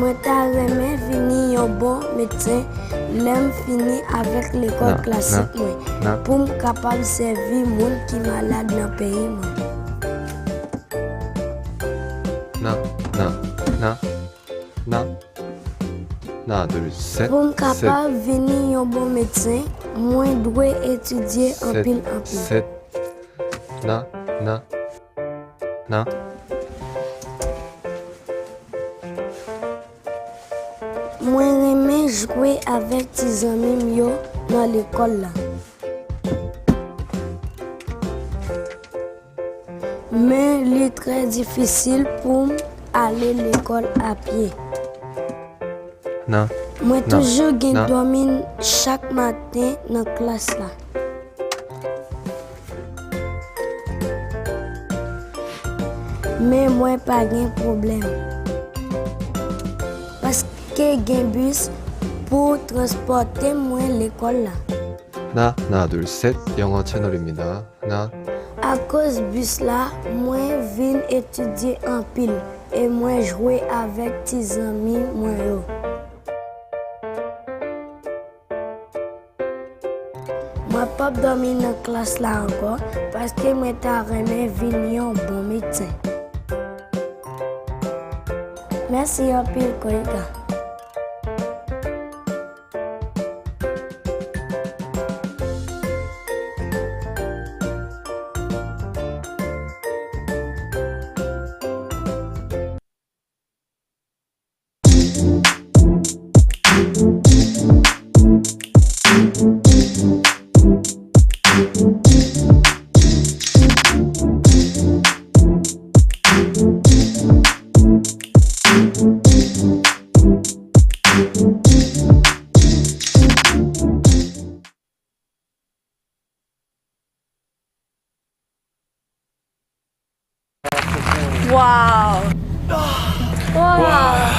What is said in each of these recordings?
Moi ta remè vini yon bon médecin, l'aime fini avec l'école classique moi. Pour me capable servir moun qui malade dans pays moi. 둘, 셋. Pour me capable venir yon bon médecin, moi dois étudier en pile. 셋. 나. Moi remè jouer avec tes amis yo dans l'école là. Mais il est très difficile pour aller à l'école à pied. Moi toujours dormir chaque matin dans la classe là. Mais moi pas de problème. Parce que j'ai un bus pour transporter moi à l'école là. 하나, 둘, 셋. 영어 채널입니다. À cause du bus là, moi viens étudier en pile et moi jouer avec tes amis moi yo. Moi pas dormir dans la classe là encore parce que moi ta remè venir un bon médecin. Merci en pile Koika. 와우. 와.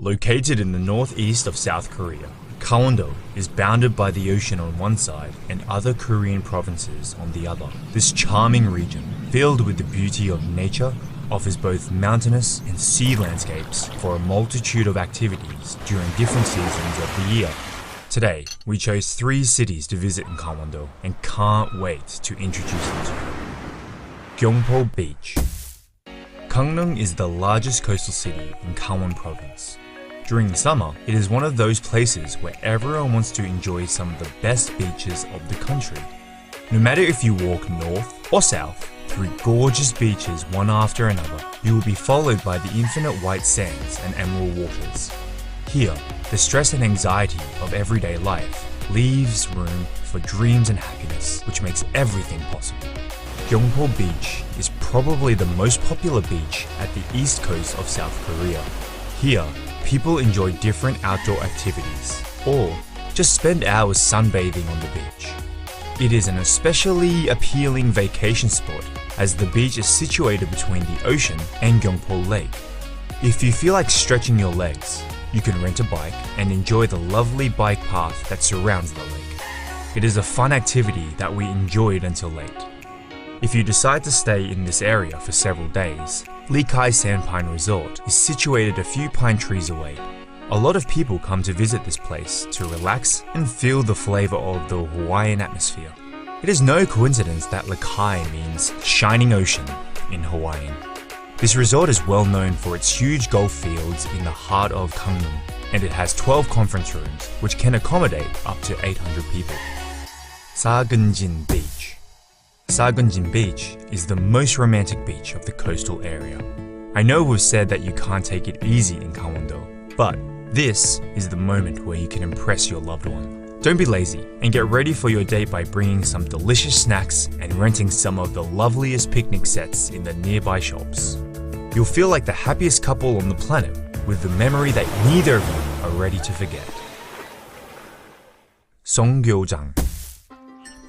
Located in the northeast of South Korea, Gangwon-do is bounded by the ocean on one side and other Korean provinces on the other. This charming region, filled with the beauty of nature, offers both mountainous and sea landscapes for a multitude of activities during different seasons of the year. Today, we chose 3 cities to visit in Gangwon-do and can't wait to introduce them to you. Gyeongpo Beach. Gangneung is the largest coastal city in Gangwon Province. During the summer, it is one of those places where everyone wants to enjoy some of the best beaches of the country. No matter if you walk north or south, through gorgeous beaches one after another, you will be followed by the infinite white sands and emerald waters. Here, the stress and anxiety of everyday life leaves room for dreams and happiness, which makes everything possible. Gyeongpo Beach is probably the most popular beach at the east coast of South Korea. Here, people enjoy different outdoor activities, or just spend hours sunbathing on the beach. It is an especially appealing vacation spot as the beach is situated between the ocean and Gyeongpo Lake. If you feel like stretching your legs, you can rent a bike and enjoy the lovely bike path that surrounds the lake. It is a fun activity that we enjoyed until late. If you decide to stay in this area for several days, Lee Kai Sandpine Resort is situated a few pine trees away. A lot of people come to visit this place to relax and feel the flavor of the Hawaiian atmosphere. It is no coincidence that Lee Kai means shining ocean in Hawaiian. This resort is well known for its huge golf fields in the heart of Gangneung, and it has 12 conference rooms which can accommodate up to 800 people. Sageunjin Beach. Sageunjin Beach is the most romantic beach of the coastal area. I know we've said that you can't take it easy in Gangwon-do, but this is the moment where you can impress your loved one. Don't be lazy and get ready for your date by bringing some delicious snacks and renting some of the loveliest picnic sets in the nearby shops. You'll feel like the happiest couple on the planet with the memory that neither of you are ready to forget. Songgyeojang.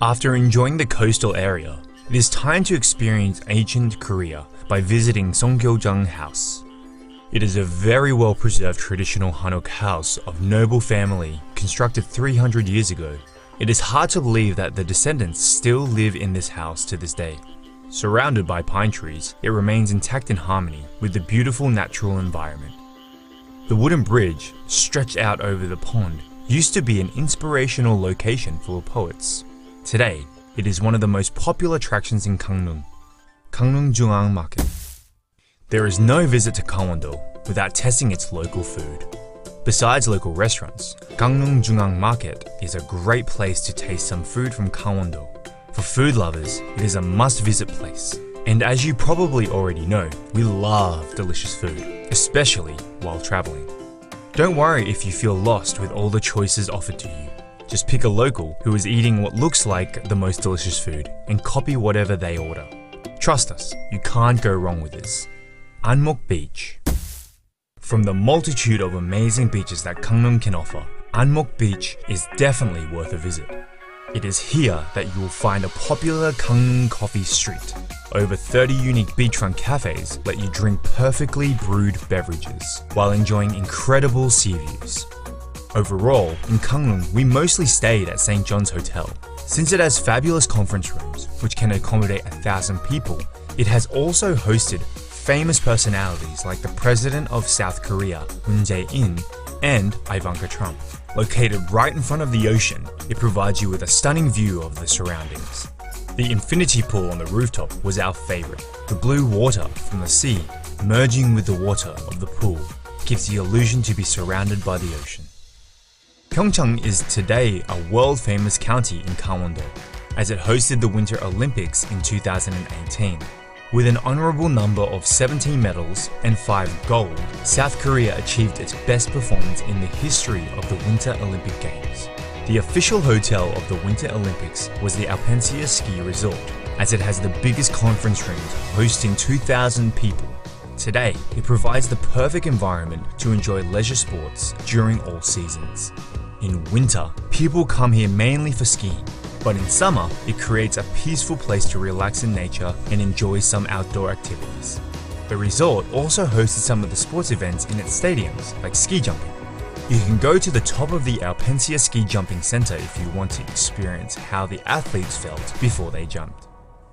After enjoying the coastal area, it is time to experience ancient Korea by visiting Songgyeojang House. It is a very well-preserved traditional Hanok house of noble family constructed 300 years ago. It is hard to believe that the descendants still live in this house to this day. Surrounded by pine trees, it remains intact in harmony with the beautiful natural environment. The wooden bridge, stretched out over the pond, used to be an inspirational location for poets. Today, it is one of the most popular attractions in Gangneung, Gangneung Jungang Market. There is no visit to Gangwon-do without testing its local food. Besides local restaurants, Gangneung Jungang Market is a great place to taste some food from Gangwon-do. For food lovers, it is a must-visit place. And as you probably already know, we love delicious food, especially while traveling. Don't worry if you feel lost with all the choices offered to you. Just pick a local who is eating what looks like the most delicious food and copy whatever they order. Trust us, you can't go wrong with this. Anmok Beach. From the multitude of amazing beaches that Gangneung can offer, Anmok Beach is definitely worth a visit. It is here that you will find a popular Gangneung coffee street. Over 30 unique beachfront cafes let you drink perfectly brewed beverages while enjoying incredible sea views. Overall, in Gangneung, we mostly stayed at St. John's Hotel. Since it has fabulous conference rooms, which can accommodate 1,000 people, it has also hosted famous personalities like the President of South Korea, Moon Jae-in, and Ivanka Trump. Located right in front of the ocean, it provides you with a stunning view of the surroundings. The infinity pool on the rooftop was our favorite. The blue water from the sea merging with the water of the pool gives the illusion to be surrounded by the ocean. PyeongChang is today a world-famous county in Gangwon-do, as it hosted the Winter Olympics in 2018. With an honorable number of 17 medals and 5 gold, South Korea achieved its best performance in the history of the Winter Olympic Games. The official hotel of the Winter Olympics was the Alpensia Ski Resort, as it has the biggest conference rooms hosting 2,000 people. Today, it provides the perfect environment to enjoy leisure sports during all seasons. In winter, people come here mainly for skiing, but in summer, it creates a peaceful place to relax in nature and enjoy some outdoor activities. The resort also hosted some of the sports events in its stadiums, like ski jumping. You can go to the top of the Alpensia Ski Jumping Center if you want to experience how the athletes felt before they jumped.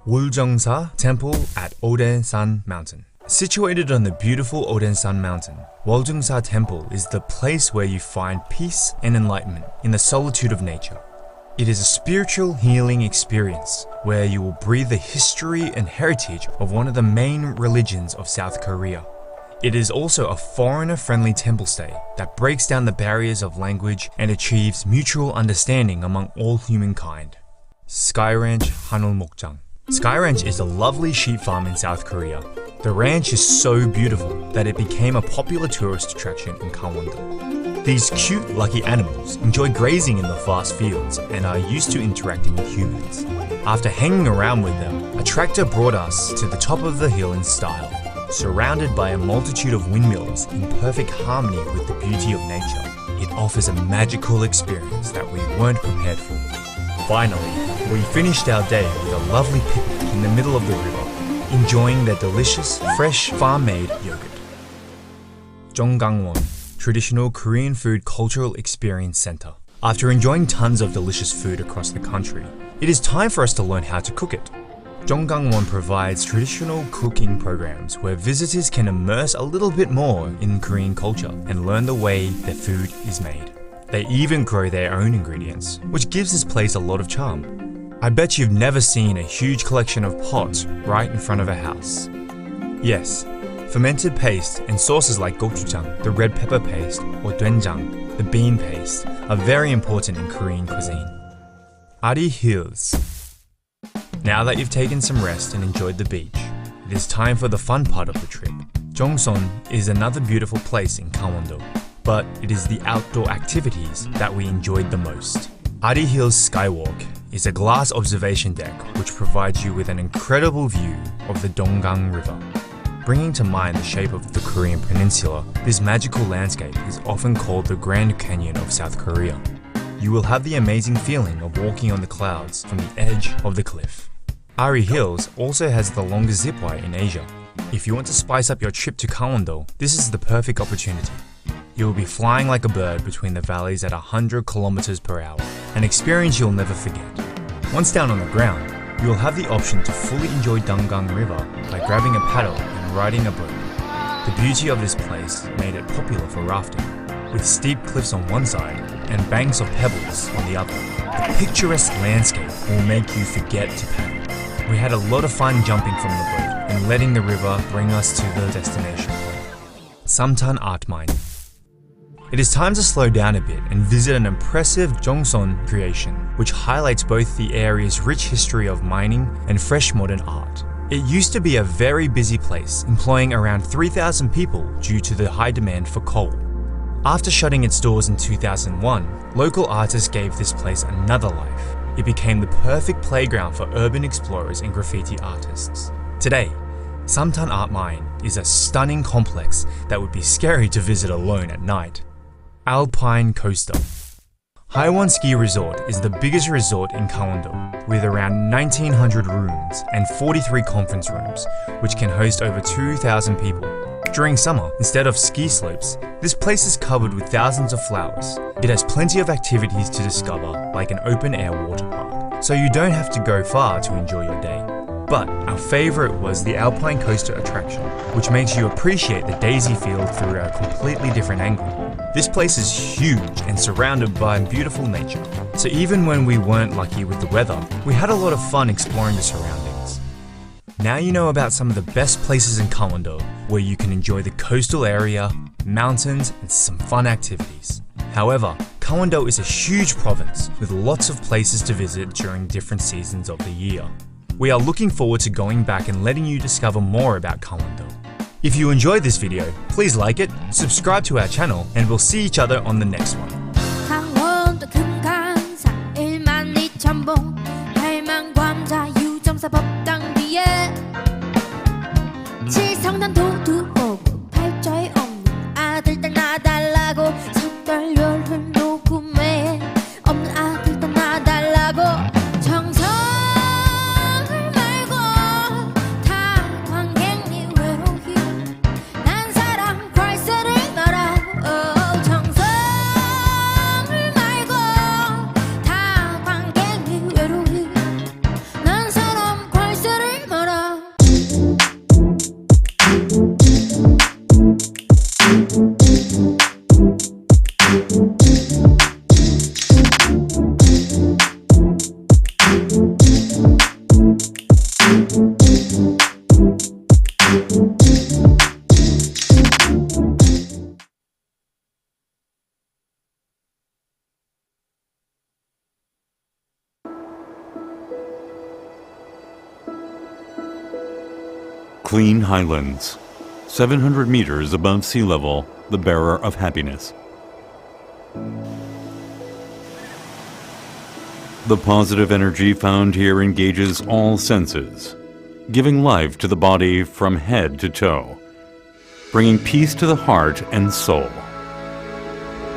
Woljongsa Temple at Odensan Mountain. Situated on the beautiful Odensan Mountain, Woljongsa Temple is the place where you find peace and enlightenment in the solitude of nature. It is a spiritual healing experience where you will breathe the history and heritage of one of the main religions of South Korea. It is also a foreigner-friendly temple stay that breaks down the barriers of language and achieves mutual understanding among all humankind. Sky Ranch Hanulmokjang. Sky Ranch is a lovely sheep farm in South Korea. The ranch is so beautiful that it became a popular tourist attraction in Gangwon-do. These cute, lucky animals enjoy grazing in the vast fields and are used to interacting with humans. After hanging around with them, a tractor brought us to the top of the hill in style, surrounded by a multitude of windmills in perfect harmony with the beauty of nature. It offers a magical experience that we weren't prepared for. Finally, we finished our day with a lovely picnic in the middle of the river, enjoying their delicious, fresh, farm-made yogurt. Jeonggangwon, Traditional Korean Food Cultural Experience Center. After enjoying tons of delicious food across the country, it is time for us to learn how to cook it. Jeonggangwon provides traditional cooking programs where visitors can immerse a little bit more in Korean culture and learn the way their food is made. They even grow their own ingredients, which gives this place a lot of charm. I bet you've never seen a huge collection of pots right in front of a house. Yes, fermented paste and sauces like gochujang, the red pepper paste, or doenjang, the bean paste, are very important in Korean cuisine. Ari Hills. Now that you've taken some rest and enjoyed the beach, it is time for the fun part of the trip. Jongson is another beautiful place in Gangwon-do, but it is the outdoor activities that we enjoyed the most. Ari Hills Skywalk is a glass observation deck which provides you with an incredible view of the Donggang River. Bringing to mind the shape of the Korean peninsula, this magical landscape is often called the Grand Canyon of South Korea. You will have the amazing feeling of walking on the clouds from the edge of the cliff. Ari Hills also has the longest zipwire in Asia. If you want to spice up your trip to Gangwon-do, this is the perfect opportunity. You will be flying like a bird between the valleys at 100 kilometers per hour, an experience you'll never forget. Once down on the ground, you will have the option to fully enjoy Donggang River by grabbing a paddle and riding a boat. The beauty of this place made it popular for rafting, with steep cliffs on one side and banks of pebbles on the other. The picturesque landscape will make you forget to paddle. We had a lot of fun jumping from the boat and letting the river bring us to the destination point, Samtan Art Mine. It is time to slow down a bit and visit an impressive Jongson creation, which highlights both the area's rich history of mining and fresh modern art. It used to be a very busy place, employing around 3,000 people due to the high demand for coal. After shutting its doors in 2001, local artists gave this place another life. It became the perfect playground for urban explorers and graffiti artists. Today, Samtan Art Mine is a stunning complex that would be scary to visit alone at night. Alpine Coaster. Haewon Ski Resort is the biggest resort in Gangwon-do, with around 1,900 rooms and 43 conference rooms, which can host over 2,000 people. During summer, instead of ski slopes, this place is covered with thousands of flowers. It has plenty of activities to discover, like an open-air water park, so you don't have to go far to enjoy your day. But our favorite was the Alpine Coaster attraction, which makes you appreciate the daisy field through a completely different angle. This place is huge and surrounded by beautiful nature, so even when we weren't lucky with the weather, we had a lot of fun exploring the surroundings. Now you know about some of the best places in Gangwon-do, where you can enjoy the coastal area, mountains, and some fun activities. However, Gangwon-do is a huge province with lots of places to visit during different seasons of the year. We are looking forward to going back and letting you discover more about Gangwon-do. If you enjoyed this video, please like it, subscribe to our channel, and we'll see each other on the next one. 강원도 금강산 1만 2천 봉 팔만광자 유점사 법당 뒤에 칠성단 도두오고 팔자에 없는 아들 딸 나달라고 석달 열흘 녹음에 없는 아들 딸 나달라고 정성을 말고 다 광행리 외로이 Clean highlands, 700 meters above sea level, the bearer of happiness. The positive energy found here engages all senses, giving life to the body from head to toe, bringing peace to the heart and soul.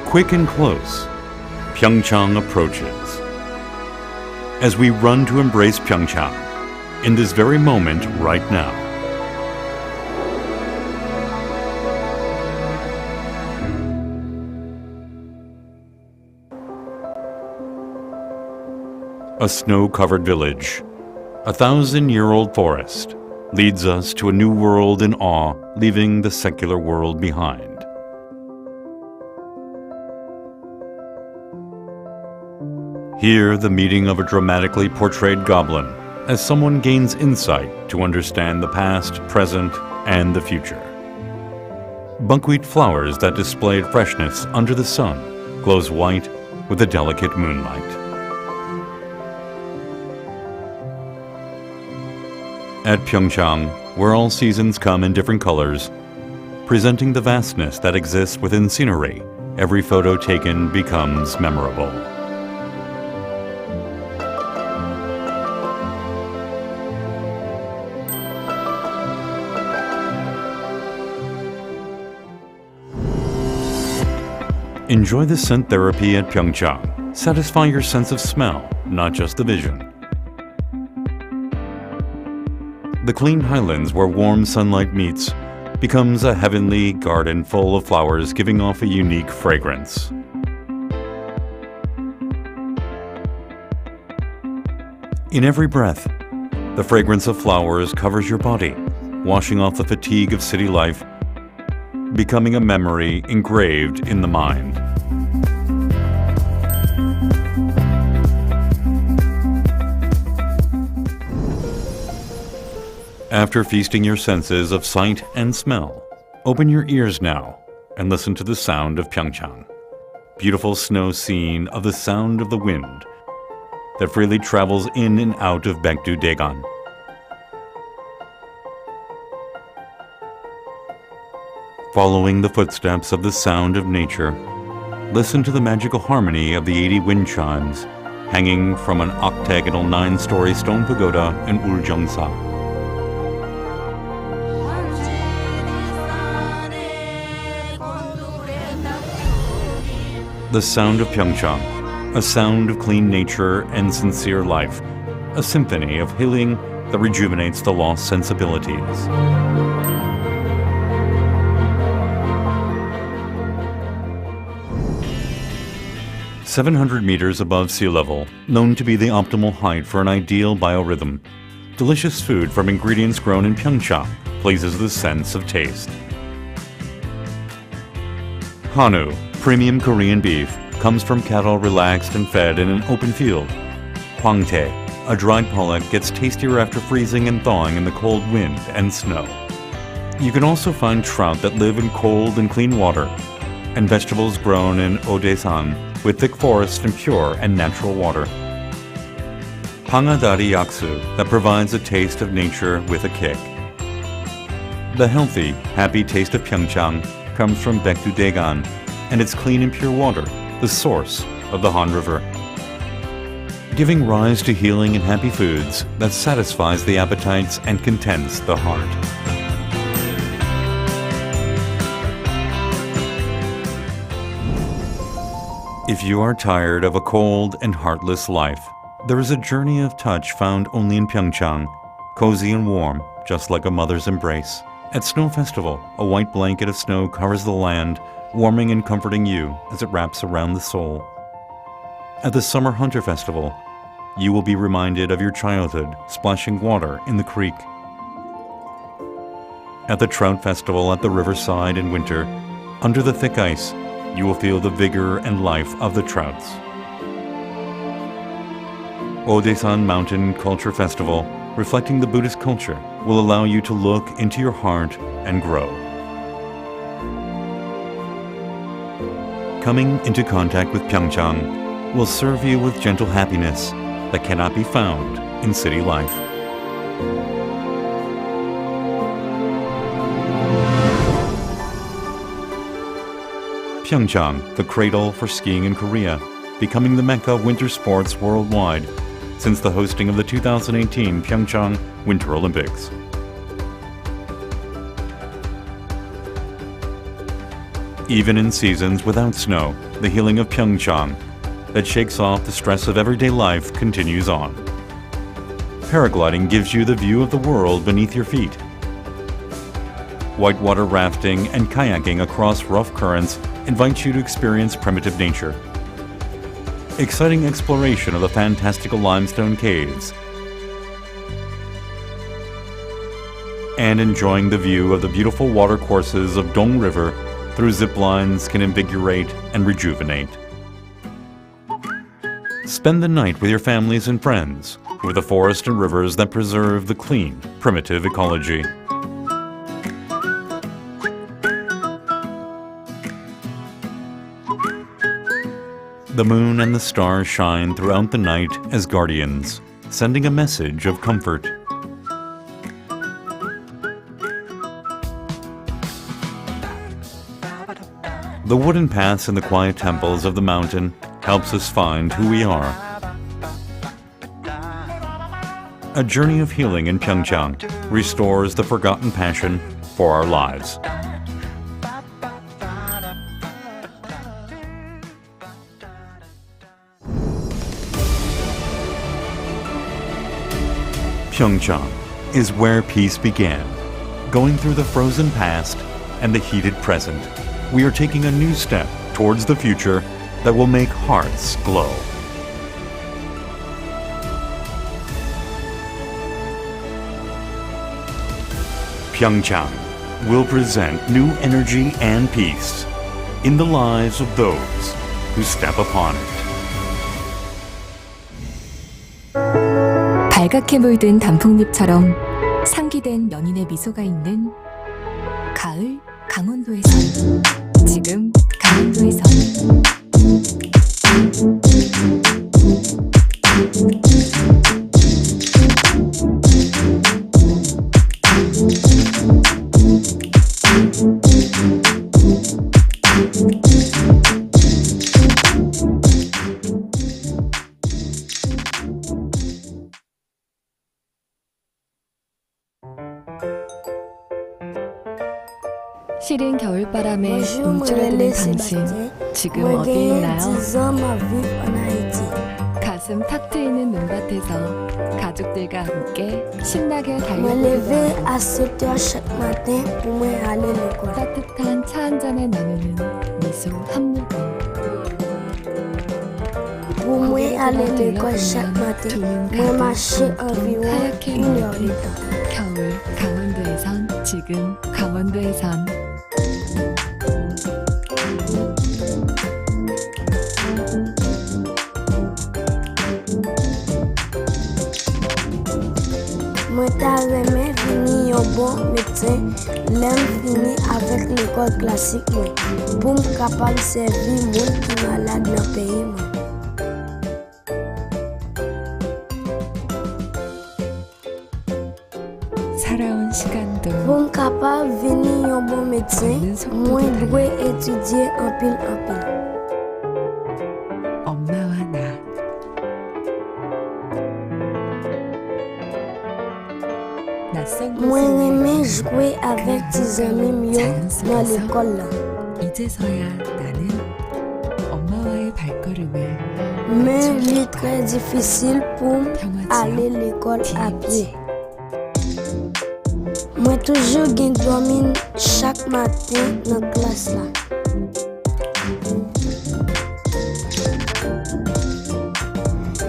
Quick and close, PyeongChang approaches. As we run to embrace PyeongChang, in this very moment right now. A snow-covered village, a 1,000-year-old forest, leads us to a new world in awe, leaving the secular world behind. Here, the meeting of a dramatically portrayed goblin, as someone gains insight to understand the past, present, and the future. Buckwheat flowers that displayed freshness under the sun glows white with the delicate moonlight. At PyeongChang, where all seasons come in different colors, presenting the vastness that exists within scenery, every photo taken becomes memorable. Enjoy the scent therapy at PyeongChang. Satisfy your sense of smell, not just the vision. The clean highlands where warm sunlight meets becomes a heavenly garden full of flowers giving off a unique fragrance. In every breath, the fragrance of flowers covers your body, washing off the fatigue of city life, becoming a memory engraved in the mind. After feasting your senses of sight and smell, open your ears now and listen to the sound of PyeongChang. Beautiful snow scene of the sound of the wind that freely travels in and out of Baekdu-daegan. Following the footsteps of the sound of nature, listen to the magical harmony of the 80 wind chimes hanging from an octagonal 9-story stone pagoda in Uljeongsa. The sound of PyeongChang, a sound of clean nature and sincere life, a symphony of healing that rejuvenates the lost sensibilities. "700 meters above sea level, known to be the optimal height for an ideal biorhythm. Delicious food from ingredients grown in PyeongChang pleases the sense of taste. Hanu, premium Korean beef, comes from cattle relaxed and fed in an open field. Hwangtae, a dried pollock, gets tastier after freezing and thawing in the cold wind and snow. You can also find trout that live in cold and clean water, and vegetables grown in Odaesan with thick forests and pure and natural water. Pangadari yaksu that provides a taste of nature with a kick. The healthy, happy taste of PyeongChang comes from Baekdu-daegan and its clean and pure water, the source of the Han River. Giving rise to healing and happy foods that satisfies the appetites and contents the heart. If you are tired of a cold and heartless life, there is a journey of touch found only in PyeongChang, cozy and warm, just like a mother's embrace. At Snow Festival, a white blanket of snow covers the land, warming and comforting you as it wraps around the soul. At the Summer Hunter Festival, you will be reminded of your childhood splashing water in the creek. At the Trout Festival at the riverside in winter, under the thick ice, you will feel the vigor and life of the trouts. Odaesan Mountain Culture Festival, reflecting the Buddhist culture, will allow you to look into your heart and grow. Coming into contact with PyeongChang will serve you with gentle happiness that cannot be found in city life. PyeongChang, the cradle for skiing in Korea, becoming the mecca of winter sports worldwide since the hosting of the 2018 PyeongChang Winter Olympics. Even in seasons without snow, the healing of PyeongChang that shakes off the stress of everyday life continues on. Paragliding gives you the view of the world beneath your feet. Whitewater rafting and kayaking across rough currents invite you to experience primitive nature. Exciting exploration of the fantastical limestone caves, and enjoying the view of the beautiful watercourses of Dong River through zip lines can invigorate and rejuvenate. Spend the night with your families and friends through the forest and rivers that preserve the clean, primitive ecology. The moon and the stars shine throughout the night as guardians, sending a message of comfort. The wooden paths in the quiet temples of the mountain helps us find who we are. A journey of healing in PyeongChang restores the forgotten passion for our lives. PyeongChang is where peace began. Going through the frozen past and the heated present, we are taking a new step towards the future that will make hearts glow. PyeongChang will present new energy and peace in the lives of those who step upon it. 발갛게 물든 단풍잎처럼 상기된 연인의 미소가 있는 가을 강원도에선 지금 강원도에선 시린 겨울바람에 움츠러드는 당신, 지금 어디 있나요? 가슴 탁 트이는 눈밭에서 가족들과 함께 신나게 달려들고 따뜻한 차 한 잔에 나누는 미소 한 모금. Pour moi, aller à l'école chaque matin, moi marcher environ 1h de temps. 겨울 강원도에선 지금 강원도에선 Moi ta remè vini yon bon médecin, l'aime fini avec l'école classique moi, pour me capable servir moun qui malade dans pays moi. 살아온 시간도 Pour me capable venir yon bon médecin, moi dois étudier en pile. 엄마와 나 낯선 Moi 곳을 remè jouer avec tes amis mieux dans l'école là. 이제서야 나는 엄마와의 발걸음을 Mais il est très difficile pour aller à l'école à pied. Moi toujours gen dormi chaque matin dans la classe là.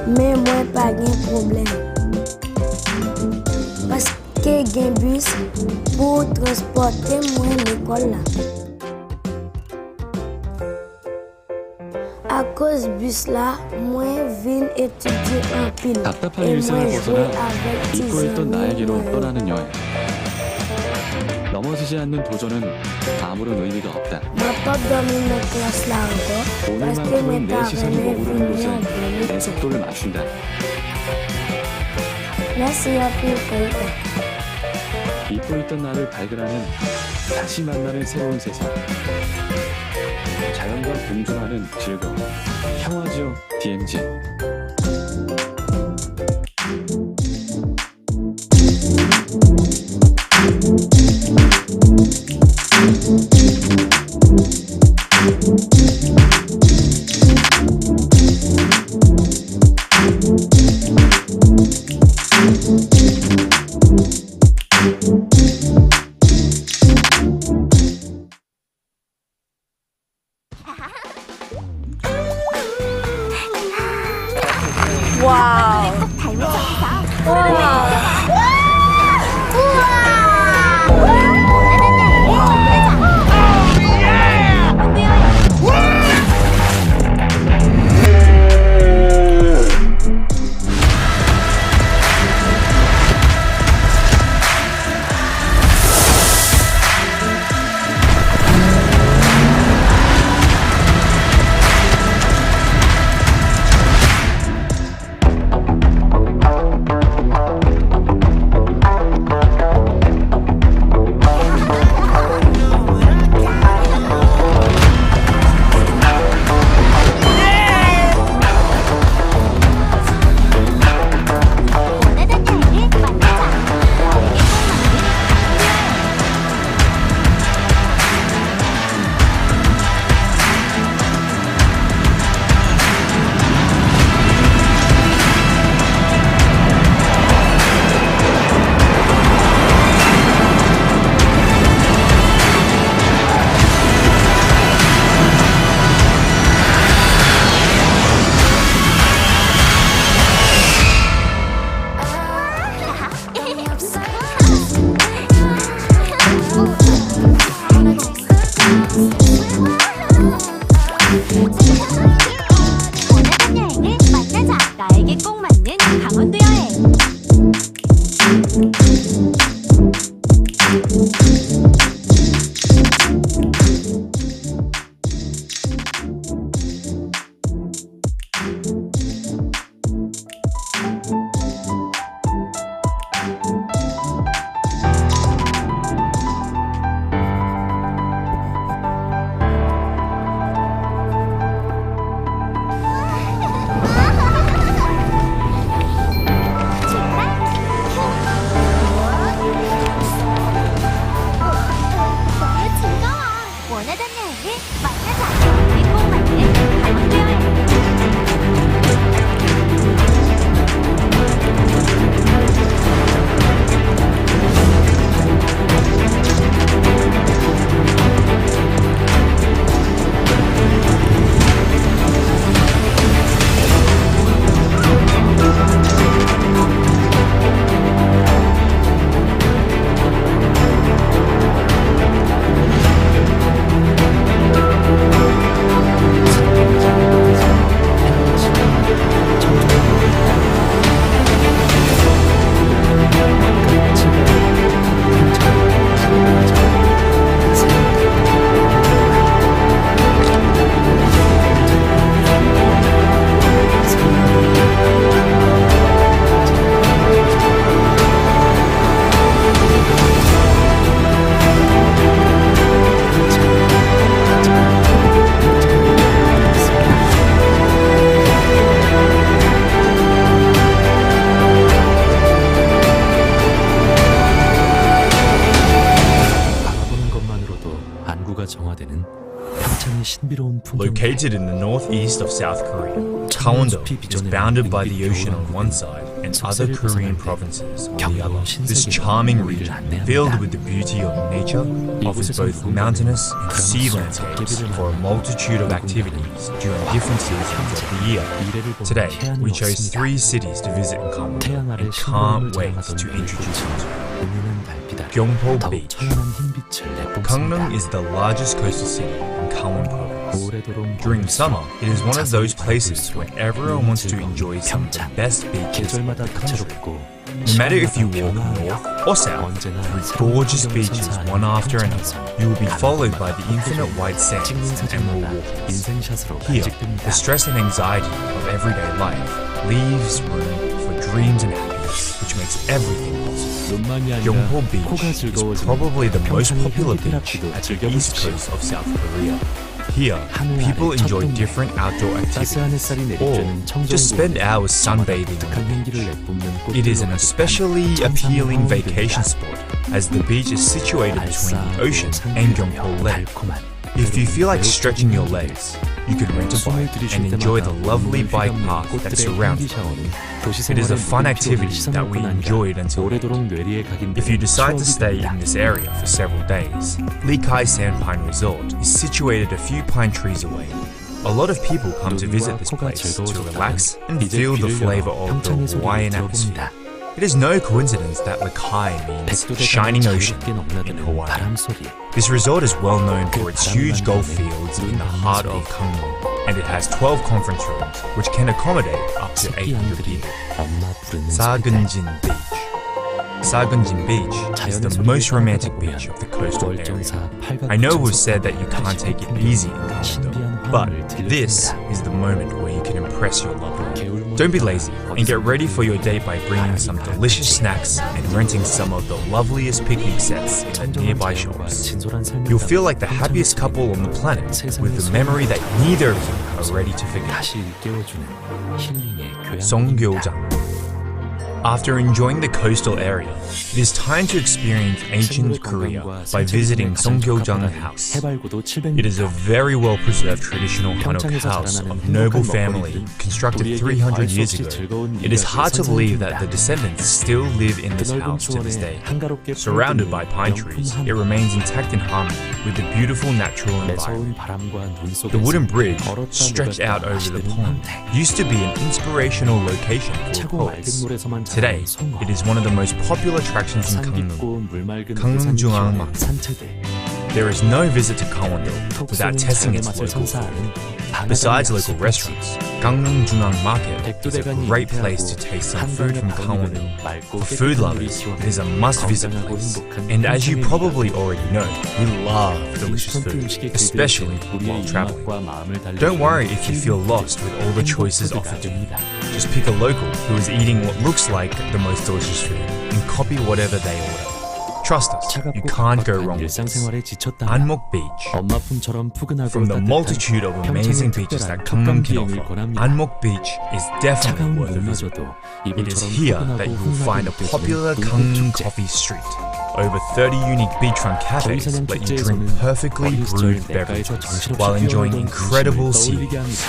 Mais moi pas gen problème. Parce que gen bus pour transporter moi l'école là. À cause bus là, moi viens étudier en pile. 답답한 Et 일상을 moi jouer 벗어나 avec tes 잊고 있던 나에게로 amis. 떠나는 여행. 넘어지지 않는 도전은 아무런 의미가 없다. Moi pas dormir dans la classe là encore. Parce que mes 오늘만큼은 내 시선이 parents 머무르는 viennent 곳에 내 dormir. 속도를 맞춘다. Merci à tous. 잊고 있던 나를 발견하는, 다시 만나는 새로운 세상. 자연과 공존하는 즐거움. 평화지역 DMZ. 와우. 원하는 여행을 만나자. 나에게 꼭 맞는 강원도 여행. 정화되는 평창의 신비로운 풍경. Located in the northeast of South Korea, Gangwon-do is bounded by the ocean on one side and other Korean provinces on the other. This charming region, filled with the beauty of nature, offers both mountainous and sea landscapes for a multitude of activities during different seasons of the year. Today, we chose 3 cities to visit in Gangwon and can't wait to introduce you to Gyeongpo Beach. Gangneung is the largest coastal city in Gangwon Province. During summer, it is one of those places where everyone wants to enjoy some of the best beaches in the country. No matter if you walk north or south through gorgeous beaches one after another, you will be followed by the infinite white sands and emerald waters. Here, the stress and anxiety of everyday life leaves room for dreams and happiness, which makes everything possible. Gyeongpo Beach is probably the most popular beach at the east coast of South Korea. Here, people enjoy different outdoor 따스한 activities 햇살이 or 내리쬐는 just spend hours sunbathing on the 향기를 beach. 내뿜는 It is an 꽃들로 especially appealing vacation spot as the beach is situated between the ocean and Gyeongpo Lake. 달콤한 If you feel like stretching your legs, you can rent a bike and enjoy the lovely bike path that surrounds it. It is a fun activity that we enjoyed until late. If you decide to stay in this area for several days, Lee Kai Sandpine Resort is situated a few pine trees away. A lot of people come to visit this place to relax and feel the flavor of the Hawaiian atmosphere. It is no coincidence that Lekai means shining ocean in Hawaii. This resort is well known for its huge golf fields in the heart of Gangneung, and it has 12 conference rooms, which can accommodate up to 800 people. Sagunjin Beach. Sagunjin Beach is the most romantic beach of the coastal area. I know we've said that you can't take it easy in Gangneung, but this is the moment where you can impress your lover. Don't be lazy and get ready for your date by bringing some delicious snacks and renting some of the loveliest picnic sets in the nearby shops. You'll feel like the happiest couple on the planet with the memory that neither of you are ready to forget. 다시 일깨워주는 힐링의 교양. Songgyeojang. After enjoying the coastal area, it is time to experience ancient Korea by visiting Songgyeojang House. It is a very well-preserved traditional Hanok house of noble family constructed 300 years ago. It is hard to believe that the descendants still live in this house to this day. Surrounded by pine trees, it remains intact in harmony with the beautiful natural environment. The wooden bridge, stretched out over the pond, used to be an inspirational location for poets. Today, it is one of the most popular attractions in Gangneung, Gangneung-Jungang-mak. There is no visit to Gangwon-do without testing its local food. Besides local restaurants, Gangneung-Jungang Market is a great place to taste some food from Gangwon-do. For food lovers, it is a must-visit place. And as you probably already know, we love delicious food, especially while traveling. Don't worry if you feel lost with all the choices offered to you. Just pick a local who is eating what looks like the most delicious food and copy whatever they order. Trust us, you can't go wrong with this. Anmok Beach. From the multitude of amazing beaches that Gangneung can offer, Anmok Beach is definitely worth a visit. It is here that you will find a popular Gangneung coffee street. Over 30 unique beachfront cafes let you drink perfectly brewed beverages while enjoying incredible sea views.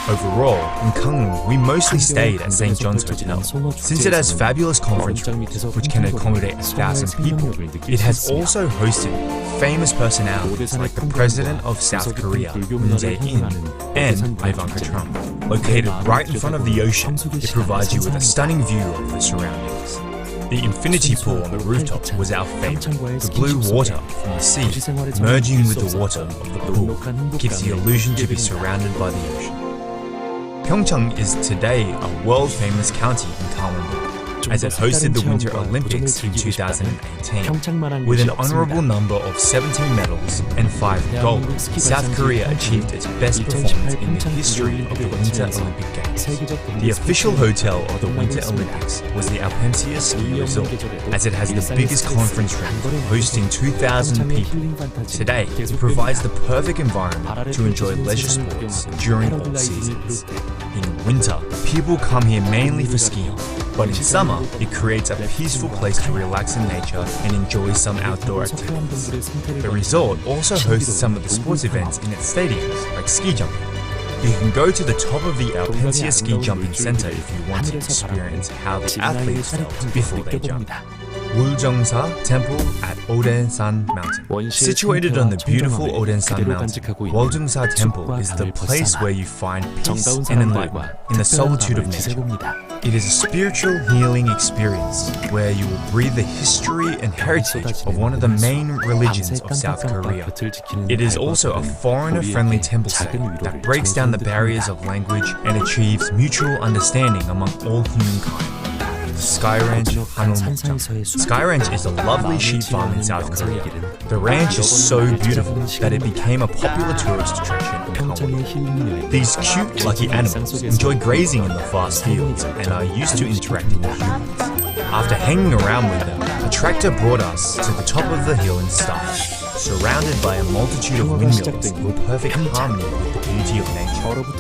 Overall, in Gangneung, we mostly stayed at St. John's Hotel. Since it has fabulous conference rooms, which can accommodate 1,000 people, it has also hosted famous personalities like the President of South Korea, Moon Jae-in, and Ivanka Trump. Located right in front of the ocean, it provides you with a stunning view of the surroundings. The infinity pool on the rooftop was our favorite. The blue water from the sea merging with the water of the pool gives the illusion to be surrounded by the ocean. PyeongChang is today a world-famous county in Gangwon-do, as it hosted the Winter Olympics in 2018. With an honorable number of 17 medals and 5 gold, South Korea achieved its best performance in the history of the Winter Olympic Games. The official hotel of the Winter Olympics was the Alpensia Ski Resort, as it has the biggest conference room, hosting 2,000 people. Today, it provides the perfect environment to enjoy leisure sports during all seasons. In winter, people come here mainly for skiing, but in summer, it creates a peaceful place to relax in nature and enjoy some outdoor activities. The resort also hosts some of the sports events in its stadiums, like ski jumping. You can go to the top of the Alpensia Ski Jumping Center if you want to experience how the athletes felt before they jumped. Woljongsa Temple at Odensan Mountain. Situated on the beautiful Odensan Mountain, Woljongsa Temple is the place where you find peace and enlightenment in the solitude of nature. It is a spiritual healing experience where you will breathe the history and heritage of one of the main religions of South Korea. It is also a foreigner-friendly temple setting that breaks down the barriers of language and achieves mutual understanding among all humankind. Sky Ranch, Hanulmokjang. Sky Ranch is a lovely sheep farm in South Korea. The ranch is so beautiful that it became a popular tourist attraction in Gangwon. These cute, lucky animals enjoy grazing in the vast fields and are used to interacting with humans. After hanging around with them, a tractor brought us to the top of the hill in style. surrounded by a multitude of windmills in perfect harmony with the beauty of nature.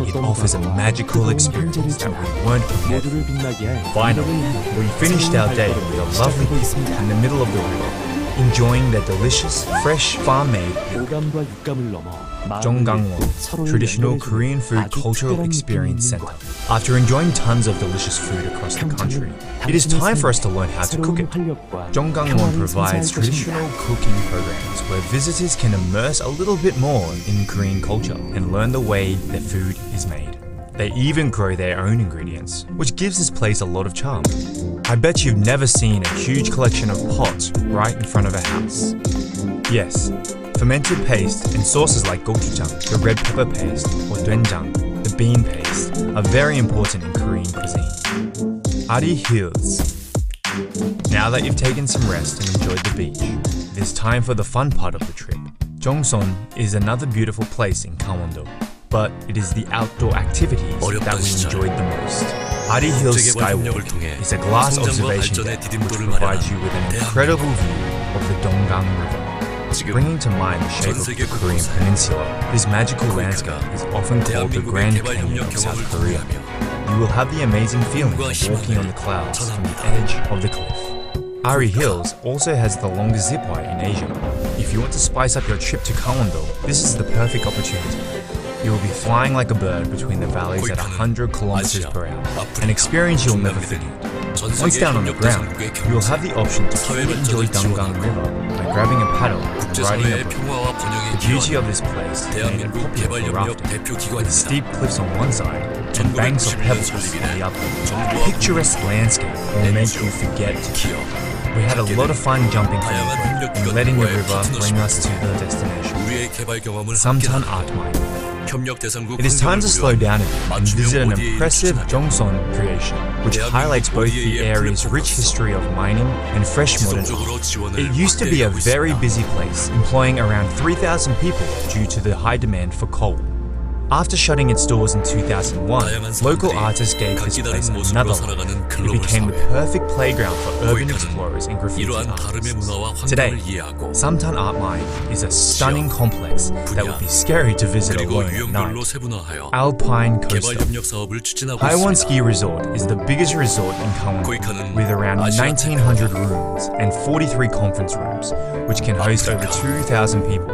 It offers a magical experience that we weren't prepared for. Finally, we finished our day with a lovely picnic in the middle of the river, enjoying the delicious, fresh farm-made 오감과 육감을 넘어 PyeongChang, traditional Korean food cultural experience center. After enjoying tons of delicious food across the country, it is time for us to learn how to cook it. PyeongChang provides traditional cooking programs where visitors can immerse a little bit more in Korean culture and learn the way their food is made. They even grow their own ingredients, which gives this place a lot of charm. I bet you've never seen a huge collection of pots right in front of a house. Yes, fermented paste and sauces like gochujang, the red pepper paste, or doenjang, the bean paste, are very important in Korean cuisine. Ari Hills. Now that you've taken some rest and enjoyed the beach, it is time for the fun part of the trip. Jongson is another beautiful place in Gangwon-do, but it is the outdoor activities that we enjoyed the most. Ari Hills Skywalk is a glass observation deck which provides you with an incredible view of the Donggang River. Bringing to mind the shape of the Korean peninsula, this magical landscape is often called the Grand Canyon of South Korea. You will have the amazing feeling of walking on the clouds from the edge of the cliff. Ari Hills also has the longest zipwire in Asia. If you want to spice up your trip to Gangwon-do, this is the perfect opportunity. You will be flying like a bird between the valleys at 100 kilometers per hour, an experience you'll never forget. Once down on the ground, you will have the option to fully enjoy Donggang River by grabbing a paddle and riding a boat. The beauty of this place made it popular for rafting, with steep cliffs on one side and banks of pebbles on the other. The picturesque landscape will make you forget to kill. We had a lot of fun jumping from the boat and letting the river bring us to the destination, Samtan Art Mine. It is time to slow down a bit and visit an impressive Jongson creation, which highlights both the area's rich history of mining and fresh modern art. It used to be a very busy place, employing around 3,000 people due to the high demand for coal. After shutting its doors in 2001, local artists gave this place another life. It became the perfect playground for urban explorers and graffiti artists. Today, Samtan Art Mine is a stunning complex that would be scary to visit alone at night. Alpine Coaster. Haewon Ski Resort is the biggest resort in Gangwon, with around 1,900 rooms and 43 conference rooms, which can host over 2,000 people.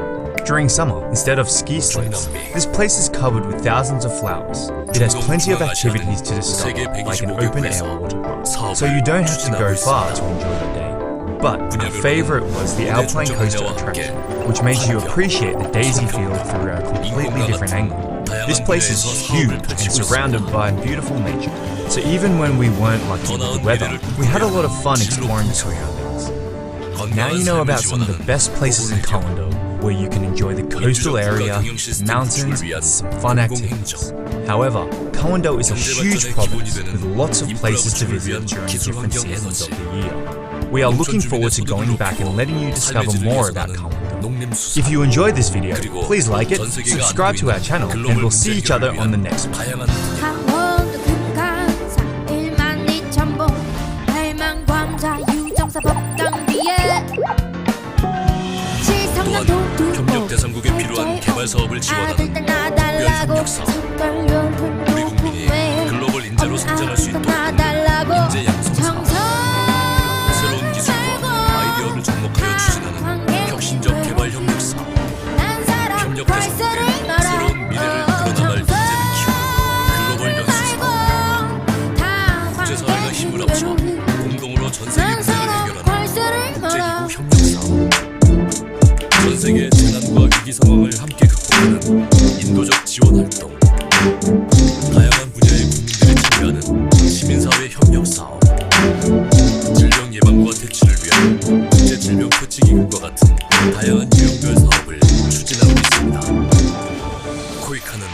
During summer, instead of ski slopes, this place is covered with thousands of flowers. It has plenty of activities to discover, like an open-air water park, so you don't have to go far to enjoy the day. But our favorite was the Alpine Coaster attraction, which made you appreciate the daisy field through a completely different angle. This place is huge and surrounded by beautiful nature, so even when we weren't lucky with the weather, we had a lot of fun exploring the surroundings. Now you know about some of the best places in Gangwon-do, where you can enjoy the coastal area, mountains, and some fun activities. However, Gangwon-do is a huge province with lots of places to visit during different seasons of the year. We are looking forward to going back and letting you discover more about Gangwon-do. If you enjoyed this video, please like it, subscribe to our channel, and we'll see each other on the next one. 협력대상국에 필요한 개발 사업을 지원하는 특별협력사업. 우리 국민이 글로벌 인재로 성장할 수 있도록 인재 양성 사업. 새로운 기술과 아이디어를 접목하여 추진하는 혁신적 개발 협력 사업. 협력대상국에 새로운 미래를 이끌어나갈 인재를 키우는 글로벌 연수 사업. 국제사회가 힘을 합쳐 공동으로 전세계 문제를 해결하는 국제기구 협력 사업. 전세계 재난과 위기 상황을 함께 극복하는 인도적 지원 활동, 다양한 분야의 국민들이 참여하는 시민사회 협력 사업, 질병 예방과 퇴치를 위한 국제질병 퇴치기구과 같은 다양한 유형별 사업을 추진하고 있습니다. 코이카는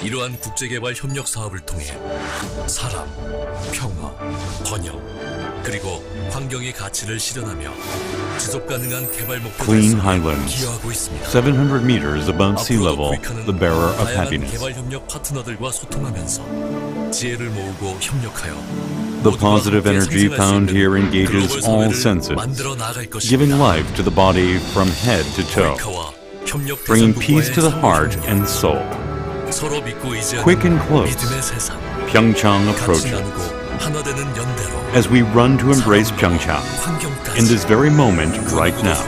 이러한 국제개발 협력 사업을 통해 사람, 평화, 번영, 그리고 환경의 가치를 실현하며 지속가능한 개발 목표 달성에 기여하고 있습니다. 700 meters above sea level, the bearer of 다양한 happiness. 개발 협력 파트너들과 소통하면서 지혜를 모으고 협력하여 The positive energy found here engages all senses, giving life to the body from head to toe, bringing peace to the heart and soul. Quick and close, PyeongChang approaches. As we run to embrace PyeongChang, in this very moment right now.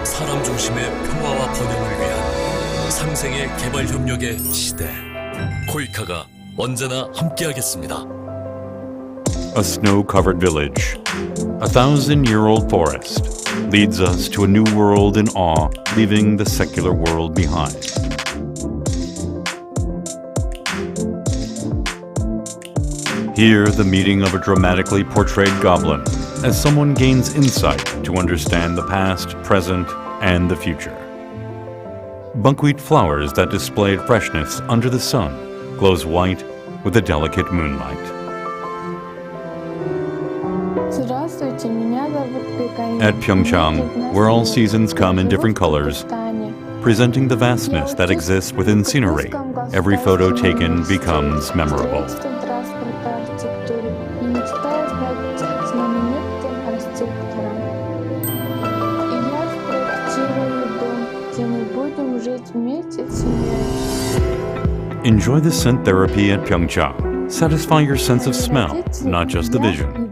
사람 중심의 평화와 번영을 위한 상생의 개발 협력의 시대. 코이카가 언제나 함께하겠습니다. A snow-covered village, a 1,000-year-old forest, leads us to a new world in awe, leaving the secular world behind. Here, the meeting of a dramatically portrayed goblin, as someone gains insight to understand the past, present, and the future. Buckwheat flowers that displayed freshness under the sun glows white with the delicate moonlight. At PyeongChang, where all seasons come in different colors, presenting the vastness that exists within scenery, every photo taken becomes memorable. Enjoy the scent therapy at PyeongChang. Satisfy your sense of smell, not just the vision.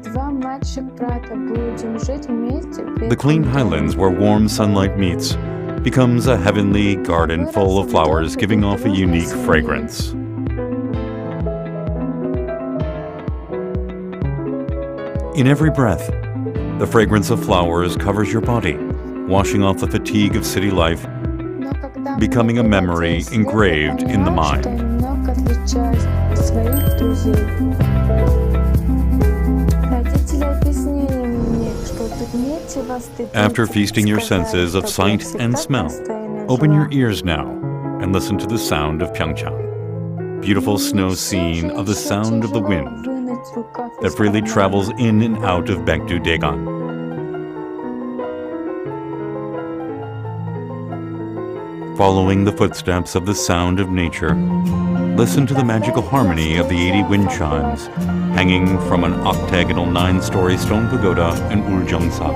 The clean highlands where warm sunlight meets becomes a heavenly garden full of flowers giving off a unique fragrance. In every breath, the fragrance of flowers covers your body, washing off the fatigue of city life, becoming a memory engraved in the mind. After feasting your senses of sight and smell, open your ears now and listen to the sound of PyeongChang. Beautiful snow scene of the sound of the wind that freely travels in and out of Baekdu-daegan. Following the footsteps of the sound of nature, listen to the magical harmony of the 80 wind chimes hanging from an octagonal 9-story stone pagoda in Uljeongsa.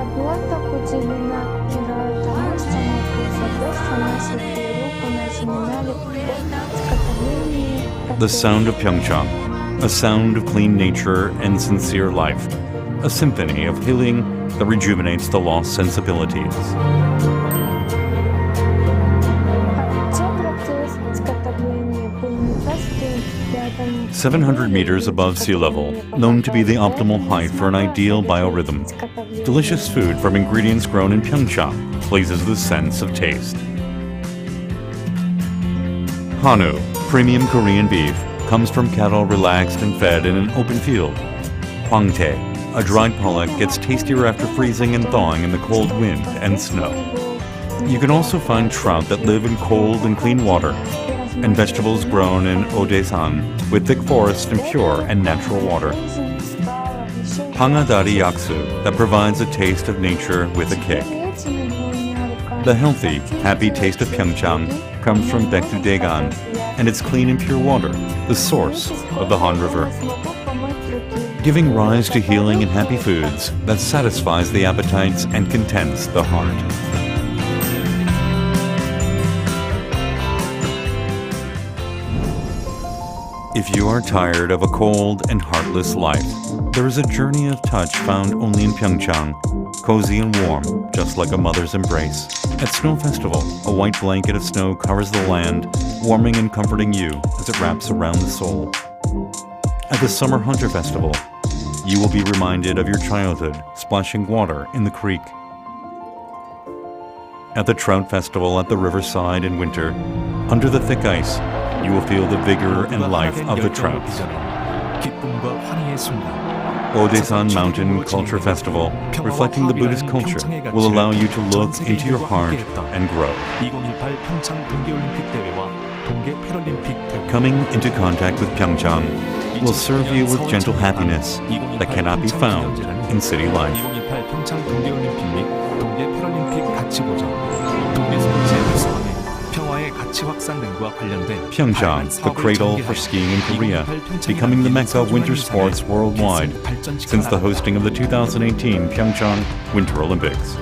The sound of PyeongChang, a sound of clean nature and sincere life, a symphony of healing that rejuvenates the lost sensibilities. 700 meters above sea level, known to be the optimal height for an ideal biorhythm. Delicious food from ingredients grown in PyeongChang pleases the sense of taste. Hanwoo, premium Korean beef, comes from cattle relaxed and fed in an open field. Hwangtae, a dried pollock, gets tastier after freezing and thawing in the cold wind and snow. You can also find trout that live in cold and clean water, and vegetables grown in Odaesan with thick forest and pure and natural water. Pangadari yaksu that provides a taste of nature with a kick. The healthy, happy taste of PyeongChang comes from Baekdu-daegan and its clean and pure water, the source of the Han River. Giving rise to healing and happy foods that satisfies the appetites and contents the heart. If you are tired of a cold and heartless life, there is a journey of touch found only in PyeongChang, cozy and warm, just like a mother's embrace. At Snow Festival, a white blanket of snow covers the land, warming and comforting you as it wraps around the soul. At the Summer Hunter Festival, you will be reminded of your childhood splashing water in the creek. At the Trout Festival at the riverside in winter, under the thick ice, you will feel the vigor and life of the trouts. Odaesan Mountain Culture Festival, reflecting the Buddhist culture, will allow you to look into your heart and grow. Coming into contact with PyeongChang will serve you with gentle happiness that cannot be found in city life. 가치 확산된 곳 PyeongChang, the cradle for skiing in Korea, becoming the mecca of winter sports worldwide since the hosting of the 2018 PyeongChang Winter Olympics.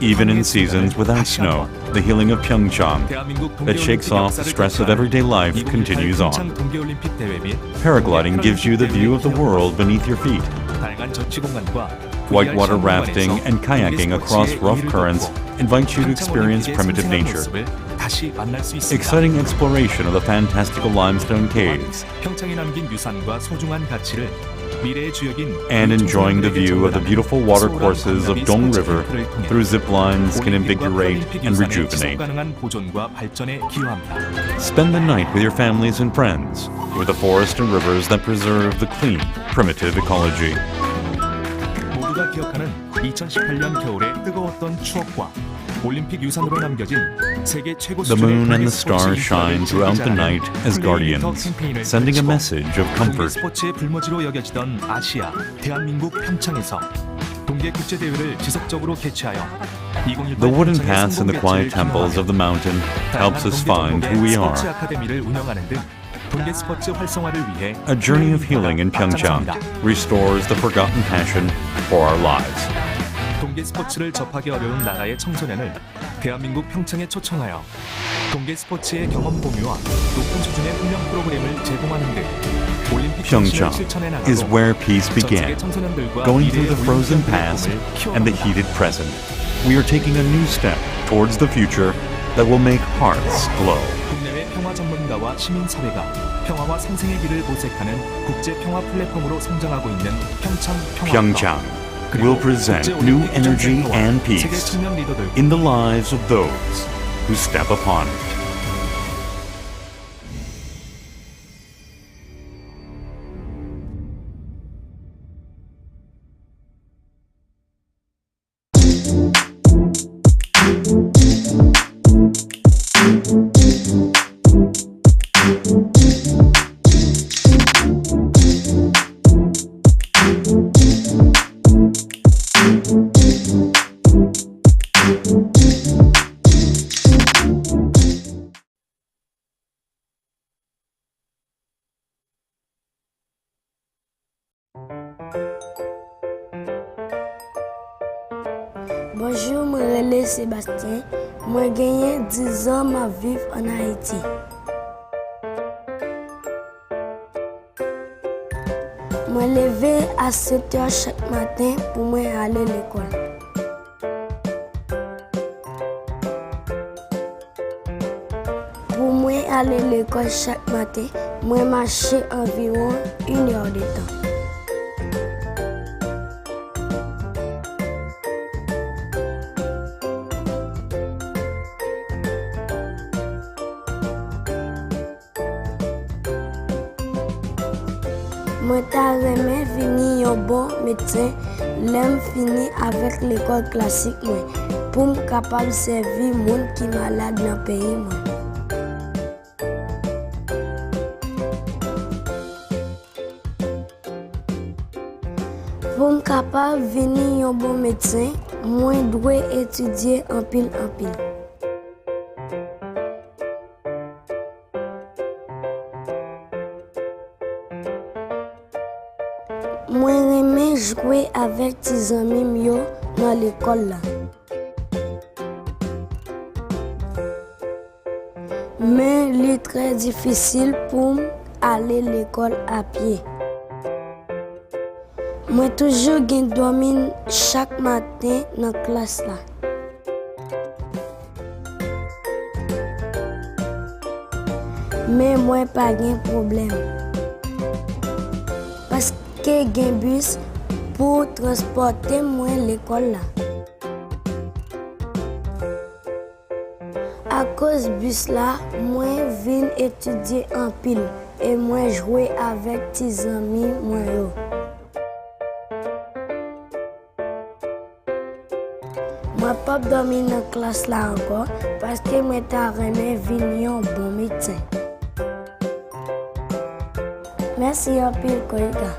Even in seasons without snow, the healing of PyeongChang that shakes off the stress of everyday life continues on. Paragliding gives you the view of the world beneath your feet. Whitewater rafting and kayaking across rough currents invite you to experience primitive nature. Exciting exploration of the fantastical limestone caves, and enjoying the view of the beautiful watercourses of Dong River through zip lines can invigorate and rejuvenate. Spend the night with your families and friends, with the forest and rivers that preserve the clean, primitive ecology. The moon and the stars shine throughout the night as guardians, sending a message of comfort. The wooden paths and the quiet temples of the mountain helps us find who we are. A journey of healing in PyeongChang restores the forgotten passion for our lives. 동계 스포츠를 접하기 어려운 나라의 청소년을 대한민국 평창에 초청하여 동계 스포츠의 경험 공유와 높은 수준의 훈련 프로그램을 제공하는 등 올림픽 정신을 실천해 나가고 is where peace began, going through the frozen past and the heated present. We are taking a new step towards the future that will make hearts glow. 국내외 평화 전문가와 시민사회가 평화와 상생의 길을 모색하는 국제 평화 플랫폼으로 성장하고 있는 PyeongChang will present new energy and peace in the lives of those who step upon it. Bonjour, je m'appelle Sébastien. Moi, gagné 10 ans à vivre en Haïti. Moi, lever à 7 h chaque matin pour moi aller à l'école. Pour moi aller à l'école chaque matin, moi marcher environ 1 heure de temps. Moi, j'aimerais finir un bon médecin, l'aime finir avec l'école classique, pour me capable de servir les gens qui sont malades dans le pays. Pour me capable de devenir un bon médecin, moi, je dois étudier en pile. Moi, j'aime jouer avec mes amis dans l'école. Mais il est très difficile pour aller à l'école à pied. Moi, toujours dormir chaque matin dans la classe. Mais moi, pas de problème. Parce que j'ai un bus pour transporter moi à l'école. À cause du bus là, moi viens étudier en pile et moi jouer avec mes amis moi. Moi pas dormir dans la classe là encore parce que moi t'aimerais venir un bon médecin. Merci un peu, Koika.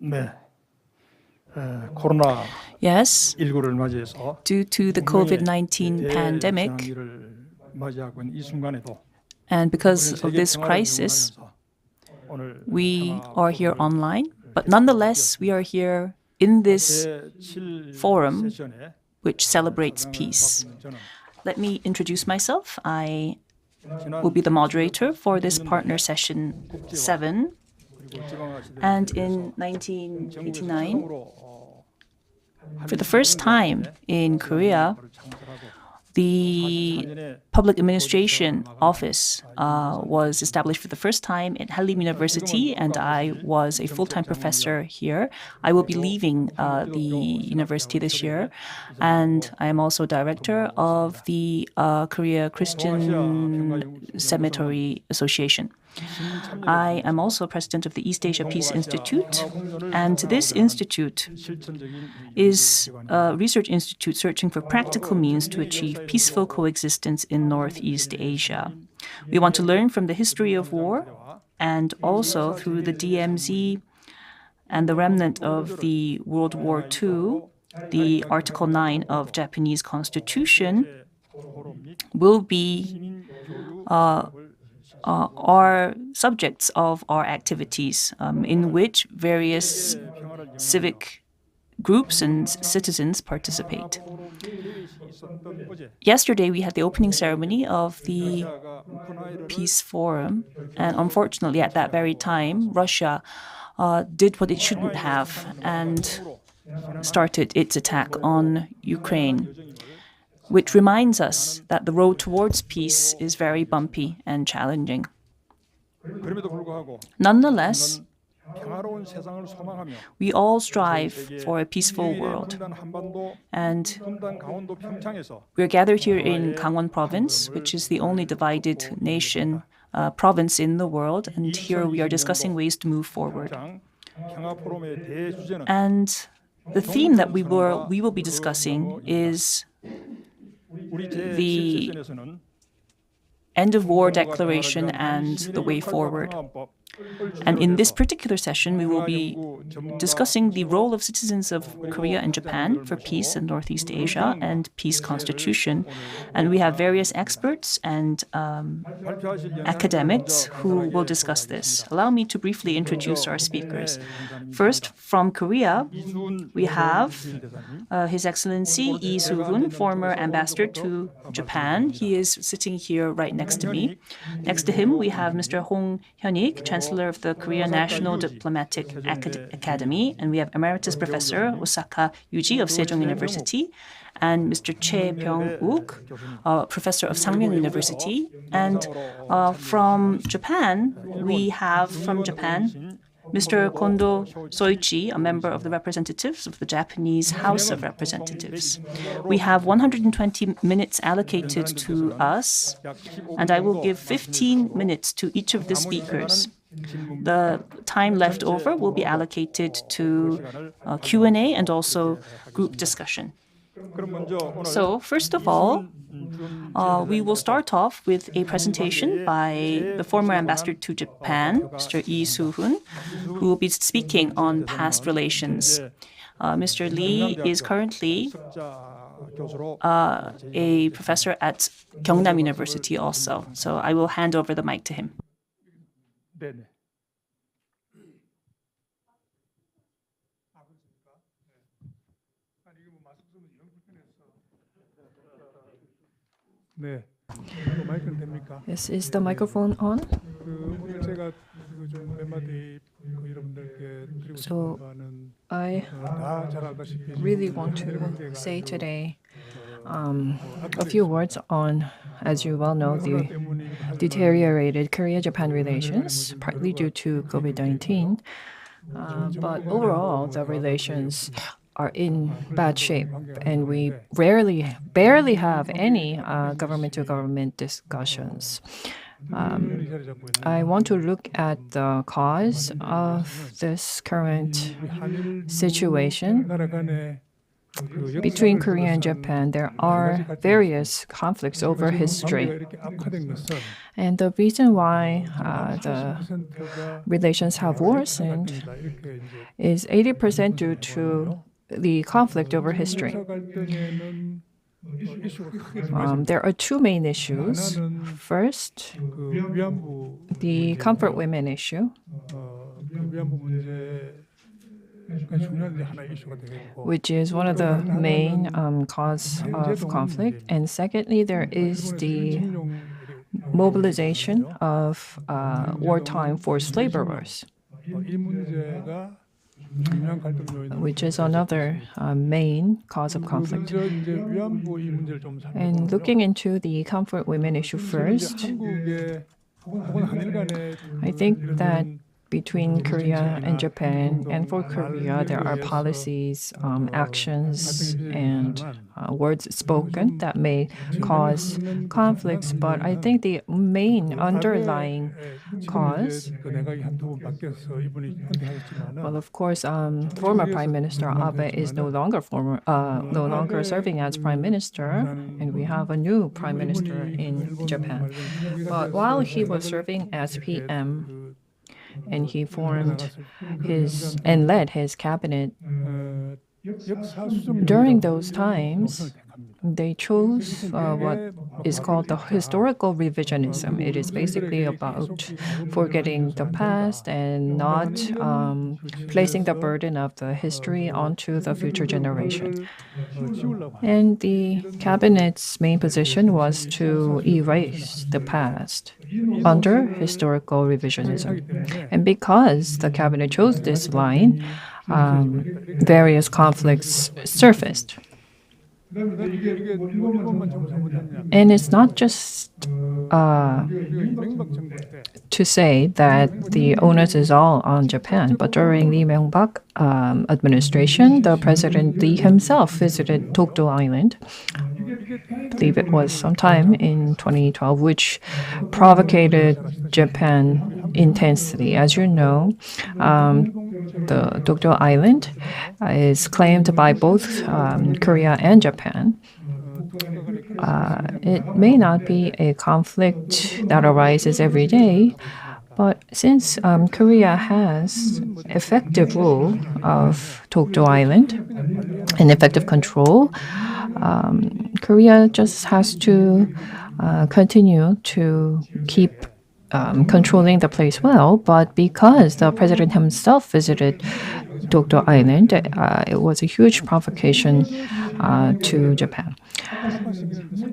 네. 코로나 Yes, 19를 맞이해서 due to the COVID-19 pandemic 대전기를 맞이하고 있는 이 순간에도 and because of this crisis, we are here online, but nonetheless, we are here in this forum which celebrates peace. Let me introduce myself. I will be the moderator for this partner session 7. And in 1989, for the first time in Korea, the Public Administration Office was established for the first time at Hallym University, and I was a full-time professor here. I will be leaving the university this year, and I am also director of the Korea Christian Cemetery Association. I am also president of the East Asia Peace Institute, and this institute is a research institute searching for practical means to achieve peaceful coexistence in Northeast Asia. We want to learn from the history of war and also through the DMZ and the remnant of the World War II, the Article 9 of Japanese Constitution will be are subjects of our activities in which various civic groups and citizens participate. Yesterday, we had the opening ceremony of the Peace Forum, and unfortunately, at that very time, Russia did what it shouldn't have and started its attack on Ukraine, which reminds us that the road towards peace is very bumpy and challenging. Nonetheless, we all strive for a peaceful world, and we're gathered here in Gangwon Province, which is the only divided nation province in the world, and here we are discussing ways to move forward. And the theme that we will be discussing is the end of war declaration and the way forward. And in this particular session, we will be discussing the role of citizens of Korea and Japan for peace in Northeast Asia and peace constitution. And we have various experts and academics who will discuss this. Allow me to briefly introduce our speakers. First, from Korea, we have His Excellency Lee Soo-hoon, former ambassador to Japan. He is sitting here right next to me. Next to him, we have Mr. Hong Hyun-ik, Chancellor of the Korea National Diplomatic Academy, and we have Emeritus Professor Osaka Yuji of Sejong University, and Mr. Choi Byung-wook, Professor of Sangmyung University. And from Japan, we have Mr. Kondo Soichi, a member of the representatives of the Japanese House of Representatives. We have 120 minutes allocated to us, and I will give 15 minutes to each of the speakers. The time left over will be allocated to Q&A and also group discussion. So, first of all, we will start off with a presentation by the former ambassador to Japan, Mr. Lee Soo-hoon, who will be speaking on past relations. Mr. Lee is currently a professor at Gyeongnam University also. So I will hand over the mic to him. Yes, is the microphone on? So I really want to say today a few words on, as you well know, the deteriorated Korea-Japan relations, partly due to COVID-19. But overall, the relations are in bad shape, and we barely have any government-to-government discussions. I want to look at the cause of this current situation. between Korea and Japan, there are various conflicts over history. And the reason why the relations have worsened is 80% due to the conflict over history. There are two main issues. First, the comfort women issue, which is one of the main cause of conflict. And secondly, there is the mobilization of wartime forced laborers, which is another main cause of conflict. And looking into the comfort women issue first, I think that between Korea and Japan, and for Korea, there are policies, actions, and words spoken that may cause conflicts. But I think the main underlying cause, well, of course, former Prime Minister Abe is no longer serving as Prime Minister, and we have a new Prime Minister in Japan. But while he was serving as PM, and he formed and led his cabinet, during those times, they chose what is called the historical revisionism. It is basically about forgetting the past and not placing the burden of the history onto the future generation. And the cabinet's main position was to erase the past under historical revisionism. And because the cabinet chose this line, various conflicts surfaced. And it's not just to say that the onus is all on Japan, but during Lee Myung-bak administration, the President Lee himself visited Dokdo Island. I believe it was sometime in 2012, which provocated Japan intensely. As you know, the Dokdo Island is claimed by both Korea and Japan. It may not be a conflict that arises every day, but since Korea has effective rule of Dokdo Island and effective control, Korea just has to continue to keep controlling the place well. But because the president himself visited Dokdo Island, it was a huge provocation to Japan.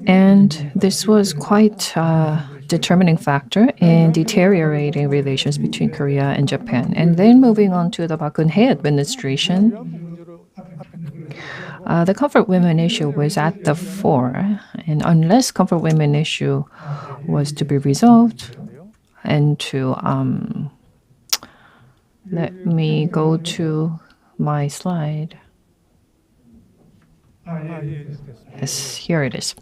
And this was quite a determining factor in deteriorating relations between Korea and Japan. And then moving on to the Park Geun-hye administration, the comfort women issue was at the fore. And unless comfort women issue was to be resolved, and to let me go to my slide. Yes, here it is.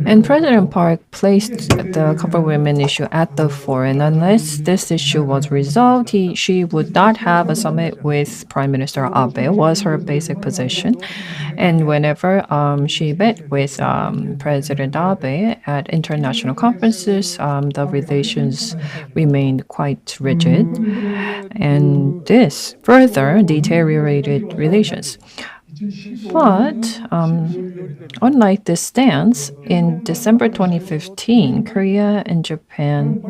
And President Park placed the comfort women issue at the fore, and unless this issue was resolved, she would not have a summit with Prime Minister Abe, was her basic position. And whenever she met with President Abe at international conferences, the relations remained quite rigid, and this further deteriorated relations. But unlike this stance, in December 2015, Korea and Japan,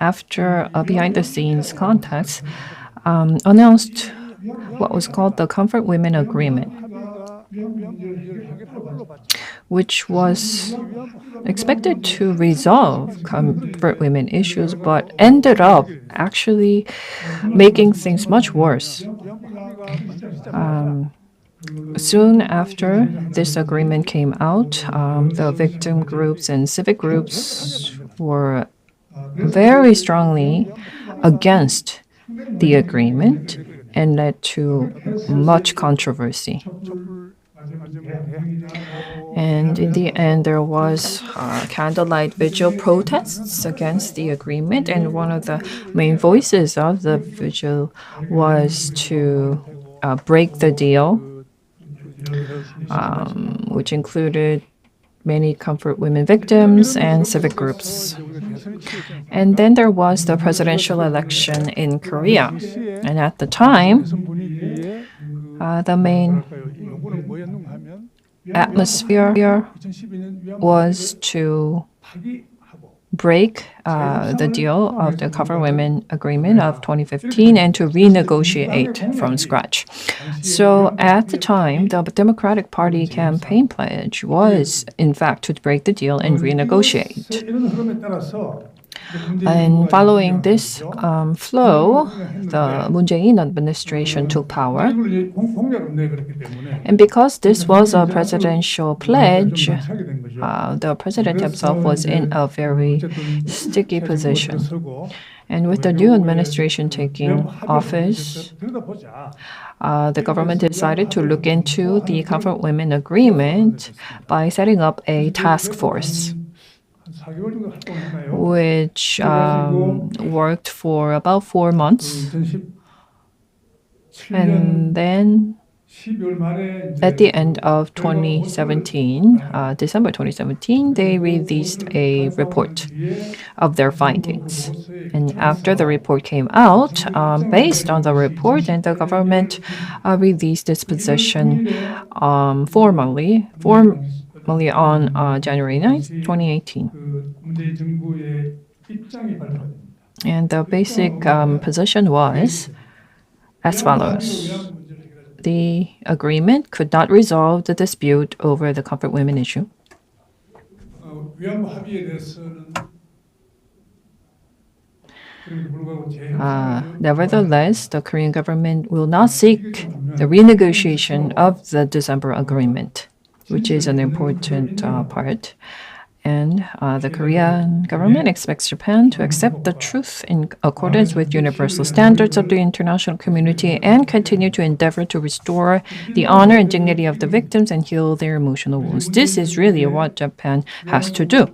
after behind-the-scenes contacts, announced what was called the Comfort Women Agreement, which was expected to resolve comfort women issues, but ended up actually making things much worse. Soon after this agreement came out, the victim groups and civic groups were very strongly against the agreement and led to much controversy. And in the end, there was candlelight vigil protests against the agreement. And one of the main voices of the vigil was to break the deal, which included many comfort women victims and civic groups. And then there was the presidential election in Korea. And at the time, the main atmosphere was to break the deal of the Cover Women Agreement of 2015 and to renegotiate from scratch. So at the time, the Democratic Party campaign pledge was, in fact, to break the deal and renegotiate. And following this flow, the Moon Jae-in administration took power. And because this was a presidential pledge, the president himself was in a very sticky position. And with the new administration taking office, the government decided to look into the Comfort Women Agreement by setting up a task force, which worked for about 4 months. And then at the end of 2017, December 2017, they released a report of their findings. And after the report came out, based on the report, and the government released its position formally on January 9th, 2018. And the basic position was as follows. The agreement could not resolve the dispute over the comfort women issue. Nevertheless, the Korean government will not seek the renegotiation of the December agreement, which is an important part. And the Korean government expects Japan to accept the truth in accordance with universal standards of the international community and continue to endeavor to restore the honor and dignity of the victims and heal their emotional wounds. This is really what Japan has to do.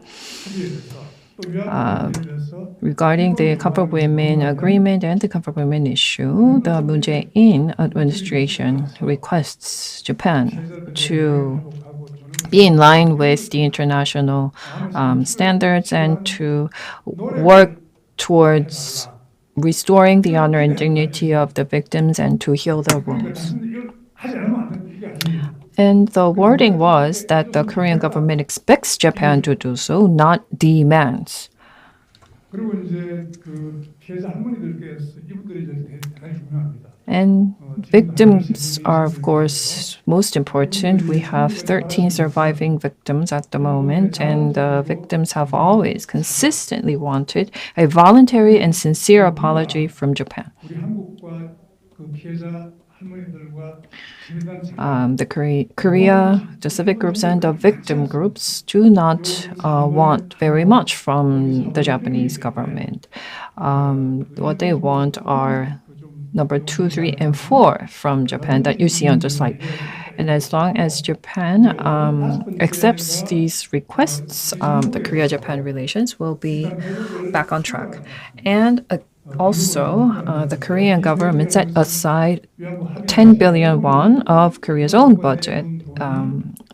Regarding the Comfort Women Agreement and the Comfort Women issue, the Moon Jae-in administration requests Japan to be in line with the international standards and to work towards restoring the honor and dignity of the victims and to heal their wounds. And the wording was that the Korean government expects Japan to do so, not demands. And victims are, of course, most important. We have 13 surviving victims at the moment, and the victims have always consistently wanted a voluntary and sincere apology from Japan. Korea, the civic groups and the victim groups do not want very much from the Japanese government. What they want are number 2, 3, and 4 from Japan that you see on the slide. And as long as Japan accepts these requests, the Korea-Japan relations will be back on track. And also, the Korean government set aside 10 billion won of Korea's own budget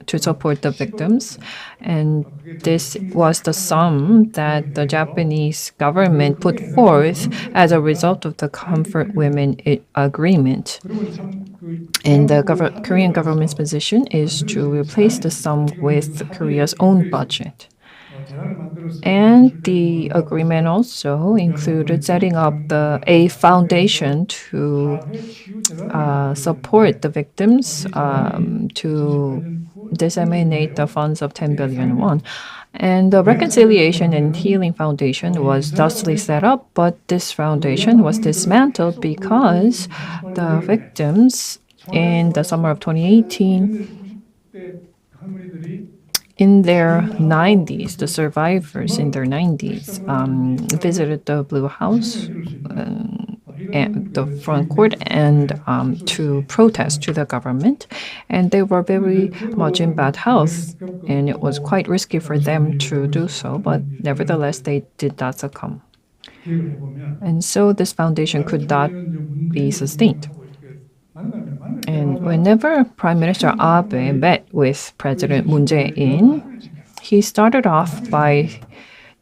to support the victims. And this was the sum that the Japanese government put forth as a result of the Comfort Women Agreement. And the Korean government's position is to replace the sum with Korea's own budget. And the agreement also included setting up a foundation to support the victims, to disseminate the funds of 10 billion won. And the Reconciliation and Healing Foundation was thusly set up, but this foundation was dismantled because the victims in the summer of 2018, in their 90s, the survivors in their 90s visited the Blue House and the front court and to protest to the government. And they were very much in bad health, and it was quite risky for them to do so, but nevertheless, they did not succumb. And so this foundation could not be sustained. And whenever Prime Minister Abe met with President Moon Jae-in, he started off by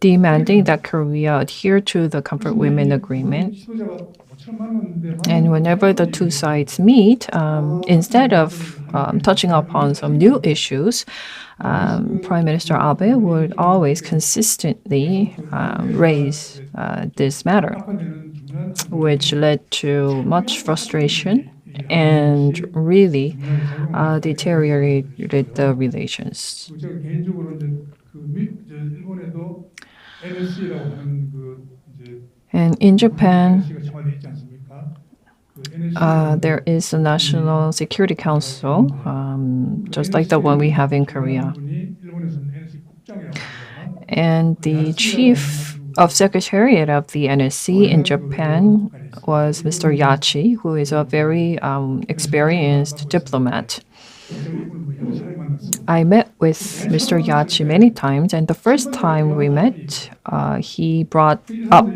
demanding that Korea adhere to the Comfort Women Agreement. And whenever the two sides meet, instead of touching upon some new issues, Prime Minister Abe would always consistently raise this matter, which led to much frustration and really deteriorated the relations. And in Japan, there is a National Security Council, just like the one we have in Korea. And the chief of secretariat of the NSC in Japan was Mr. Yachi, who is a very experienced diplomat. I met with Mr. Yachi many times, and the first time we met, he brought up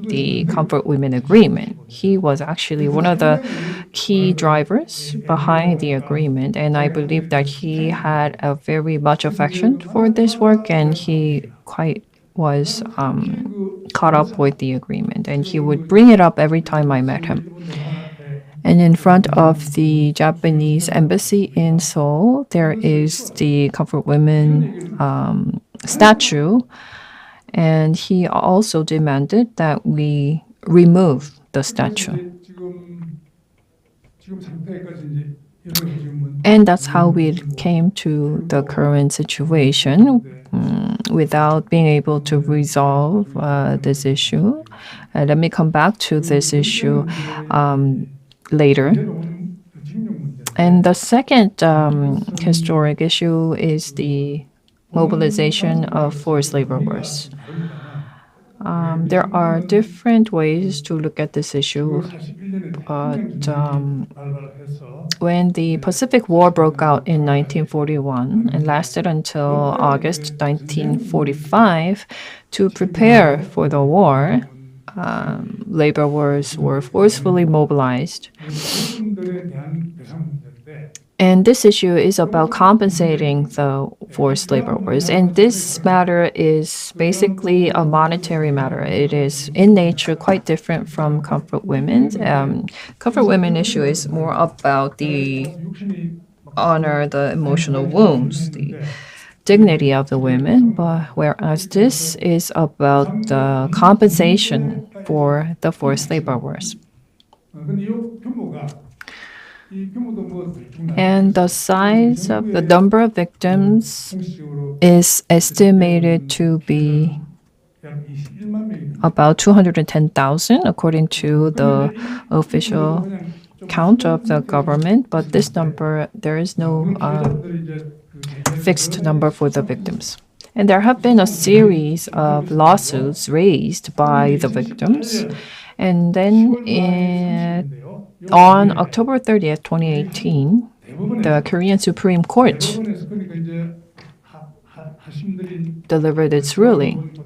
the Comfort Women Agreement. He was actually one of the key drivers behind the agreement, and I believe that he had a very much affection for this work, and he quite was caught up with the agreement, and he would bring it up every time I met him. And in front of the Japanese embassy in Seoul, there is the Comfort Women statue. And he also demanded that we remove the statue. And that's how we came to the current situation without being able to resolve this issue. Let me come back to this issue later. And the second historic issue is the mobilization of forced labor workers. There are different ways to look at this issue, but when the Pacific War broke out in 1941 and lasted until August 1945, to prepare for the war, labor wars were forcefully mobilized. And this issue is about compensating the forced labor wars. And this matter is basically a monetary matter. It is in nature quite different from Comfort Women's. Comfort Women issue is more about the honor, the emotional wounds, the dignity of the women, but whereas this is about the compensation for the forced labor wars. And the size of the number of victims is estimated to be about 210,000 according to the official count of the government, but this number, there is no fixed number for the victims. And there have been a series of lawsuits raised by the victims. And then on October 30th, 2018, the Korean Supreme Court delivered its ruling.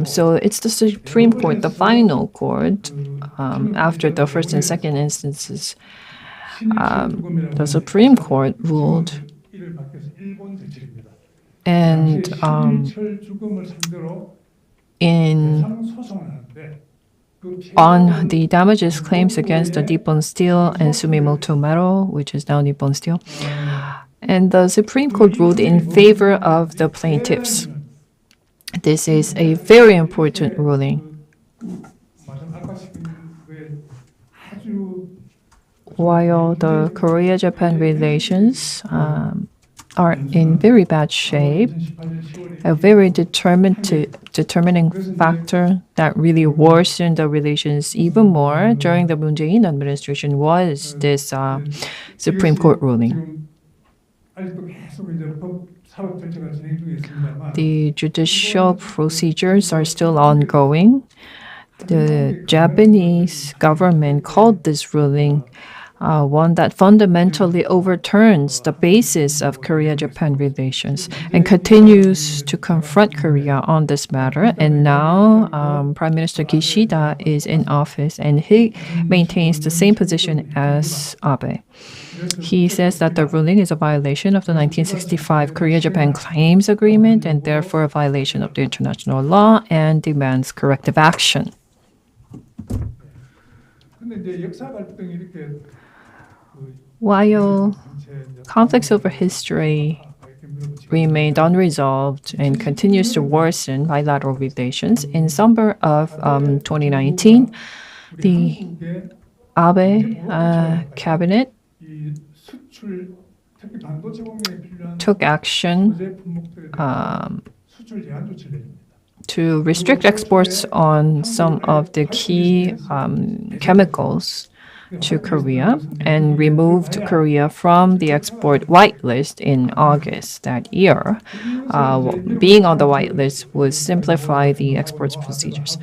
So it's the Supreme Court, the final court, after the first and second instances. The Supreme Court ruled, and on the damages claims against the Nippon Steel and Sumitomo Metal, which is now Nippon Steel. And the Supreme Court ruled in favor of the plaintiffs. This is a very important ruling. While the Korea-Japan relations are in very bad shape, a very determining factor that really worsened the relations even more during the Moon Jae-in administration was this Supreme Court ruling. The judicial procedures are still ongoing. The Japanese government called this ruling one that fundamentally overturns the basis of Korea-Japan relations and continues to confront Korea on this matter. And now Prime Minister Kishida is in office and he maintains the same position as Abe. He says that the ruling is a violation of the 1965 Korea-Japan Claims Agreement and therefore a violation of the international law and demands corrective action. While conflicts over history remained unresolved and continues to worsen bilateral relations, in summer of 2019, the Abe cabinet took action to restrict exports on some of the key chemicals to Korea and removed Korea from the export whitelist in August that year. Being on the whitelist would simplify the exports procedures.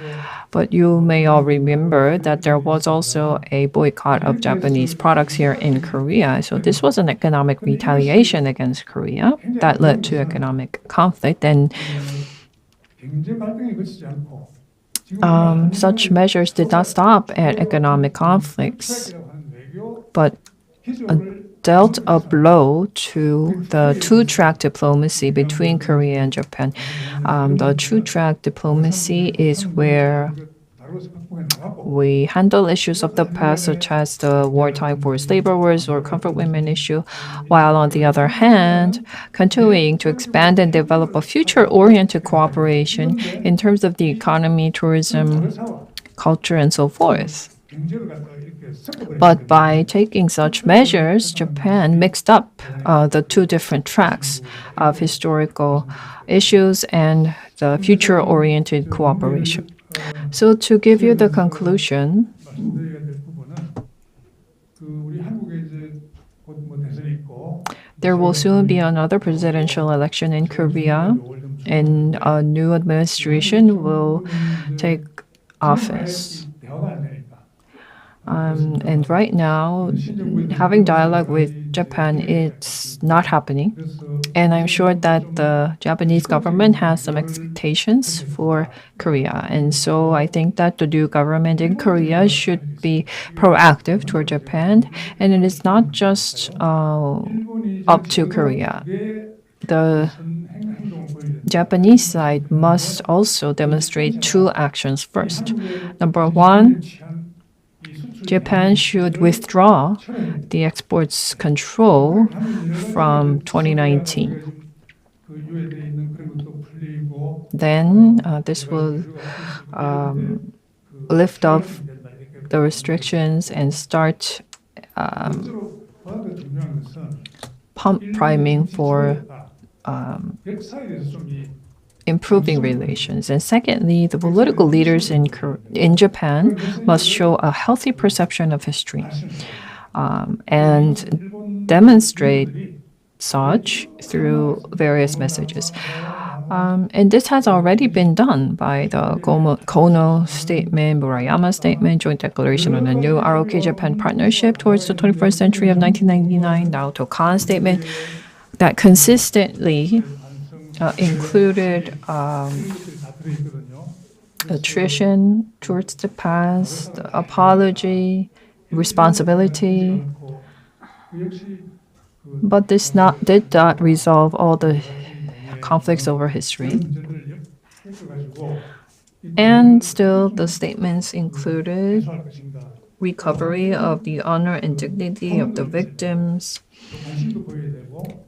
But you may all remember that there was also a boycott of Japanese products here in Korea. So this was an economic retaliation against Korea that led to economic conflict. And such measures did not stop at economic conflicts, but dealt a blow to the two-track diplomacy between Korea and Japan. The two-track diplomacy is where we handle issues of the past, such as the wartime forced labor wars or comfort women issue, while on the other hand, continuing to expand and develop a future-oriented cooperation in terms of the economy, tourism, culture, and so forth. But by taking such measures, Japan mixed up the two different tracks of historical issues and the future-oriented cooperation. So to give you the conclusion, there will soon be another presidential election in Korea, and a new administration will take office. And right now, having dialogue with Japan, it's not happening. And I'm sure that the Japanese government has some expectations for Korea. And so I think that the new government in Korea should be proactive toward Japan. And it is not just up to Korea. The Japanese side must also demonstrate two actions first. Number one, Japan should withdraw the exports control from 2019. Then this will lift off the restrictions and start pump priming for improving relations. And secondly, the political leaders in Japan must show a healthy perception of history and demonstrate such through various messages. And this has already been done by the Kono Statement, Murayama Statement, Joint Declaration on a New ROK Japan Partnership towards the 21st Century of 1999, Naoto Kan Statement, that consistently included attrition towards the past, apology, responsibility. But this did not resolve all the conflicts over history. And still, the statements included recovery of the honor and dignity of the victims.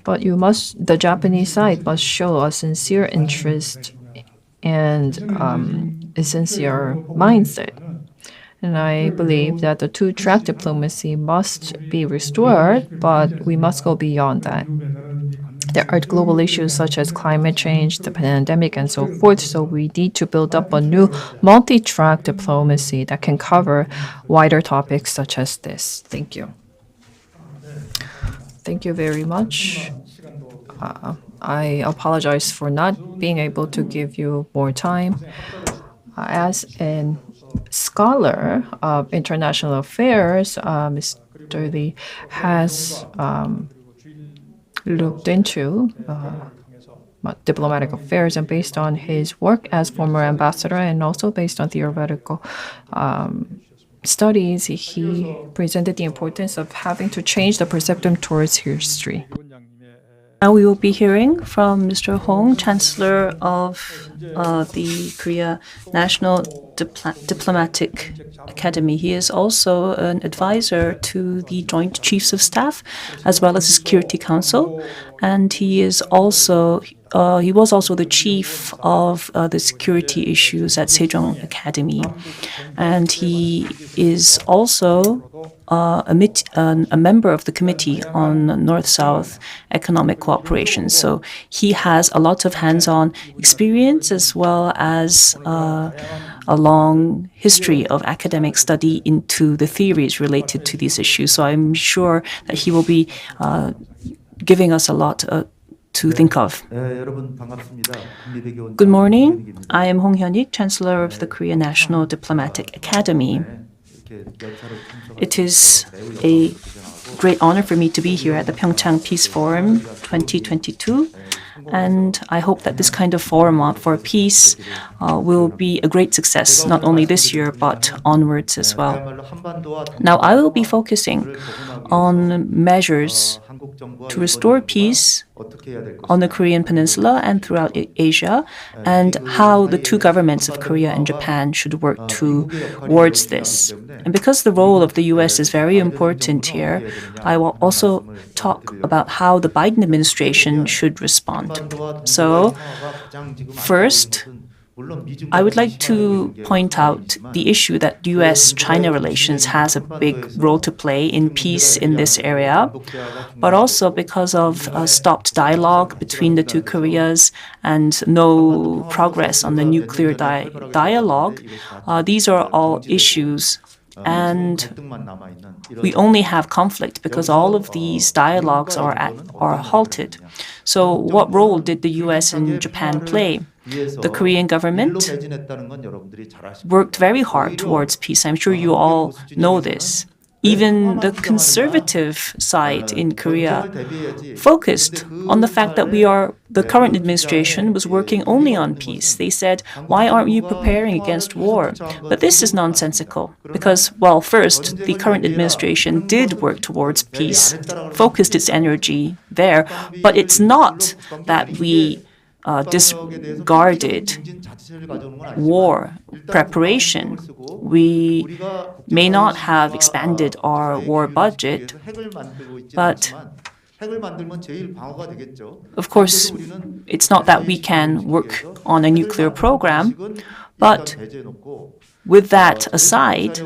But the Japanese side must show a sincere interest and a sincere mindset. And I believe that the two-track diplomacy must be restored, but we must go beyond that. There are global issues such as climate change, the pandemic, and so forth, so we need to build up a new multi-track diplomacy that can cover wider topics such as this. Thank you. Thank you very much. I apologize for not being able to give you more time. As a scholar of international affairs, particularly has looked into diplomatic affairs, and based on his work as former ambassador and also based on theoretical studies, he presented the importance of having to change the perception towards history. Now we will be hearing from Mr. Hong, Chancellor of the Korea National Diplomatic Academy. He is also an advisor to the Joint Chiefs of Staff as well as the Security Council, and he was also the chief of the security issues at Sejong Academy, and he is also a member of the Committee on North-South Economic Cooperation. So he has a lot of hands-on experience as well as a long history of academic study into the theories related to these issues. So I'm sure that he will be giving us a lot to think of. Good morning. I am Hong Hyun-ik, Chancellor of the Korea National Diplomatic Academy. It is a great honor for me to be here at the PyeongChang Peace Forum 2022. And I hope that this kind of forum for peace will be a great success, not only this year, but onwards as well. Now, I will be focusing on measures to restore peace on the Korean Peninsula and throughout Asia, and how the two governments of Korea and Japan should work towards this. And because the role of the U.S. is very important here, I will also talk about how the Biden administration should respond. So, first, I would like to point out the issue that U.S.-China relations has a big role to play in peace in this area, but also because of stopped dialogue between the two Koreas and no progress on the nuclear dialogue. These are all issues, and we only have conflict because all of these dialogues are halted. So what role did the U.S. and Japan play? The Korean government worked very hard towards peace. I'm sure you all know this. Even the conservative side in Korea focused on the fact that the current administration was working only on peace. They said, why aren't you preparing against war? But this is nonsensical because, well, first, the current administration did work towards peace, focused its energy there, but it's not that we discarded war preparation. We may not have expanded our war budget, but of course, it's not that we can work on a nuclear program, but with that aside,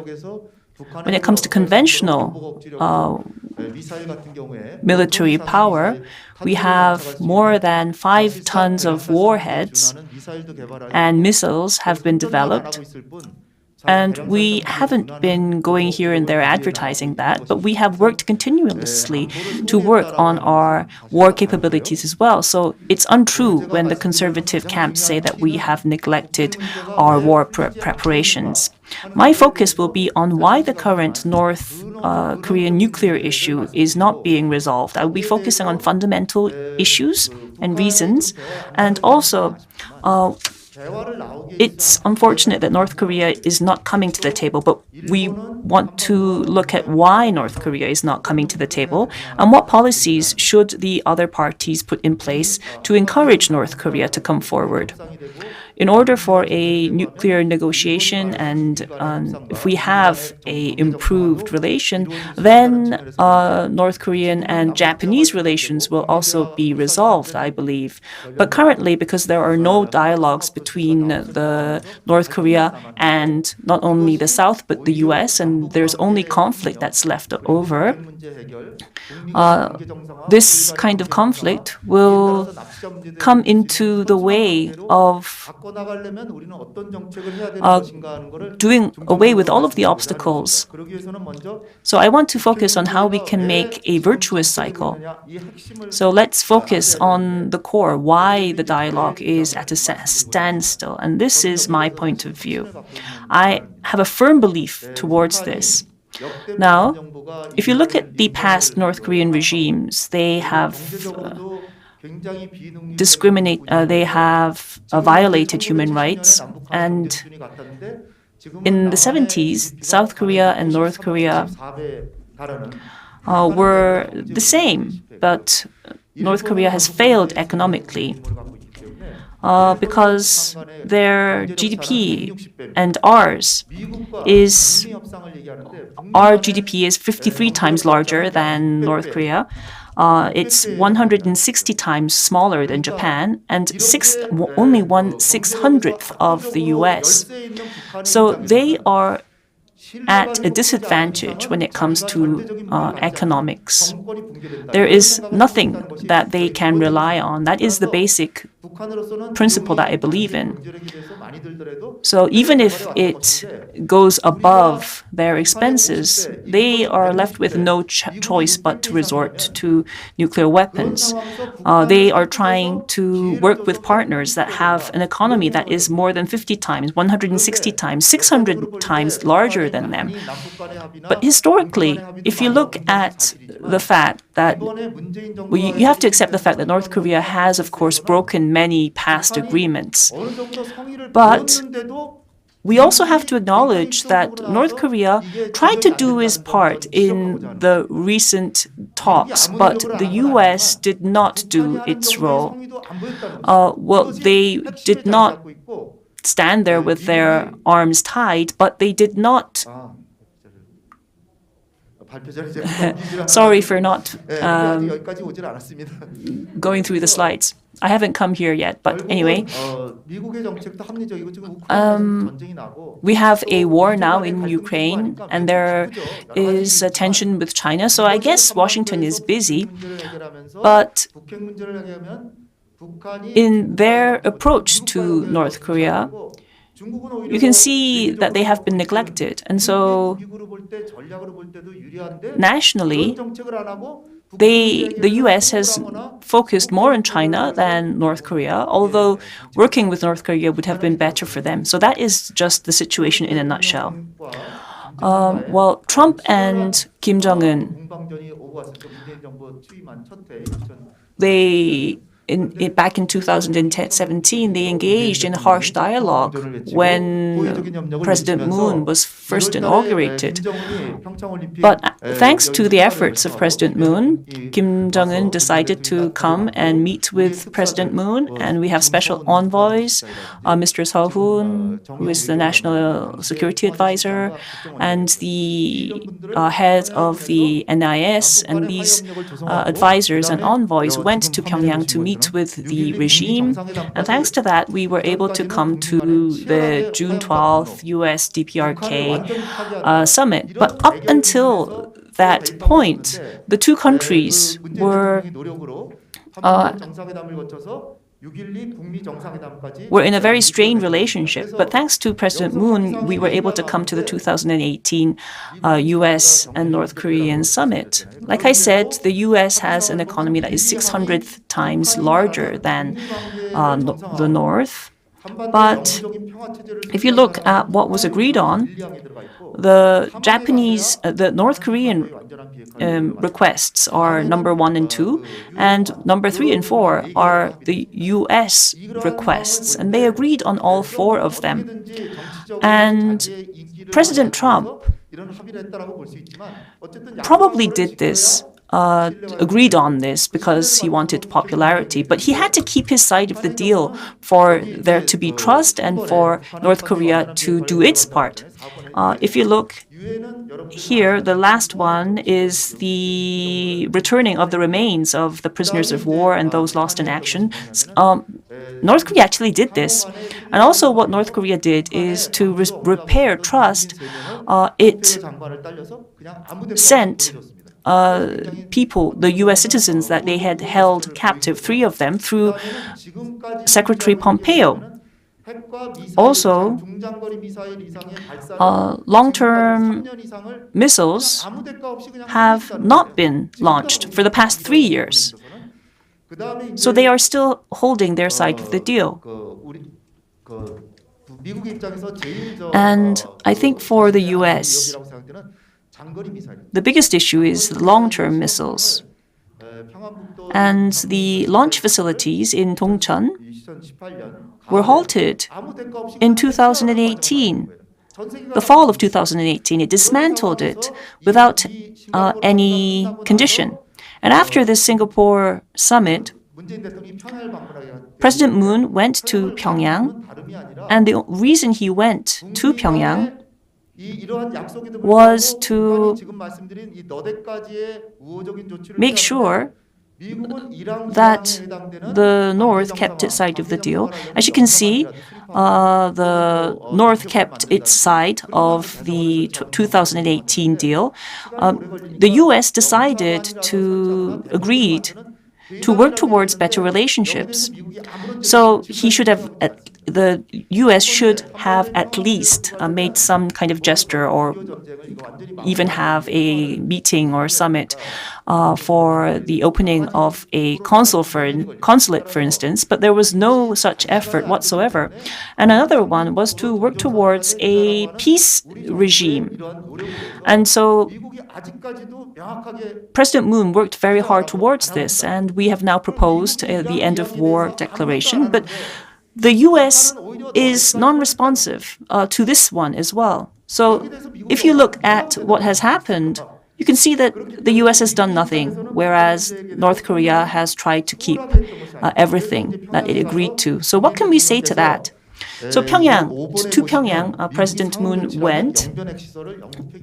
when it comes to conventional military power, we have more than 5 tons of warheads, and missiles have been developed. And we haven't been going here and there advertising that, but we have worked continuously to work on our war capabilities as well. So it's untrue when the conservative camps say that we have neglected our war preparations. My focus will be on why the current North Korean nuclear issue is not being resolved. I will be focusing on fundamental issues and reasons, and also it's unfortunate that North Korea is not coming to the table, but we want to look at why North Korea is not coming to the table and what policies should the other parties put in place to encourage North Korea to come forward. In order for a nuclear negotiation and if we have a improved relation, then North Korean and Japanese relations will also be resolved, I believe. But currently, because there are no dialogues between the North Korea and not only the South, but the US, and there's only conflict that's left over, this kind of conflict will come into the way of doing away with all of the obstacles. So I want to focus on how we can make a virtuous cycle. So let's focus on the core, why the dialogue is at a standstill. And this is my point of view. I have a firm belief towards this. Now, if you look at the past North Korean regimes, they have violated human rights, and in the 70s, South Korea and North Korea were the same, but North Korea has failed economically because their GDP and our GDP is 53 times larger than North Korea. It's 160 times smaller than Japan and only 1/600th of the US. So they are at a disadvantage when it comes to economics. There is nothing that they can rely on. That is the basic principle that I believe in. So even if it goes above their expenses, they are left with no choice but to resort to nuclear weapons. They are trying to work with partners that have an economy that is more than 50 times, 160 times, 600 times larger than them. But historically, if you look at the fact that you have to accept the fact that North Korea has, of course, broken many past agreements. But we also have to acknowledge that North Korea tried to do its part in the recent talks, but the U.S. did not do its role. They did not stand there with their arms tied, but they did not. Sorry for not going through the slides. I haven't come here yet, but anyway. We have a war now in Ukraine, and there is a tension with China, so I guess Washington is busy. But in their approach to North Korea, you can see that they have been neglected. And so nationally, the U.S. has focused more on China than North Korea, although working with North Korea would have been better for them. So that is just the situation in a nutshell. Trump and Kim Jong-un, back in 2017, they engaged in harsh dialogue when President Moon was first inaugurated. But thanks to the efforts of President Moon, Kim Jong-un decided to come and meet with President Moon, and we have special envoys, Mr. Seo-hoon, who is the National Security Advisor, and the head of the NIS, and these advisors and envoys went to Pyongyang to meet with the regime, and thanks to that, we were able to come to the June 12th US DPRK summit. But up until that point, the two countries were in a very strained relationship. But thanks to President Moon, we were able to come to the 2018 U.S. and North Korean summit. Like I said, the U.S. has an economy that is 600 times larger than the North. But if you look at what was agreed on, the North Korean requests are number 1 and 2, and number 3 and 4 are the U.S. requests, and they agreed on all 4 of them. And President Trump probably did this, agreed on this because he wanted popularity, but he had to keep his side of the deal for there to be trust and for North Korea to do its part. If you look here, the last one is the returning of the remains of the prisoners of war and those lost in action. North Korea actually did this. And also what North Korea did is to repair trust. It sent people, the U.S. citizens that they had held captive, 3 of them, through Secretary Pompeo. Also, long-term missiles have not been launched for the past 3 years. So they are still holding their side of the deal. And I think for the U.S., the biggest issue is the long-term missiles. And the launch facilities in Dongcheon were halted in 2018. The fall of 2018, it dismantled it without any condition. And after this Singapore summit, President Moon went to Pyongyang, and the reason he went to Pyongyang was to make sure that the North kept its side of the deal. As you can see, the North kept its side of the 2018 deal. The U.S. decided to agree to work towards better relationships. So the U.S. should have at least made some kind of gesture or even have a meeting or summit for the opening of a consulate, for instance, but there was no such effort whatsoever. And another one was to work towards a peace regime. And so President Moon worked very hard towards this, and we have now proposed the end of war declaration. But the U.S. is non-responsive to this one as well. So if you look at what has happened, you can see that the U.S. has done nothing, whereas North Korea has tried to keep everything that it agreed to. So what can we say to that? So to Pyongyang, President Moon went,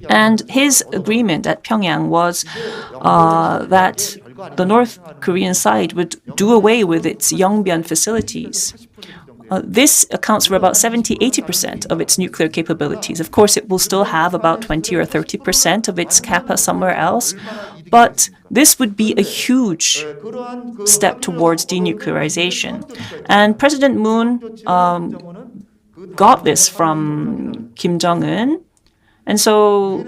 and his agreement at Pyongyang was that the North Korean side would do away with its Yongbyon facilities. This accounts for about 70-80% of its nuclear capabilities. Of course, it will still have about 20 or 30% of its kappa somewhere else, but this would be a huge step towards denuclearization. And President Moon got this from Kim Jong-un. And so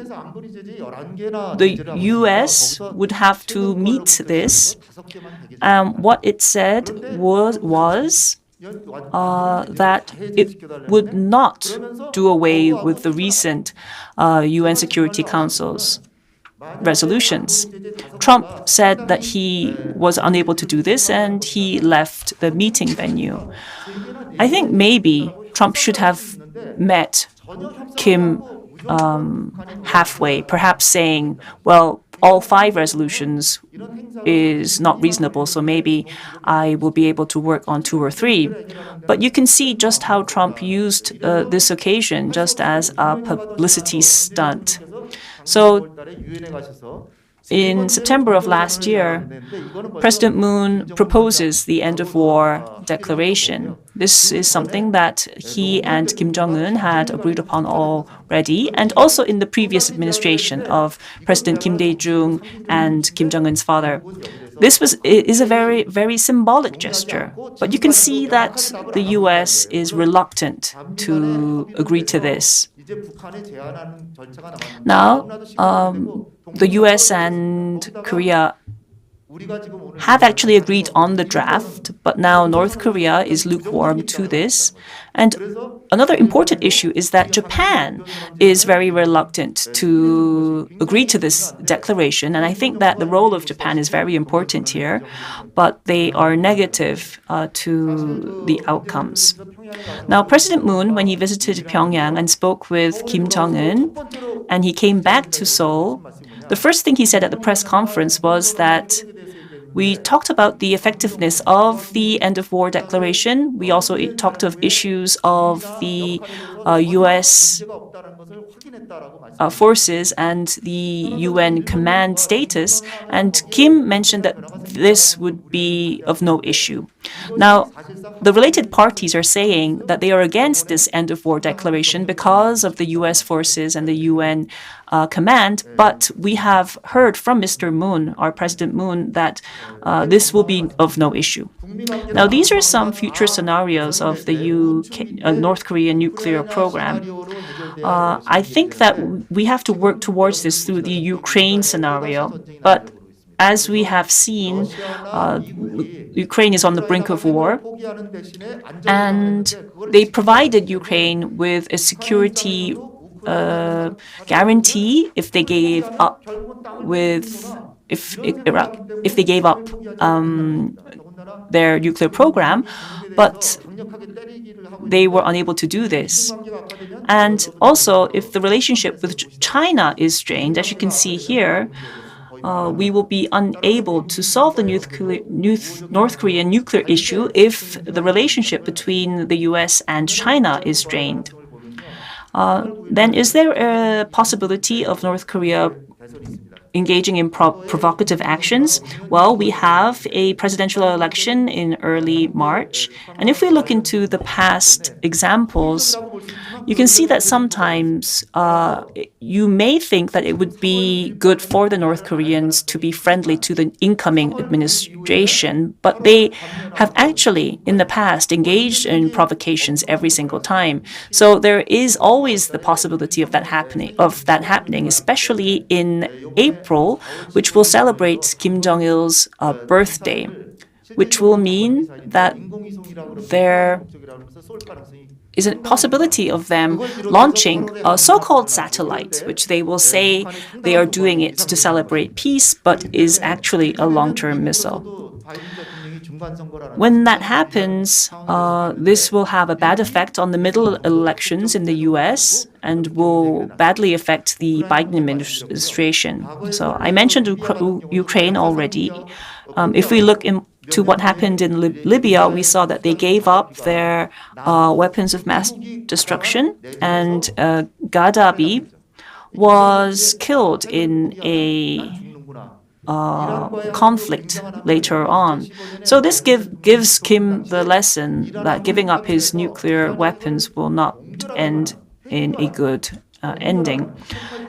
the U.S. would have to meet this. What it said was that it would not do away with the recent UN Security Council's resolutions. Trump said that he was unable to do this, and he left the meeting venue. I think maybe Trump should have met Kim halfway, perhaps saying, well, all 5 resolutions is not reasonable, so maybe I will be able to work on 2 or 3. But you can see just how Trump used this occasion just as a publicity stunt. So in September of last year, President Moon proposes the end of war declaration. This is something that he and Kim Jong-un had agreed upon already, and also in the previous administration of President Kim Dae-jung and Kim Jong-un's father. This is a very, very symbolic gesture, but you can see that the U.S. is reluctant to agree to this. Now, the U.S. and Korea have actually agreed on the draft, but now North Korea is lukewarm to this. And another important issue is that Japan is very reluctant to agree to this declaration. And I think that the role of Japan is very important here, but they are negative to the outcomes. Now, President Moon, when he visited Pyongyang and spoke with Kim Jong-un, and he came back to Seoul, the first thing he said at the press conference was that we talked about the effectiveness of the end of war declaration. We also talked of issues of the U.S. Forces and the UN command status. And Kim mentioned that this would be of no issue. Now, the related parties are saying that they are against this end of war declaration because of the U.S. forces and the UN command, but we have heard from Mr. Moon, our President Moon, that this will be of no issue. Now, these are some future scenarios of the North Korean nuclear program. I think that we have to work towards this through the Ukraine scenario, but as we have seen, Ukraine is on the brink of war, and they provided Ukraine with a security guarantee if they gave up if they gave up their nuclear program, but they were unable to do this. And also, if the relationship with China is strained, as you can see here, we will be unable to solve the North Korean nuclear issue if the relationship between the US and China is strained. Then is there a possibility of North Korea engaging in provocative actions? Well, we have a presidential election in early March. And if we look into the past examples, you can see that sometimes you may think that it would be good for the North Koreans to be friendly to the incoming administration, but they have actually, in the past, engaged in provocations every single time. So there is always the possibility of that happening, especially in April, which will celebrate Kim Jong-il's birthday, which will mean that there is a possibility of them launching a so-called satellite, which they will say they are doing it to celebrate peace, but is actually a long-term missile. When that happens, this will have a bad effect on the middle elections in the US and will badly affect the Biden administration. So I mentioned Ukraine already. If we look into what happened in Libya, we saw that they gave up their weapons of mass destruction, and Gaddafi was killed in a conflict later on. So this gives Kim the lesson that giving up his nuclear weapons will not end in a good ending.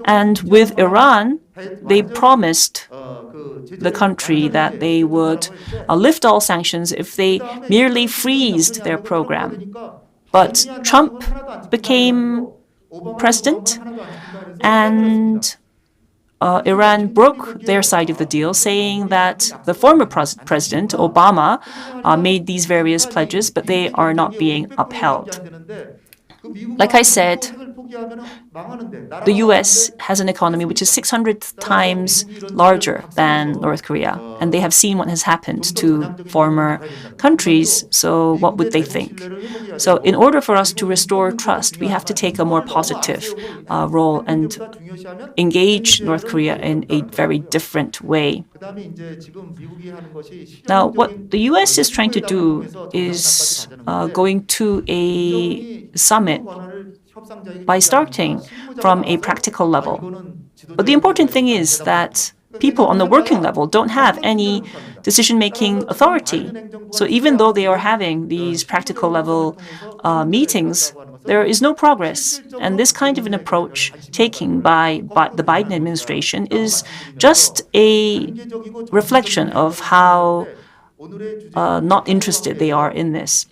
And with Iran, they promised the country that they would lift all sanctions if they merely freezed their program. But Trump became president, and Iran broke their side of the deal, saying that the former president, Obama, made these various pledges, but they are not being upheld. Like I said, the US has an economy which is 600 times larger than North Korea, and they have seen what has happened to former countries, so what would they think? So in order for us to restore trust, we have to take a more positive role and engage North Korea in a very different way. Now, what the US is trying to do is going to a summit by starting from a practical level. But the important thing is that people on the working level don't have any decision-making authority. So even though they are having these practical level meetings, there is no progress. And this kind of an approach taken by the Biden administration is just a reflection of how not interested they are in this.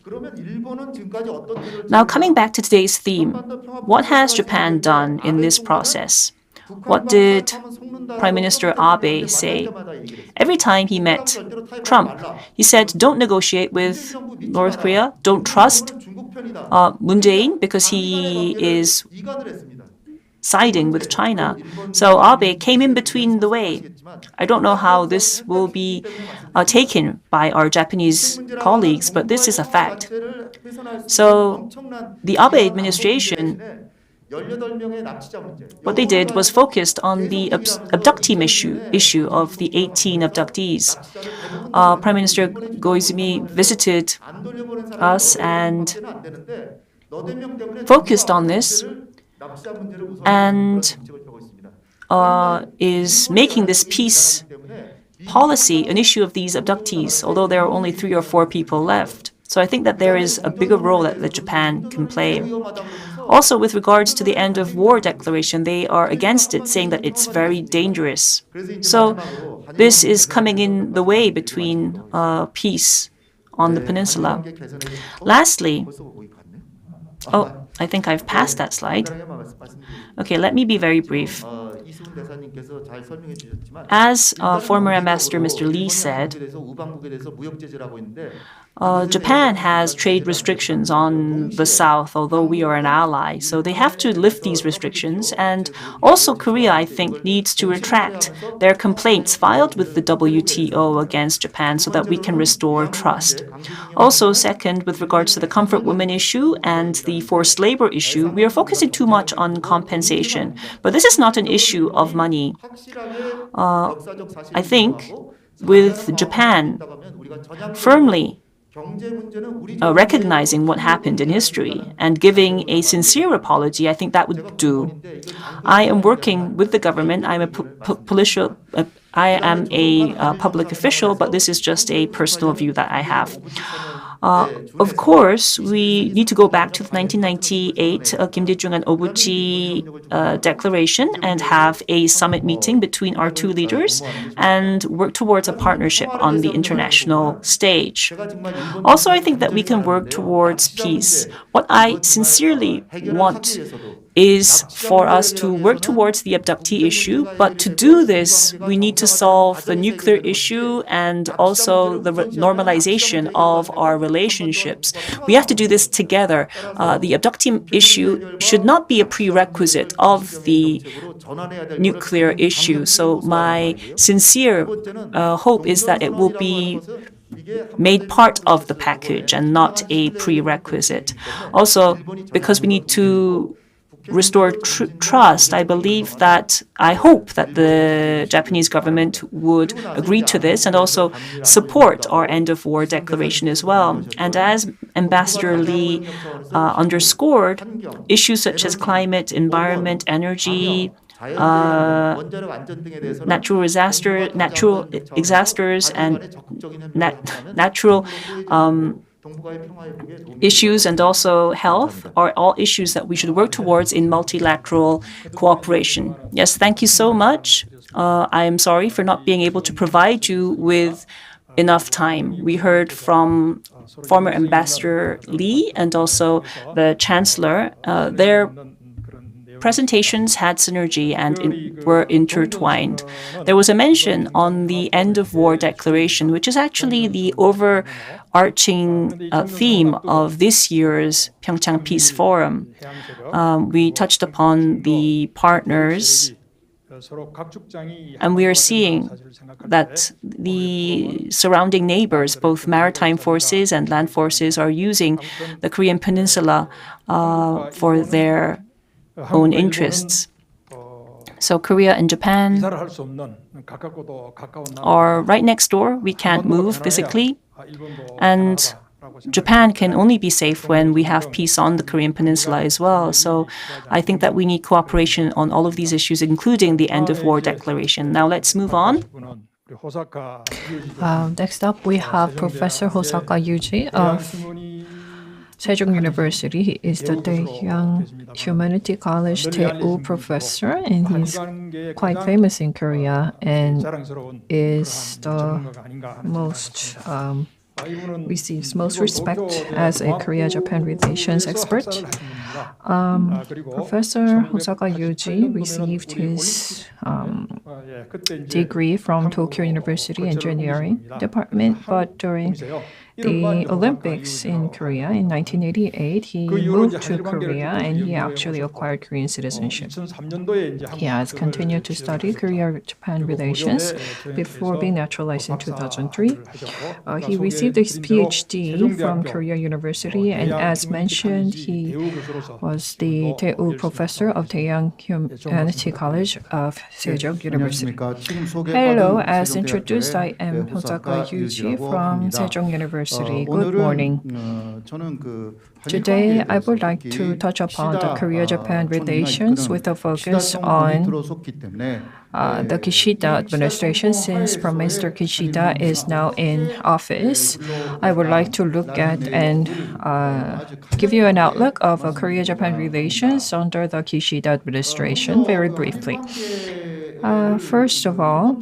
Now, coming back to today's theme, what has Japan done in this process? What did Prime Minister Abe say? Every time he met Trump, he said, don't negotiate with North Korea, don't trust Moon Jae-in because he is siding with China. So Abe came in between the way. I don't know how this will be taken by our Japanese colleagues, but this is a fact. So the Abe administration, what they did was focused on the abductee issue of the 18 abductees. Prime Minister Koizumi visited us and focused on this and is making this peace policy an issue of these abductees, although there are only 3 or 4 people left. So I think that there is a bigger role that Japan can play. Also, with regards to the end of war declaration, they are against it, saying that it's very dangerous. So this is coming in the way between peace on the peninsula. Lastly, I think I've passed that slide. Okay, let me be very brief. As former Ambassador Mr. Lee said, Japan has trade restrictions on the South, although we are an ally. So they have to lift these restrictions. And also Korea, I think, needs to retract their complaints filed with the WTO against Japan so that we can restore trust. Also, second, with regards to the comfort women issue and the forced labor issue, we are focusing too much on compensation. But this is not an issue of money. I think with Japan firmly recognizing what happened in history and giving a sincere apology, I think that would do. I am working with the government. I am a public official, but this is just a personal view that I have. Of course, we need to go back to the 1998 Kim Dae-jung and Obuchi declaration and have a summit meeting between our two leaders and work towards a partnership on the international stage. Also, I think that we can work towards peace. What I sincerely want is for us to work towards the abductee issue, but to do this, we need to solve the nuclear issue and also the normalization of our relationships. We have to do this together. The abductee issue should not be a prerequisite of the nuclear issue. So my sincere hope is that it will be made part of the package and not a prerequisite. Also, because we need to restore trust, I hope that the Japanese government would agree to this and also support our end of war declaration as well. And as Ambassador Lee underscored, issues such as climate, environment, energy, natural disasters and natural issues and also health are all issues that we should work towards in multilateral cooperation. Yes, thank you so much. I am sorry for not being able to provide you with enough time. We heard from former Ambassador Lee and also the Chancellor. Their presentations had synergy and were intertwined. There was a mention on the end of war declaration, which is actually the overarching theme of this year's PyeongChang Peace Forum. We touched upon the partners, and we are seeing that the surrounding neighbors, both maritime forces and land forces, are using the Korean Peninsula for their own interests. So Korea and Japan are right next door. We can't move physically. And Japan can only be safe when we have peace on the Korean Peninsula as well. So I think that we need cooperation on all of these issues, including the end of war declaration. Now let's move on. Next up, we have Professor Hosaka Yuji of Sejong University. He is the Daehyang Humanity College Daewoo professor, and he's quite famous in Korea and is the receives most respect as a Korea-Japan relations expert. Professor Hosaka Yuji received his degree from Tokyo University Engineering Department, but during the Olympics in Korea in 1988, he moved to Korea and he actually acquired Korean citizenship. He has continued to study Korea-Japan relations before being naturalized in 2003. He received his PhD from Korea University, and as mentioned, he was the Daewoo professor of Daehyang Humanity College of Sejong University. Hello, as introduced, I am Hosaka Yuji from Sejong University. Good morning. Today, I would like to touch upon the Korea-Japan relations with a focus on the Kishida administration. Since Prime Minister Kishida is now in office, I would like to look at and give you an outlook of Korea-Japan relations under the Kishida administration very briefly. First of all,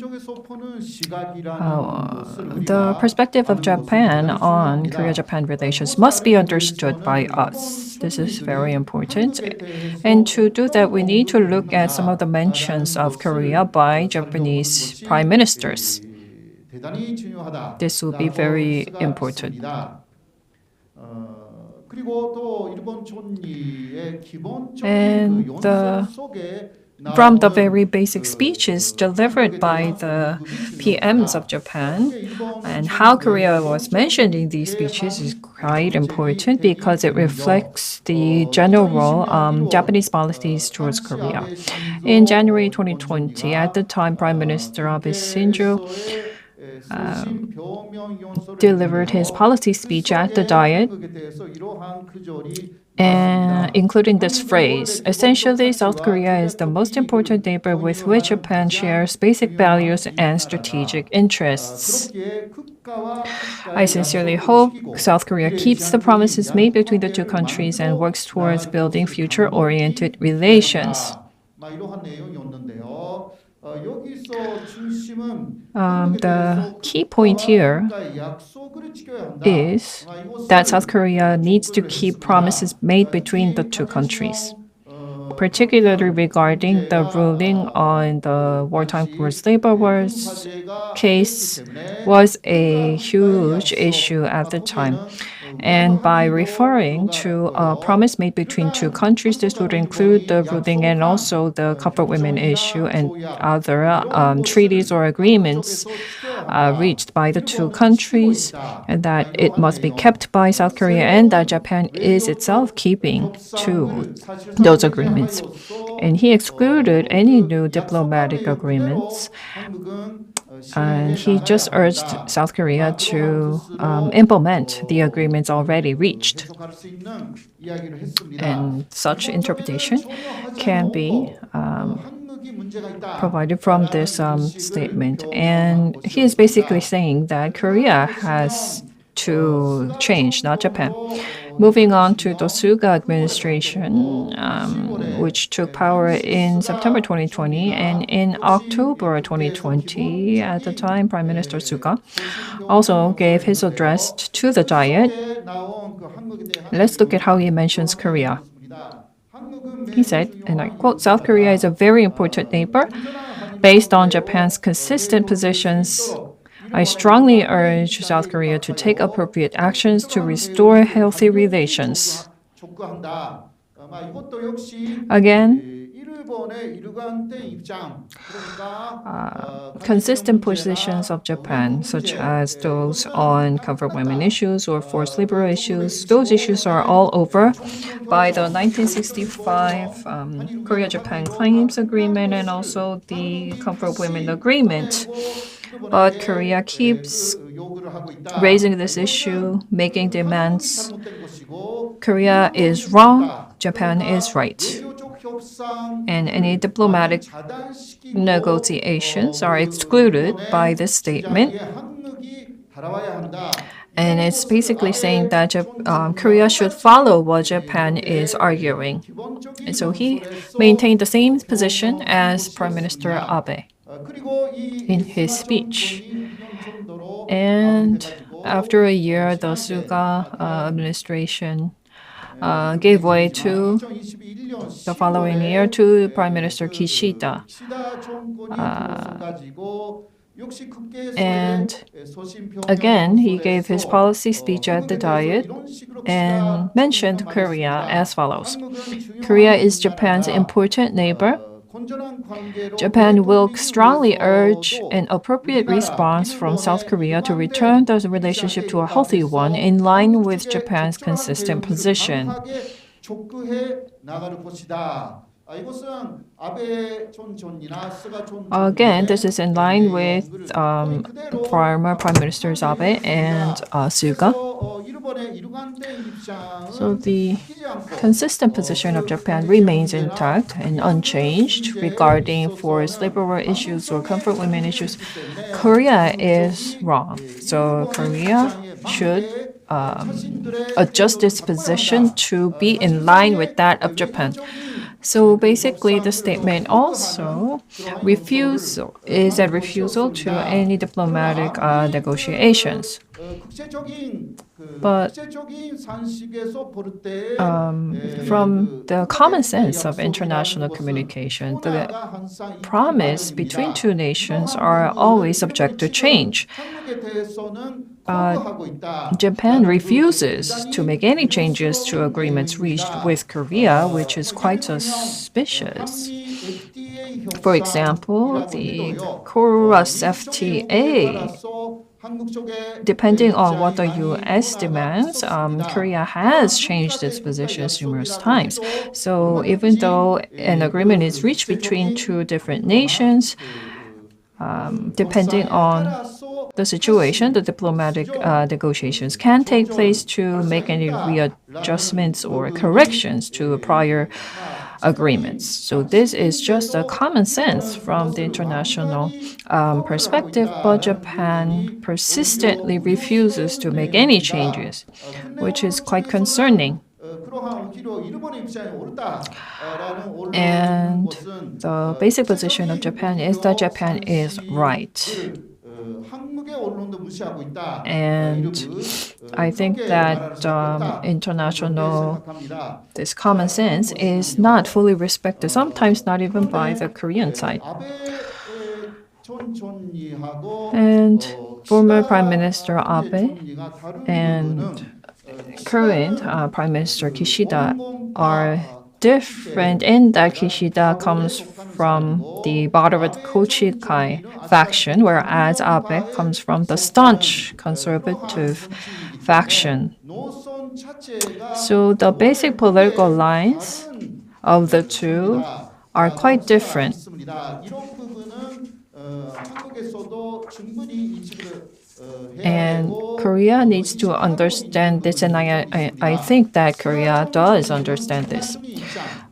the perspective of Japan on Korea-Japan relations must be understood by us. This is very important. And to do that, we need to look at some of the mentions of Korea by Japanese prime ministers. This will be very important. And from the very basic speeches delivered by the PMs of Japan, and how Korea was mentioned in these speeches is quite important because it reflects the general Japanese policies towards Korea. In January 2020, at the time, Prime Minister Abe Shinzo delivered his policy speech at the Diet, and including this phrase, essentially, South Korea is the most important neighbor with which Japan shares basic values and strategic interests. I sincerely hope South Korea keeps the promises made between the two countries and works towards building future-oriented relations. The key point here is that South Korea needs to keep promises made between the two countries, particularly regarding the ruling on the wartime forced labor wars case was a huge issue at the time. And by referring to a promise made between two countries, this would include the ruling and also the comfort women issue and other treaties or agreements reached by the two countries, and that it must be kept by South Korea and that Japan is itself keeping to those agreements. And he excluded any new diplomatic agreements. And he just urged South Korea to implement the agreements already reached. And such interpretation can be provided from this statement. And he is basically saying that Korea has to change, not Japan. Moving on to the Suga administration, which took power in September 2020, and in October 2020, at the time, Prime Minister Suga also gave his address to the Diet. Let's look at how he mentions Korea. He said, and I quote, "South Korea is a very important neighbor. Based on Japan's consistent positions, I strongly urge South Korea to take appropriate actions to restore healthy relations." Again, consistent positions of Japan, such as those on comfort women issues or forced labor issues, those issues are all over by the 1965 Korea-Japan Claims Agreement and also the Comfort Women Agreement. But Korea keeps raising this issue, making demands. Korea is wrong, Japan is right. And any diplomatic negotiations are excluded by this statement. And it's basically saying that Korea should follow what Japan is arguing. And so he maintained the same position as Prime Minister Abe in his speech. And after a year, the Suga administration gave way to the following year to Prime Minister Kishida. And again, he gave his policy speech at the Diet and mentioned Korea as follows. Korea is Japan's important neighbor. Japan will strongly urge an appropriate response from South Korea to return the relationship to a healthy one in line with Japan's consistent position. Again, this is in line with former Prime Ministers Abe and Suga. So the consistent position of Japan remains intact and unchanged regarding forced labor issues or comfort women issues. Korea is wrong. So Korea should adjust its position to be in line with that of Japan. So basically, the statement also is a refusal to any diplomatic negotiations. But from the common sense of international communication, the promise between two nations are always subject to change. Japan refuses to make any changes to agreements reached with Korea, which is quite suspicious. For example, the Chorus FTA, depending on what the U.S. demands, Korea has changed its positions numerous times. So even though an agreement is reached between two different nations, depending on the situation, the diplomatic negotiations can take place to make any readjustments or corrections to prior agreements. So this is just a common sense from the international perspective, but Japan persistently refuses to make any changes, which is quite concerning. And the basic position of Japan is that Japan is right. And I think that this common sense is not fully respected, sometimes not even by the Korean side. And former Prime Minister Abe and current Prime Minister Kishida are different in that Kishida comes from the moderate Kochikai faction, whereas Abe comes from the staunch conservative faction. So the basic political lines of the two are quite different. And Korea needs to understand this, and I think that Korea does understand this.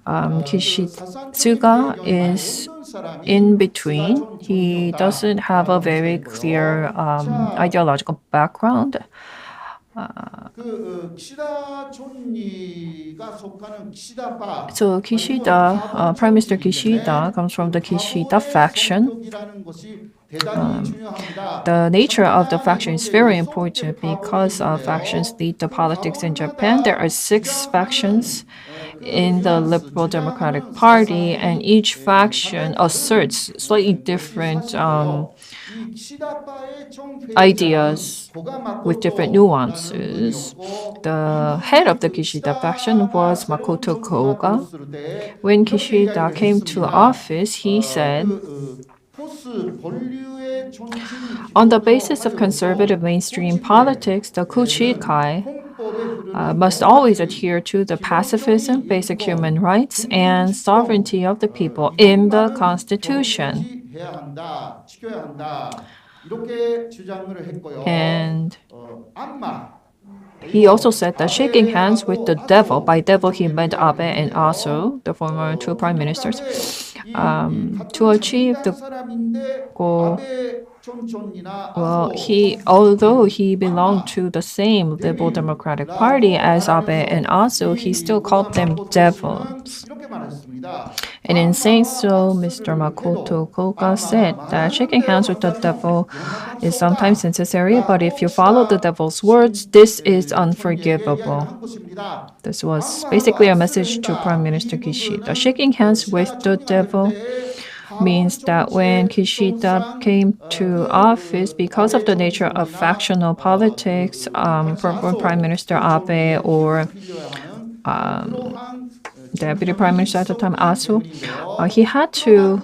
Kishitsuga is in between. He doesn't have a very clear ideological background. So Kishida, Prime Minister Kishida comes from the Kishida faction. The nature of the faction is very important because factions lead to politics in Japan. There are 6 factions in the Liberal Democratic Party, and each faction asserts slightly different ideas with different nuances. The head of the Kishida faction was Makoto Koga. When Kishida came to office, he said, on the basis of conservative mainstream politics, the Kochikai must always adhere to the pacifism, basic human rights, and sovereignty of the people in the Constitution. And he also said that shaking hands with the devil, by devil he meant Abe and Aso, the former 2 prime ministers, to achieve the goal. Well, although he belonged to the same Liberal Democratic Party as Abe and Aso, he still called them devils. And in saying so, Mr. Makoto Koga said that shaking hands with the devil is sometimes necessary, but if you follow the devil's words, this is unforgivable. This was basically a message to Prime Minister Kishida. Shaking hands with the devil means that when Kishida came to office, because of the nature of factional politics, for Prime Minister Abe or Deputy Prime Minister at the time, Aso, he had to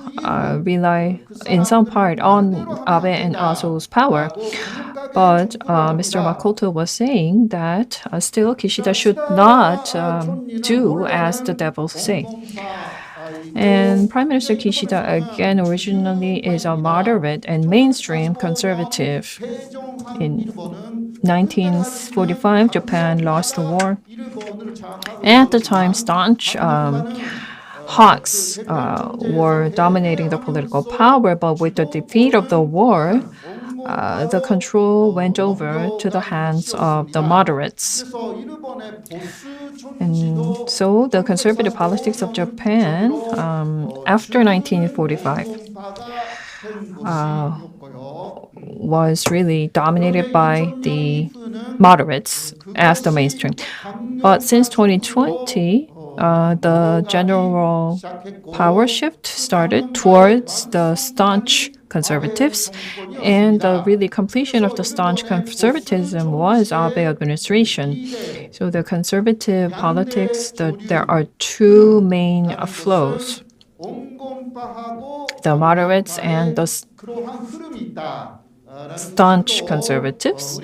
rely in some part on Abe and Aso's power. But Mr. Makoto was saying that still Kishida should not do as the devils say. And Prime Minister Kishida, again, originally is a moderate and mainstream conservative. In 1945, Japan lost the war. At the time, staunch hawks were dominating the political power, but with the defeat of the war, the control went over to the hands of the moderates. And so the conservative politics of Japan after 1945 was really dominated by the moderates as the mainstream. But since 2020, the general power shift started towards the staunch conservatives, and the really completion of the staunch conservatism was Abe administration. So the conservative politics, there are two main flows: the moderates and the staunch conservatives.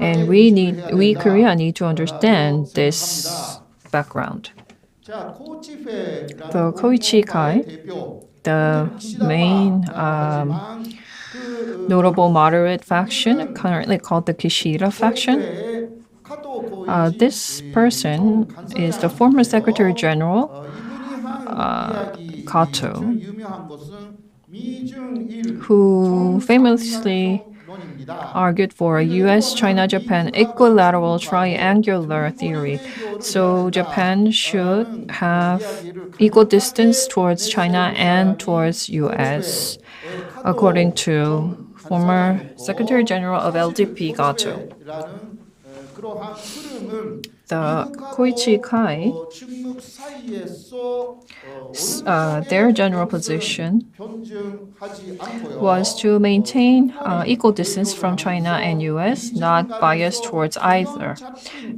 And we Korea need to understand this background. The Koichi Kai, the main notable moderate faction, currently called the Kishida faction. This person is the former Secretary General Kato, who famously argued for a US, China, Japan equilateral triangular theory. So Japan should have equal distance towards China and towards US, according to former Secretary General of LDP Kato. The Koichi Kai, their general position was to maintain equal distance from China and US, not biased towards either,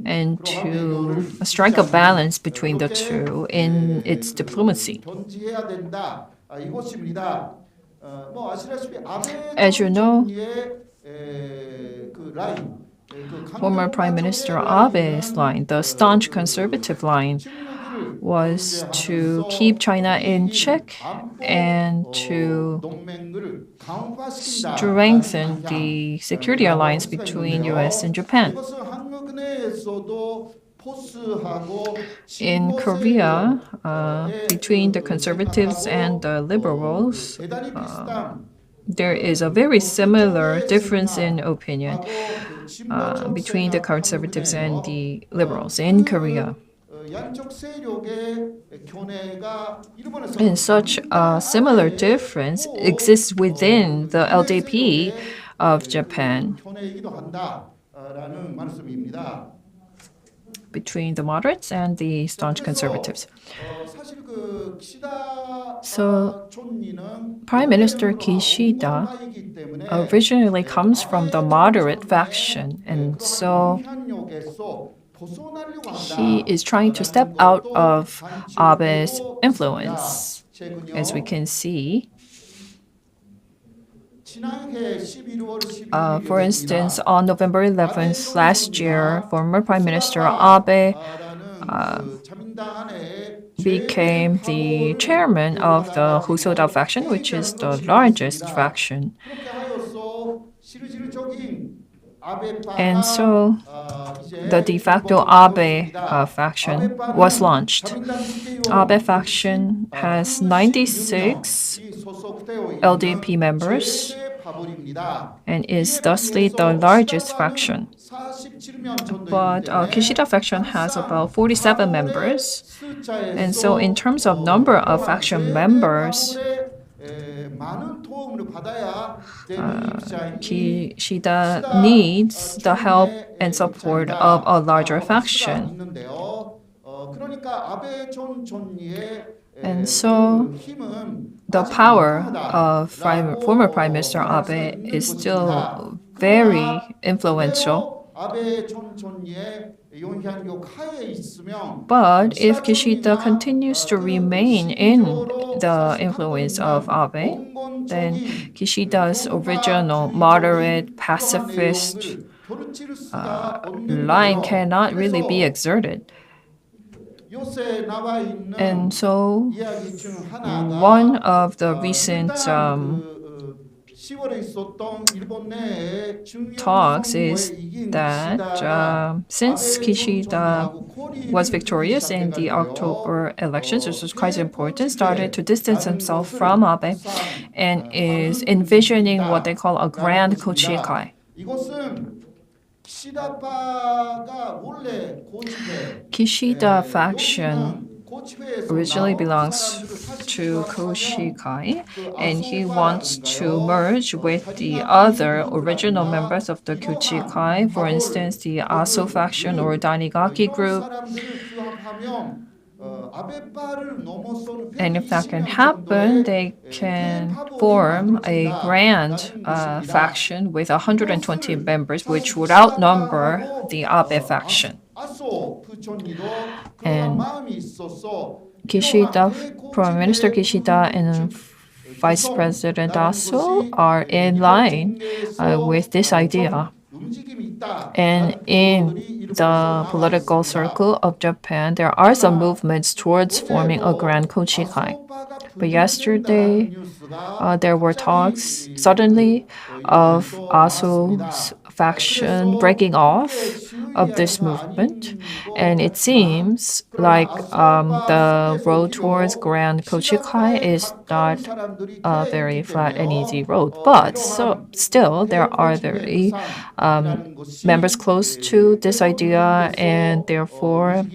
and to strike a balance between the two in its diplomacy. As you know, former Prime Minister Abe's line, the staunch conservative line, was to keep China in check and to strengthen the security alliance between US and Japan. In Korea, between the conservatives and the liberals, there is a very similar difference in opinion between the conservatives and the liberals in Korea. And such a similar difference exists within the LDP of Japan, between the moderates and the staunch conservatives. So, Prime Minister Kishida originally comes from the moderate faction, and so he is trying to step out of Abe's influence, as we can see. For instance, on November 11th last year, former Prime Minister Abe became the chairman of the Hosoda faction, which is the largest faction. And so the de facto Abe faction was launched. Abe faction has 96 LDP members and is thusly the largest faction. But Kishida faction has about 47 members. And so in terms of number of faction members, Kishida needs the help and support of a larger faction. And so the power of former Prime Minister Abe is still very influential. But if Kishida continues to remain in the influence of Abe, then Kishida's original moderate, pacifist line cannot really be exerted. And so one of the recent talks is that since Kishida was victorious in the October elections, which was quite important, started to distance himself from Abe and is envisioning what they call a grand Kochikai. Kishida faction originally belongs to Koshikai, and he wants to merge with the other original members of the Kuchikai, for instance, the Aso faction or Danigaki group. And if that can happen, they can form a grand faction with 120 members, which would outnumber the Abe faction. And Kishida, Prime Minister Kishida and Vice President Aso are in line with this idea. And in the political circle of Japan, there are some movements towards forming a grand Kochikai. But yesterday, there were talks suddenly of Aso's faction breaking off of this movement. And it seems like the road towards Grand Kochikai is not a very flat and easy road. But still, there are very members close to this idea, and therefore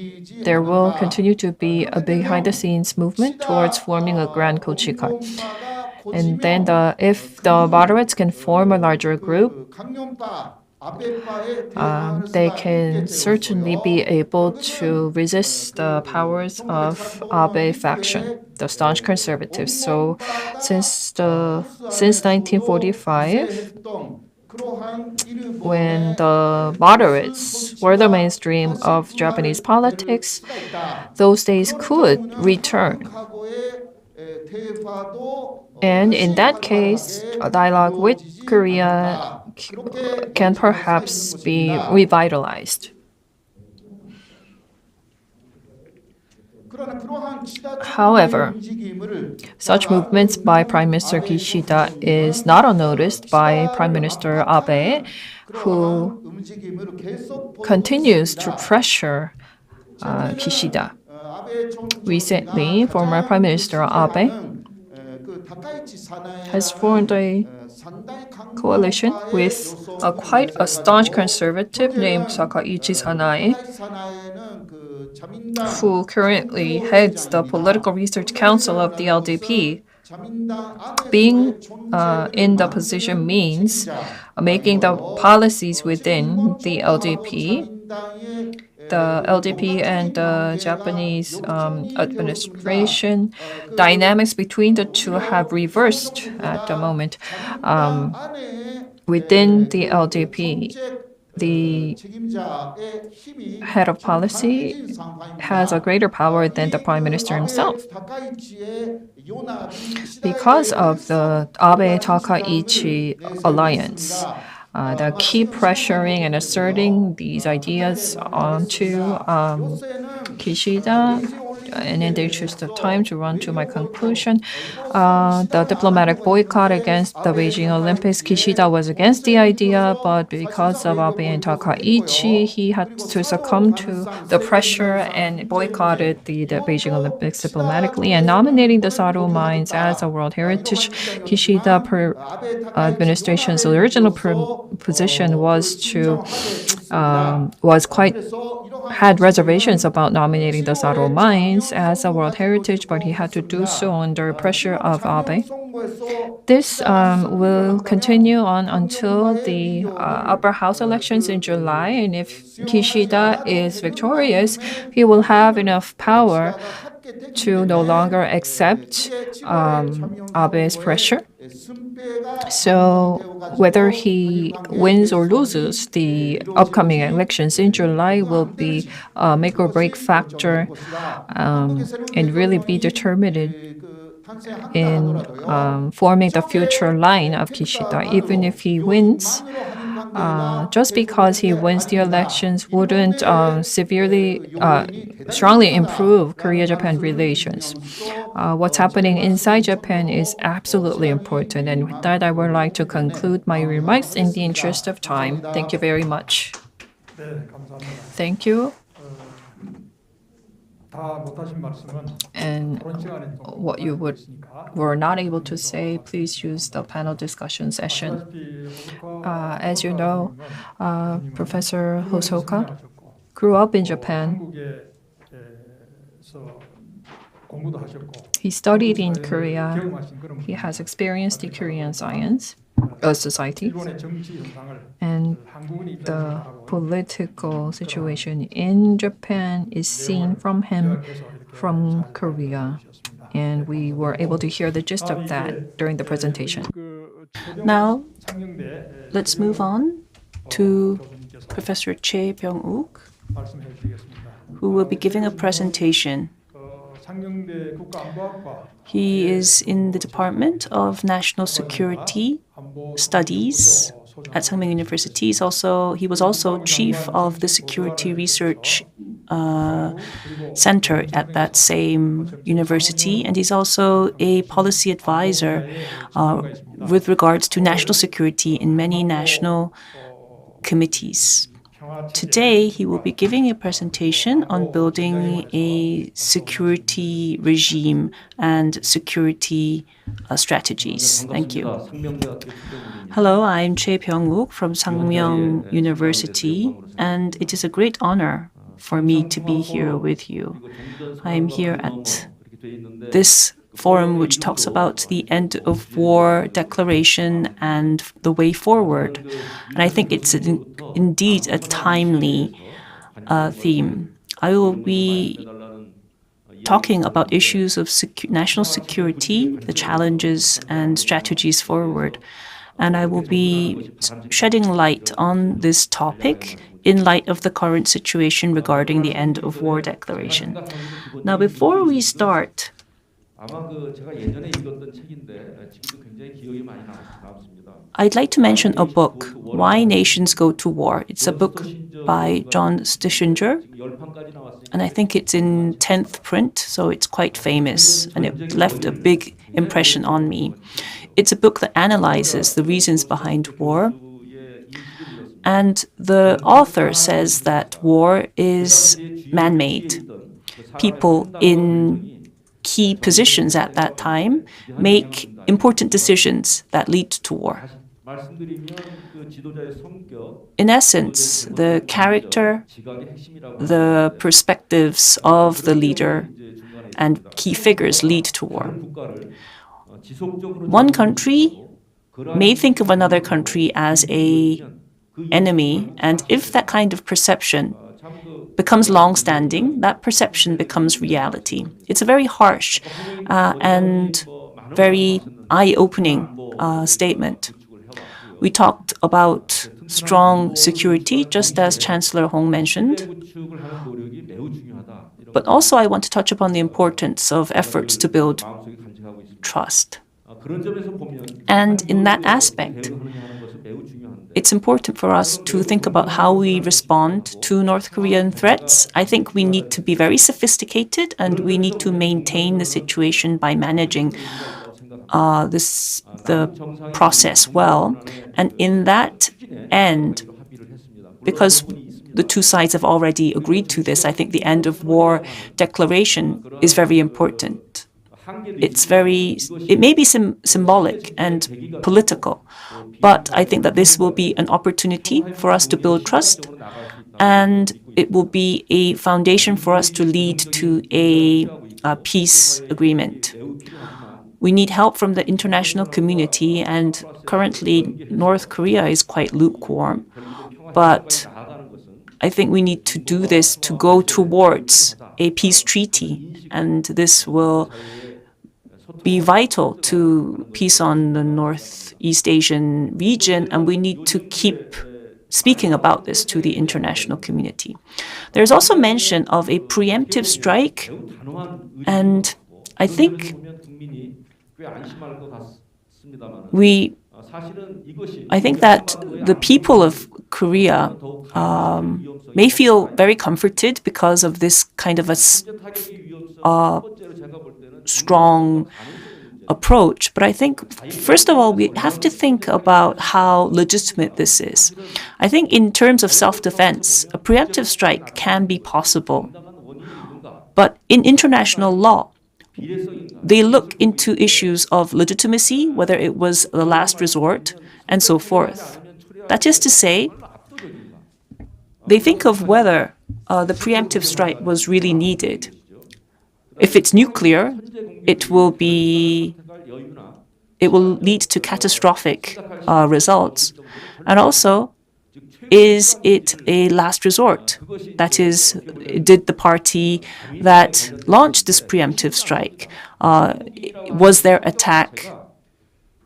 there will continue to be a behind-the-scenes movement towards forming a Grand Kochikai. And then if the moderates can form a larger group, they can certainly be able to resist the powers of Abe faction, the staunch conservatives. So since 1945, when the moderates were the mainstream of Japanese politics, those days could return. And in that case, a dialogue with Korea can perhaps be revitalized. However, such movements by Prime Minister Kishida is not unnoticed by Prime Minister Abe, who continues to pressure Kishida. Recently, former Prime Minister Abe has formed a coalition with quite a staunch conservative named Sakaichi Sanae, who currently heads the Political Research Council of the LDP. Being in the position means making the policies within the LDP. The LDP and the Japanese administration dynamics between the two have reversed at the moment. Within the LDP, the head of policy has a greater power than the prime minister himself. Because of the Abe-Takaichi alliance, they keep pressuring and asserting these ideas onto Kishida. And in the interest of time, to run to my conclusion, the diplomatic boycott against the Beijing Olympics, Kishida was against the idea, but because of Abe and Takaichi, he had to succumb to the pressure and boycotted the Beijing Olympics diplomatically. And nominating the Sado Mines as a World Heritage, Kishida administration's original position had reservations about nominating the Sado Mines as a World Heritage, but he had to do so under pressure of Abe. This will continue on until the upper house elections in July, and if Kishida is victorious, he will have enough power to no longer accept Abe's pressure. So whether he wins or loses the upcoming elections in July will be a make or break factor and really be determined in forming the future line of Kishida. Even if he wins, just because he wins the elections wouldn't strongly improve Korea-Japan relations. What's happening inside Japan is absolutely important. And with that, I would like to conclude my remarks in the interest of time. Thank you very much. Thank you. And what you were not able to say, please use the panel discussion session. As you know, Professor Hosoka grew up in Japan. He studied in Korea. He has experienced the Korean society and the political situation in Japan is seen from him from Korea. And we were able to hear the gist of that during the presentation. Now, let's move on to Professor Choi Byung-wook, who will be giving a presentation. He is in the Department of National Security Studies at Sangmyeong University. He was also chief of the Security Research Center at that same university, and he's also a policy advisor with regards to national security in many national committees. Today, he will be giving a presentation on building a security regime and security strategies. Thank you. Hello, I'm Choi Byung-wook from Sangmyeong University, and it is a great honor for me to be here with you. I am here at this forum which talks about the end of war declaration and the way forward. And I think it's indeed a timely theme. I will be talking about issues of national security, the challenges and strategies forward. And I will be shedding light on this topic in light of the current situation regarding the end of war declaration. Now, before we start, I'd like to mention a book, Why Nations Go to War. It's a book by John Stishinger, and I think it's in 10th print, so it's quite famous, and it left a big impression on me. It's a book that analyzes the reasons behind war, and the author says that war is man-made. People in key positions at that time make important decisions that lead to war. In essence, the character, the perspectives of the leader and key figures lead to war. One country may think of another country as an enemy, and if that kind of perception becomes long-standing, that perception becomes reality. It's a very harsh and very eye-opening statement. We talked about strong security, just as Chancellor Hong mentioned. But also I want to touch upon the importance of efforts to build trust. And in that aspect, it's important for us to think about how we respond to North Korean threats. I think we need to be very sophisticated, and we need to maintain the situation by managing the process well. And in that end, because the two sides have already agreed to this, I think the end of war declaration is very important. It may be symbolic and political, but I think that this will be an opportunity for us to build trust, and it will be a foundation for us to lead to a peace agreement. We need help from the international community, and currently North Korea is quite lukewarm. But I think we need to do this to go towards a peace treaty, and this will be vital to peace on the Northeast Asian region, and we need to keep speaking about this to the international community. There's also mention of a preemptive strike, and I think we I think that the people of Korea may feel very comforted because of this kind of a strong approach. But I think, first of all, we have to think about how legitimate this is. I think in terms of self-defense, a preemptive strike can be possible. But in international law, they look into issues of legitimacy, whether it was the last resort, and so forth. That is to say, they think of whether the preemptive strike was really needed. If it's nuclear, it will lead to catastrophic results. And also, is it a last resort? That is, did the party that launched this preemptive strike, was their attack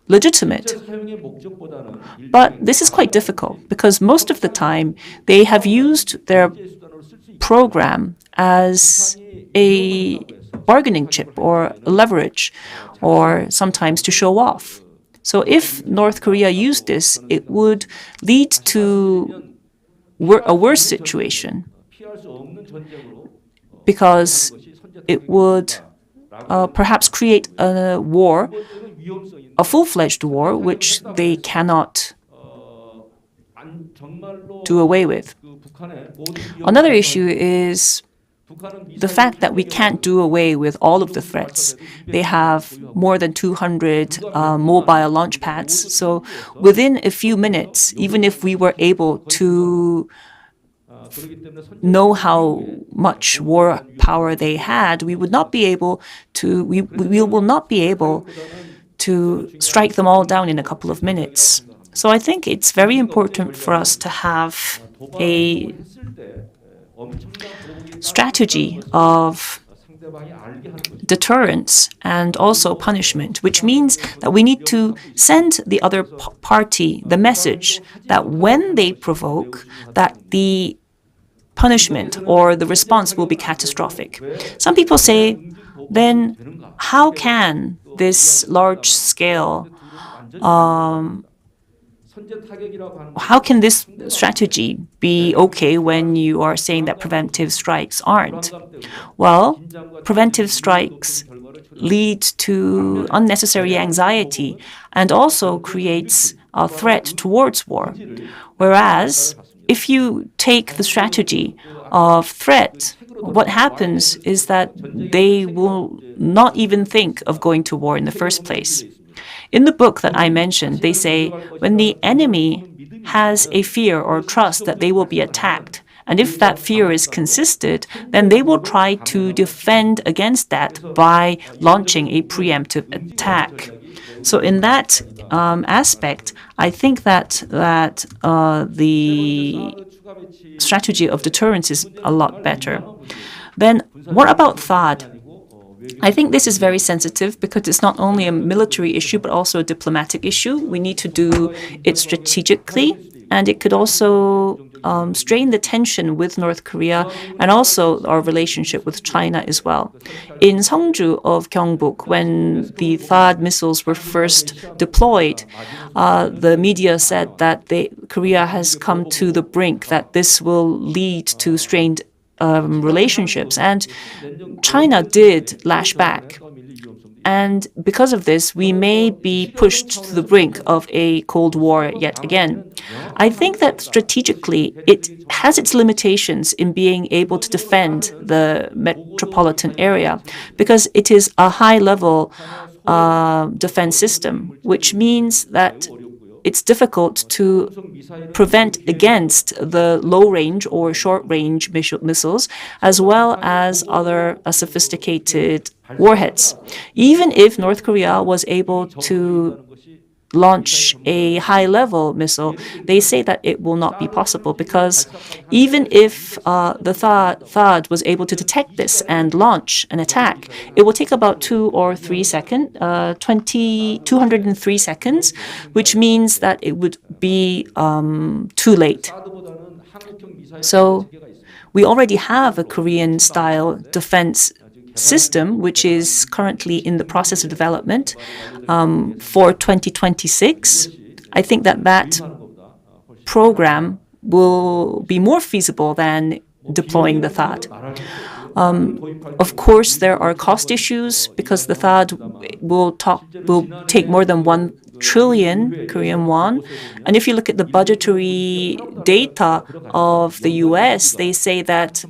legitimate? But this is quite difficult because most of the time they have used their program as a bargaining chip or leverage, or sometimes to show off. So if North Korea used this, it would lead to a worse situation because it would perhaps create a war, a full-fledged war, which they cannot do away with. Another issue is the fact that we can't do away with all of the threats. They have more than 200 mobile launch pads. So within a few minutes, even if we were able to know how much war power they had, we will not be able to strike them all down in a couple of minutes. So I think it's very important for us to have a strategy of deterrence and also punishment, which means that we need to send the other party the message that when they provoke, that the punishment or the response will be catastrophic. Some people say, then how can this large-scale how can this strategy be okay when you are saying that preventive strikes aren't? Well, preventive strikes lead to unnecessary anxiety and also creates a threat towards war. Whereas, if you take the strategy of threat, what happens is that they will not even think of going to war in the first place. In the book that I mentioned, they say when the enemy has a fear or trust that they will be attacked, and if that fear is consistent, then they will try to defend against that by launching a preemptive attack. So in that aspect, I think that the strategy of deterrence is a lot better. Then what about THAAD? I think this is very sensitive because it's not only a military issue but also a diplomatic issue. We need to do it strategically, and it could also strain the tension with North Korea and also our relationship with China as well. In Seongju of Gyeongbuk, when the THAAD missiles were first deployed, the media said that Korea has come to the brink, that this will lead to strained relationships. And China did lash back. And because of this, we may be pushed to the brink of a Cold War yet again. I think that strategically, it has its limitations in being able to defend the metropolitan area because it is a high-level defense system, which means that it's difficult to prevent against the low-range or short-range missiles, as well as other sophisticated warheads. Even if North Korea was able to launch a high-level missile, they say that it will not be possible because even if the THAAD was able to detect this and launch an attack, it will take about 203 seconds, which means that it would be too late. So we already have a Korean-style defense system, which is currently in the process of development for 2026. I think that program will be more feasible than deploying the THAAD. Of course, there are cost issues because the THAAD will take more than 1 trillion Korean won. And if you look at the budgetary data of the US, they say that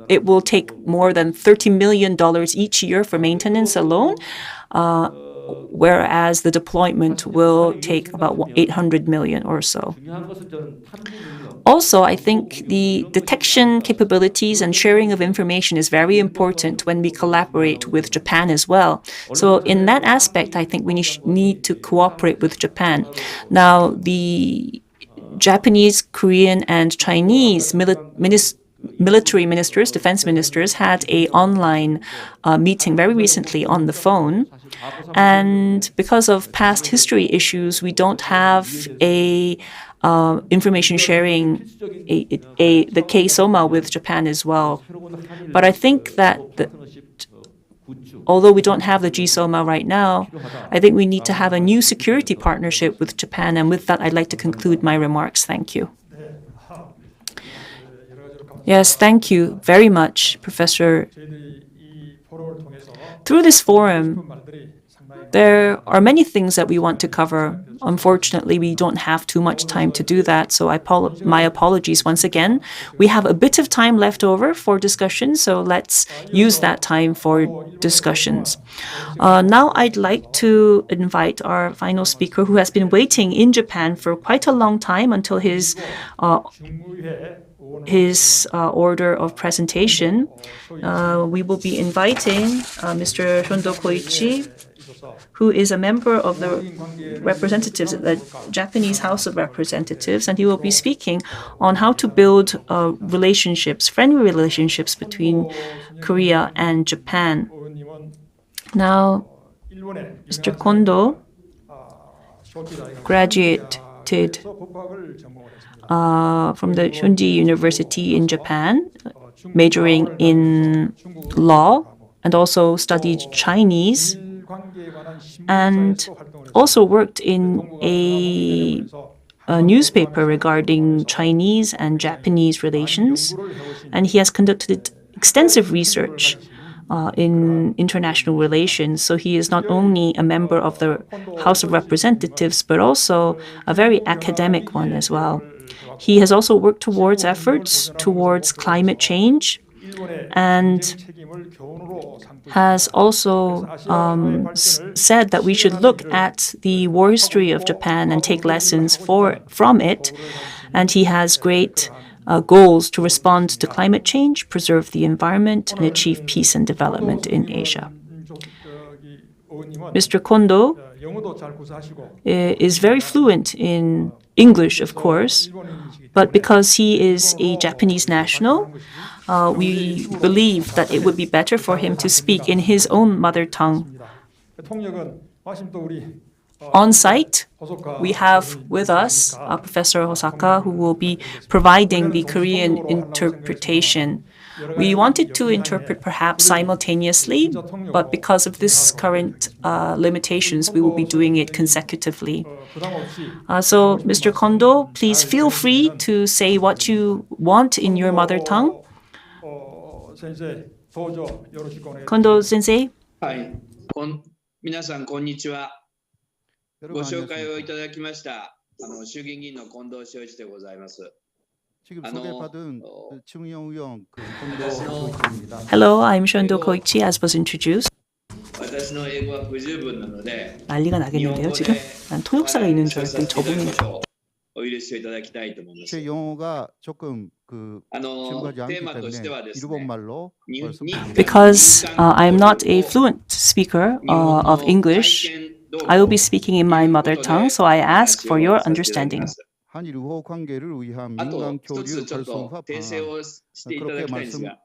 it will take more than $30 million each year for maintenance alone, whereas the deployment will take about 800 million or so. Also, I think the detection capabilities and sharing of information is very important when we collaborate with Japan as well. So in that aspect, I think we need to cooperate with Japan. Now, the Japanese, Korean, and Chinese military ministers, defense ministers, had an online meeting very recently on the phone. And because of past history issues, we don't have a information sharing, the K-SOMA with Japan as well. But I think that although we don't have the G-SOMA right now, I think we need to have a new security partnership with Japan. And with that, I'd like to conclude my remarks. Thank you. Yes, thank you very much, Professor. Through this forum, there are many things that we want to cover. Unfortunately, we don't have too much time to do that, so my apologies once again. We have a bit of time left over for discussion, so let's use that time for discussions. Now I'd like to invite our final speaker, who has been waiting in Japan for quite a long time until his order of presentation. We will be inviting Mr. Shondo Koichi, who is a member of the representatives at the Japanese House of Representatives, and he will be speaking on how to build friendly relationships between Korea and Japan. Now, Mr. Kondo graduated from the Shunji University in Japan, majoring in law, and also studied Chinese, and also worked in a newspaper regarding Chinese and Japanese relations. And he has conducted extensive research in international relations. So he is not only a member of the House of Representatives, but also a very academic one as well. He has also worked towards efforts towards climate change, and has also said that we should look at the war history of Japan and take lessons from it. And he has great goals to respond to climate change, preserve the environment, and achieve peace and development in Asia. Mr. Kondo is very fluent in English, of course, but because he is a Japanese national, we believe that it would be better for him to speak in his own mother tongue. On site, we have with us Professor Hosaka, who will be providing the Korean interpretation. We wanted to interpret perhaps simultaneously, but because of this current limitations, we will be doing it consecutively. So, Mr. Kondo, please feel free to say what you want in your mother tongue. Kondo sensei. 皆さんこんにちは。ご紹介をいただきました衆議院議員の近藤昭一でございます。 Hello, I'm Shondo Koichi, as was introduced. 私の英語は不十分なので 난리가 나겠는데요, 지금? 난 통역사가 있는 줄 알았더니 저분이. お許しをいただきたいと思います。 제 영어가 조금 지금까지 않기 때문에 일본말로 Because I'm not a fluent speaker of English, I will be speaking in my mother tongue, so I ask for your understanding. 한일 우호 관계를 위한 민간 교류 활성화 방안 그렇게 말씀드렸습니다.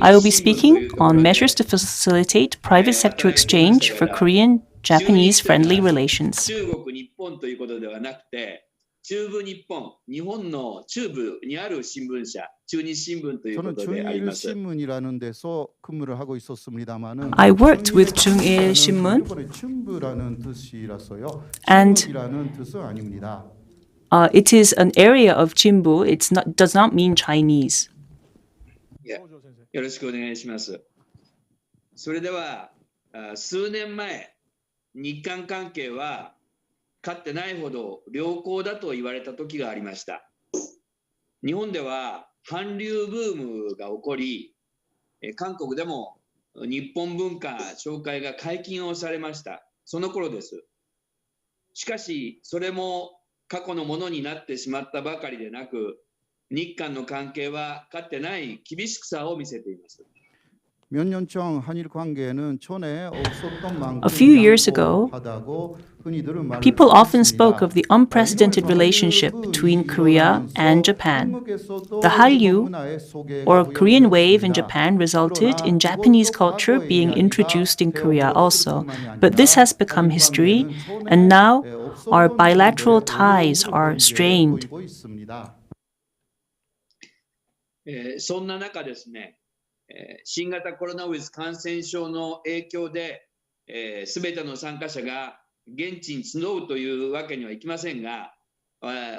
I will be speaking on measures to facilitate private sector exchange for Korean-Japanese friendly relations. 中国、日本ということではなくて、中部日本、日本の中部にある新聞社、中日新聞というこ 저는 とであります。 중일신문이라는 데서 근무를 하고 있었습니다만은 I worked with 중일 신문, 일본의 춘부라는 뜻이라서요. and 중국이라는 뜻은 아닙니다. it is an area of Chimbu. It's not does not mean Chinese. よろしくお願いします。それでは数年前、日韓関係はかつてないほど良好だと言われた時がありました。日本では韓流ブームが起こり、韓国でも日本文化紹介が解禁をされました。その頃です。しかし、それも過去のものになってしまったばかりでなく、日韓の関係はかつてない厳しさを見せています。몇 년 전 한일 관계는 전에 없었던 만큼 A few years ago, 양보하다고 흔히들 말을 people often spoke 했습니다. of the unprecedented relationship between Korea and Japan. The Hallyu, or Korean wave in Japan, resulted in Japanese culture being introduced in Korea also. But this has become history, and now our bilateral ties are strained. そんな中ですね、新型コロナウイルス感染症の影響で、すべての参加者が現地に集うというわけにはいきませんが、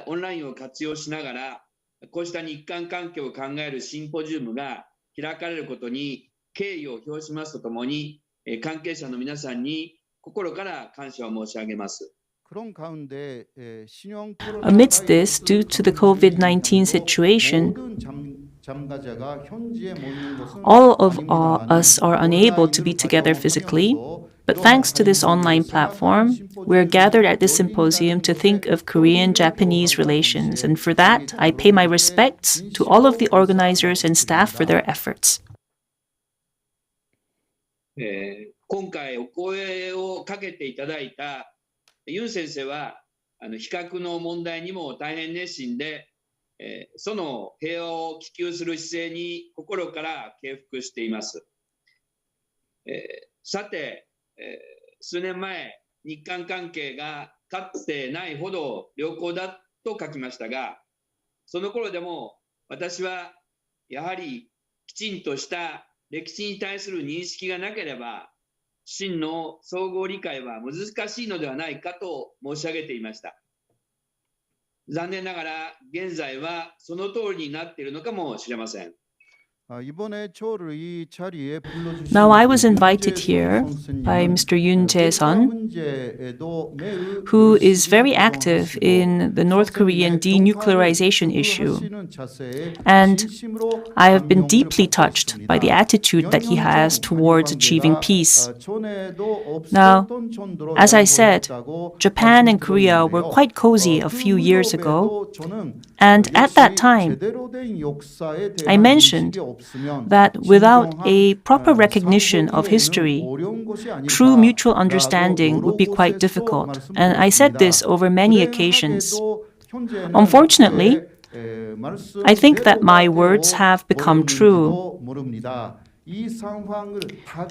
オンラインを活用しながら、こうした日韓関係を考えるシンポジウムが開かれることに敬意を表しますとともに、関係者の皆さんに心から感謝を申し上げます。Amidst this, due to the COVID-19 situation, all of us are unable to be together physically, but thanks to this online platform, we're gathered at this symposium to think of Korean-Japanese relations, and for that, I pay my respects to all of the organizers and staff for their efforts. 今回お声をかけていただいたユン先生は非核の問題にも大変熱心で、その平和を希求する姿勢に心から敬服しています。さて、数年前、日韓関係がかつてないほど良好だと書きましたが、その頃でも私はやはりきちんとした歴史に対する認識がなければ、真の総合理解は難しいのではないかと申し上げていました。残念ながら現在はその通りになっているのかもしれません。Now I was invited here by Mr. Yoon Jae-sun, who is very active in the North Korean denuclearization issue. And I have been deeply touched by the attitude that he has towards achieving peace. Now, as I said, Japan and Korea were quite cozy a few years ago, and at that time, I mentioned that without a proper recognition of history, true mutual understanding would be quite difficult. And I said this over many occasions. Unfortunately, I think that my words have become true.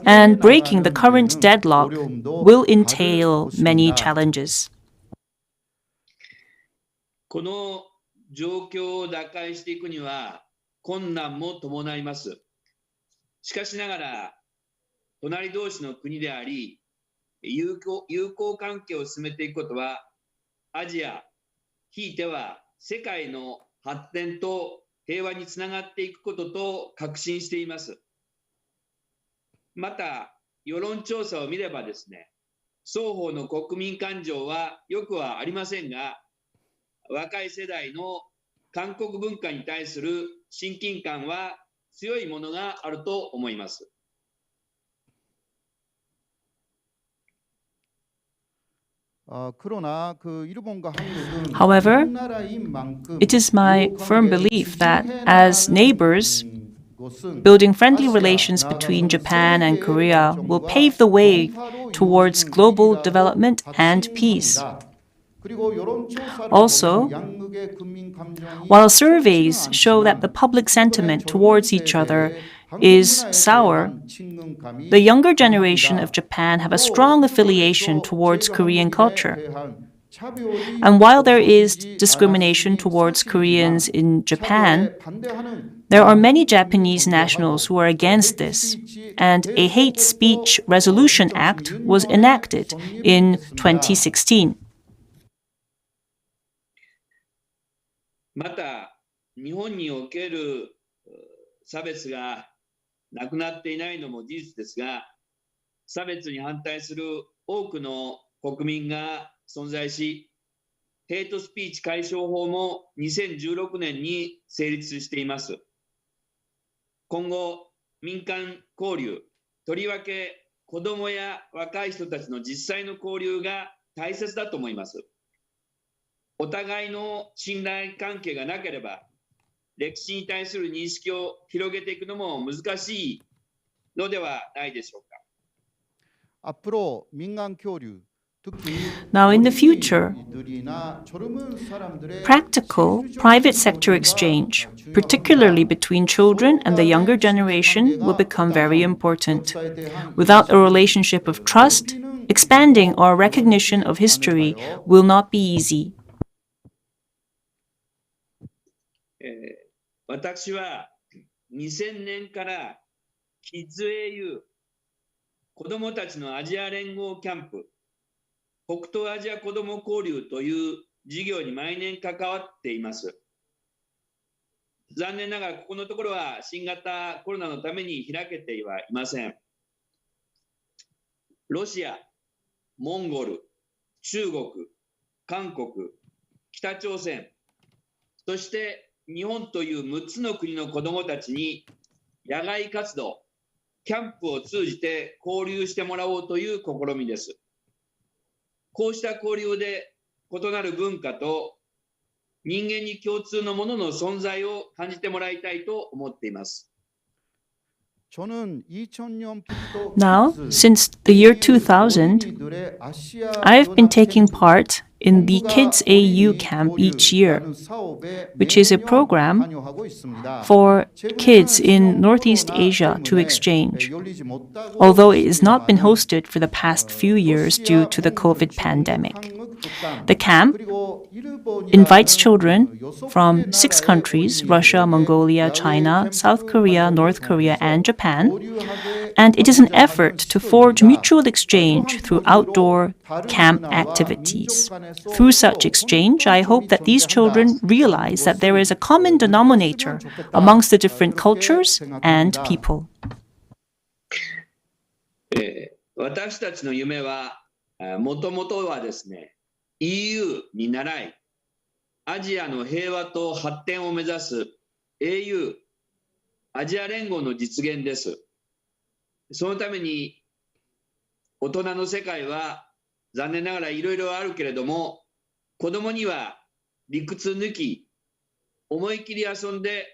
And breaking the current deadlock will entail many challenges. この状況を打開していくには困難も伴います。しかしながら、隣同士の国であり、友好関係を進めていくことは、アジア、ひいては世界の発展と平和につながっていくことと確信しています。また、世論調査を見ればですね、双方の国民感情はよくはありませんが、若い世代の韓国文化に対する親近感は強いものがあると思います。However, it is my firm belief that as neighbors, building friendly relations between Japan and Korea will pave the way towards global development and peace. Also, while surveys show that the public sentiment towards each other is sour, the younger generation of Japan have a strong affiliation towards Korean culture. And while there is discrimination towards Koreans in Japan, there are many Japanese nationals who are against this, and a hate speech resolution act was enacted in 2016. また、日本における差別がなくなっていないのも事実ですが、差別に反対する多くの国民が存在し、ヘイトスピーチ解消法も2016年に成立しています。今後、民間交流、とりわけ子どもや若い人たちの実際の交流が大切だと思います。お互いの信頼関係がなければ、歴史に対する認識を広げていくのも難しいのではないでしょうか。앞으로 민간 교류 Now, in the future, practical private sector exchange, particularly between children and the younger generation, will become very important. Without a relationship of trust, expanding our recognition of history will not be easy. 私は2000年からキッズ AU 子どもたちのアジア連合キャンプ北東アジア子ども交流という事業に毎年関わっています。残念ながらここのところは新型コロナのために開けてはいません。ロシア、モンゴル、中国、韓国、北朝鮮、そして日本という6つの国の子どもたちに野外活動、キャンプを通じて交流してもらおうという試みです。こうした交流で異なる文化と人間に共通のものの存在を感じてもらいたいと思っています。Now, since the year 2000, I've been taking part in the Kids AU camp each year, which is a program for kids in Northeast Asia to exchange, although it has not been hosted for the past few years due to the COVID pandemic. The camp invites children from 6 countries, Russia, Mongolia, China, South Korea, North Korea, and Japan, and it is an effort to forge mutual exchange through outdoor camp activities. Through such exchange, I hope that these children realize that there is a common denominator amongst the different cultures and people. 私たちの夢はもともとはですね、EU に倣い、アジアの平和と発展を目指す AU、アジア連合の実現です。そのために、大人の世界は残念ながらいろいろあるけれども、子供には理屈抜き、思い切り遊んで、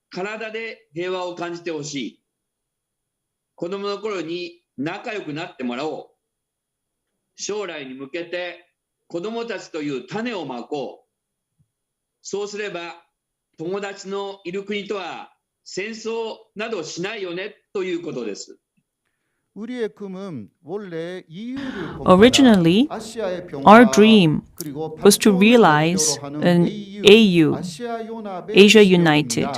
体で平和を感じてほしい。子供の頃に仲良くなってもらおう。将来に向けて、子供たちという種をまこう。そうすれば、友達のいる国とは戦争などしないよねということです。Originally, our dream was to realize an AU, Asia United,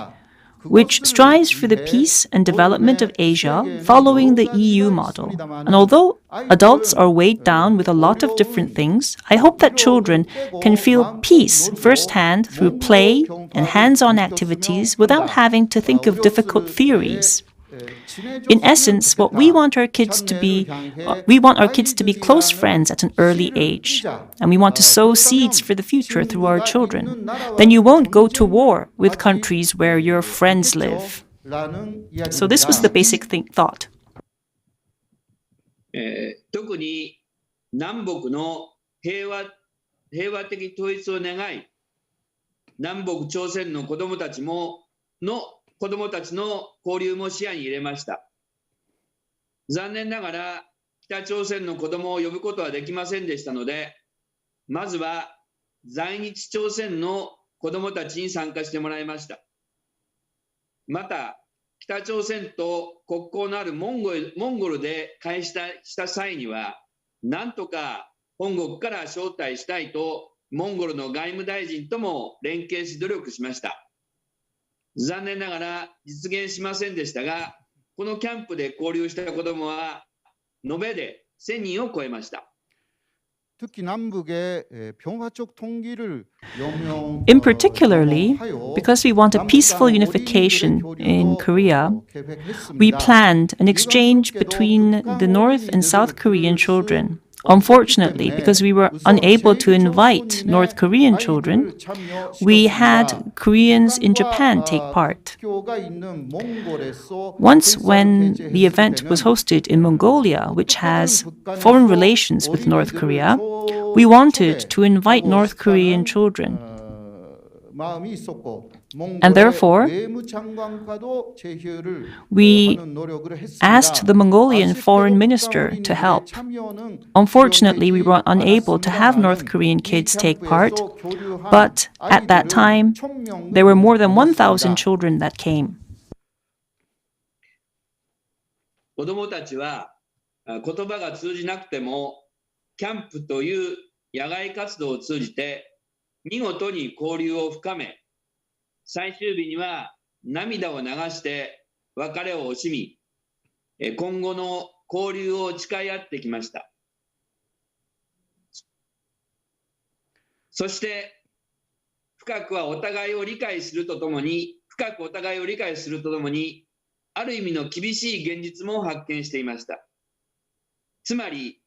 which strives for the peace and development of Asia following the EU model. And although adults are weighed down with a lot of different things, I hope that children can feel peace firsthand through play and hands-on activities without having to think of difficult theories. In essence, what we want our kids to be close friends at an early age, and we want to sow seeds for the future through our children. Then you won't go to war with countries where your friends live. So this was the basic thought. 特に南北の平和的統一を願い、南北朝鮮の子どもたちの交流も視野に入れました。残念ながら北朝鮮の子どもを呼ぶことはできませんでしたので、まずは在日朝鮮の子どもたちに参加してもらいました。また、北朝鮮と国交のあるモンゴルで会した際には、なんとか本国から招待したいと、モンゴルの外務大臣とも連携し努力しました。残念ながら実現しませんでしたが、このキャンプで交流した子どもは延べで1000人を超えました。In particularly, because we want a peaceful unification in Korea, we planned an exchange between the North and South Korean children. Unfortunately, because we were unable to invite North Korean children, we had Koreans in Japan take part. Once, when the event was hosted in Mongolia, which has foreign relations with North Korea, we wanted to invite North Korean children. And therefore, we asked the Mongolian foreign minister to help. Unfortunately, we were unable to have North Korean kids take part, but at that time, there were more than 1,000 children that came. 子どもたちは言葉が通じなくても、キャンプという野外活動を通じて見事に交流を深め、最終日には涙を流して別れを惜しみ、今後の交流を誓い合ってきました。そして深くお互いを理解するとともに、ある意味の厳しい現実も発見していました。つまり、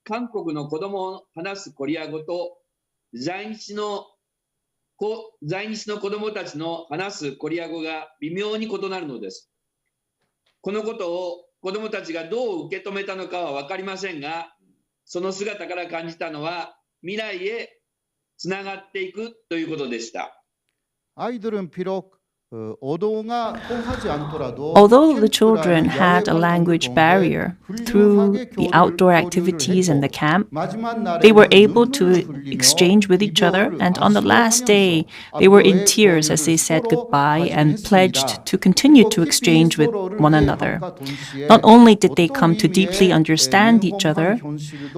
韓国の子供を話すコリア語と在日の子供たちの話すコリア語が微妙に異なるのです。このことを子供たちがどう受け止めたのかは分かりませんが、その姿から感じたのは未来へつながっていくということでした。Although the children had a language barrier through the outdoor activities and the camp, they were able to exchange with each other, and on the last day, they were in tears as they said goodbye and pledged to continue to exchange with one another. Not only did they come to deeply understand each other,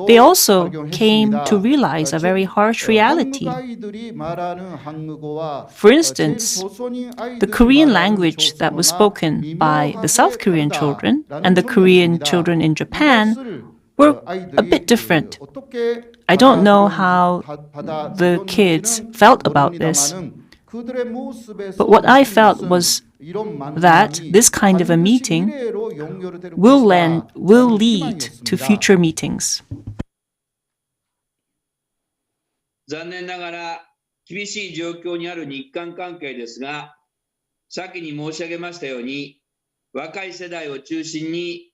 they also came to realize a very harsh reality. For instance, the Korean language that was spoken by the South Korean children and the Korean children in Japan were a bit different. I don't know how the kids felt about this, but what I felt was that this kind of a meeting will lead to future meetings. 残念ながら厳しい状況にある日韓関係ですが、先に申し上げましたように、若い世代を中心に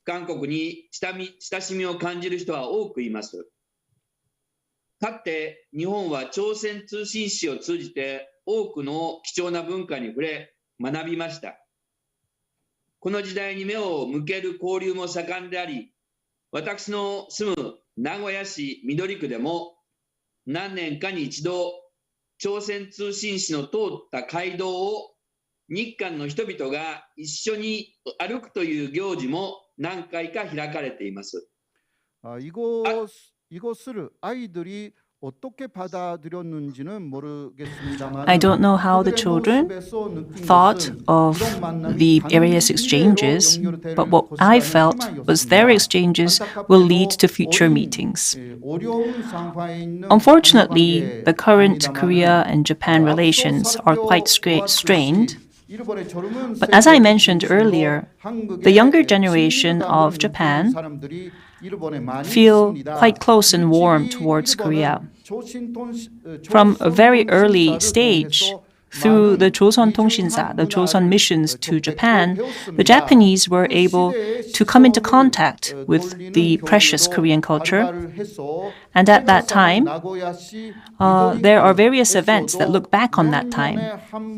韓国に親しみを感じる人は多くいます。かつて日本は朝鮮通信使を通じて多くの貴重な文化に触れ学びました。この時代に目を向ける交流も盛んであり、私の住む名古屋市緑区でも何年かに一度朝鮮通信使の通った街道を日韓の人々が一緒に歩くという行事も何回か開かれています。I don't know how the children thought of the various exchanges, but what I felt was their exchanges will lead to future meetings. Unfortunately, the current Korea and Japan relations are quite strained. But as I mentioned earlier, the younger generation of Japan feel quite close and warm towards Korea. From a very early stage, through the Joseon Tongshinsa, the Joseon missions to Japan, the Japanese were able to come into contact with the precious Korean culture. And at that time, there are various events that look back on that time.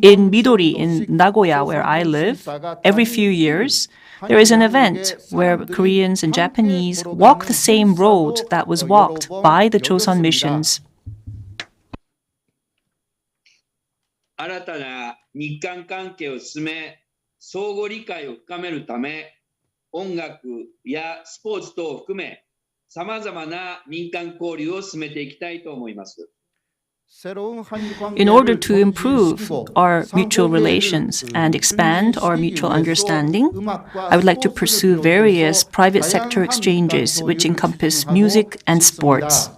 In Midori, in Nagoya, where I live, every few years, there is an event where Koreans and Japanese walk the same road that was walked by the Joseon missions. 新たな日韓関係を進め、相互理解を深めるため、音楽やスポーツ等を含め、さまざまな民間交流を進めていきたいと思います。In order to improve our mutual relations and expand our mutual understanding, I would like to pursue various private sector exchanges which encompass music and sports.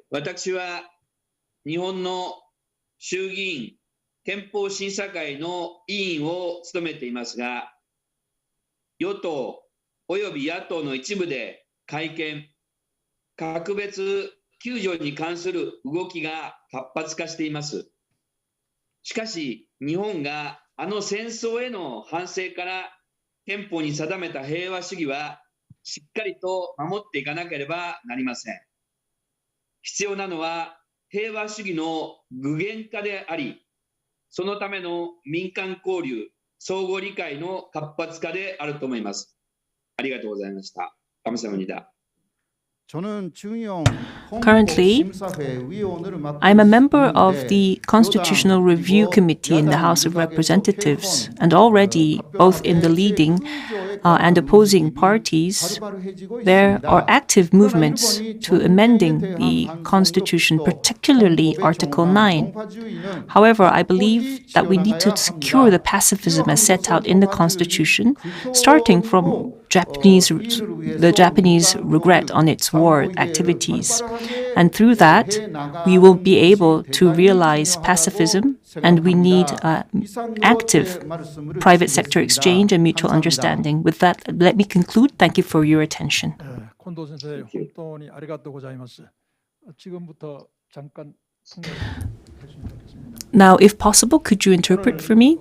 私は日本の衆議院憲法審査会の委員を務めていますが、与党および野党の一部で改憲、格別救助に関する動きが活発化しています。しかし、日本があの戦争への反省から憲法に定めた平和主義はしっかりと守っていかなければなりません。必要なのは平和主義の具現化であり、そのための民間交流、相互理解の活発化であると思います。ありがとうございました。감사합니다. Currently, I'm a member of the Constitutional Review Committee in the House of Representatives, and already, both in the leading and opposing parties, there are active movements to amending the Constitution, particularly Article 9. However, I believe that we need to secure the pacifism as set out in the Constitution, starting from the Japanese regret on its war activities. And through that, we will be able to realize pacifism, and we need active private sector exchange and mutual understanding. With that, let me conclude. Thank you for your attention. Now, if possible, could you interpret for me?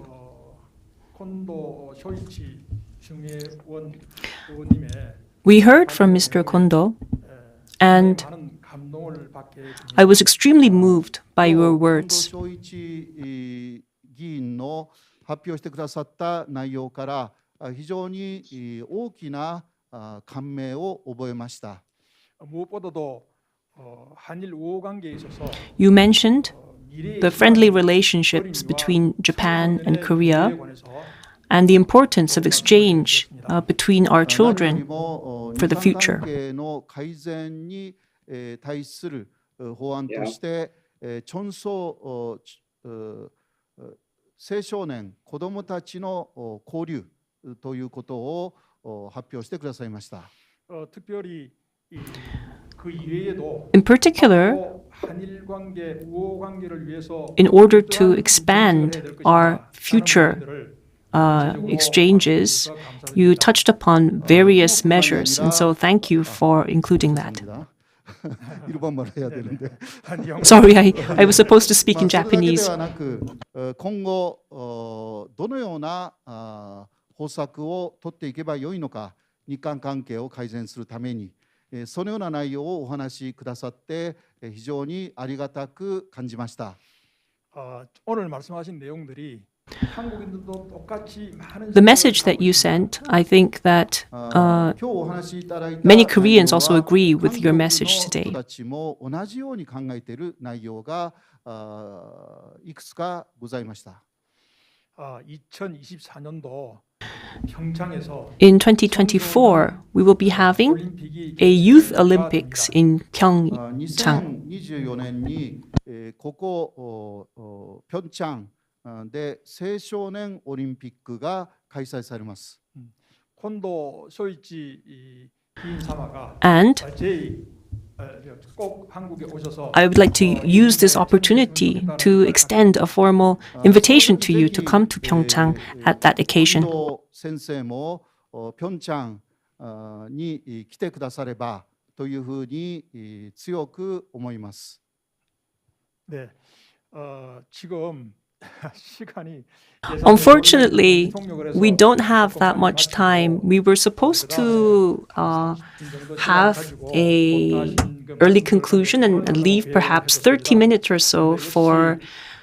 We heard from Mr. Kondo, and I was extremely moved by your words. You mentioned the friendly relationships between Japan and Korea and the importance of exchange between our children for the future. In particular, in order to expand our future exchanges, you touched upon various measures, and so thank you for including that. Sorry, I was supposed to speak in Japanese. 今後どのような方策を取っていけばよいのか、日韓関係を改善するために、そのような内容をお話しくださって非常にありがたく感じました。 오늘 말씀하신 내용들이 The message that you sent, I think that many Koreans also agree with your message today. 同じように考えている内容がいくつかございました。 2024년도 In 2024, we will be having a Youth Olympics in PyeongChang. 2024年にここ平昌で青少年オリンピックが開催されます。 콘도 쇼이치議員様が And I would like to use this opportunity to extend a formal invitation to you to come to PyeongChang at that occasion. 先生も平昌に来てくださればというふうに強く思います。네, 지금 Unfortunately, we don't have that much time. We were supposed to have an early conclusion and leave perhaps 30 minutes or so for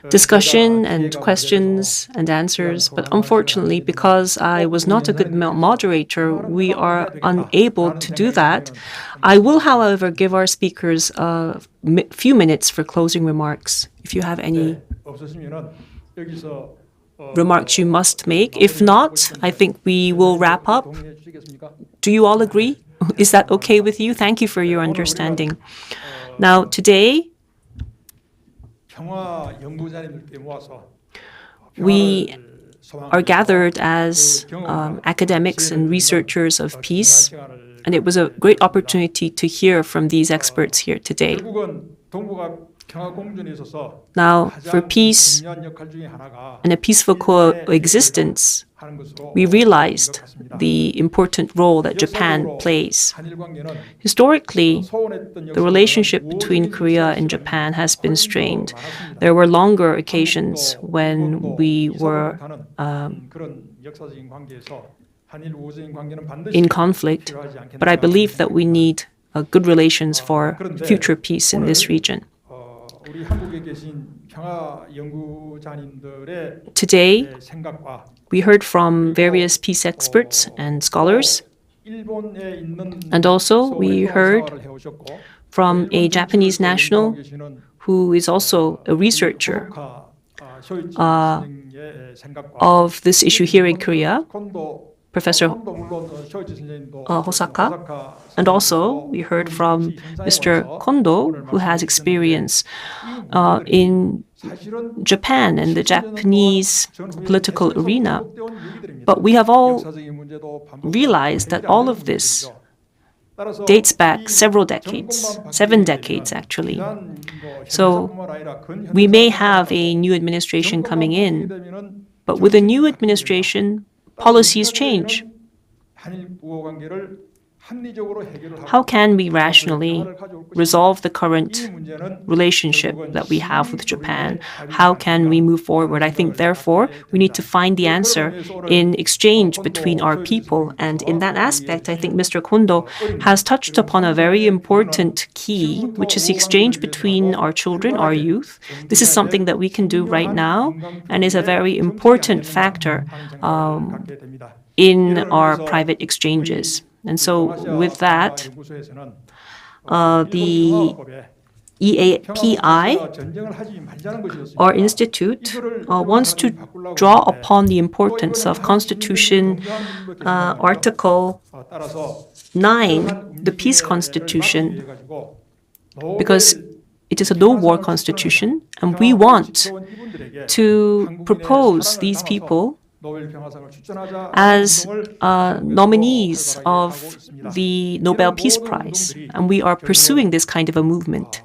discussion and questions and answers. But unfortunately, because I was not a good moderator, we are unable to do that. I will, however, give our speakers a few minutes for closing remarks. If you have any remarks you must make. If not, I think we will wrap up. Do you all agree? Is that okay with you? Thank you for your understanding. Now, today, we are gathered as academics and researchers of peace, and it was a great opportunity to hear from these experts here today. Now, for peace and a peaceful coexistence, we realized the important role that Japan plays. Historically, the relationship between Korea and Japan has been strained. There were longer occasions when we were in conflict, but I believe that we need good relations for future peace in this region. Today, we heard from various peace experts and scholars, and also we heard from a Japanese national who is also a researcher of this issue here in Korea, Professor Hosaka, and also we heard from Mr. Kondo, who has experience in Japan and the Japanese political arena. But we have all realized that all of this dates back several decades, 7 decades actually. So we may have a new administration coming in, but with a new administration, policies change. How can we rationally resolve the current relationship that we have with Japan? How can we move forward? I think, therefore, we need to find the answer in exchange between our people. And in that aspect, I think Mr. Kondo has touched upon a very important key, which is the exchange between our children, our youth. This is something that we can do right now and is a very important factor in our private exchanges. And so with that, the EAPI, our institute, wants to draw upon the importance of Constitution Article 9, the Peace Constitution, because it is a no-war constitution, and we want to propose these people as nominees of the Nobel Peace Prize, and we are pursuing this kind of a movement.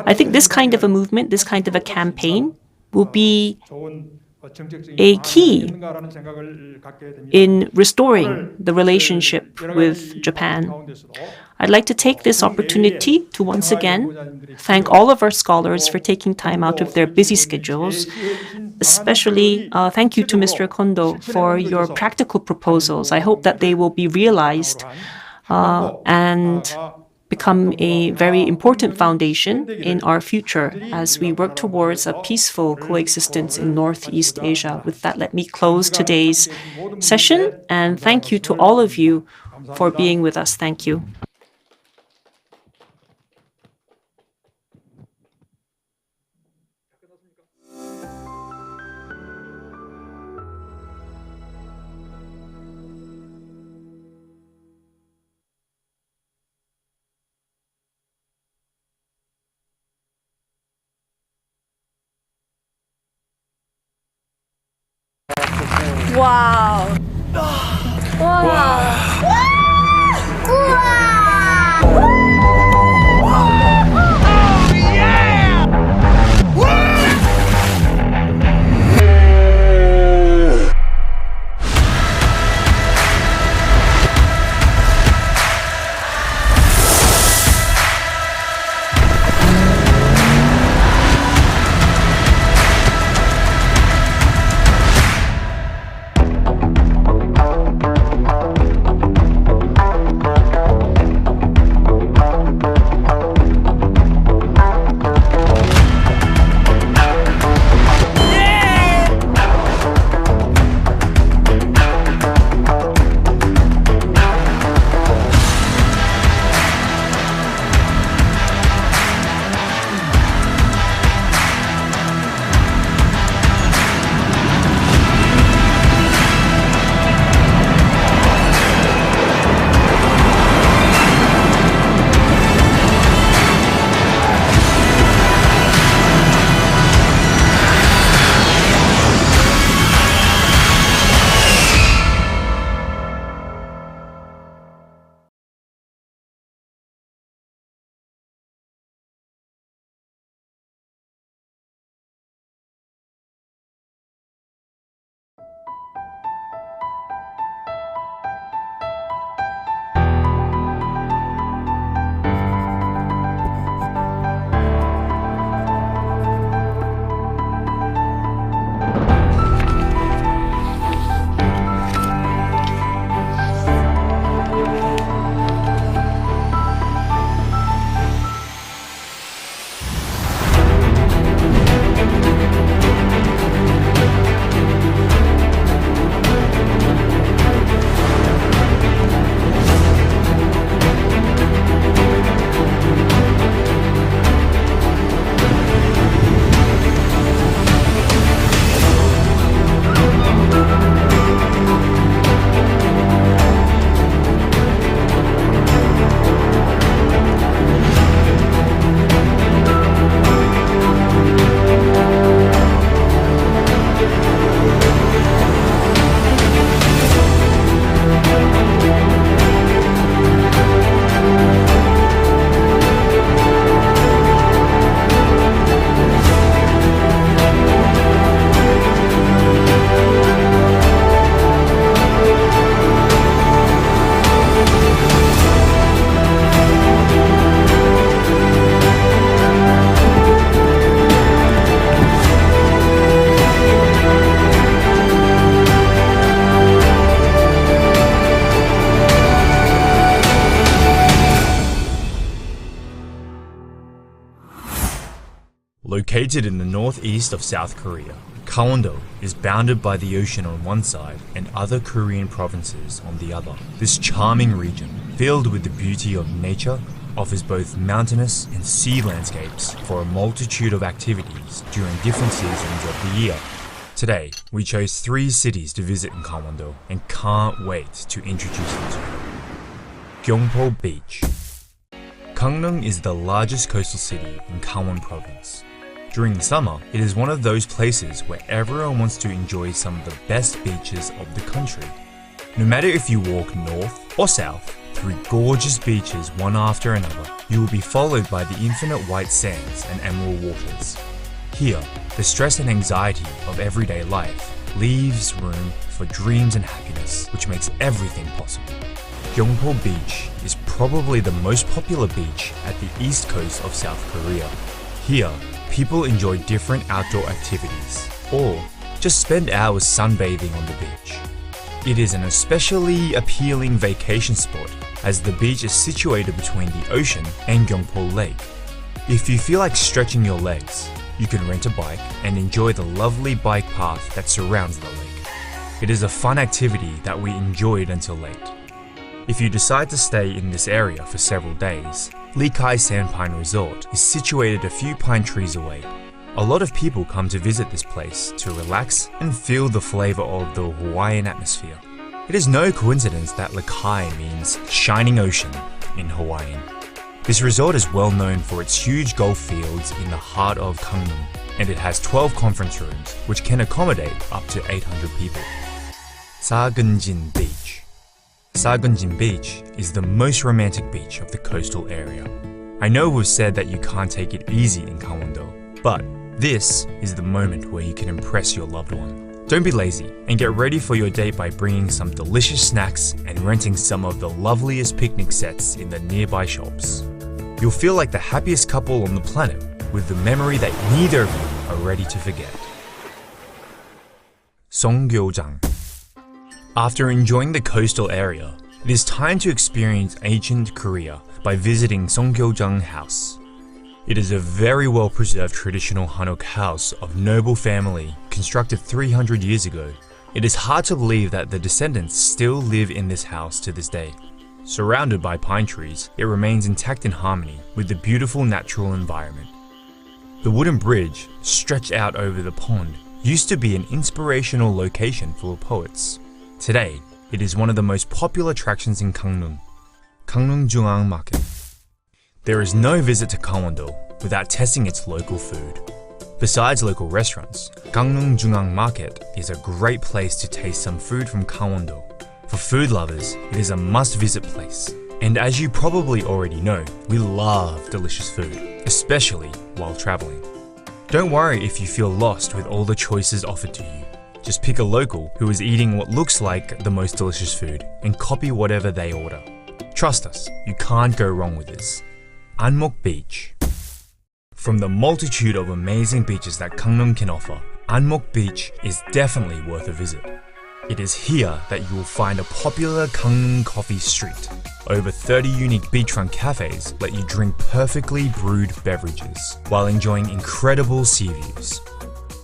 I think this kind of a movement, this kind of a campaign, will be a key in restoring the relationship with Japan. I'd like to take this opportunity to once again thank all of our scholars for taking time out of their busy schedules. Especially thank you to Mr. Kondo for your practical proposals. I hope that they will be realized and become a very important foundation in our future as we work towards a peaceful coexistence in Northeast Asia. With that, let me close today's session, and thank you to all of you for being with us. Thank you. 와우. 와. Located in the northeast of South Korea, Gangwon-do is bounded by the ocean on one side and other Korean provinces on the other. This charming region, filled with the beauty of nature, offers both mountainous and sea landscapes for a multitude of activities during different seasons of the year. Today, we chose 3 cities to visit in Gangwon-do and can't wait to introduce them to you. Gyeongpo Beach. Gangneung is the largest coastal city in Gangwon Province. During the summer, it is one of those places where everyone wants to enjoy some of the best beaches of the country. No matter if you walk north or south, through gorgeous beaches one after another, you will be followed by the infinite white sands and emerald waters. Here, the stress and anxiety of everyday life leaves room for dreams and happiness, which makes everything possible. Gyeongpo Beach is probably the most popular beach at the east coast of South Korea. Here, people enjoy different outdoor activities, or just spend hours sunbathing on the beach. It is an especially appealing vacation spot as the beach is situated between the ocean and Gyeongpo Lake. If you feel like stretching your legs, you can rent a bike and enjoy the lovely bike path that surrounds the lake. It is a fun activity that we enjoyed until late. If you decide to stay in this area for several days, Lee Kai Sandpine Resort is situated a few pine trees away. A lot of people come to visit this place to relax and feel the flavor of the Hawaiian atmosphere. It is no coincidence that Lee Kai means shining ocean in Hawaiian. This resort is well known for its huge golf fields in the heart of Gangneung, and it has 12 conference rooms which can accommodate up to 800 people. Sageunjin Beach. Sageunjin Beach is the most romantic beach of the coastal area. I know we've said that you can't take it easy in Gangwon-do, but this is the moment where you can impress your loved one. Don't be lazy and get ready for your date by bringing some delicious snacks and renting some of the loveliest picnic sets in the nearby shops. You'll feel like the happiest couple on the planet with the memory that neither of you are ready to forget. Songgyeojang. After enjoying the coastal area, it is time to experience ancient Korea by visiting Songgyeojang House. It is a very well-preserved traditional Hanok house of noble family constructed 300 years ago. It is hard to believe that the descendants still live in this house to this day. Surrounded by pine trees, it remains intact in harmony with the beautiful natural environment. The wooden bridge, stretched out over the pond, used to be an inspirational location for poets. Today, it is one of the most popular attractions in Gangneung, Gangneung Market. There is no visit to Gangwon-do without testing its local food. Besides local restaurants, Gangneung Market is a great place to taste some food from Gangwon-do. For food lovers, it is a must-visit place. And as you probably already know, we love delicious food, especially while traveling. Don't worry if you feel lost with all the choices offered to you. Just pick a local who is eating what looks like the most delicious food and copy whatever they order. Trust us, you can't go wrong with this. Anmok Beach. From the multitude of amazing beaches that Gangneung can offer, Anmok Beach is definitely worth a visit. It is here that you will find a popular Gangneung coffee street. Over 30 unique beachfront cafes let you drink perfectly brewed beverages while enjoying incredible sea views.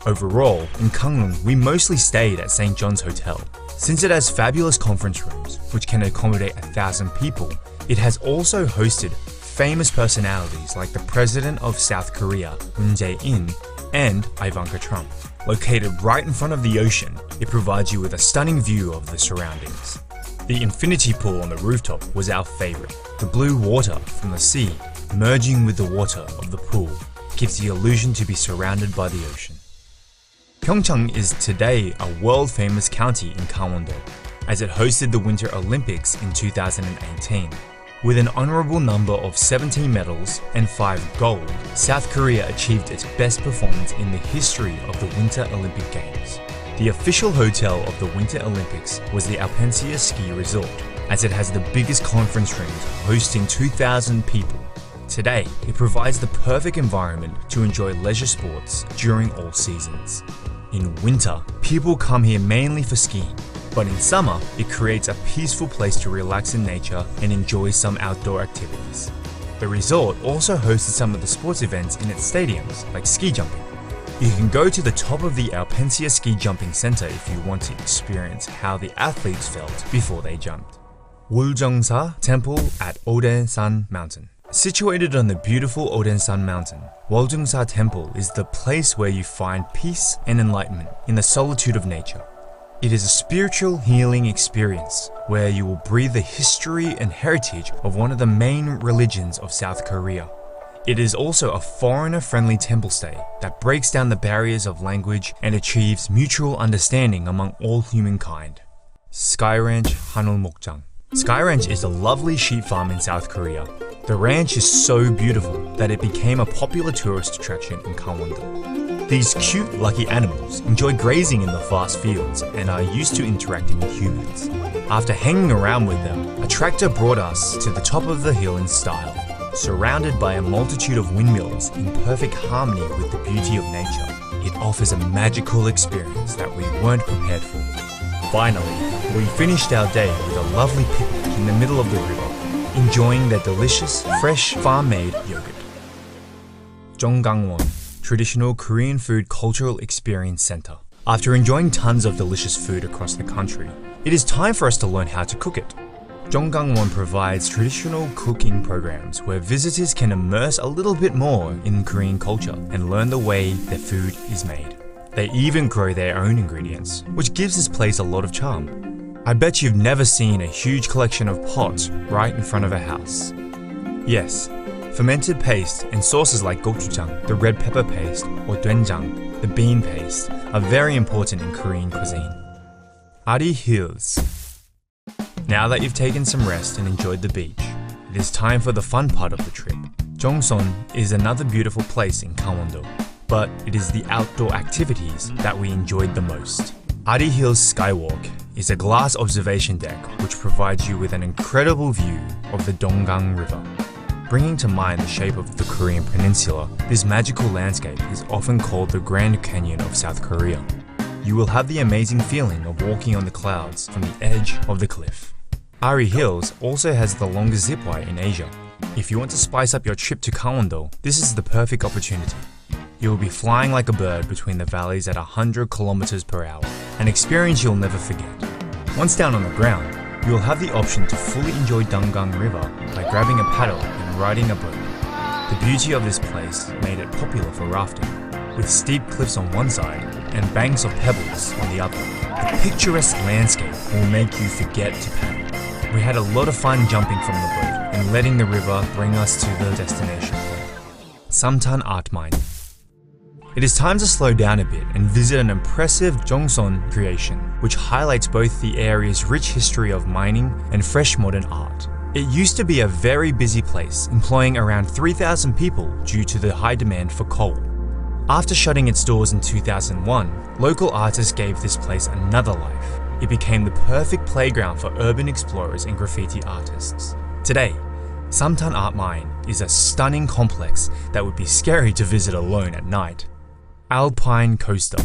Overall, in Gangneung, we mostly stayed at St. John's Hotel. Since it has fabulous conference rooms, which can accommodate 1,000 people, it has also hosted famous personalities like the President of South Korea, Moon Jae-in, and Ivanka Trump. Located right in front of the ocean, it provides you with a stunning view of the surroundings. The infinity pool on the rooftop was our favorite. The blue water from the sea merging with the water of the pool gives the illusion to be surrounded by the ocean. PyeongChang is today a world-famous county in Gangwon-do, as it hosted the Winter Olympics in 2018. With an honorable number of 17 medals and 5 gold, South Korea achieved its best performance in the history of the Winter Olympic Games. The official hotel of the Winter Olympics was the Alpensia Ski Resort, as it has the biggest conference rooms hosting 2,000 people. Today, it provides the perfect environment to enjoy leisure sports during all seasons. In winter, people come here mainly for skiing, but in summer, it creates a peaceful place to relax in nature and enjoy some outdoor activities. The resort also hosted some of the sports events in its stadiums, like ski jumping. You can go to the top of the Alpensia Ski Jumping Center if you want to experience how the athletes felt before they jumped. Woljongsa Temple at Odensan Mountain. Situated on the beautiful Odensan Mountain, Woljongsa Temple is the place where you find peace and enlightenment in the solitude of nature. It is a spiritual healing experience where you will breathe the history and heritage of one of the main religions of South Korea. It is also a foreigner-friendly temple stay that breaks down the barriers of language and achieves mutual understanding among all humankind. Sky Ranch Hanulmokjang. Sky Ranch is a lovely sheep farm in South Korea. The ranch is so beautiful that it became a popular tourist attraction in Gangwon-do. These cute, lucky animals enjoy grazing in the vast fields and are used to interacting with humans. After hanging around with them, a tractor brought us to the top of the hill in style, surrounded by a multitude of windmills in perfect harmony with the beauty of nature. It offers a magical experience that we weren't prepared for. Finally, we finished our day with a lovely picnic in the middle of the river, enjoying their delicious, fresh, farm-made yogurt. Jonggangwon, Traditional Korean Food Cultural Experience Center. After enjoying tons of delicious food across the country, it is time for us to learn how to cook it. Jonggangwon provides traditional cooking programs where visitors can immerse a little bit more in Korean culture and learn the way their food is made. They even grow their own ingredients, which gives this place a lot of charm. I bet you've never seen a huge collection of pots right in front of a house. Yes, fermented paste and sauces like gochujang, the red pepper paste, or doenjang, the bean paste, are very important in Korean cuisine. Ari Hills. Now that you've taken some rest and enjoyed the beach, it is time for the fun part of the trip. Jongson is another beautiful place in Gangwon-do, but it is the outdoor activities that we enjoyed the most. Ari Hills Skywalk is a glass observation deck which provides you with an incredible view of the Donggang River. Bringing to mind the shape of the Korean peninsula, this magical landscape is often called the Grand Canyon of South Korea. You will have the amazing feeling of walking on the clouds from the edge of the cliff. Ari Hills also has the longest zipwire in Asia. If you want to spice up your trip to Gangwon-do, this is the perfect opportunity. You will be flying like a bird between the valleys at 100 kilometers per hour, an experience you'll never forget. Once down on the ground, you will have the option to fully enjoy Donggang River by grabbing a paddle and riding a boat. The beauty of this place made it popular for rafting, with steep cliffs on one side and banks of pebbles on the other. The picturesque landscape will make you forget to paddle. We had a lot of fun jumping from the boat and letting the river bring us to the destination point, Samtan Art Mine. It is time to slow down a bit and visit an impressive Jongson creation, which highlights both the area's rich history of mining and fresh modern art. It used to be a very busy place, employing around 3,000 people due to the high demand for coal. After shutting its doors in 2001, local artists gave this place another life. It became the perfect playground for urban explorers and graffiti artists. Today, Samtan Art Mine is a stunning complex that would be scary to visit alone at night. Alpine Coaster.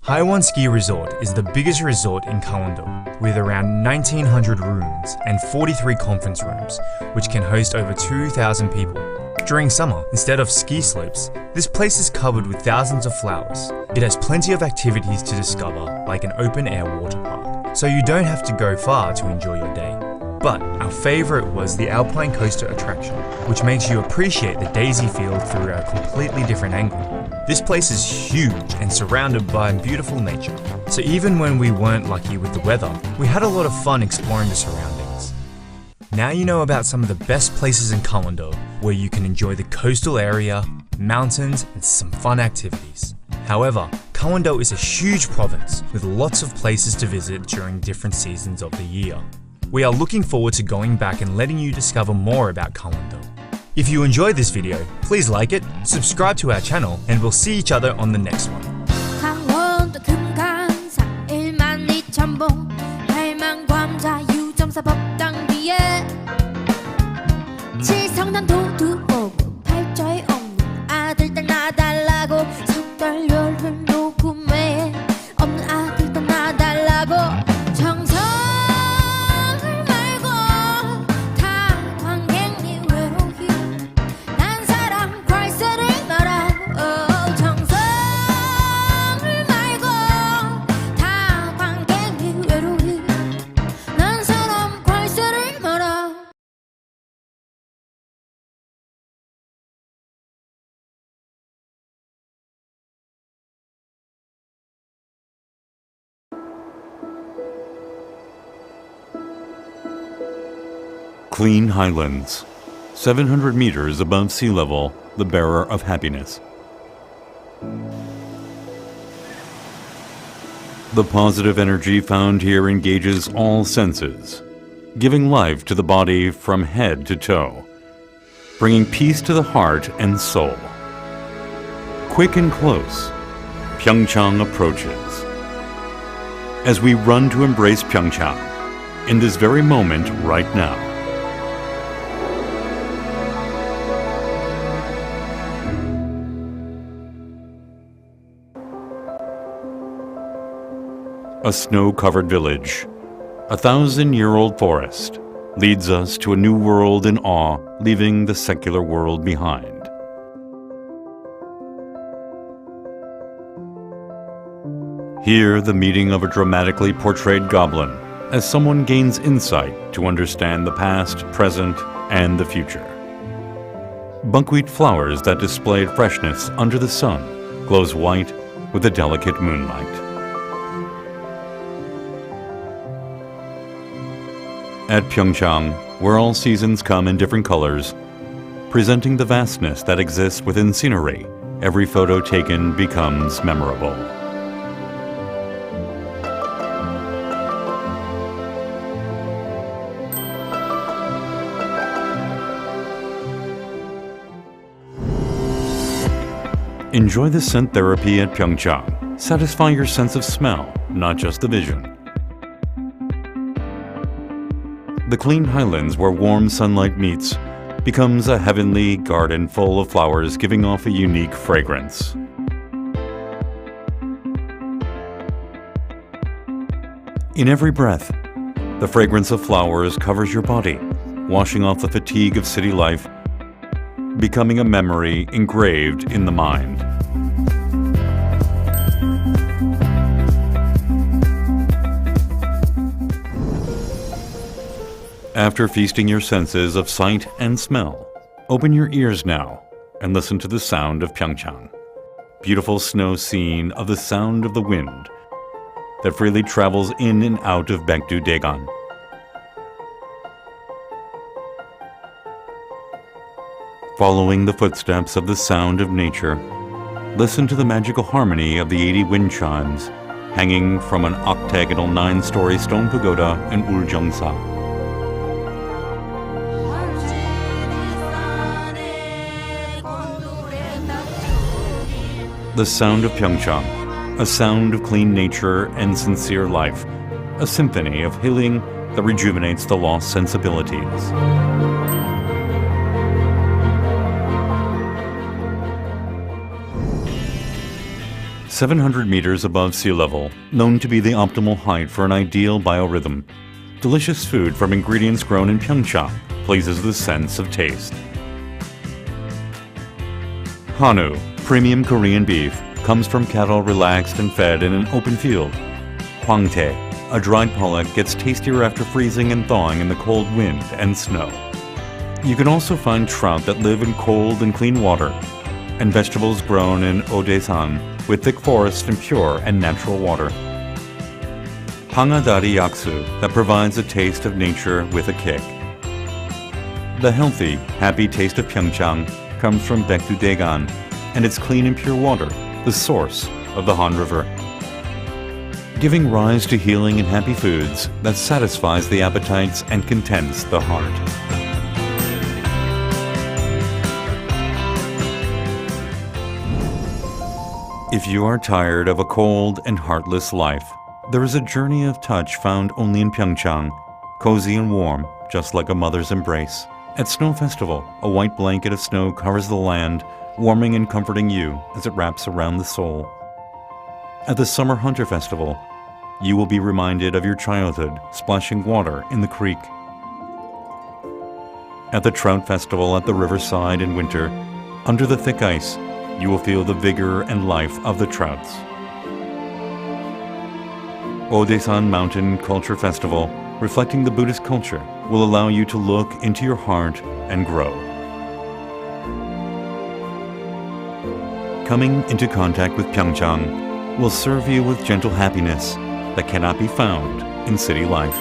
Haewon Ski Resort is the biggest resort in Gangwon-do, with around 1,900 rooms and 43 conference rooms, which can host over 2,000 people. During summer, instead of ski slopes, this place is covered with thousands of flowers. It has plenty of activities to discover, like an open-air water park, so you don't have to go far to enjoy your day. But our favorite was the Alpine Coaster attraction, which makes you appreciate the daisy field through a completely different angle. This place is huge and surrounded by beautiful nature, so even when we weren't lucky with the weather, we had a lot of fun exploring the surroundings. Now you know about some of the best places in Gangwon-do, where you can enjoy the coastal area, mountains, and some fun activities. However, Gangwon-do is a huge province with lots of places to visit during different seasons of the year. We are looking forward to going back and letting you discover more about Gangwon-do. If you enjoyed this video, please like it, subscribe to our channel, and we'll see each other on the next one. 강원도 금강산 1만 2천 봉 팔만광자 유점사 법당 뒤에 칠성난 도두오고 팔자에 없는 아들 딸 나달라고 석달열흘 녹음에 없는 아들 딸 나달라고 정성을 말고 다 관객님 외로이 Clean highlands, 700 meters above sea level, the bearer of happiness. The positive energy found here engages all senses, giving life to the body from head to toe, bringing peace to the heart and soul. Quick and close, PyeongChang approaches. As we run to embrace PyeongChang, in this very moment right now. A snow-covered village, a 1,000-year-old forest, leads us to a new world in awe, leaving the secular world behind. Here, the meeting of a dramatically portrayed goblin, as someone gains insight to understand the past, present, and the future. Buckwheat flowers that displayed freshness under the sun glows white with the delicate moonlight. At PyeongChang, where all seasons come in different colors, presenting the vastness that exists within scenery, every photo taken becomes memorable. Enjoy the scent therapy at PyeongChang. Satisfy your sense of smell, not just the vision. The clean highlands where warm sunlight meets becomes a heavenly garden full of flowers giving off a unique fragrance. In every breath, the fragrance of flowers covers your body, washing off the fatigue of city life, becoming a memory engraved in the mind. After feasting your senses of sight and smell, open your ears now and listen to the sound of PyeongChang. Beautiful snow scene of the sound of the wind that freely travels in and out of Baekdu-daegan. Following the footsteps of the sound of nature, listen to the magical harmony of the 80 wind chimes hanging from an octagonal 9-story stone pagoda in Uljeongsa. The sound of PyeongChang, a sound of clean nature and sincere life, a symphony of healing that rejuvenates the lost sensibilities. "700 meters above sea level, known to be the optimal height for an ideal biorhythm. Delicious food from ingredients grown in PyeongChang pleases the sense of taste. Hanu, premium Korean beef, comes from cattle relaxed and fed in an open field. Hwangtae, a dried pollock, gets tastier after freezing and thawing in the cold wind and snow. You can also find trout that live in cold and clean water, and vegetables grown in Odaesan with thick forests and pure and natural water. Hangadari yaksu that provides a taste of nature with a kick. The healthy, happy taste of PyeongChang comes from Baekdu-daegan and its clean and pure water, the source of the Han River. Giving rise to healing and happy foods that satisfies the appetites and contents the heart. If you are tired of a cold and heartless life, there is a journey of touch found only in PyeongChang, cozy and warm, just like a mother's embrace. At Snow Festival, a white blanket of snow covers the land, warming and comforting you as it wraps around the soul. At the Summer Hunter Festival, you will be reminded of your childhood splashing water in the creek. At the Trout Festival at the riverside in winter, under the thick ice, you will feel the vigor and life of the trouts. Odaesan Mountain Culture Festival, reflecting the Buddhist culture, will allow you to look into your heart and grow. Coming into contact with PyeongChang will serve you with gentle happiness that cannot be found in city life.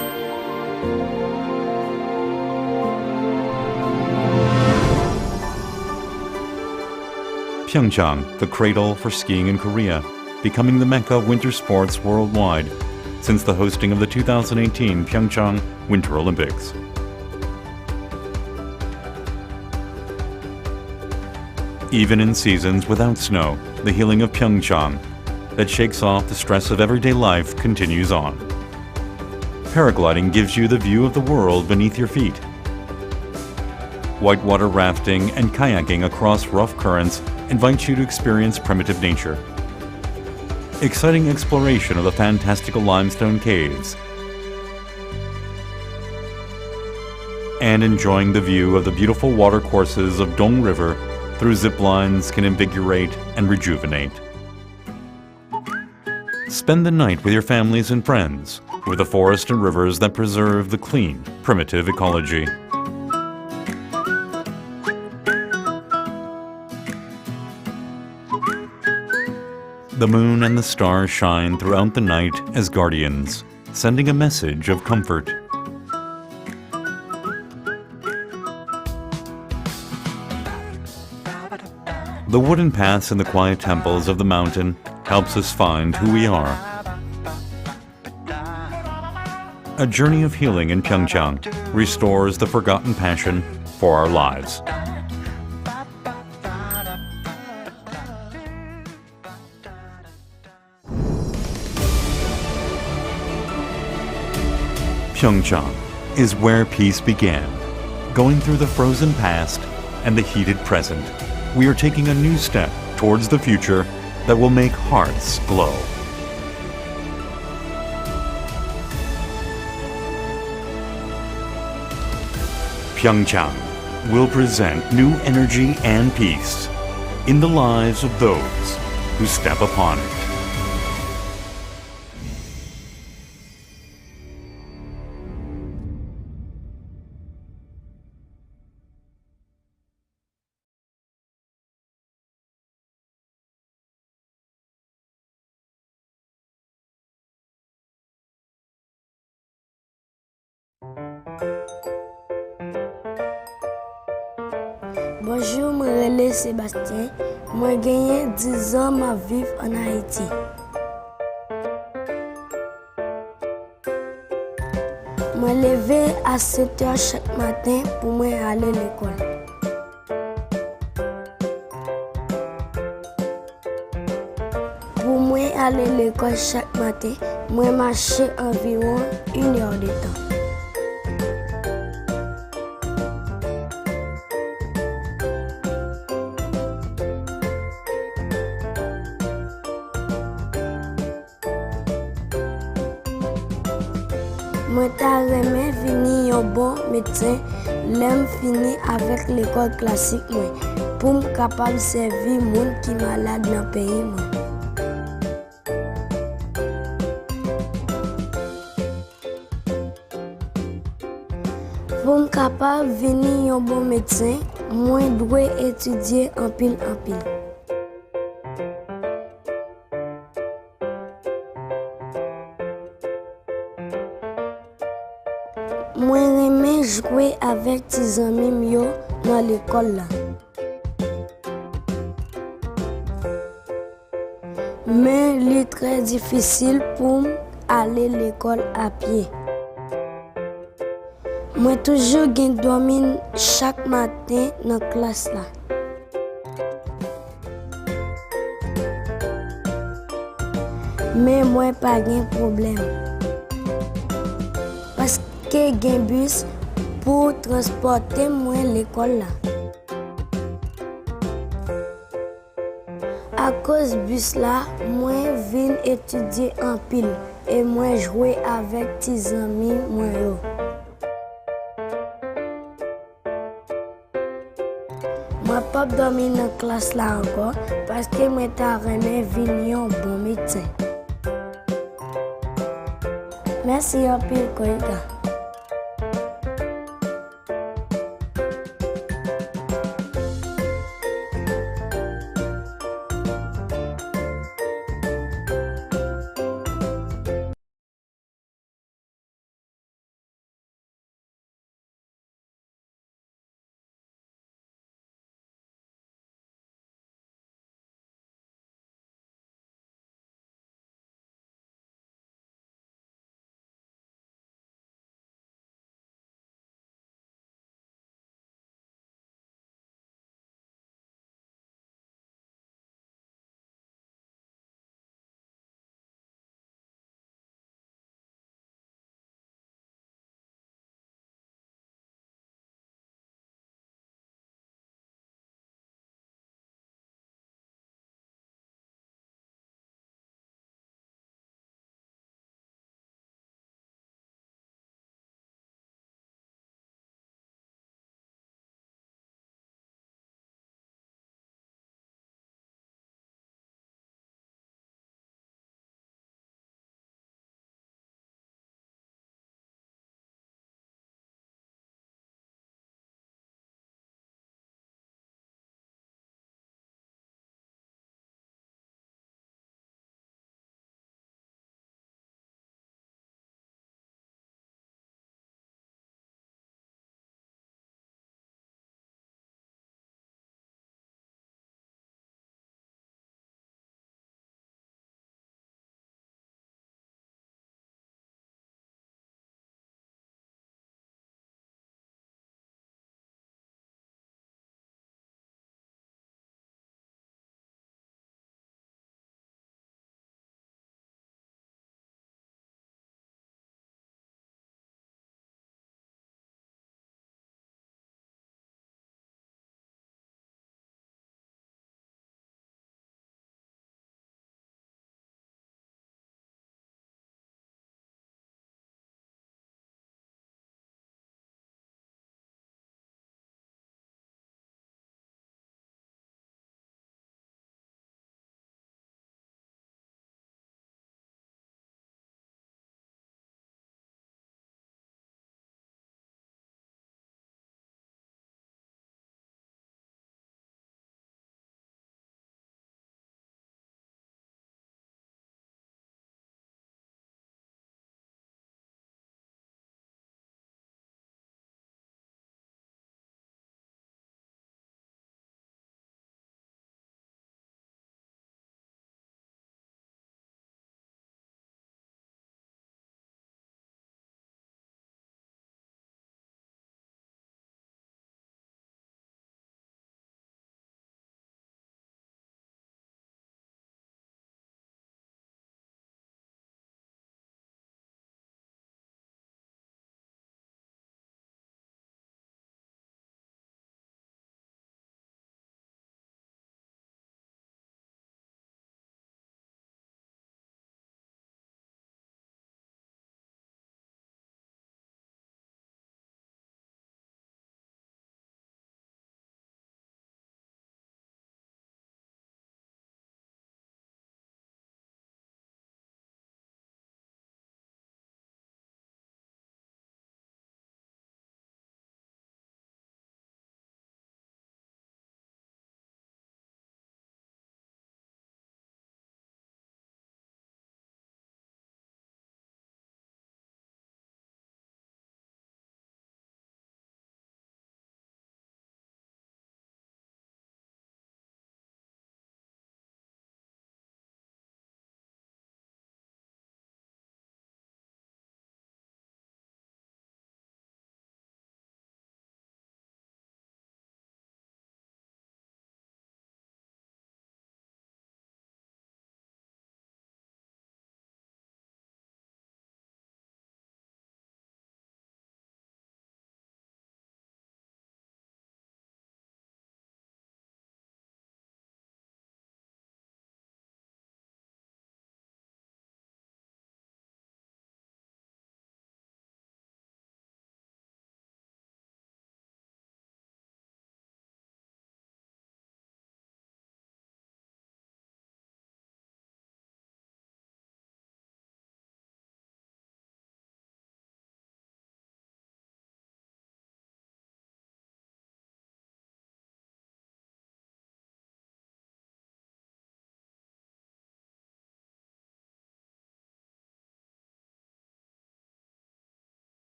PyeongChang, the cradle for skiing in Korea, becoming the mecca of winter sports worldwide since the hosting of the 2018 PyeongChang Winter Olympics. Even in seasons without snow, the healing of PyeongChang that shakes off the stress of everyday life continues on. Paragliding gives you the view of the world beneath your feet. Whitewater rafting and kayaking across rough currents invite you to experience primitive nature. Exciting exploration of the fantastical limestone caves. And enjoying the view of the beautiful watercourses of Dong River through zip lines can invigorate and rejuvenate. Spend the night with your families and friends, with the forests and rivers that preserve the clean, primitive ecology. The moon and the stars shine throughout the night as guardians, sending a message of comfort. The wooden paths in the quiet temples of the mountain helps us find who we are. A journey of healing in PyeongChang restores the forgotten passion for our lives. PyeongChang is where peace began. Going through the frozen past and the heated present, we are taking a new step towards the future that will make hearts glow. PyeongChang will present new energy and peace in the lives of those who step upon it. Bonjour, je m'appelle Sébastien. J'ai gagné 10 ans à vivre en Haïti. Je me lève à 7 h chaque matin pour aller à l'école. Pour moi aller à l'école chaque matin, je marche environ 1 heure de temps. Moi, j'aimerais finir un bon médecin, l'aime finir avec l'école classique pour me capable servir les gens qui sont malades dans le pays. Pour me capable devenir un bon médecin, moi, je dois étudier en pile. Moi, j'aime jouer avec mes amis dans l'école. Mais il est très difficile pour aller à l'école à pied. Moi, toujours dormir chaque matin dans la classe. Mais moi, pas de problème. Parce que j'ai un bus pour transporter moi à l'école. À cause du bus là, moi viens étudier en pile et moi jouer avec mes amis moi. Moi pas dormir dans la classe là encore parce que moi t'aimerais venir un bon médecin. Merci un peu, Koika.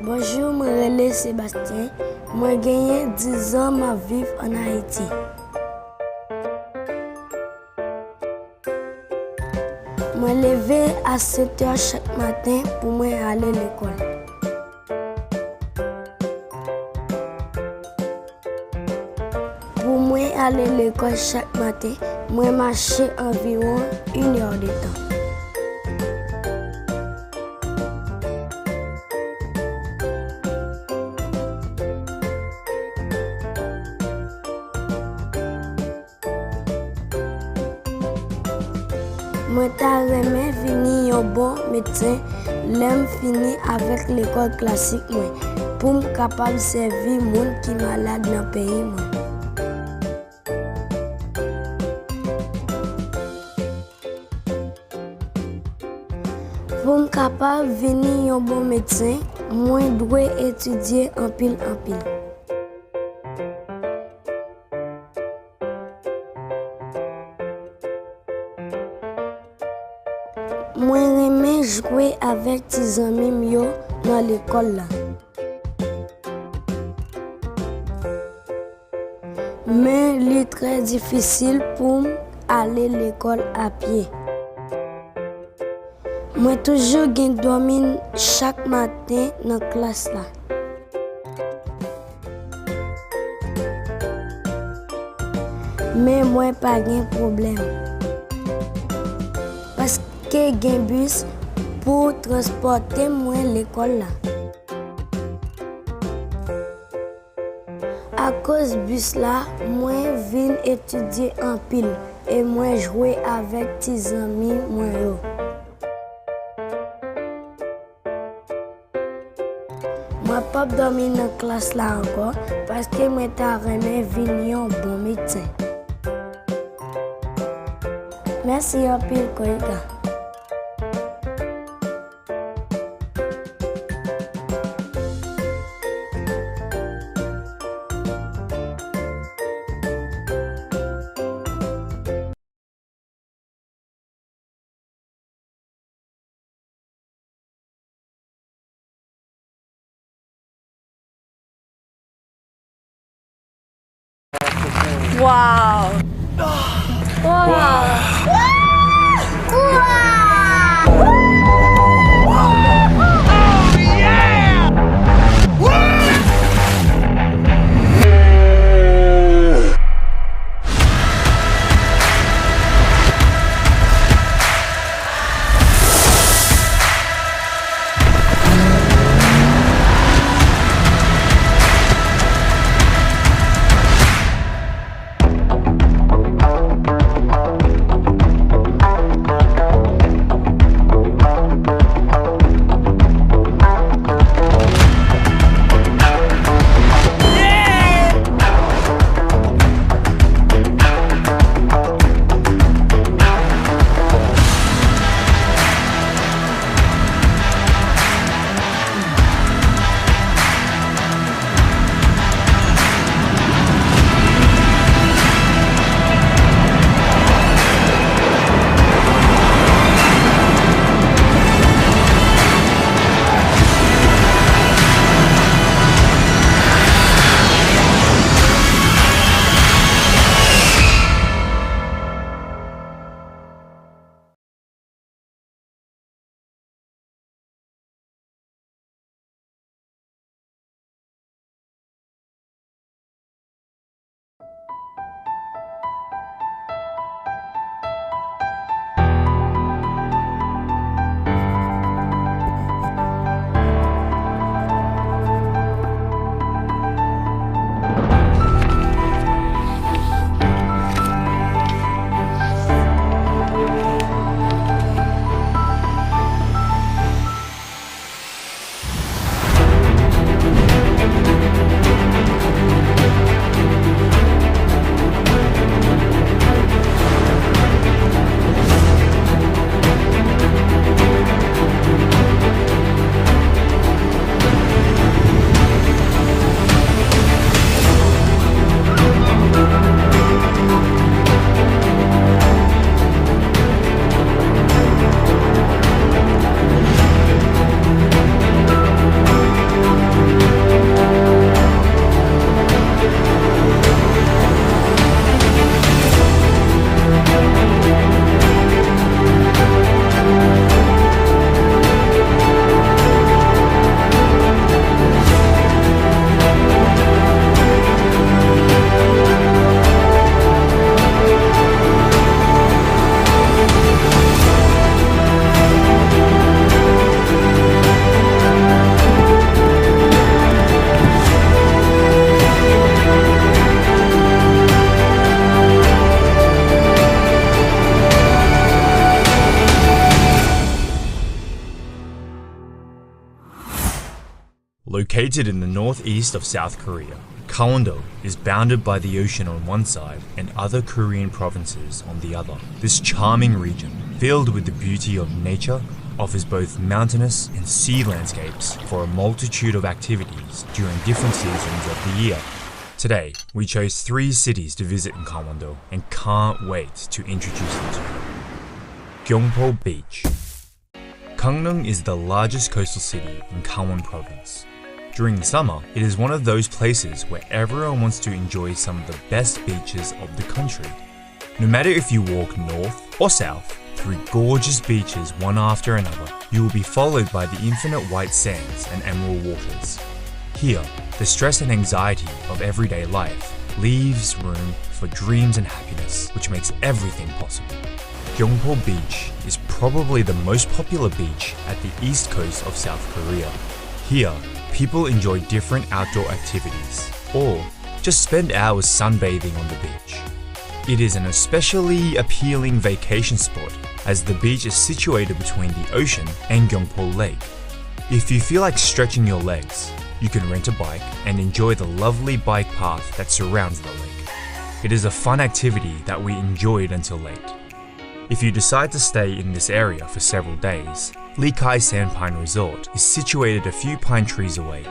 Bonjour, moi relais Sébastien. Moi gagné 10 ans ma vivre en Haïti. Moi lever à 7 h chaque matin pour moi aller à l'école. Pour moi aller à l'école chaque matin, moi marcher environ 1 heure de temps. Moi ta remè fini un bon médecin, l'aime fini avec l'école classique moi pour me capable servir monde qui malade dans pays moi. Pour me capable venir un bon médecin, moi dois étudier en pile. Moi remè jouer avec tes amis mio dans l'école là. Mais il est très difficile pour aller à l'école à pied. Moi toujours dormir chaque matin dans la classe là. Mais moi pas de problème. Parce que gen bus pour transporter moi à l'école là. À cause bus là, moi viens étudier en pile et moi jouer avec tes amis moi yo. Moi pas dormir dans la classe là encore parce que moi ta remè venir un bon médecin. Merci en pile Koika. Wow. Located in the northeast of South Korea, Gangwon-do is bounded by the ocean on one side and other Korean provinces on the other. This charming region, filled with the beauty of nature, offers both mountainous and sea landscapes for a multitude of activities during different seasons of the year. Today, we chose 3 cities to visit in Gangwon-do and can't wait to introduce them to you. Gyeongpo Beach. Gangneung is the largest coastal city in Gangwon Province. During the summer, it is one of those places where everyone wants to enjoy some of the best beaches of the country. No matter if you walk north or south, through gorgeous beaches one after another, you will be followed by the infinite white sands and emerald waters. Here, the stress and anxiety of everyday life leaves room for dreams and happiness, which makes everything possible. Gyeongpo Beach is probably the most popular beach at the east coast of South Korea. Here, people enjoy different outdoor activities, or just spend hours sunbathing on the beach. It is an especially appealing vacation spot as the beach is situated between the ocean and Gyeongpo Lake. If you feel like stretching your legs, you can rent a bike and enjoy the lovely bike path that surrounds the lake. It is a fun activity that we enjoyed until late. If you decide to stay in this area for several days, Lee Kai Sandpine Resort is situated a few pine trees away.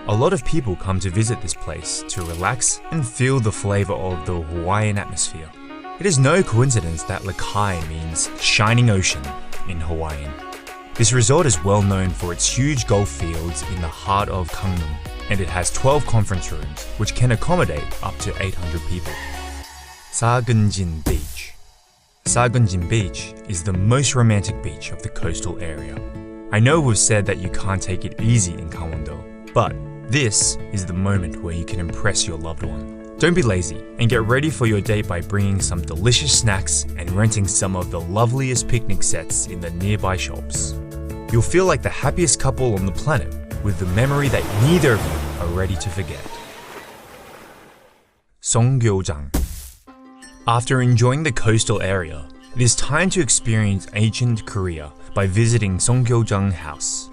A lot of people come to visit this place to relax and feel the flavor of the Hawaiian atmosphere. It is no coincidence that Lee Kai means shining ocean in Hawaiian. This resort is well known for its huge golf fields in the heart of Gangneung, and it has 12 conference rooms, which can accommodate up to 800 people. Sagunjin Beach. Sagunjin Beach is the most romantic beach of the coastal area. I know we've said that you can't take it easy in Gangwon-do, but this is the moment where you can impress your loved one. Don't be lazy and get ready for your date by bringing some delicious snacks and renting some of the loveliest picnic sets in the nearby shops. You'll feel like the happiest couple on the planet with the memory that neither of you are ready to forget. Songgyeojang. After enjoying the coastal area, it is time to experience ancient Korea by visiting Songgyeojang House.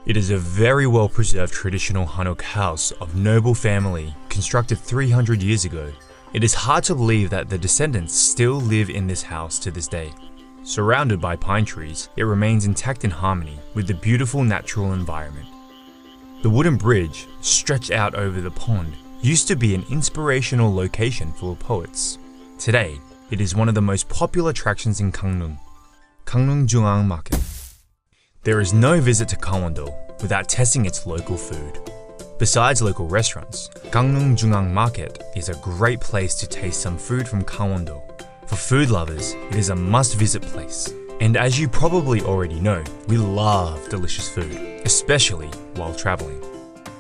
It is a very well-preserved traditional Hanok house of noble family constructed 300 years ago. It is hard to believe that the descendants still live in this house to this day. Surrounded by pine trees, it remains intact in harmony with the beautiful natural environment. The wooden bridge, stretched out over the pond, used to be an inspirational location for poets. Today, it is one of the most popular attractions in Gangneung, Gangneung Jungang Market. There is no visit to Gangwon-do without testing its local food. Besides local restaurants, Gangneung Jungang Market is a great place to taste some food from Gangwon-do. For food lovers, it is a must-visit place. And as you probably already know, we love delicious food, especially while traveling.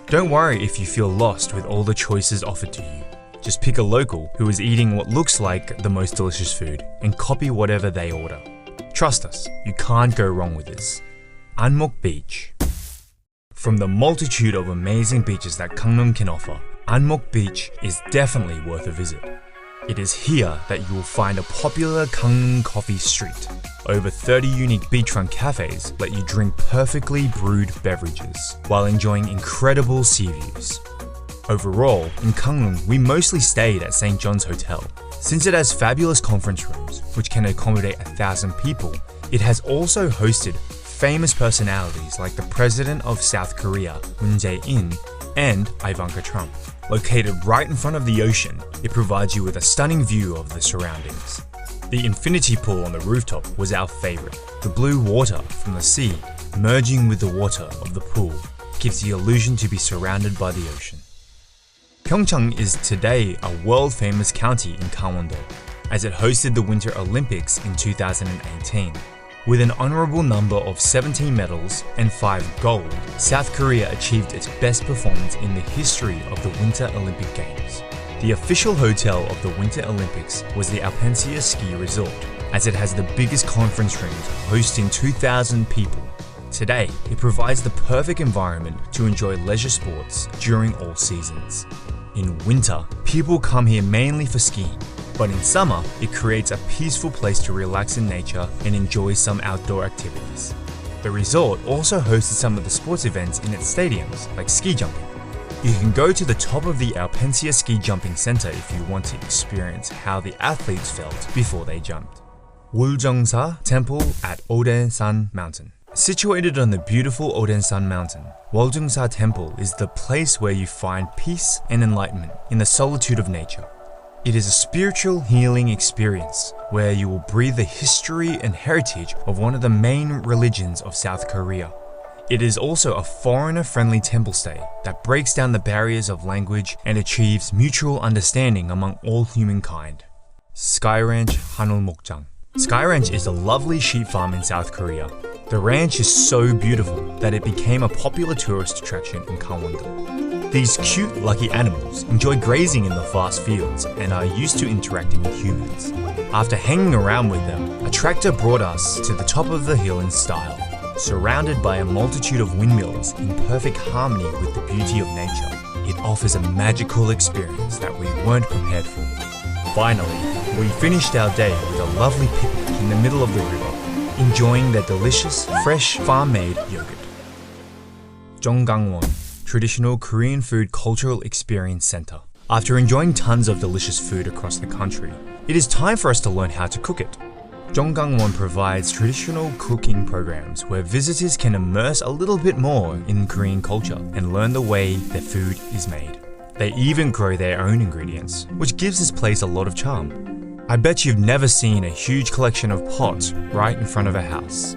Don't worry if you feel lost with all the choices offered to you. Just pick a local who is eating what looks like the most delicious food and copy whatever they order. Trust us, you can't go wrong with this. Anmok Beach. From the multitude of amazing beaches that Gangneung can offer, Anmok Beach is definitely worth a visit. It is here that you will find a popular Gangneung coffee street. Over 30 unique beachfront cafes let you drink perfectly brewed beverages while enjoying incredible sea views. Overall, in Gangneung, we mostly stayed at St. John's Hotel. Since it has fabulous conference rooms, which can accommodate 1,000 people, it has also hosted famous personalities like the President of South Korea, Moon Jae-in, and Ivanka Trump. Located right in front of the ocean, it provides you with a stunning view of the surroundings. The infinity pool on the rooftop was our favorite. The blue water from the sea merging with the water of the pool gives the illusion to be surrounded by the ocean. PyeongChang is today a world-famous county in Gangwon-do, as it hosted the Winter Olympics in 2018. With an honorable number of 17 medals and 5 gold, South Korea achieved its best performance in the history of the Winter Olympic Games. The official hotel of the Winter Olympics was the Alpensia Ski Resort, as it has the biggest conference rooms hosting 2,000 people. Today, it provides the perfect environment to enjoy leisure sports during all seasons. In winter, people come here mainly for skiing, but in summer, it creates a peaceful place to relax in nature and enjoy some outdoor activities. The resort also hosted some of the sports events in its stadiums, like ski jumping. You can go to the top of the Alpensia Ski Jumping Center if you want to experience how the athletes felt before they jumped. Woljongsa Temple at Odensan Mountain. Situated on the beautiful Odensan Mountain, Woljongsa Temple is the place where you find peace and enlightenment in the solitude of nature. It is a spiritual healing experience where you will breathe the history and heritage of one of the main religions of South Korea. It is also a foreigner-friendly temple stay that breaks down the barriers of language and achieves mutual understanding among all humankind. Sky Ranch Hanulmokjang. Sky Ranch is a lovely sheep farm in South Korea. The ranch is so beautiful that it became a popular tourist attraction in Gangwon-do. These cute, lucky animals enjoy grazing in the vast fields and are used to interacting with humans. After hanging around with them, a tractor brought us to the top of the hill in style, surrounded by a multitude of windmills in perfect harmony with the beauty of nature. It offers a magical experience that we weren't prepared for. Finally, we finished our day with a lovely picnic in the middle of the river, enjoying their delicious, fresh, farm-made yogurt. Jonggangwon, Traditional Korean Food Cultural Experience Center. After enjoying tons of delicious food across the country, it is time for us to learn how to cook it. Jonggangwon provides traditional cooking programs where visitors can immerse a little bit more in Korean culture and learn the way their food is made. They even grow their own ingredients, which gives this place a lot of charm. I bet you've never seen a huge collection of pots right in front of a house.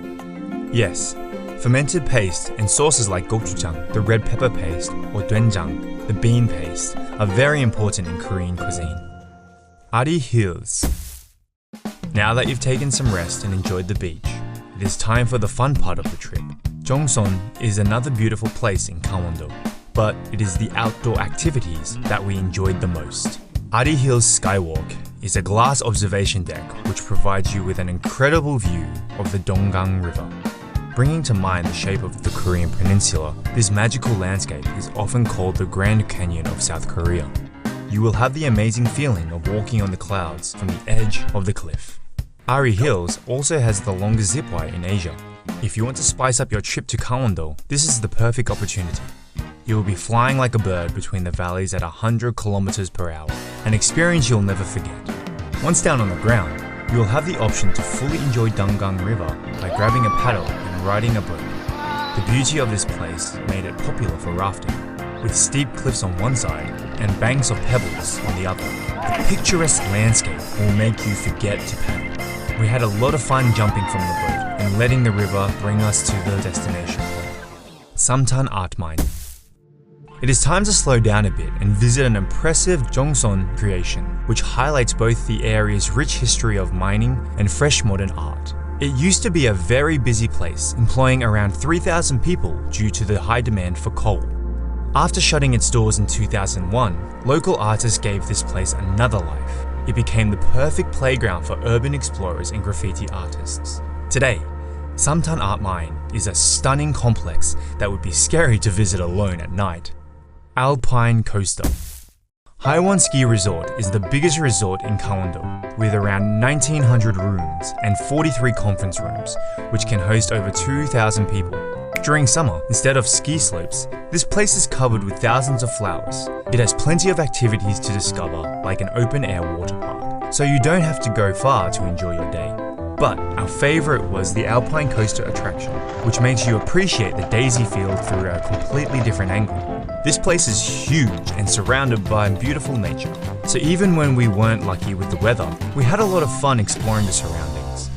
Yes, fermented paste and sauces like gochujang, the red pepper paste, or doenjang, the bean paste, are very important in Korean cuisine. Ari Hills. Now that you've taken some rest and enjoyed the beach, it is time for the fun part of the trip. Jongson is another beautiful place in Gangwon-do, but it is the outdoor activities that we enjoyed the most. Ari Hills Skywalk is a glass observation deck which provides you with an incredible view of the Donggang River. Bringing to mind the shape of the Korean peninsula, this magical landscape is often called the Grand Canyon of South Korea. You will have the amazing feeling of walking on the clouds from the edge of the cliff. Ari Hills also has the longest zipwire in Asia. If you want to spice up your trip to Gangwon-do, this is the perfect opportunity. You will be flying like a bird between the valleys at 100 kilometers per hour, an experience you'll never forget. Once down on the ground, you will have the option to fully enjoy Donggang River by grabbing a paddle and riding a boat. The beauty of this place made it popular for rafting, with steep cliffs on one side and banks of pebbles on the other. The picturesque landscape will make you forget to paddle. We had a lot of fun jumping from the boat and letting the river bring us to the destination point, Samtan Art Mine. It is time to slow down a bit and visit an impressive Jongson creation, which highlights both the area's rich history of mining and fresh modern art. It used to be a very busy place, employing around 3,000 people due to the high demand for coal. After shutting its doors in 2001, local artists gave this place another life. It became the perfect playground for urban explorers and graffiti artists. Today, Samtan Art Mine is a stunning complex that would be scary to visit alone at night. Alpine Coaster. Haewon Ski Resort is the biggest resort in Gangwon-do, with around 1,900 rooms and 43 conference rooms, which can host over 2,000 people. During summer, instead of ski slopes, this place is covered with thousands of flowers. It has plenty of activities to discover, like an open-air water park, so you don't have to go far to enjoy your day. But our favorite was the Alpine Coaster attraction, which makes you appreciate the daisy field through a completely different angle. This place is huge and surrounded by beautiful nature, so even when we weren't lucky with the weather, we had a lot of fun exploring the surroundings.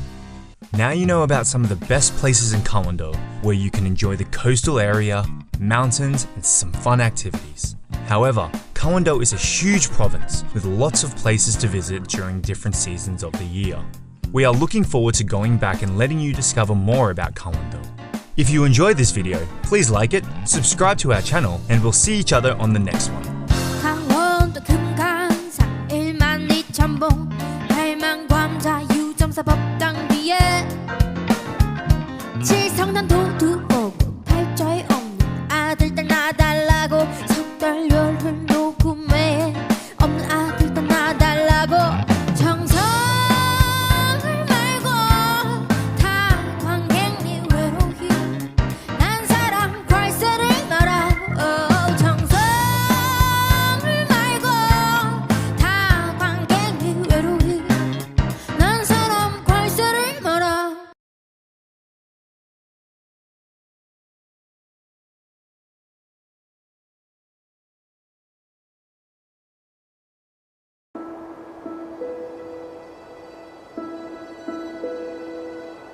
Now you know about some of the best places in Gangwon-do, where you can enjoy the coastal area, mountains, and some fun activities. However, Gangwon-do is a huge province with lots of places to visit during different seasons of the year. We are looking forward to going back and letting you discover more about Gangwon-do. If you enjoyed this video, please like it, subscribe to our channel, and we'll see each other on the next one. 강원도 금강산 12,000봉 팔망광자 유정사 법당 뒤에 칠성난 도두보고 팔자에 없는 아들 딸 나달라고 석달 열흘 녹음에 없는 아들 딸 나달라고 정성을 말고 다 관객님 외로이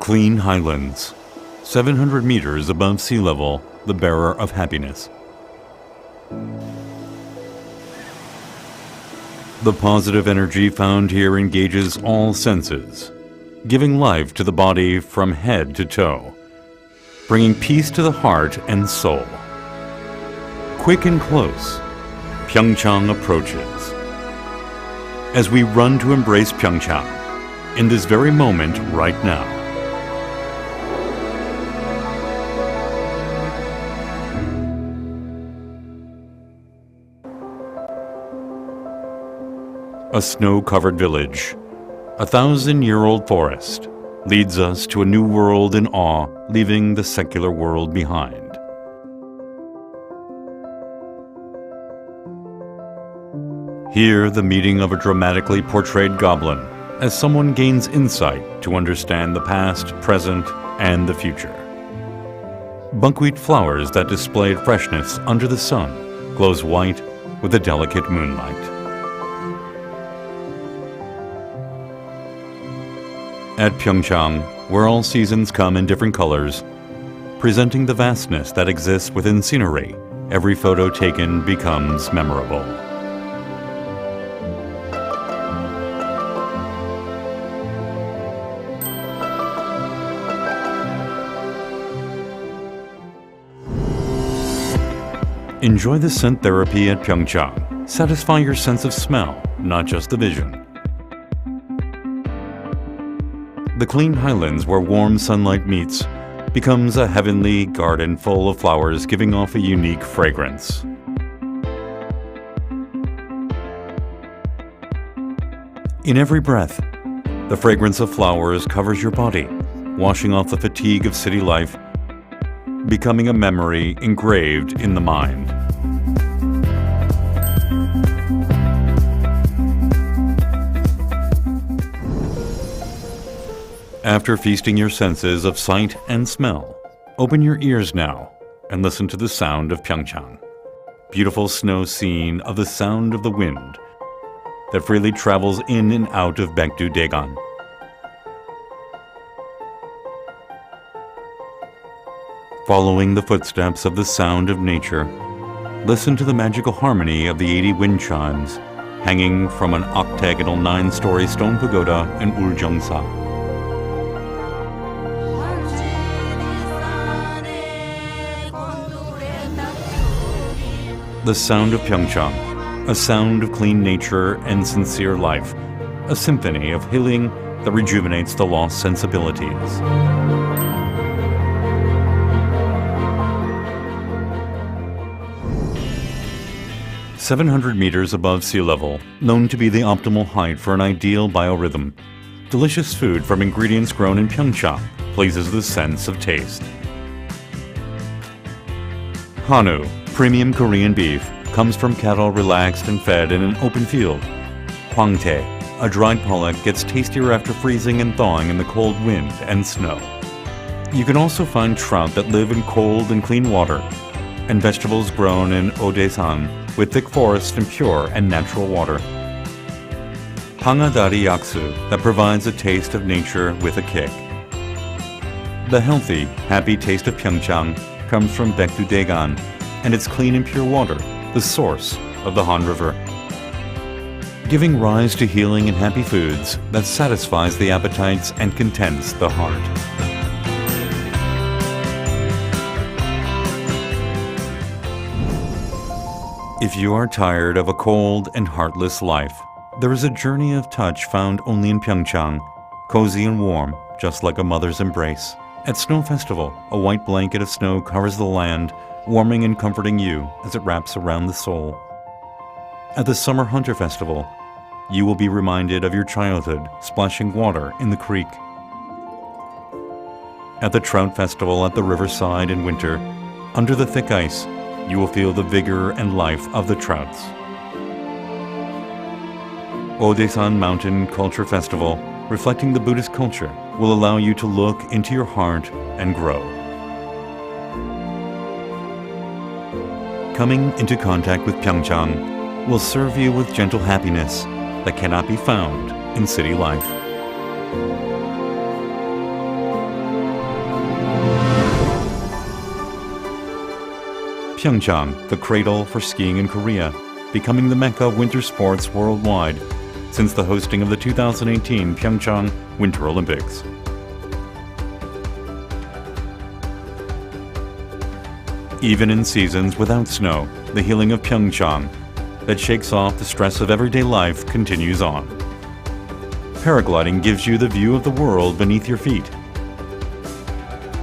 Clean highlands, 700 meters above sea level, the bearer of happiness. The positive energy found here engages all senses, giving life to the body from head to toe, bringing peace to the heart and soul. Quick and close, PyeongChang approaches. As we run to embrace PyeongChang, in this very moment right now. A snow-covered village, a 1,000-year-old forest, leads us to a new world in awe, leaving the secular world behind. Here, the meeting of a dramatically portrayed goblin, as someone gains insight to understand the past, present, and the future. Buckwheat flowers that displayed freshness under the sun glows white with the delicate moonlight. At PyeongChang, where all seasons come in different colors, presenting the vastness that exists within scenery, every photo taken becomes memorable. Enjoy the scent therapy at PyeongChang. Satisfy your sense of smell, not just the vision. The clean highlands where warm sunlight meets becomes a heavenly garden full of flowers giving off a unique fragrance. In every breath, the fragrance of flowers covers your body, washing off the fatigue of city life, becoming a memory engraved in the mind. After feasting your senses of sight and smell, open your ears now and listen to the sound of PyeongChang. Beautiful snow scene of the sound of the wind that freely travels in and out of Baekdu-daegan. Following the footsteps of the sound of nature, listen to the magical harmony of the 80 wind chimes hanging from an octagonal 9-story stone pagoda in Uljeongsa. The sound of PyeongChang, a sound of clean nature and sincere life, a symphony of healing that rejuvenates the lost sensibilities. "700 meters above sea level, known to be the optimal height for an ideal biorhythm. Delicious food from ingredients grown in PyeongChang pleases the sense of taste. Hanwoo, premium Korean beef, comes from cattle relaxed and fed in an open field. Hwangtae, a dried pollock, gets tastier after freezing and thawing in the cold wind and snow. You can also find trout that live in cold and clean water, and vegetables grown in Odaesan with thick forests and pure and natural water. Hangadari yaksu that provides a taste of nature with a kick. The healthy, happy taste of PyeongChang comes from Baekdu-daegan and its clean and pure water, the source of the Han River. Giving rise to healing and happy foods that satisfies the appetites and contents the heart. If you are tired of a cold and heartless life, there is a journey of touch found only in PyeongChang, cozy and warm, just like a mother's embrace. At Snow Festival, a white blanket of snow covers the land, warming and comforting you as it wraps around the soul. At the Summer Hunter Festival, you will be reminded of your childhood splashing water in the creek. At the Trout Festival at the riverside in winter, under the thick ice, you will feel the vigor and life of the trouts. Odaesan Mountain Culture Festival, reflecting the Buddhist culture, will allow you to look into your heart and grow. Coming into contact with PyeongChang will serve you with gentle happiness that cannot be found in city life. PyeongChang, the cradle for skiing in Korea, becoming the mecca of winter sports worldwide since the hosting of the 2018 PyeongChang Winter Olympics. Even in seasons without snow, the healing of PyeongChang that shakes off the stress of everyday life continues on. Paragliding gives you the view of the world beneath your feet.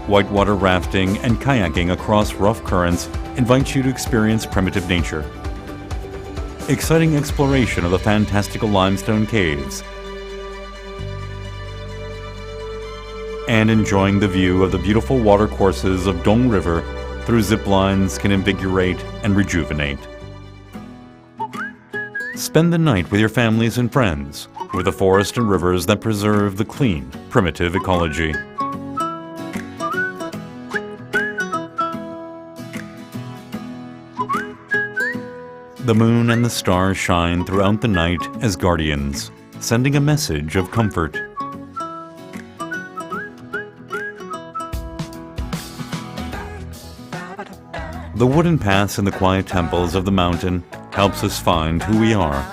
Whitewater rafting and kayaking across rough currents invites you to experience primitive nature. Exciting exploration of the fantastical limestone caves, and enjoying the view of the beautiful watercourses of Dong River through zip lines can invigorate and rejuvenate. Spend the night with your families and friends, with the forest and rivers that preserve the clean, primitive ecology. The moon and the stars shine throughout the night as guardians, sending a message of comfort. The wooden paths in the quiet temples of the mountain helps us find who we are.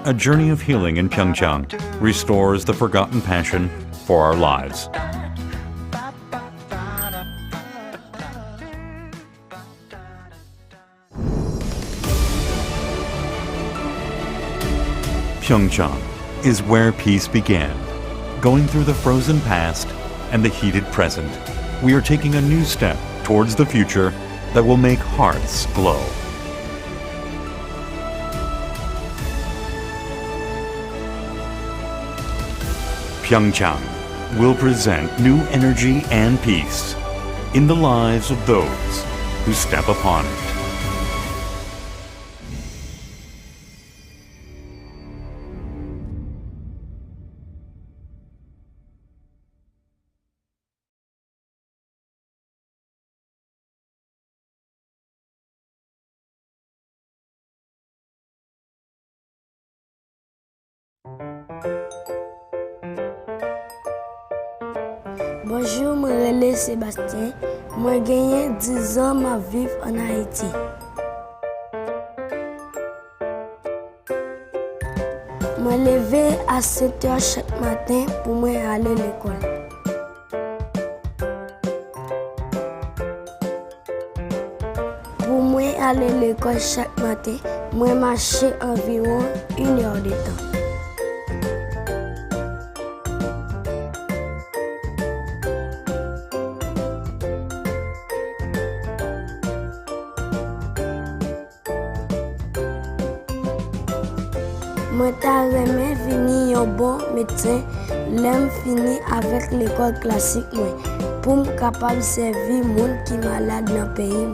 A journey of healing in PyeongChang restores the forgotten passion for our lives. PyeongChang is where peace began. Going through the frozen past and the heated present, we are taking a new step towards the future that will make hearts glow. PyeongChang will present new energy and peace in the lives of those who step upon it. Bonjour, je m'appelle Sébastien. Moi, j'ai 10 ans, je vis en Haïti. Je me lève à 7 h chaque matin pour aller à l'école. Pour moi aller à l'école chaque matin, je marche environ 1 heure de temps. Moi, j'aimerais venir un bon médecin, l'aime finir avec l'école classique pour me capable servir les gens qui sont malades dans le pays.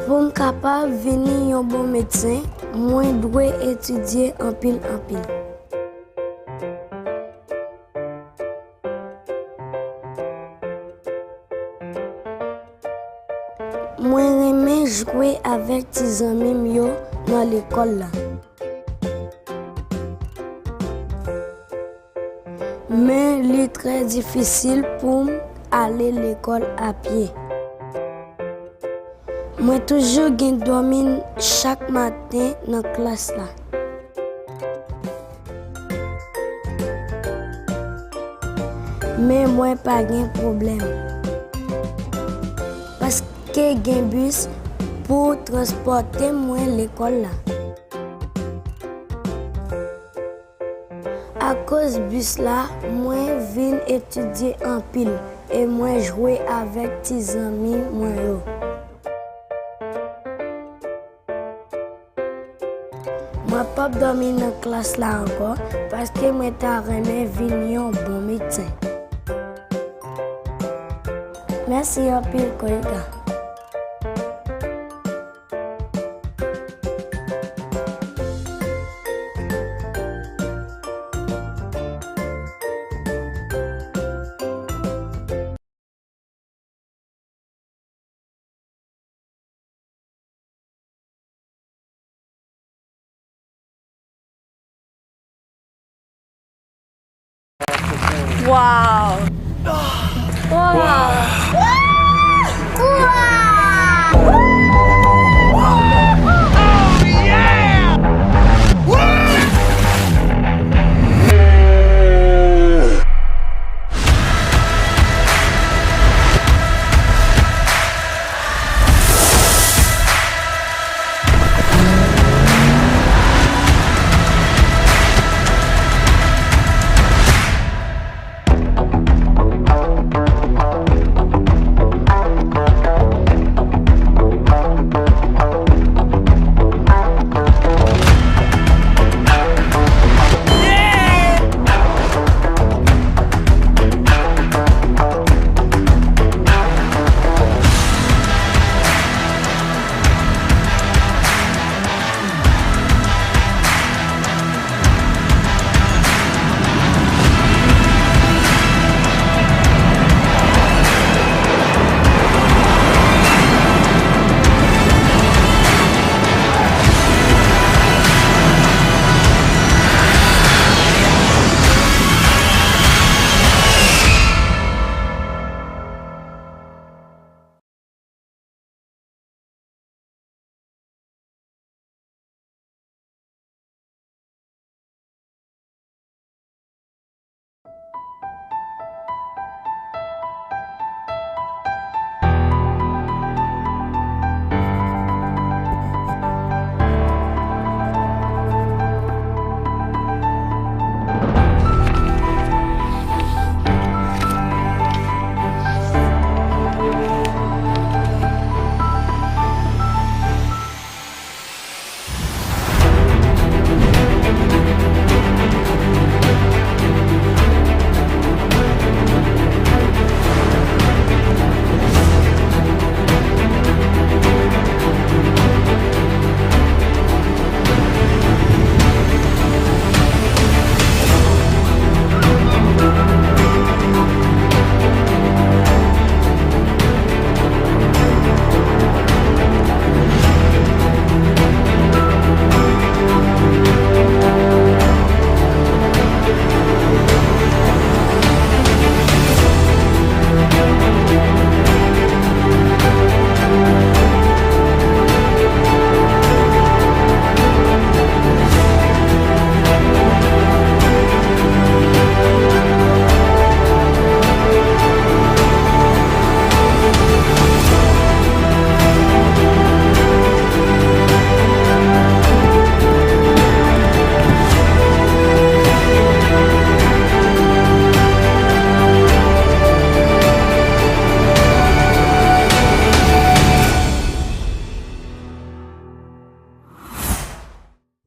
Pour me capable venir un bon médecin, moi, je dois étudier en pile. Moi, j'aime jouer avec des amis dans l'école. Mais il est très difficile pour aller à l'école à pied. Moi, toujours dormir chaque matin dans la classe. Mais moi, pas de problème. Parce que j'ai un bus pour transporter moi à l'école. À cause du bus là, moi viens étudier en pile et moi jouer avec des amis moi. Moi pas dormir dans la classe là encore parce que moi t'aimerais venir un bon médecin. Merci en pile Koika. 와우. 와.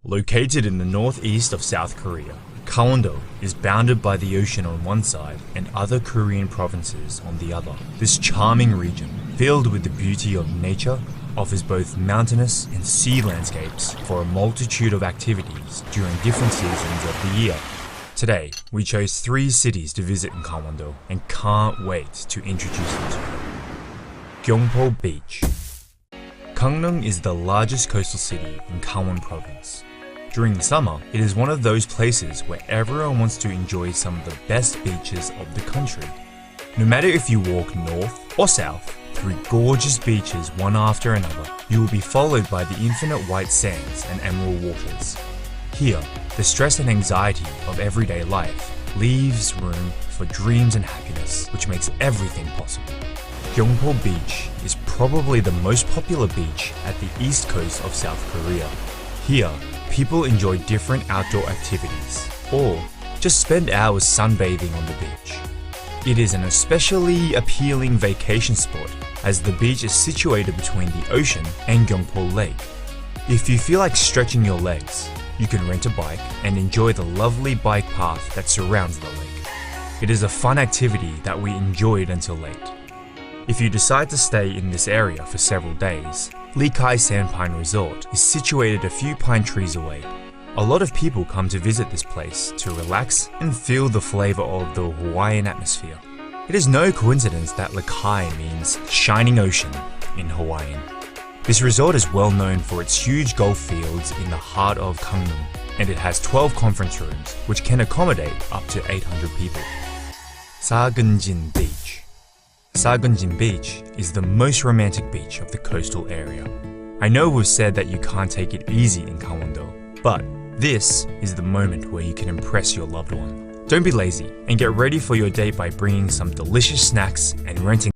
Located in the northeast of South Korea, Gangwon-do is bounded by the ocean on one side and other Korean provinces on the other. This charming region, filled with the beauty of nature, offers both mountainous and sea landscapes for a multitude of activities during different seasons of the year. Today, we chose 3 cities to visit in Gangwon-do and can't wait to introduce them to you. Gyeongpo Beach. Gangneung is the largest coastal city in Gangwon Province. During the summer, it is one of those places where everyone wants to enjoy some of the best beaches of the country. No matter if you walk north or south through gorgeous beaches one after another, you will be followed by the infinite white sands and emerald waters. Here, the stress and anxiety of everyday life leaves room for dreams and happiness, which makes everything possible. Gyeongpo Beach is probably the most popular beach at the east coast of South Korea. Here, people enjoy different outdoor activities, or just spend hours sunbathing on the beach. It is an especially appealing vacation spot as the beach is situated between the ocean and Gyeongpo Lake. If you feel like stretching your legs, you can rent a bike and enjoy the lovely bike path that surrounds the lake. It is a fun activity that we enjoyed until late. If you decide to stay in this area for several days, Lee Kai Sandpine Resort is situated a few pine trees away. A lot of people come to visit this place to relax and feel the flavor of the Hawaiian atmosphere. It is no coincidence that Lee Kai means shining ocean in Hawaiian. This resort is well known for its huge golf fields in the heart of Gangneung, and it has 12 conference rooms, which can accommodate up to 800 people. Sagunjin Beach. Sagunjin Beach is the most romantic beach of the coastal area. I know we've said that you can't take it easy in Gangwon-do, but this is the moment where you can impress your loved one. Don't be lazy and get ready for your date by bringing some delicious snacks and renting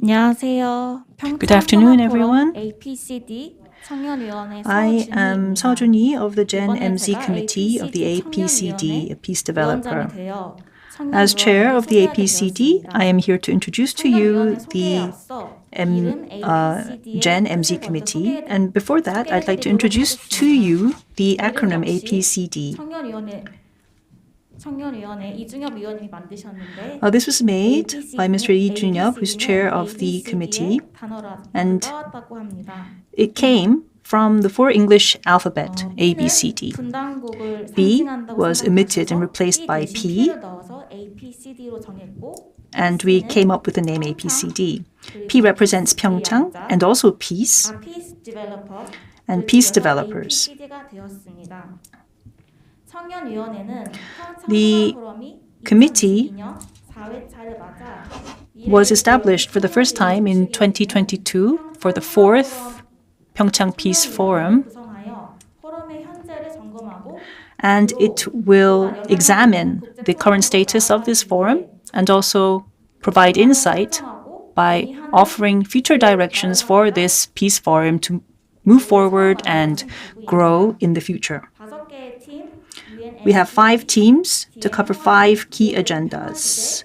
안녕하세요. Good afternoon, everyone. APCD 청년위원회 I am Seo Jun-hee of the Gen 이번에 MZ 제가 Committee of the APCD APCD, a peace 위원장이 developer. 되어 As chair of the 소개하게 APCD, 되었습니다. I am here to introduce to you the 이름 APCD의 Gen MZ Committee. And before that, I'd like to introduce to you the acronym APCD. 청년위원회 이중엽 위원님이 만드셨는데 This was made by Mr. Lee Jun-yup, who's chair of the ABCD의 committee, 단어로 and 따왔다고 합니다. it came from the four English alphabet, A, B, C, D. 분당국을 B 상징한다고 was omitted and 생각하셔서 replaced by 대신 P, P를 넣어서 APCD로 정했고 and we came up with the name APCD. P represents PyeongChang and also peace, peace developer, and peace developers. APCD가 되었습니다. 청년위원회는 The committee was established for the first time in 2022 for the fourth PyeongChang Peace Forum, and it will examine the current status of this forum and also provide insight by offering future directions for this peace forum to move forward and grow in the future. We have 5 teams to cover 5 key agendas: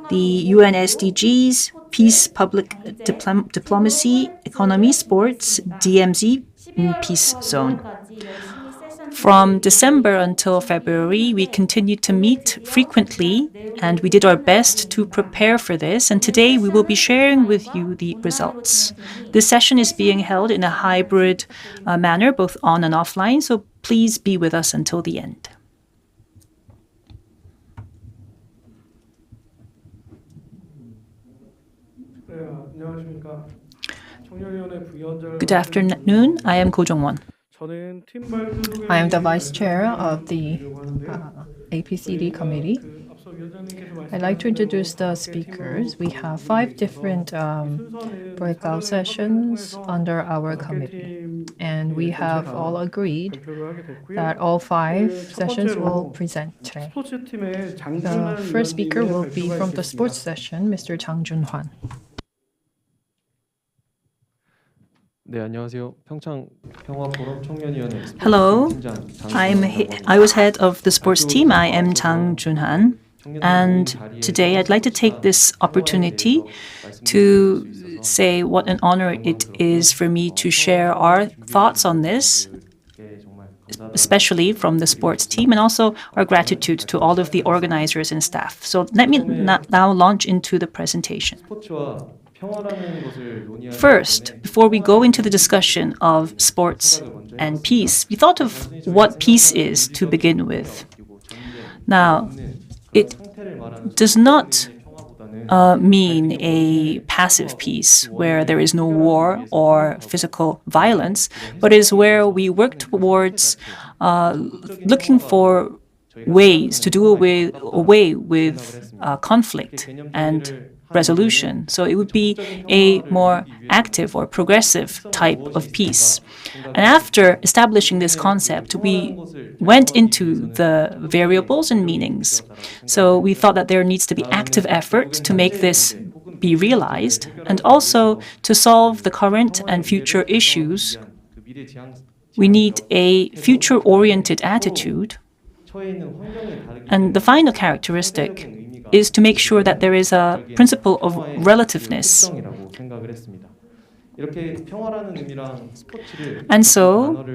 the UN SDGs, peace, public diplomacy, economy, sports, DMZ, and peace zone. From December until February, we continued to meet frequently, and we did our best to prepare for this. And today we will be sharing with you the results. This session is being held in a hybrid manner, both on and offline, so please be with us until the end. Good afternoon. I am Ko Jong-won. I am the vice chair of the APCD committee. I'd like to introduce the speakers. We have 5 different breakout sessions under our committee, and we have all agreed that all 5 sessions will present today. The first speaker will be from the sports session, Mr. Jang Jun-hwan. 네, 안녕하세요. 평창 평화 포럼 청년위원회 Hello, I was head of the sports team. I am Jang Jun-han, and today I'd like to take this opportunity to say what an honor it is for me to share our thoughts on this, especially from the sports team, and also our gratitude to all of the organizers and staff. So let me now launch into the presentation. First, before we go into the discussion of sports and peace, we thought of what peace is to begin with. Now, it does not mean a passive peace where there is no war or physical violence, but is where we work towards looking for ways to do away with conflict and resolution. So it would be a more active or progressive type of peace. And after establishing this concept, we went into the variables and meanings. So we thought that there needs to be active effort to make this be realized, and also to solve the current and future issues. We need a future-oriented attitude. And the final characteristic is to make sure that there is a principle of relativeness. And so,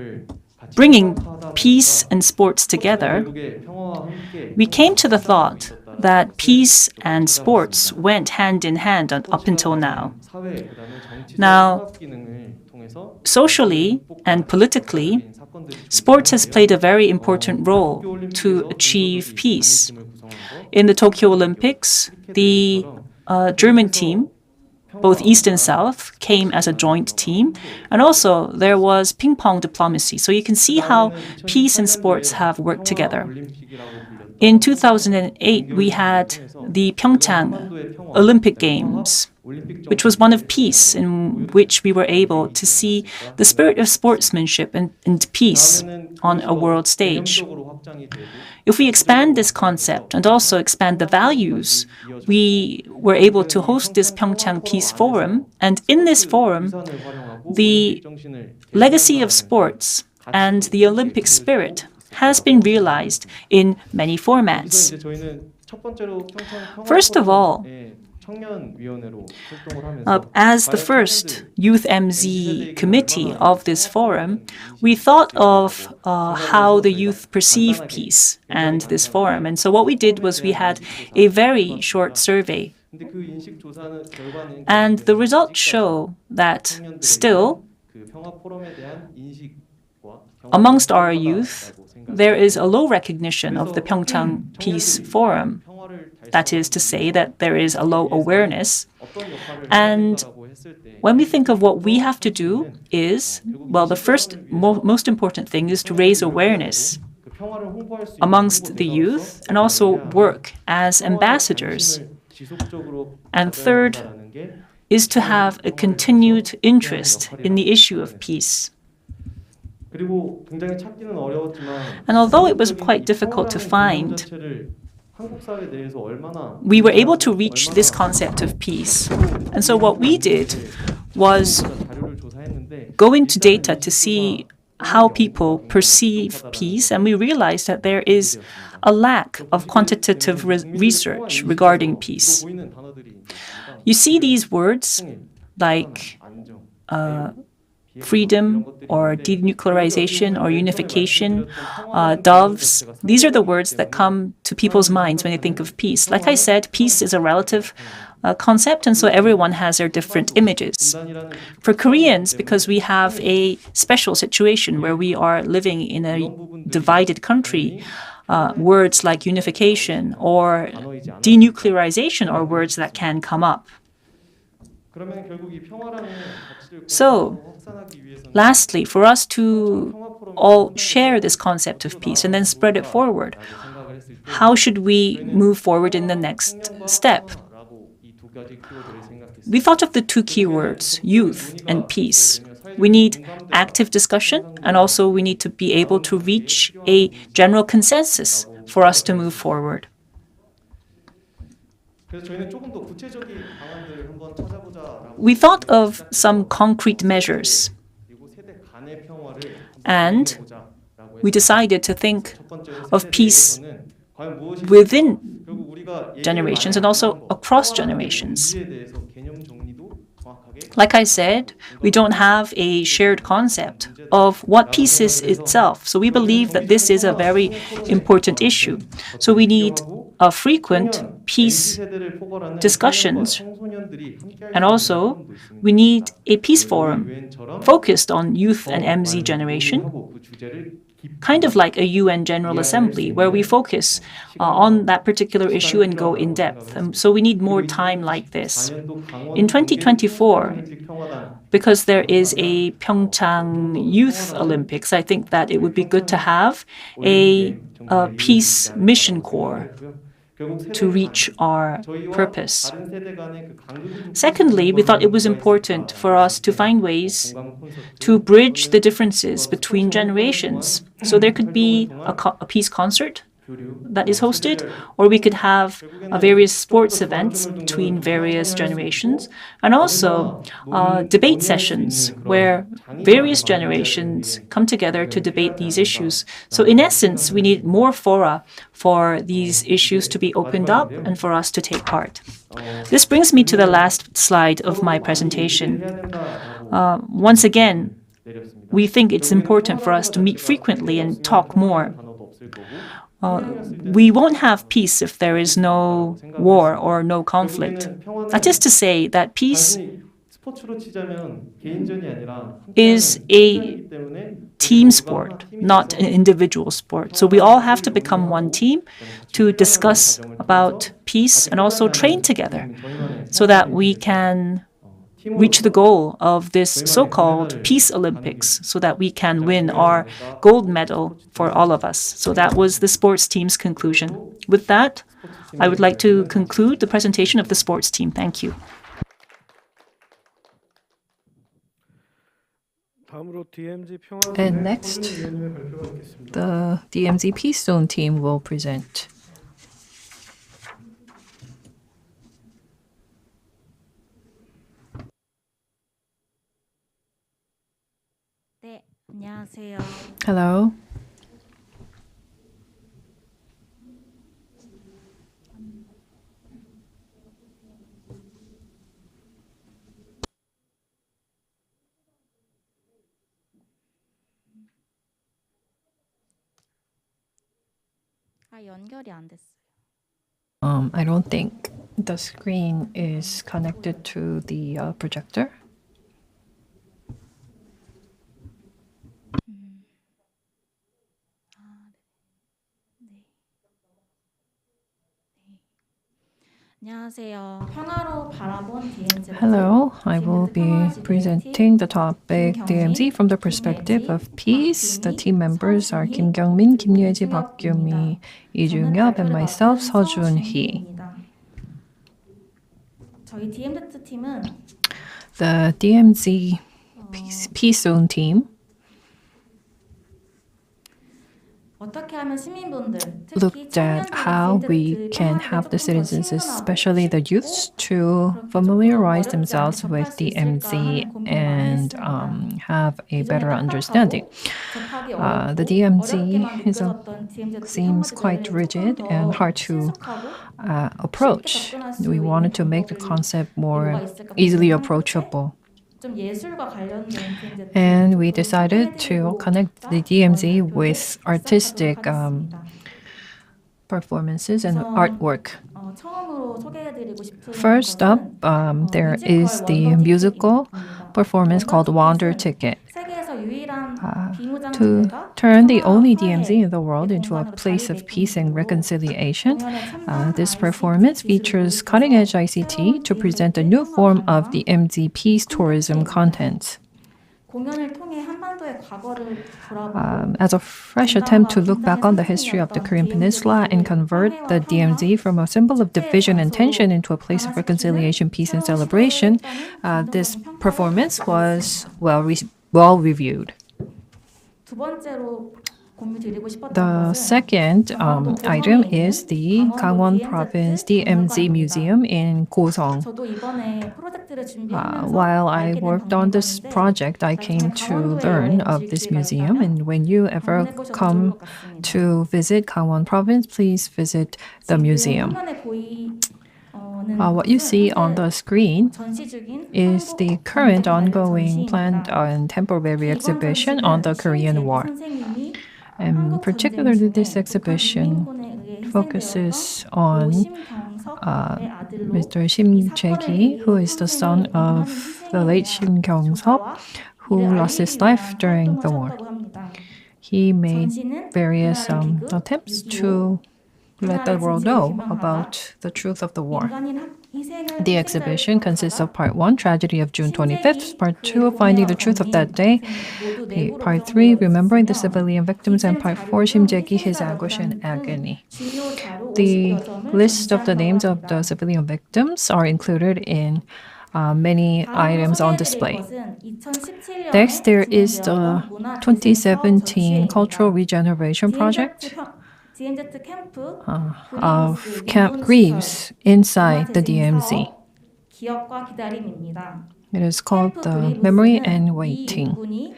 bringing peace and sports together, we came to the thought that peace and sports went hand in hand up until now. Now, socially and politically, sports has played a very important role to achieve peace. In the Tokyo Olympics, the German team, both East and South, came as a joint team. And also, there was ping-pong diplomacy. So you can see how peace and sports have worked together. In 2008, we had the PyeongChang Olympic Games, which was one of peace, in which we were able to see the spirit of sportsmanship and peace on a world stage. If we expand this concept and also expand the values, we were able to host this PyeongChang Peace Forum. And in this forum, the legacy of sports and the Olympic spirit has been realized in many formats. First of all, as the first Youth MZ committee of this forum, we thought of how the youth perceive peace and this forum. And so what we did was we had a very short survey. And the results show that still, amongst our youth, there is a low recognition of the PyeongChang Peace Forum. That is to say that there is a low awareness. And when we think of what we have to do is, well, the first most important thing is to raise awareness amongst the youth and also work as ambassadors. And third is to have a continued interest in the issue of peace. And although it was quite difficult to find, we were able to reach this concept of peace. And so what we did was go into data to see how people perceive peace, and we realized that there is a lack of quantitative research regarding peace. You see these words like freedom or denuclearization or unification, doves. These are the words that come to people's minds when they think of peace. Like I said, peace is a relative concept, and so everyone has their different images. For Koreans, because we have a special situation where we are living in a divided country, words like unification or denuclearization are words that can come up. So, lastly, for us to all share this concept of peace and then spread it forward, how should we move forward in the next step? We thought of the two key words, youth and peace. We need active discussion, and also we need to be able to reach a general consensus for us to move forward. We thought of some concrete measures, and we decided to think of peace within generations and also across generations. Like I said, we don't have a shared concept of what peace is itself. So we believe that this is a very important issue. So we need frequent peace discussions. And also, we need a peace forum focused on youth and MZ generation, kind of like a UN General Assembly, where we focus on that particular issue and go in depth. So we need more time like this. In 2024, because there is a PyeongChang Youth Olympics, I think that it would be good to have a peace mission corps to reach our purpose. Secondly, we thought it was important for us to find ways to bridge the differences between generations. So there could be a peace concert that is hosted, or we could have various sports events between various generations, and also debate sessions where various generations come together to debate these issues. So in essence, we need more fora for these issues to be opened up and for us to take part. This brings me to the last slide of my presentation. Once again, we think it's important for us to meet frequently and talk more. We won't have peace if there is no war or no conflict. That is to say that peace is a team sport, not an individual sport. So we all have to become one team to discuss about peace and also train together so that we can reach the goal of this so-called Peace Olympics so that we can win our gold medal for all of us. So that was the sports team's conclusion. With that, I would like to conclude the presentation of the sports team. Thank you. And next, the DMZ Peace Zone team will present. 네, 안녕하세요. Hello. 연결이 안 됐어요. I don't think the screen is connected to the projector. 안녕하세요. 평화로 바라본 DMZ. Hello, I will be presenting the topic DMZ from the perspective of peace. The team members are Kim Kyung-min, Kim Ye-ji, Park Gyu-mi, Lee Jung-yeop, and myself, Seo Jun-hee. 저희 DMZ 팀은 The DMZ Peace Zone team 어떻게 하면 시민분들, looked at how we can have the citizens, especially the youths, to familiarize themselves with the DMZ and have a better understanding. The DMZ seems quite rigid and hard to approach. We wanted to make the concept more easily approachable. And we decided to connect the DMZ with artistic performances and artwork. First up, there is the musical performance called Wonder Ticket. To turn the only DMZ in the world into a place of peace and reconciliation, this performance features cutting-edge ICT to present a new form of the DMZ peace tourism content. As a fresh attempt to look back on the history of the Korean Peninsula and convert the DMZ from a symbol of division and tension into a place of reconciliation, peace, and celebration, this performance was well reviewed. The second item is the Gangwon Province DMZ Museum in Gosong. While I worked on this project, I came to learn of this museum, and when you ever come to visit Gangwon Province, please visit the museum. What you see on the screen is the current ongoing planned and temporary exhibition on the Korean War. And particularly this exhibition focuses on Mr. Shim Jae-gi, who is the son of the late Shim Kyung-sop, who lost his life during the war. He made various attempts to let the world know about the truth of the war. The exhibition consists of Part 1, Tragedy of June 25th, Part 2, Finding the Truth of That Day, Part 3, Remembering the Civilian Victims, and Part 4, Shim Jae-gi, His Anguish and Agony. The list of the names of the civilian victims are included in many items on display. Next, there is the 2017 Cultural Regeneration Project of Camp Greaves inside the DMZ. It is called the Memory and Waiting.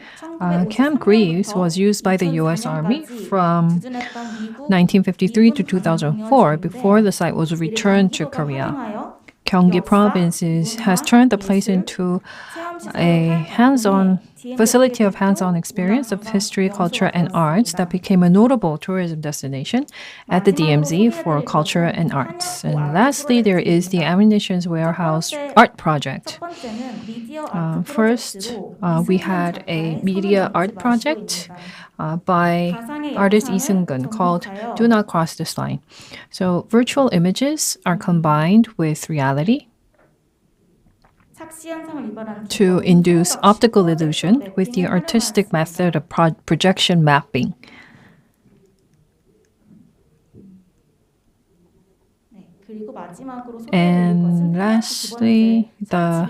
Camp Greaves was used by the U.S. Army from 1953 to 2004 before the site was returned to Korea. Gyeonggi Province has turned the place into a hands-on facility of hands-on experience of history, culture, and arts that became a notable tourism destination at the DMZ for culture and arts. And lastly, there is the Ammunitions Warehouse Art Project. First, we had a media art project by artist Lee Seung-gun called Do Not Cross This Line. So virtual images are combined with reality to induce optical illusion with the artistic method of projection mapping. And And lastly, the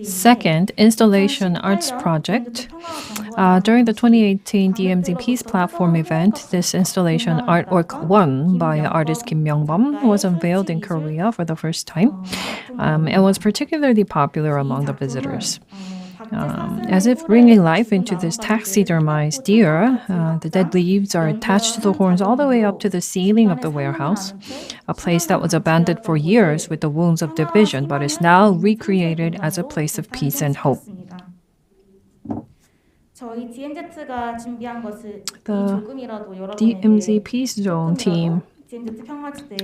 second installation arts project. During the 2018 DMZ Peace Platform event, this installation artwork 1 by artist Kim Myung-bum was unveiled in Korea for the first time and was particularly popular among the visitors. As if bringing life into this taxidermized deer, the dead leaves are attached to the horns all the way up to the ceiling of the warehouse, a place that was abandoned for years with the wounds of division, but is now recreated as a place of peace and hope. The DMZ Peace Zone team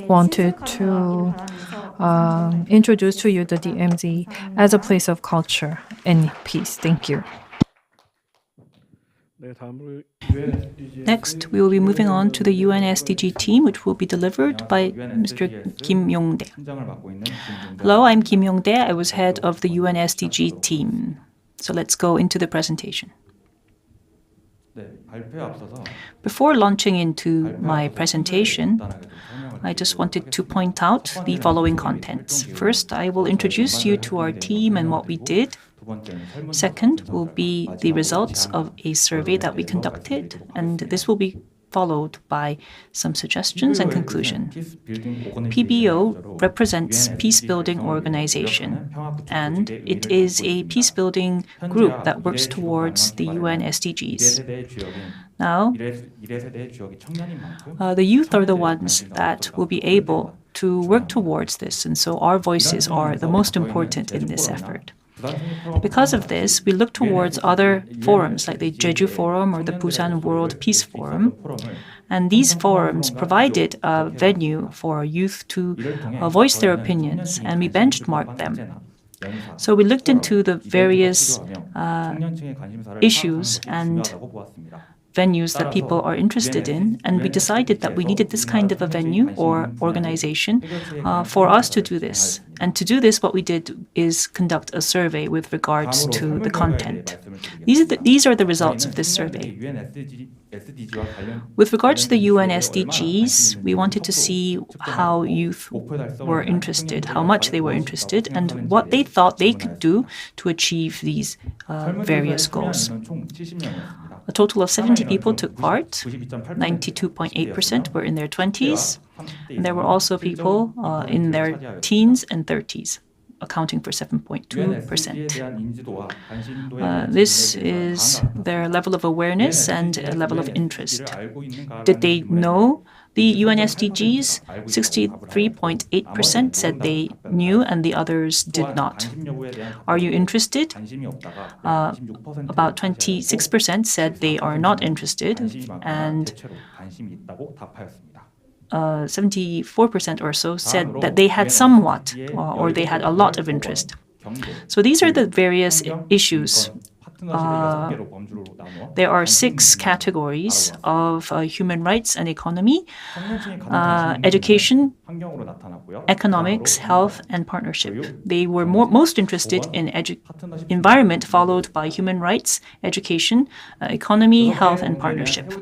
wanted to introduce to you the DMZ as a place of culture and peace. Thank you. Next, we will be moving on to the UN SDG team, which will be delivered by Mr. Kim Yong-dae. Hello, I'm Kim Yong-dae. I was head of the UN SDG team. So let's go into the presentation. Before launching into my presentation, I just wanted to point out the following contents. First, I will introduce you to our team and what we did. Second will be the results of a survey that we conducted, and this will be followed by some suggestions and conclusion. PBO represents Peace-Building Organization, and it is a peace-building group that works towards the UN SDGs. Now, the youth are the ones that will be able to work towards this, and so our voices are the most important in this effort. Because of this, we look towards other forums like the Jeju Forum or the Busan World Peace Forum. And these forums provided a venue for youth to voice their opinions, and we benchmarked them. So we looked into the various issues and venues that people are interested in, and we decided that we needed this kind of a venue or organization for us to do this. And to do this, what we did is conduct a survey with regards to the content. These are the results of this survey. With regards to the UN SDGs, we wanted to see how youth were interested, how much they were interested, and what they thought they could do to achieve these various goals. A total of 70 people took part. 92.8% were in their 20s. And there were also people in their teens and 30s, accounting for 7.2%. This is their level of awareness and level of interest. Did they know the UN SDGs? 63.8% said they knew and the others did not. Are you interested? About 26% said they are not interested, and 74% or so said that they had somewhat or they had a lot of interest. So these are the various issues. There are 6 categories of human rights and economy, education, economics, health, and partnership. They were most interested in environment, followed by human rights, education, economy, health, and partnership.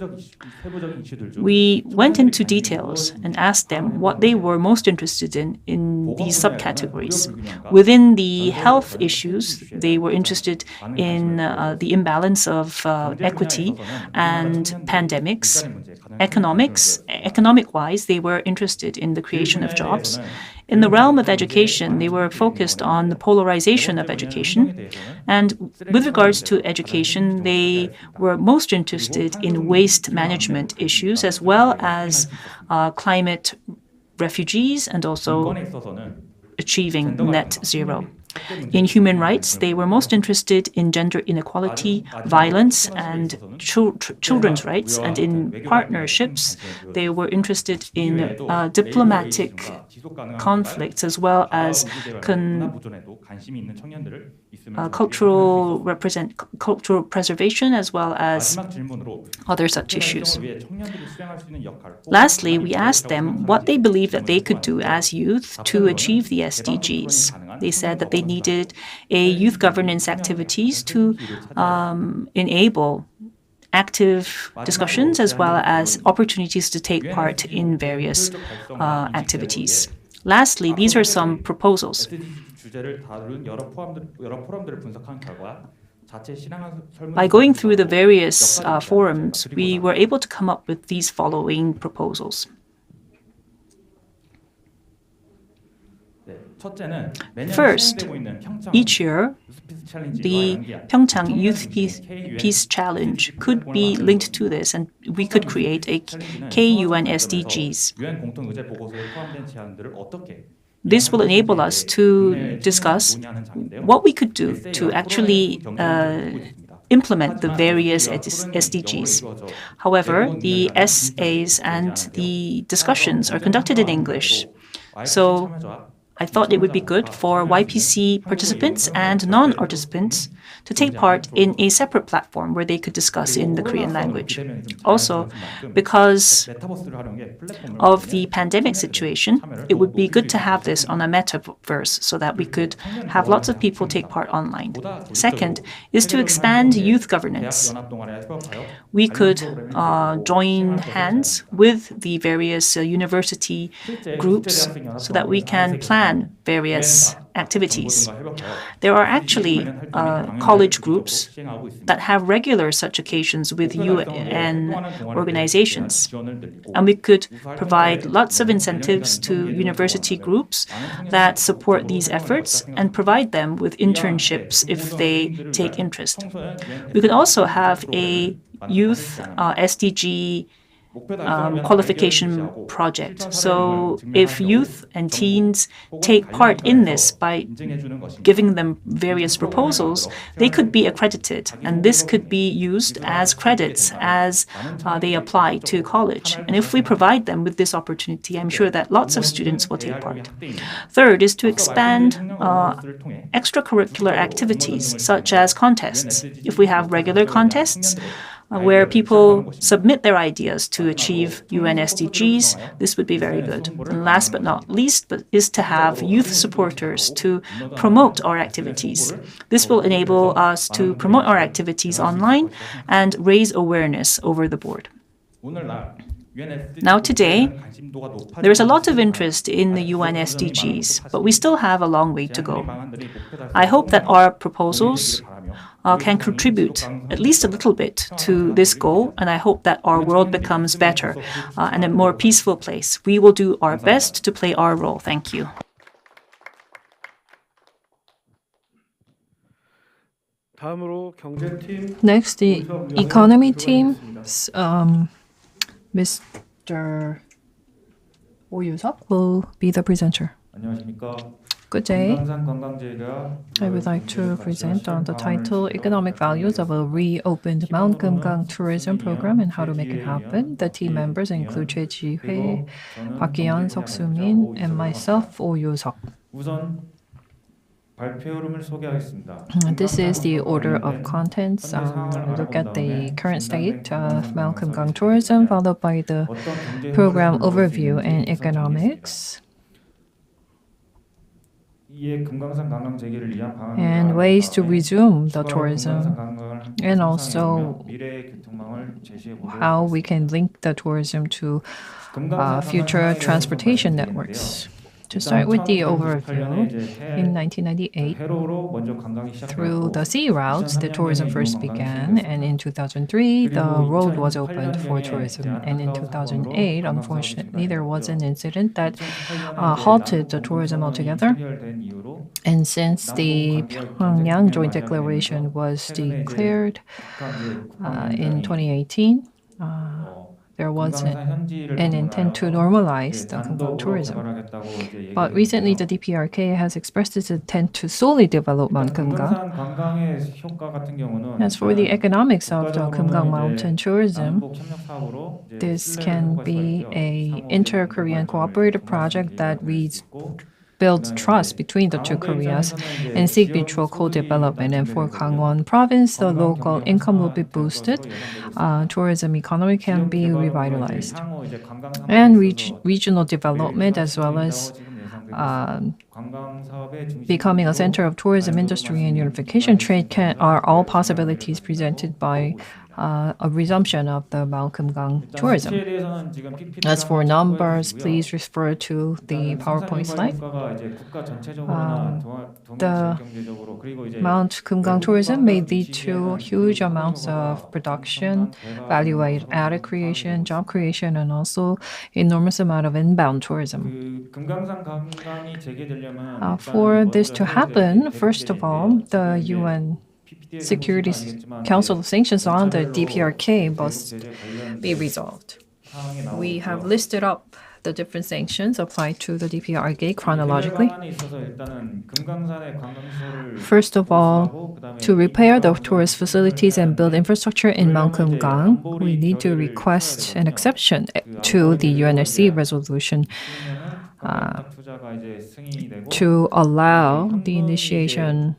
We went into details and asked them what they were most interested in these subcategories. Within the health issues, they were interested in the imbalance of equity and pandemics. Economic-wise, they were interested in the creation of jobs. In the realm of education, they were focused on the polarization of education. And with regards to education, they were most interested in waste management issues, as well as climate refugees and also achieving net zero. In human rights, they were most interested in gender inequality, violence, and children's rights. And in partnerships, they were interested in diplomatic conflicts, as well as cultural preservation, as well as other such issues. Lastly, we asked them what they believe that they could do as youth to achieve the SDGs. They said that they needed a youth governance activities to enable active discussions as well as opportunities to take part in various activities. Lastly, these are some proposals. 주제를 다룬 여러 포럼들을 분석한 결과 자체 신앙 설문 By going through the various forums, we were able to come up with these following proposals. First, each year, the PyeongChang Youth Peace Challenge could be linked to this, and we could create a KUN SDGs. This will enable us to discuss what we could do to actually implement the various SDGs. However, the essays and the discussions are conducted in English. So I thought it would be good for YPC participants and non-participants to take part in a separate platform where they could discuss in the Korean language. Also, because of the pandemic situation, it would be good to have this on a metaverse so that we could have lots of people take part online. Second is to expand youth governance. We could join hands with the various university groups so that we can plan various activities. There are actually college groups that have regular such occasions with UN organizations. And we could provide lots of incentives to university groups that support these efforts and provide them with internships if they take interest. We could also have a youth SDG qualification project. So if youth and teens take part in this by giving them various proposals, they could be accredited, and this could be used as credits as they apply to college. And if we provide them with this opportunity, I'm sure that lots of students will take part. Third is to expand extracurricular activities such as contests. If we have regular contests, where people submit their ideas to achieve UN SDGs, this would be very good. And last but not least is to have youth supporters to promote our activities. This will enable us to promote our activities online and raise awareness over the board. Now today, there is a lot of interest in the UN SDGs, but we still have a long way to go. I hope that our proposals can contribute at least a little bit to this goal, and I hope that our world becomes better and a more peaceful place. We will do our best to play our role. Thank you. Next, the economy team, Mr. 오유석 will be the presenter. Good day. I would like to present on the title Economic Values of a Reopened Mount Kumgang Tourism Program and How to Make it Happen. The team members include Choi Ji-hye, Park-yeon, Seok-soo-min, and myself, Oh Yoo-seok. This is the order of contents. Look at the current state of Mount Kumgang tourism, followed by the program overview and economics, and ways to resume the tourism, and also how we can link the tourism to future transportation networks. To start with the overview, in 1998, through the sea routes, the tourism first began, and in 2003, the road was opened for tourism. And in 2008, unfortunately, there was an incident that halted the tourism altogether. And since the Pyongyang Joint Declaration was declared in 2018, there was an intent to normalize the Kumgang tourism. But recently, the DPRK has expressed its intent to solely develop Mount Kumgang. As for the economics of the Kumgang mountain tourism, this can be an inter-Korean cooperative project that build trust between the two Koreas and seek mutual co-development. And for Gangwon province, the local income will be boosted, tourism economy can be revitalized, and regional development as well as becoming a center of tourism industry and unification trade are all possibilities presented by a resumption of the Mount Kumgang tourism. As for numbers, please refer to the PowerPoint slide. The Mount Kumgang tourism may lead to huge amounts of production, value-added creation, job creation, and also enormous amount of inbound tourism. For this to happen, first of all, the UN Security Council of Sanctions on the DPRK must be resolved. We have listed up the different sanctions applied to the DPRK chronologically. First of all, to repair the tourist facilities and build infrastructure in Mount Kumgang, we need to request an exception to the UNSC resolution to allow the initiation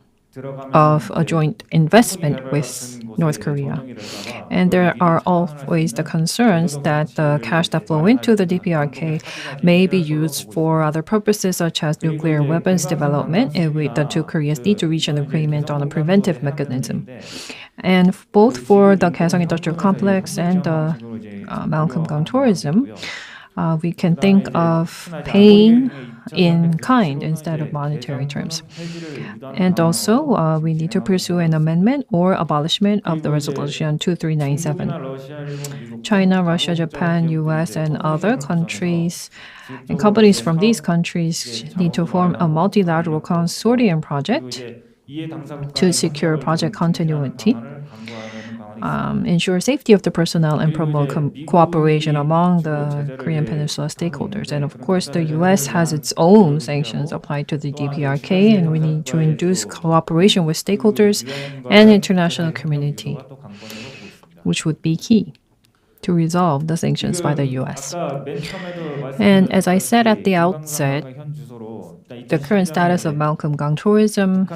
of a joint investment with North Korea. And there are always the concerns that the cash that flow into the DPRK may be used for other purposes such as nuclear weapons development, and the two Koreas need to reach an agreement on a preventive mechanism. And both for the Kaesong Industrial Complex and the Mount Kumgang tourism, we can think of paying in kind instead of monetary terms. And also, we need to pursue an amendment or abolishment of the resolution 2397. China, Russia, Japan, US, and other countries and companies from these countries need to form a multilateral consortium project to secure project continuity, ensure safety of the personnel, and promote cooperation among the Korean Peninsula stakeholders. And of course, the U.S. has its own sanctions applied to the DPRK, and we need to induce cooperation with stakeholders and international community, which would be key to resolve the sanctions by the U.S. And as I said at the outset, the current status of Mount Kumgang tourism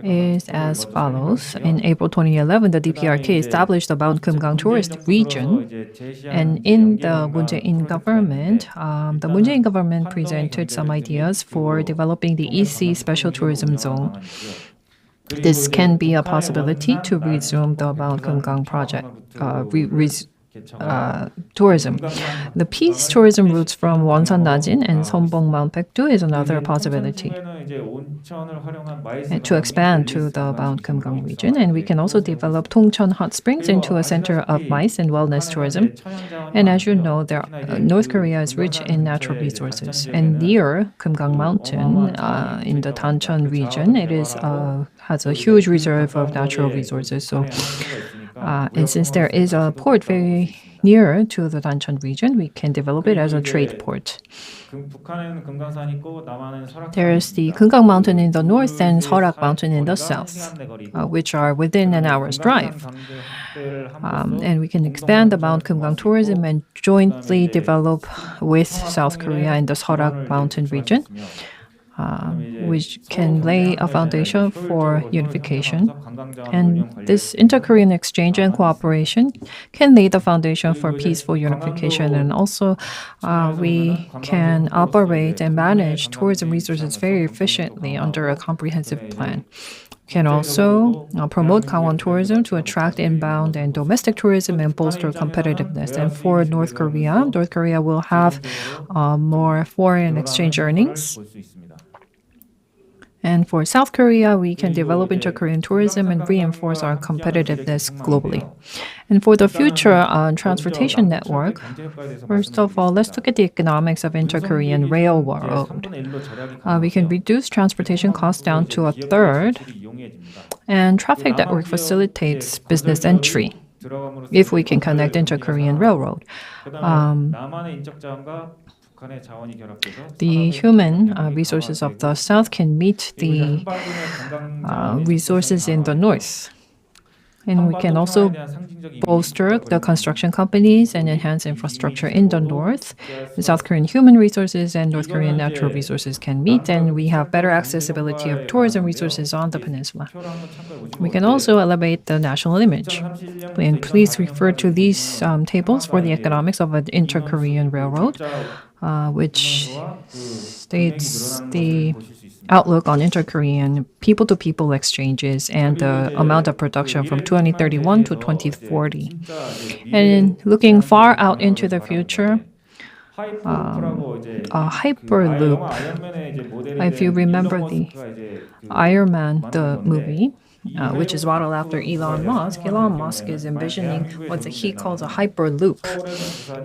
is as follows. In April 2011, the DPRK established the Mount Kumgang tourist region. And in the Moon Jae-in government, the Moon Jae-in government presented some ideas for developing the EC Special Tourism Zone. This can be a possibility to resume the Mount Kumgang project tourism. The peace tourism routes from Wonsan Najin and Sonbong Mount Baekdu is another possibility to expand to the Mount Kumgang region. And we can also develop Tongcheon Hot Springs into a center of MICE and wellness tourism. And as you know, North Korea is rich in natural resources. And near Kumgang Mountain, in the Dancheon region, it has a huge reserve of natural resources. So and since there is a port very near to the Dancheon region, we can develop it as a trade port. There is the Kumgang Mountain in the north and Seorak Mountain in the south, which are within an hour's drive. And we can expand the Mount Kumgang tourism and jointly develop with South Korea in the Seorak Mountain region, which can lay a foundation for unification. And this inter-Korean exchange and cooperation can lay the foundation for peaceful unification. And also, we can operate and manage tourism resources very efficiently under a comprehensive plan. We can also promote Gangwon tourism to attract inbound and domestic tourism and bolster competitiveness. And for North Korea will have more foreign exchange earnings. And for South Korea, we can develop inter-Korean tourism and reinforce our competitiveness globally. And for the future transportation network, first of all, let's look at the economics of inter-Korean railroad. We can reduce transportation costs down to a third, and traffic network facilitates business entry if we can connect inter-Korean railroad. The human resources of the south can meet the resources in the north. And we can also bolster the construction companies and enhance infrastructure in the north. The South Korean human resources and North Korean natural resources can meet, and we have better accessibility of tourism resources on the peninsula. We can also elevate the national image. And please refer to these tables for the economics of an inter-Korean railroad. which states the outlook on inter-Korean people-to-people exchanges and the amount of production from 2031 to 2040. And looking far out into the future, a hyperloop, if you remember the Iron Man, the movie, which is modeled after Elon Musk is envisioning what he calls a hyperloop.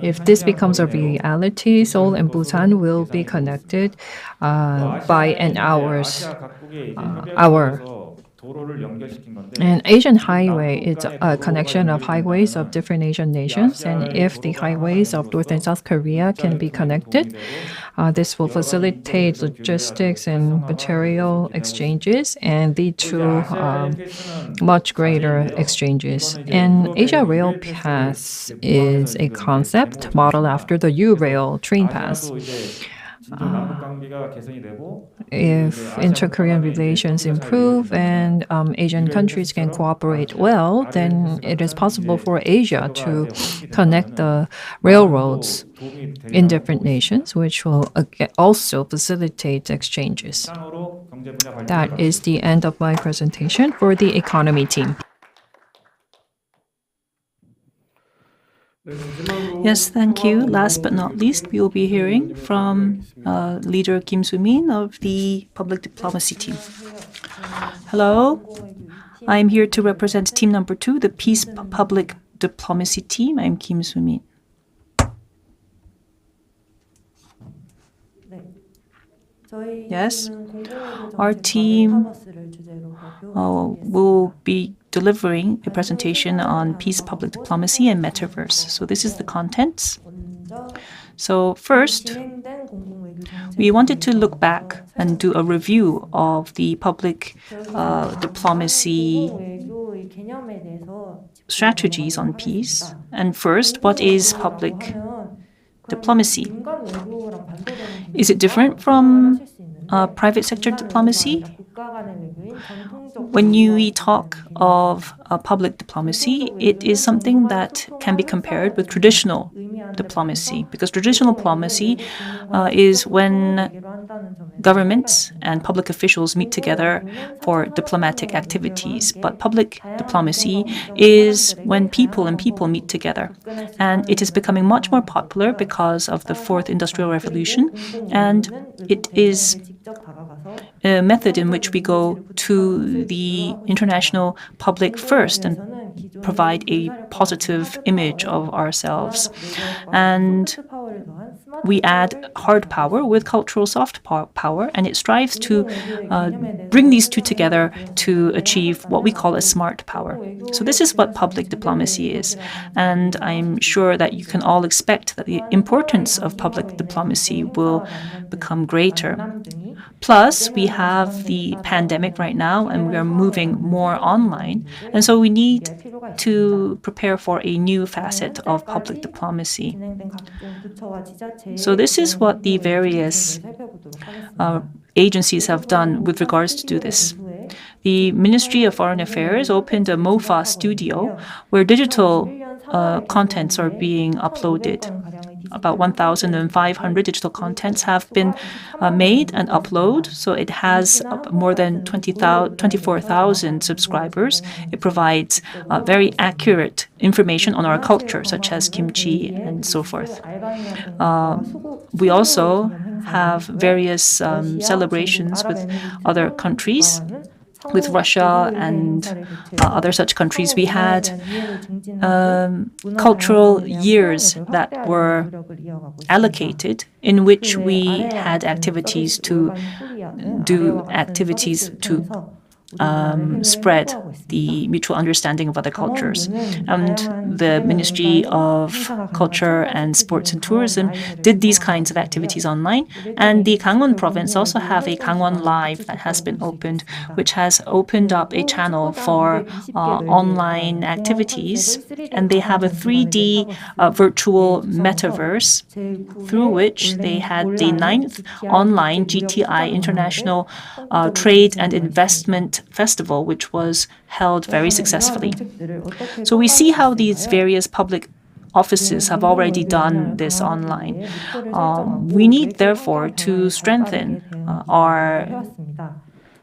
If this becomes a reality, Seoul and Busan will be connected by an hour. An Asian highway is a connection of highways of different Asian nations, and if the highways of North and South Korea can be connected, this will facilitate logistics and material exchanges and lead to much greater exchanges. And Asia Rail Pass is a concept modeled after the U-Rail train pass. If inter-Korean relations improve and Asian countries can cooperate well, then it is possible for Asia to connect the railroads in different nations, which will also facilitate exchanges. That is the end of my presentation for the economy team. Yes, thank you. Last but not least, we will be hearing from leader Kim Soo-min of the public diplomacy team. Hello, I am here to represent team number 2, the Peace Public Diplomacy team. I am Kim Soo-min. Yes, our team will be delivering a presentation on peace, public diplomacy, and metaverse. So this is the contents. So first, we wanted to look back and do a review of the public diplomacy strategies on peace. And first, what is public diplomacy? Is it different from private sector diplomacy? When we talk of public diplomacy, it is something that can be compared with traditional diplomacy, because traditional diplomacy is when governments and public officials meet together for diplomatic activities. But public diplomacy is when people and people meet together. And it is becoming much more popular because of the Fourth Industrial Revolution. And it is a method in which we go to the international public first and provide a positive image of ourselves. And we add hard power with cultural soft power, and it strives to bring these two together to achieve what we call a smart power. So this is what public diplomacy is. And I'm sure that you can all expect that the importance of public diplomacy will become greater. Plus, we have the pandemic right now, and we are moving more online. And so we need to prepare for a new facet of public diplomacy. So this is what the various agencies have done with regards to do this. The Ministry of Foreign Affairs opened a MOFA studio where digital contents are being uploaded. About 1,500 digital contents have been made and uploaded. So it has more than 24,000 subscribers. It provides very accurate information on our culture, such as kimchi and so forth. We also have various celebrations with other countries. With Russia and other such countries, we had cultural years that were allocated in which we had activities to spread the mutual understanding of other cultures. And the Ministry of Culture and Sports and Tourism did these kinds of activities online. And the Gangwon province also have a Gangwon Live that has been opened, which has opened up a channel for online activities. And they have a 3D virtual metaverse through which they had the 9th online GTI International Trade and Investment Festival, which was held very successfully. So we see how these various public offices have already done this online. We need, therefore, to strengthen our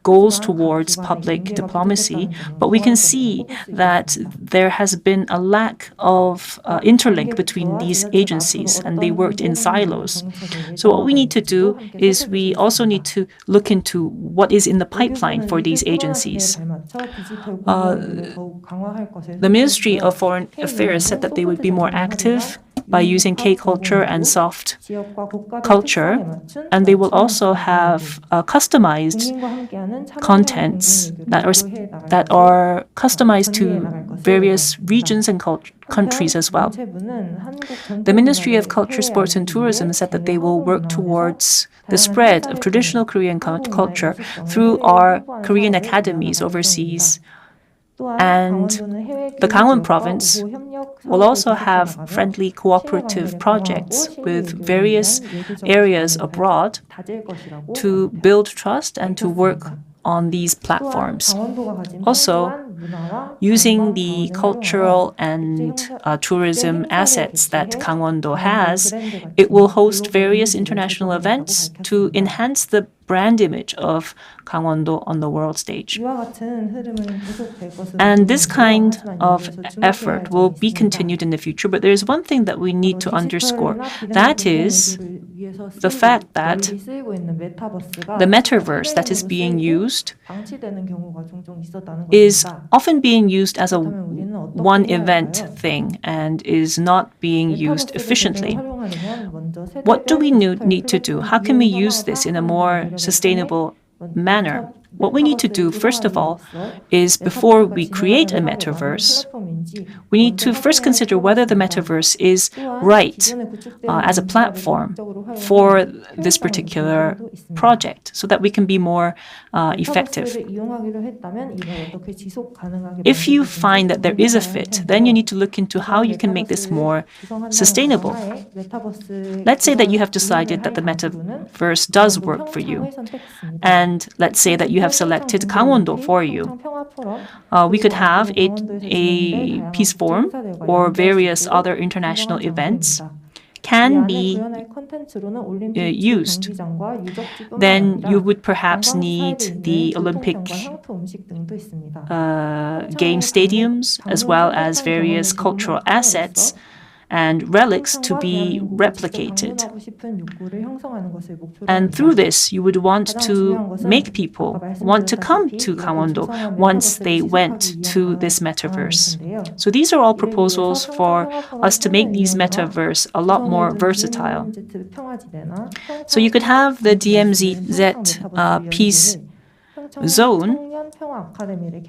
goals towards public diplomacy, but we can see that there has been a lack of interlink between these agencies, and they worked in silos. So what we need to do is we also need to look into what is in the pipeline for these agencies. The Ministry of Foreign Affairs said that they would be more active by using K-culture and soft culture, and they will also have customized contents that are customized to various regions and countries as well. The Ministry of Culture, Sports and Tourism said that they will work towards the spread of traditional Korean culture through our Korean academies overseas. And the Gangwon province will also have friendly cooperative projects with various areas abroad to build trust and to work on these platforms. Also, using the cultural and tourism assets that Gangwon-do has, it will host various international events to enhance the brand image of Gangwon-do on the world stage. And this kind of effort will be continued in the future, but there's one thing that we need to underscore. That is the fact that the metaverse that is being used is often being used as a one-event thing and is not being used efficiently. What do we need to do? How can we use this in a more sustainable manner? What we need to do, first of all, is before we create a metaverse, we need to first consider whether the metaverse is right as a platform for this particular project so that we can be more effective. If you find that there is a fit, then you need to look into how you can make this more sustainable. Let's say that you have decided that the metaverse does work for you, and let's say that you have selected Gangwon-do for you. We could have a peace forum or various other international events can be used. Then you would perhaps need the Olympic game stadiums as well as various cultural assets and relics to be replicated. And through this, you would want to make people want to come to Gangwon-do once they went to this metaverse. So these are all proposals for us to make these metaverse a lot more versatile. So you could have the DMZ Peace Zone,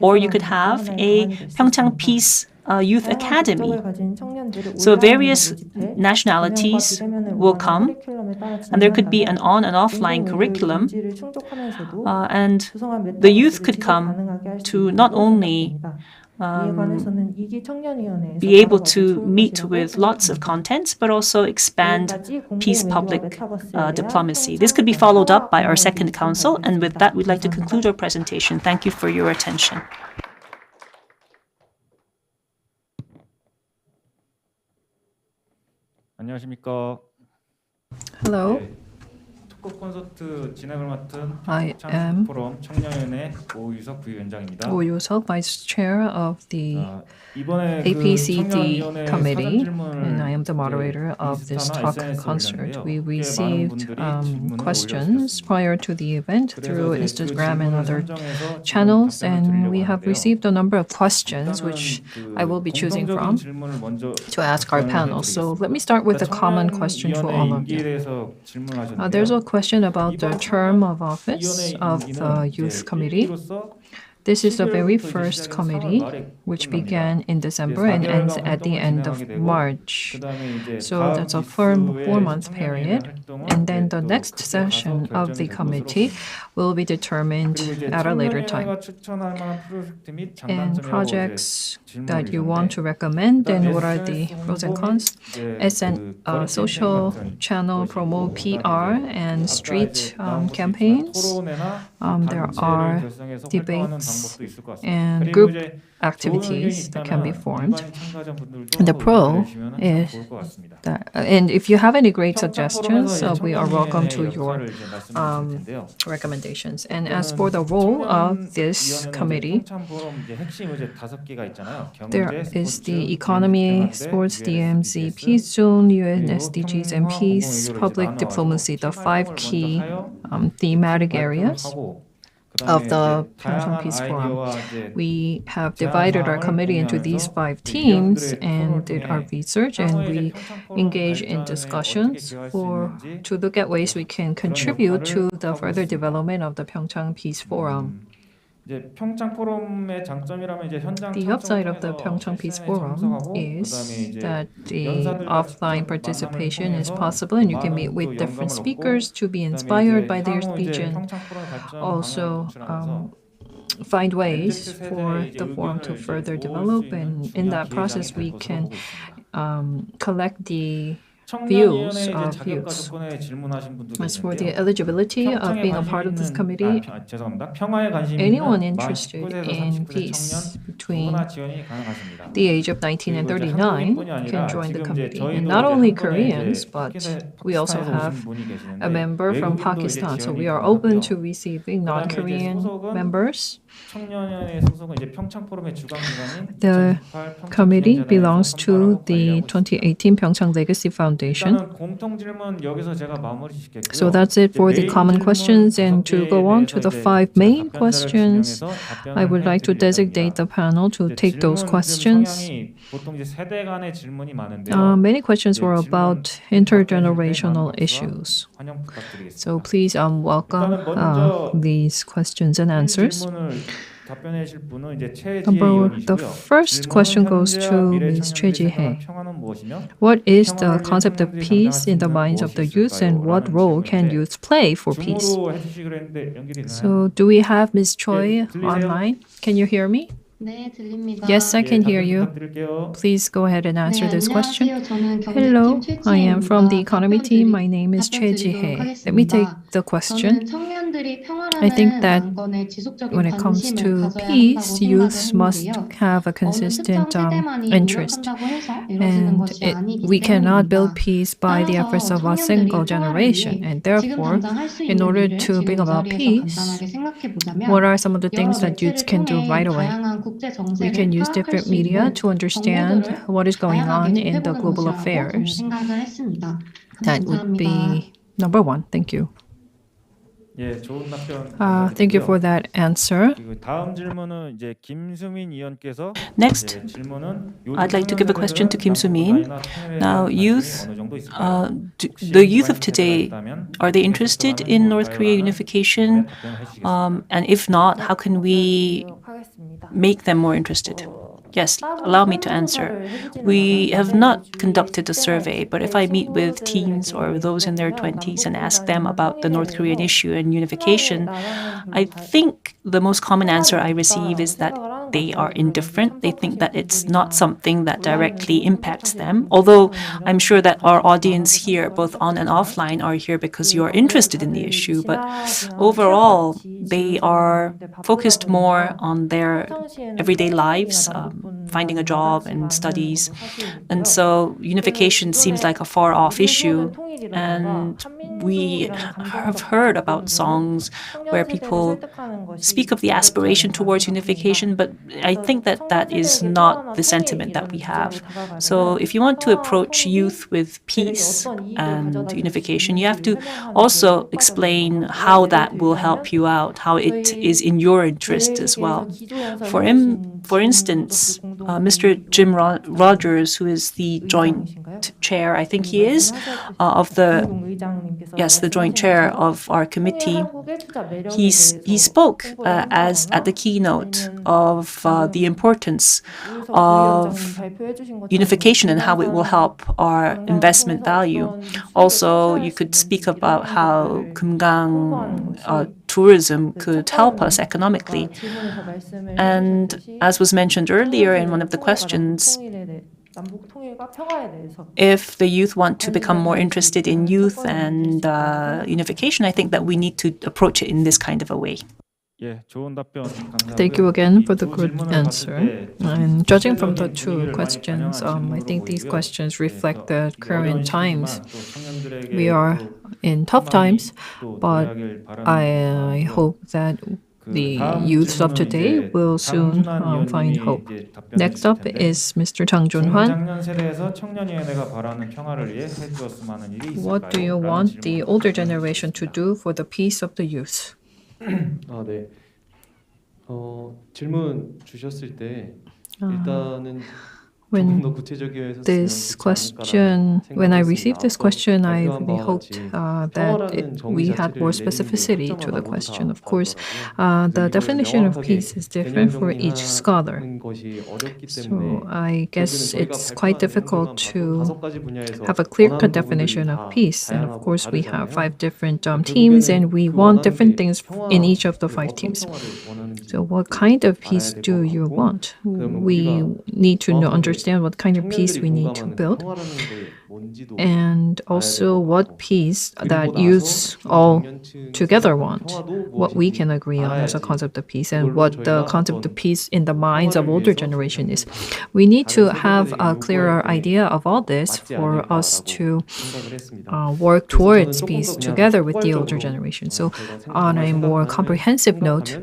or you could have a PyeongChang Peace Youth Academy. So various nationalities will come, and there could be an on and offline curriculum, and the youth could come to not only be able to meet with lots of contents, but also expand peace public diplomacy. This could be followed up by our second council, and with that, we'd like to conclude our presentation. Thank you for your attention. 안녕하십니까. Hello. 특급 콘서트 진행을 맡은 I am 포럼 청년연의 오유석 부위원장입니다. Oh Yoo-seok, Vice Chair of the 이번에 APCD 청년위원회 Committee, 사전질문을 and I am the moderator of this 인스타나 talk SNS에 concert. 올렸는데요. We 꽤 많은 received 분들이 질문을 questions prior to the event through 그래서 이제 그 Instagram and 질문을 other 선정해서 channels, 답변을 and 드리려고 we have 하는데요. received a number of questions which 일단은 I will be choosing 공통적인 from 질문을 먼저 to ask our panel. So let me start with a common question to all of 임기에 you. 대해서 질문하셨는데요. There's a question about the term of office of the Youth Committee. This is the very first committee, which began in December and ends at the end of March. So that's a firm 4-month period. And then the next session of the committee will be determined at a later time. And projects that you want to recommend, then what are the pros and cons? As a social channel promote PR and street campaigns, there are debates and group activities that can be formed. The pro is that, and if you have any great suggestions, we are welcome to your recommendations. And as for the role of this committee, there is the economy, sports, DMZ, peace zone, UN SDGs, and peace, public diplomacy, the 5 key thematic areas of the PyeongChang Peace Forum. We have divided our committee into these 5 teams and did our research, and we engage in discussions to look at ways we can contribute to the further development of the PyeongChang Peace Forum. The upside of the PyeongChang Peace Forum is that the offline participation is possible, and you can meet with different speakers to be inspired by their speech, and also find ways for the forum to further develop. And in that process, we can collect the views of youths. As for the eligibility of being a part of this committee, anyone interested in peace between the age of 19 and 39 can join the committee. And not only Koreans, but we also have a member from Pakistan. So we are open to receiving non-Korean members. The committee belongs to the 2018 PyeongChang Legacy Foundation. So that's it for the common questions. And to go on to the 5 main questions, I would like to designate the panel to take those questions. Many questions were about intergenerational issues. So please welcome these questions and answers. The first question goes to Ms. Choi Ji-hye. What is the concept of peace in the minds of the youth, and what role can youth play for peace? So do we have Ms. Choi online? Can you hear me? 네, 들립니다. Yes, I can hear you. Please go ahead and answer this question. Hello, I am from the economy team. My name is Choi Ji-hye. Let me take the question. I think that when it comes to peace, youth must have a consistent interest. And we cannot build peace by the efforts of a single generation. And therefore, in order to bring about peace, what are some of the things that youths can do right away? We can use different media to understand what is going on in the global affairs. That would be number 1. Thank you. Thank you for that answer. Next, I'd like to give a question to Kim Soo-min. Now, youth, the youth of today, are they interested in North Korea unification? And if not, how can we make them more interested? Yes, allow me to answer. We have not conducted a survey, but if I meet with teens or those in their 20s and ask them about the North Korean issue and unification, I think the most common answer I receive is that they are indifferent. They think that it's not something that directly impacts them. Although I'm sure that our audience here, both on and offline, are here because you are interested in the issue. But overall, they are focused more on their everyday lives, finding a job and studies. And so unification seems like a far-off issue. And we have heard about songs where people speak of the aspiration towards unification, but I think that that is not the sentiment that we have. So if you want to approach youth with peace and unification, you have to also explain how that will help you out, how it is in your interest as well. For instance, Mr. Jim Rogers, who is the joint chair, I think he is, of the joint chair of our committee, he spoke as at the keynote of the importance of unification and how it will help our investment value. Also, you could speak about how Kumgang tourism could help us economically. And as was mentioned earlier in one of the questions, if the youth want to become more interested in youth and unification, I think that we need to approach it in this kind of a way. 예, 좋은 답변 감사하고요. Thank you again for the 이두 good 질문을 answer. 봤을 때 And judging from the 시대적인 two 분위기를 많이 questions, 반영한 I think these 질문으로 questions 보이고요. reflect 예, the 그래서 이게 어려운 current times. 시기지만 또 청년들에게 We are 또 in tough times, 또 but 도래하길 바라는 I 마음이고요. hope that the 다음 youths of 질문은 today 이제 will soon 장준환 find 의원님이 hope. 이제 답변해 Next 주실 up 텐데 is Mr. Chang Jun-hwan. 중장년 세대에서 청년위원회가 바라는 평화를 위해 해주었으면 하는 일이 있을까요? What do you want the older generation to do for the peace of the youth? 네. 질문 주셨을 때 일단은 When this question, when I received this question, I really hoped that we had more specificity to the question. Of course, the definition of peace is different for each scholar. So I guess it's quite difficult to have a clear-cut definition of peace. And of course, we have 5 different teams, and we want different things in each of the 5 teams. So what kind of peace do you want? We need to understand what kind of peace we need to build, and also what peace that youths all together want, what we can agree on as a concept of peace, and what the concept of peace in the minds of older generation is. We need to have a clearer idea of all this for us to work towards peace together with the older generation. So on a more comprehensive note,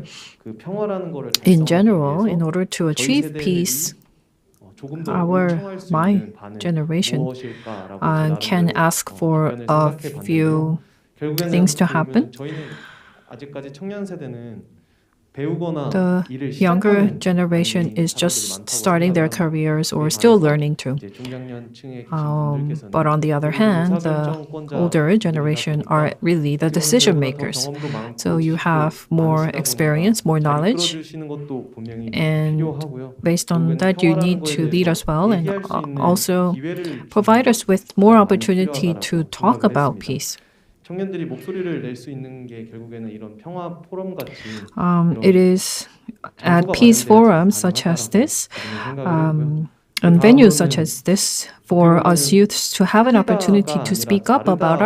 in general, in order to achieve peace, my generation can ask for a few things to happen. The younger generation is just starting their careers or still learning too. But on the other hand, the older generation are really the decision makers. So you have more experience, more knowledge, and based on that, you need to lead us well and also provide us with more opportunity to talk about peace. It is at peace forums such as this, and venues such as this, for us youths to have an opportunity to speak up about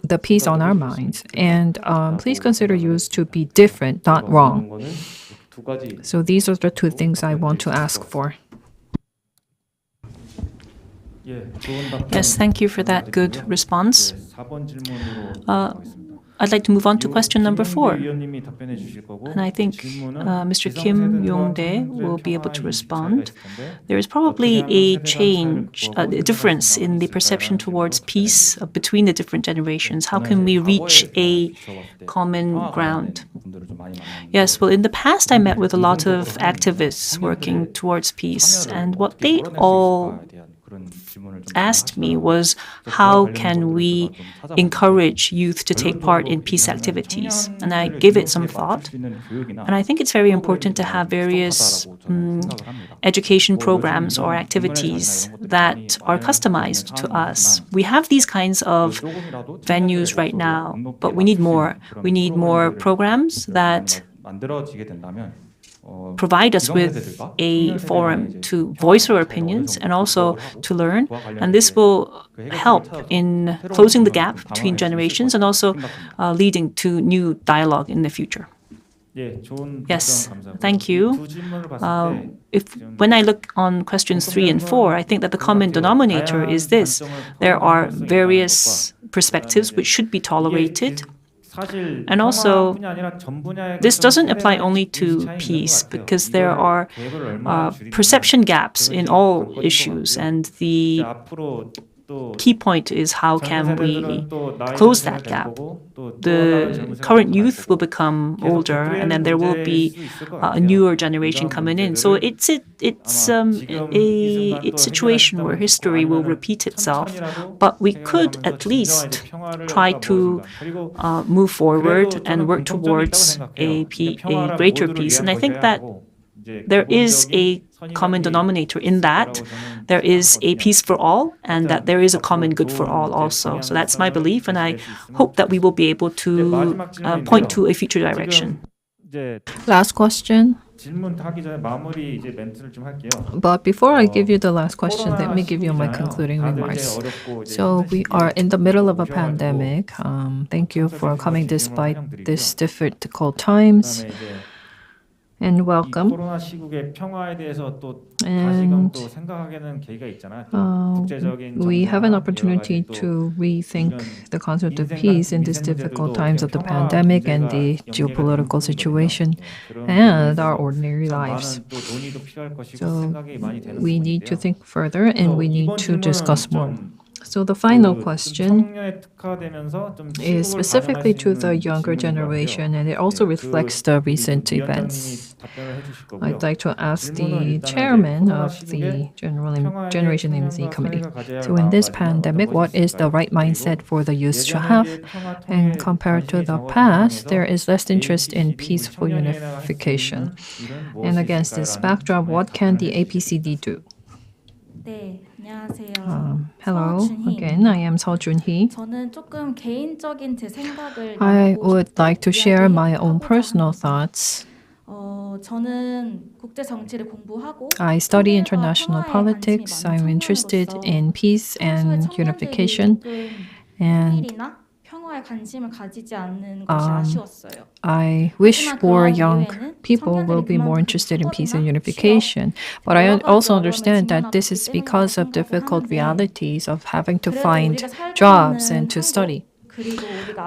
the peace on our minds. And please consider youths to be different, not wrong. So these are the 2 things I want to ask for. Yes, thank you for that good response. I'd like to move on to question number 4. And I think Mr. Kim Yong-dae will be able to respond. There is probably a change, a difference in the perception towards peace between the different generations. How can we reach a common ground? Yes, well, in the past, I met with a lot of activists working towards peace, and what they all asked me was, how can we encourage youth to take part in peace activities? And I gave it some thought. And I think it's very important to have various education programs or activities that are customized to us. We have these kinds of venues right now, but we need more. We need more programs that provide us with a forum to voice our opinions and also to learn. And this will help in closing the gap between generations and also leading to new dialogue in the future. Yes, thank you. When I look on questions 3 and 4, I think that the common denominator is this. There are various perspectives which should be tolerated. And also, this doesn't apply only to peace, because there are perception gaps in all issues, and the key point is how can we close that gap. The current youth will become older, and then there will be a newer generation coming in. So it's a situation where history will repeat itself, but we could at least try to move forward and work towards a greater peace. And I think that there is a common denominator in that. There is a peace for all, and that there is a common good for all also. So that's my belief, and I hope that we will be able to point to a future direction. Last question. 질문 하기 전에 마무리 이제 멘트를 좀 할게요. But before I give you the last question, let me give you my concluding remarks. So we are in the middle of a pandemic. Thank you for coming despite these difficult times. And welcome. 코로나 시국의 평화에 대해서 또 다시금 또 생각하게는 계기가 있잖아요. 국제적인 we have an opportunity to rethink the concept of peace in these difficult times of the pandemic and the geopolitical situation and our ordinary lives. So we need to think further and we need to discuss more. So the final question is specifically to the younger generation, and it also reflects the recent events. I'd like to ask the chairman of the Generation MZ Committee. So in this pandemic, what is the right mindset for the youth to have? And compared to the past, there is less interest in peaceful unification. And against this backdrop, what can the APCD do? Hello again, I am Seo Jun-hee. I would like to share my own personal thoughts. I study international politics. I'm interested in peace and unification. And I wish for young people will be more interested in peace and unification. But I also understand that this is because of difficult realities of having to find jobs and to study.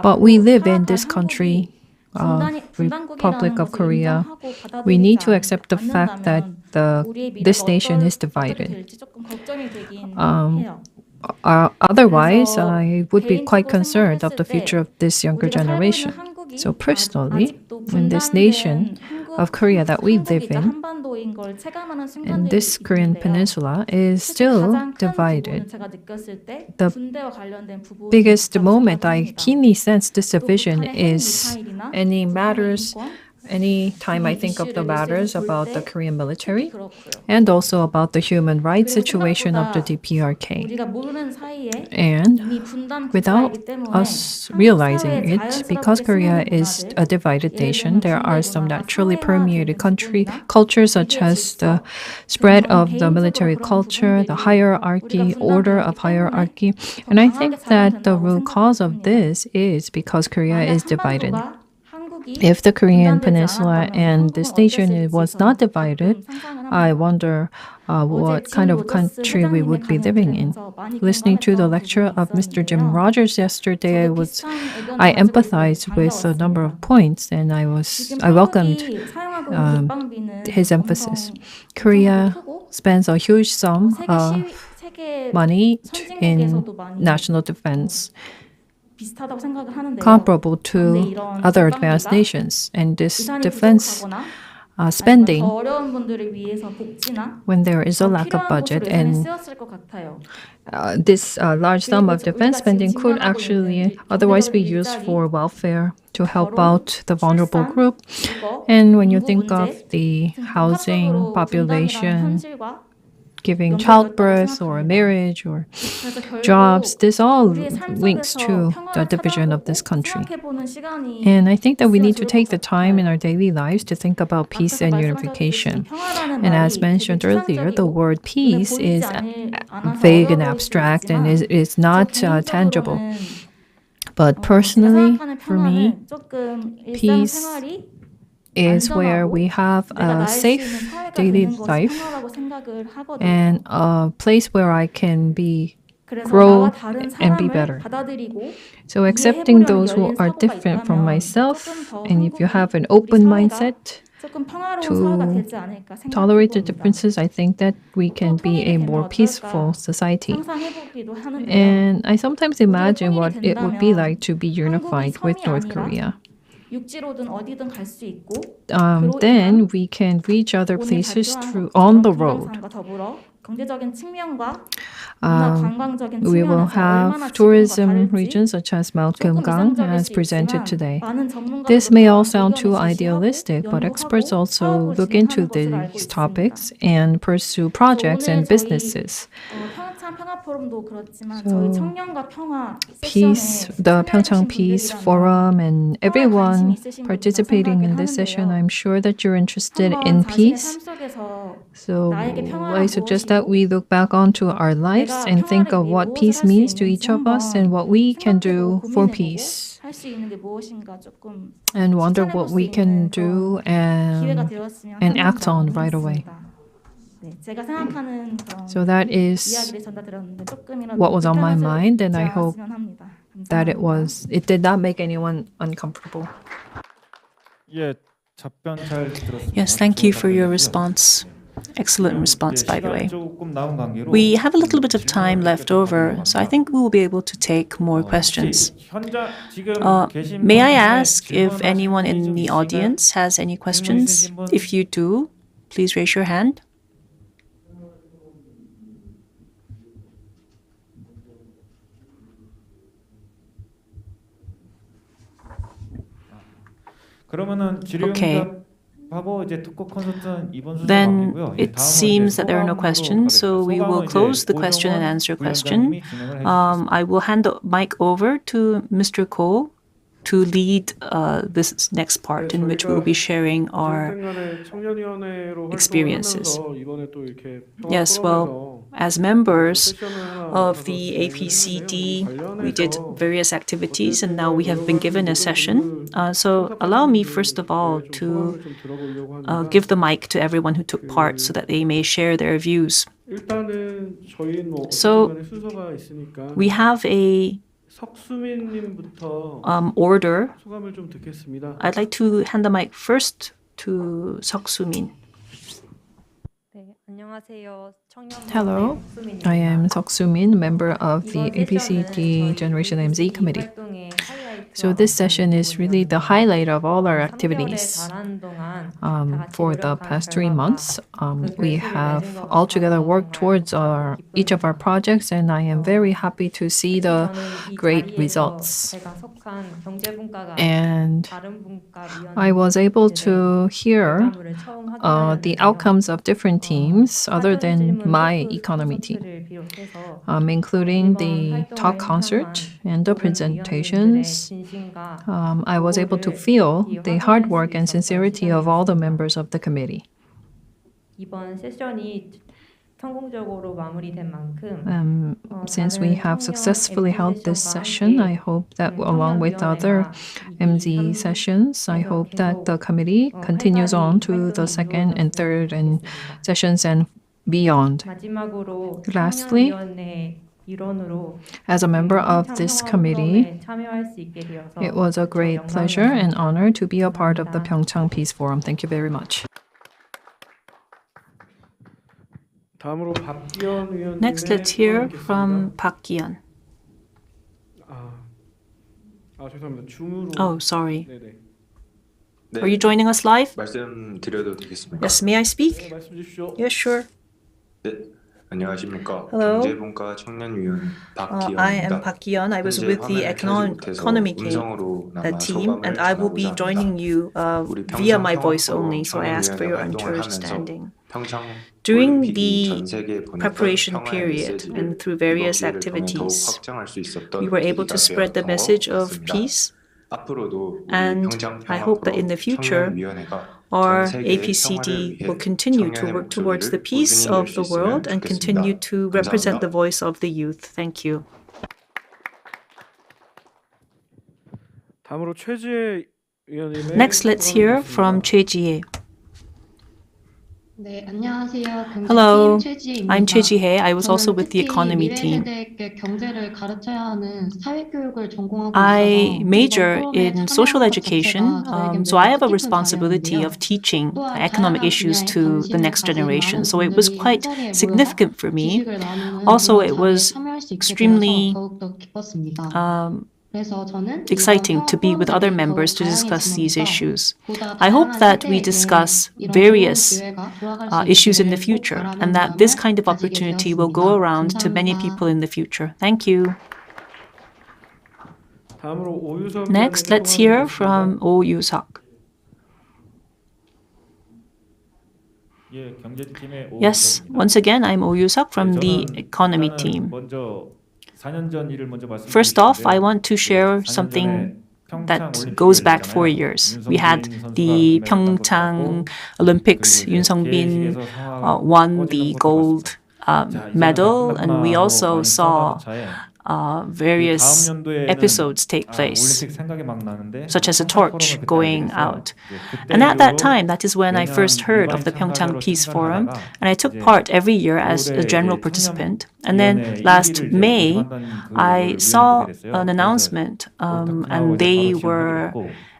But we live in this country, Republic of Korea. We need to accept the fact that this nation is divided. Otherwise, I would be quite concerned of the future of this younger generation. So personally, in this nation of Korea that we live in, and this Korean peninsula is still divided. The biggest moment I keenly sense this division is any time I think of the matters about the Korean military and also about the human rights situation of the DPRK. And without us realizing it, because Korea is a divided nation, there are some naturally permeated cultures such as the spread of the military culture, the hierarchy, order of hierarchy. And I think that the root cause of this is because Korea is divided. If the Korean peninsula and this nation was not divided, I wonder what kind of country we would be living in. Listening to the lecture of Mr. Jim Rogers yesterday, I empathized with a number of points, and I welcomed his emphasis. Korea spends a huge sum of money in national defense, comparable to other advanced nations. And this defense spending, when there is a lack of budget, and this large sum of defense spending could actually otherwise be used for welfare to help out the vulnerable group. And when you think of the housing population, giving childbirth or marriage or jobs, this all links to the division of this country. And I think that we need to take the time in our daily lives to think about peace and unification. And as mentioned earlier, the word peace is vague and abstract and is not tangible. But personally, for me, peace is where we have a safe daily life and a place where I can grow and be better. So accepting those who are different from myself, and if you have an open mindset to tolerate the differences, I think that we can be a more peaceful society. And I sometimes imagine what it would be like to be unified with North Korea. Then we can reach other places on the road. We will have tourism regions such as Mount PyeongChang as presented today. This may all sound too idealistic, but experts also look into these topics and pursue projects and businesses. peace, the PyeongChang Peace Forum, and everyone participating in this session, I'm sure that you're interested in peace. So I suggest that we look back onto our lives and think of what peace means to each of us and what we can do for peace. And wonder what we can do and act on right away. So that is what was on my mind, and I hope that it did not make anyone uncomfortable. Yes, thank you for your response. Excellent response, by the way. We have a little bit of time left over, so I think we will be able to take more questions. May I ask if anyone in the audience has any questions? If you do, please raise your hand. Okay. Then it seems that there are no questions, so we will close the question and answer question. I will hand the mic over to Mr. Ko to lead this next part in which we will be sharing our experiences. Yes, well, as members of the APCD, we did various activities and now we have been given a session. So allow me first of all to give the mic to everyone who took part so that they may share their views. So we have a order. I'd like to hand the mic first to Seok-Sumin. Hello, I am Seok-Sumin, member of the APCD Generation MZ Committee. So this session is really the highlight of all our activities. For the past 3 months, we have altogether worked towards each of our projects, and I am very happy to see the great results. And I was able to hear the outcomes of different teams other than my economy team, including the talk concert and the presentations. I was able to feel the hard work and sincerity of all the members of the committee. Since we have successfully held this session, I hope that along with other MZ sessions, I hope that the committee continues on to the second and third sessions and beyond. Lastly, as a member of this committee, it was a great pleasure and honor to be a part of the PyeongChang Peace Forum. Thank you very much. Next, let's hear from Park Gi-yeon. Oh, sorry. Are you joining us live? Yes, may I speak? Yes, sure. Hello. I am Park Gi-yeon. I was with the economy team, and I will be joining you via my voice only, so I ask for your understanding. During the preparation period and through various activities, we were able to spread the message of peace, and I hope that in the future, our APCD will continue to work towards the peace of the world and continue to represent the voice of the youth. Thank you. Next, let's hear from Choi Ji-hye. Hello, I'm Choi Ji-hye. I was also with the economy team. I major in social education, so I have a responsibility of teaching economic issues to the next generation. So it was quite significant for me. Also, it was extremely exciting to be with other members to discuss these issues. I hope that we discuss various issues in the future and that this kind of opportunity will go around to many people in the future. Thank you. Next, let's hear from Oh Yu-seok. Yes, once again, I'm Oh Yoo-seok from the economy team. First off, I want to share something that goes back 4 years. We had the PyeongChang Olympics. Yoon Sung-bin won the gold medal, and we also saw various episodes take place, such as a torch going out. And at that time, that is when I first heard of the PyeongChang Peace Forum, and I took part every year as a general participant. And then last May, I saw an announcement, and they were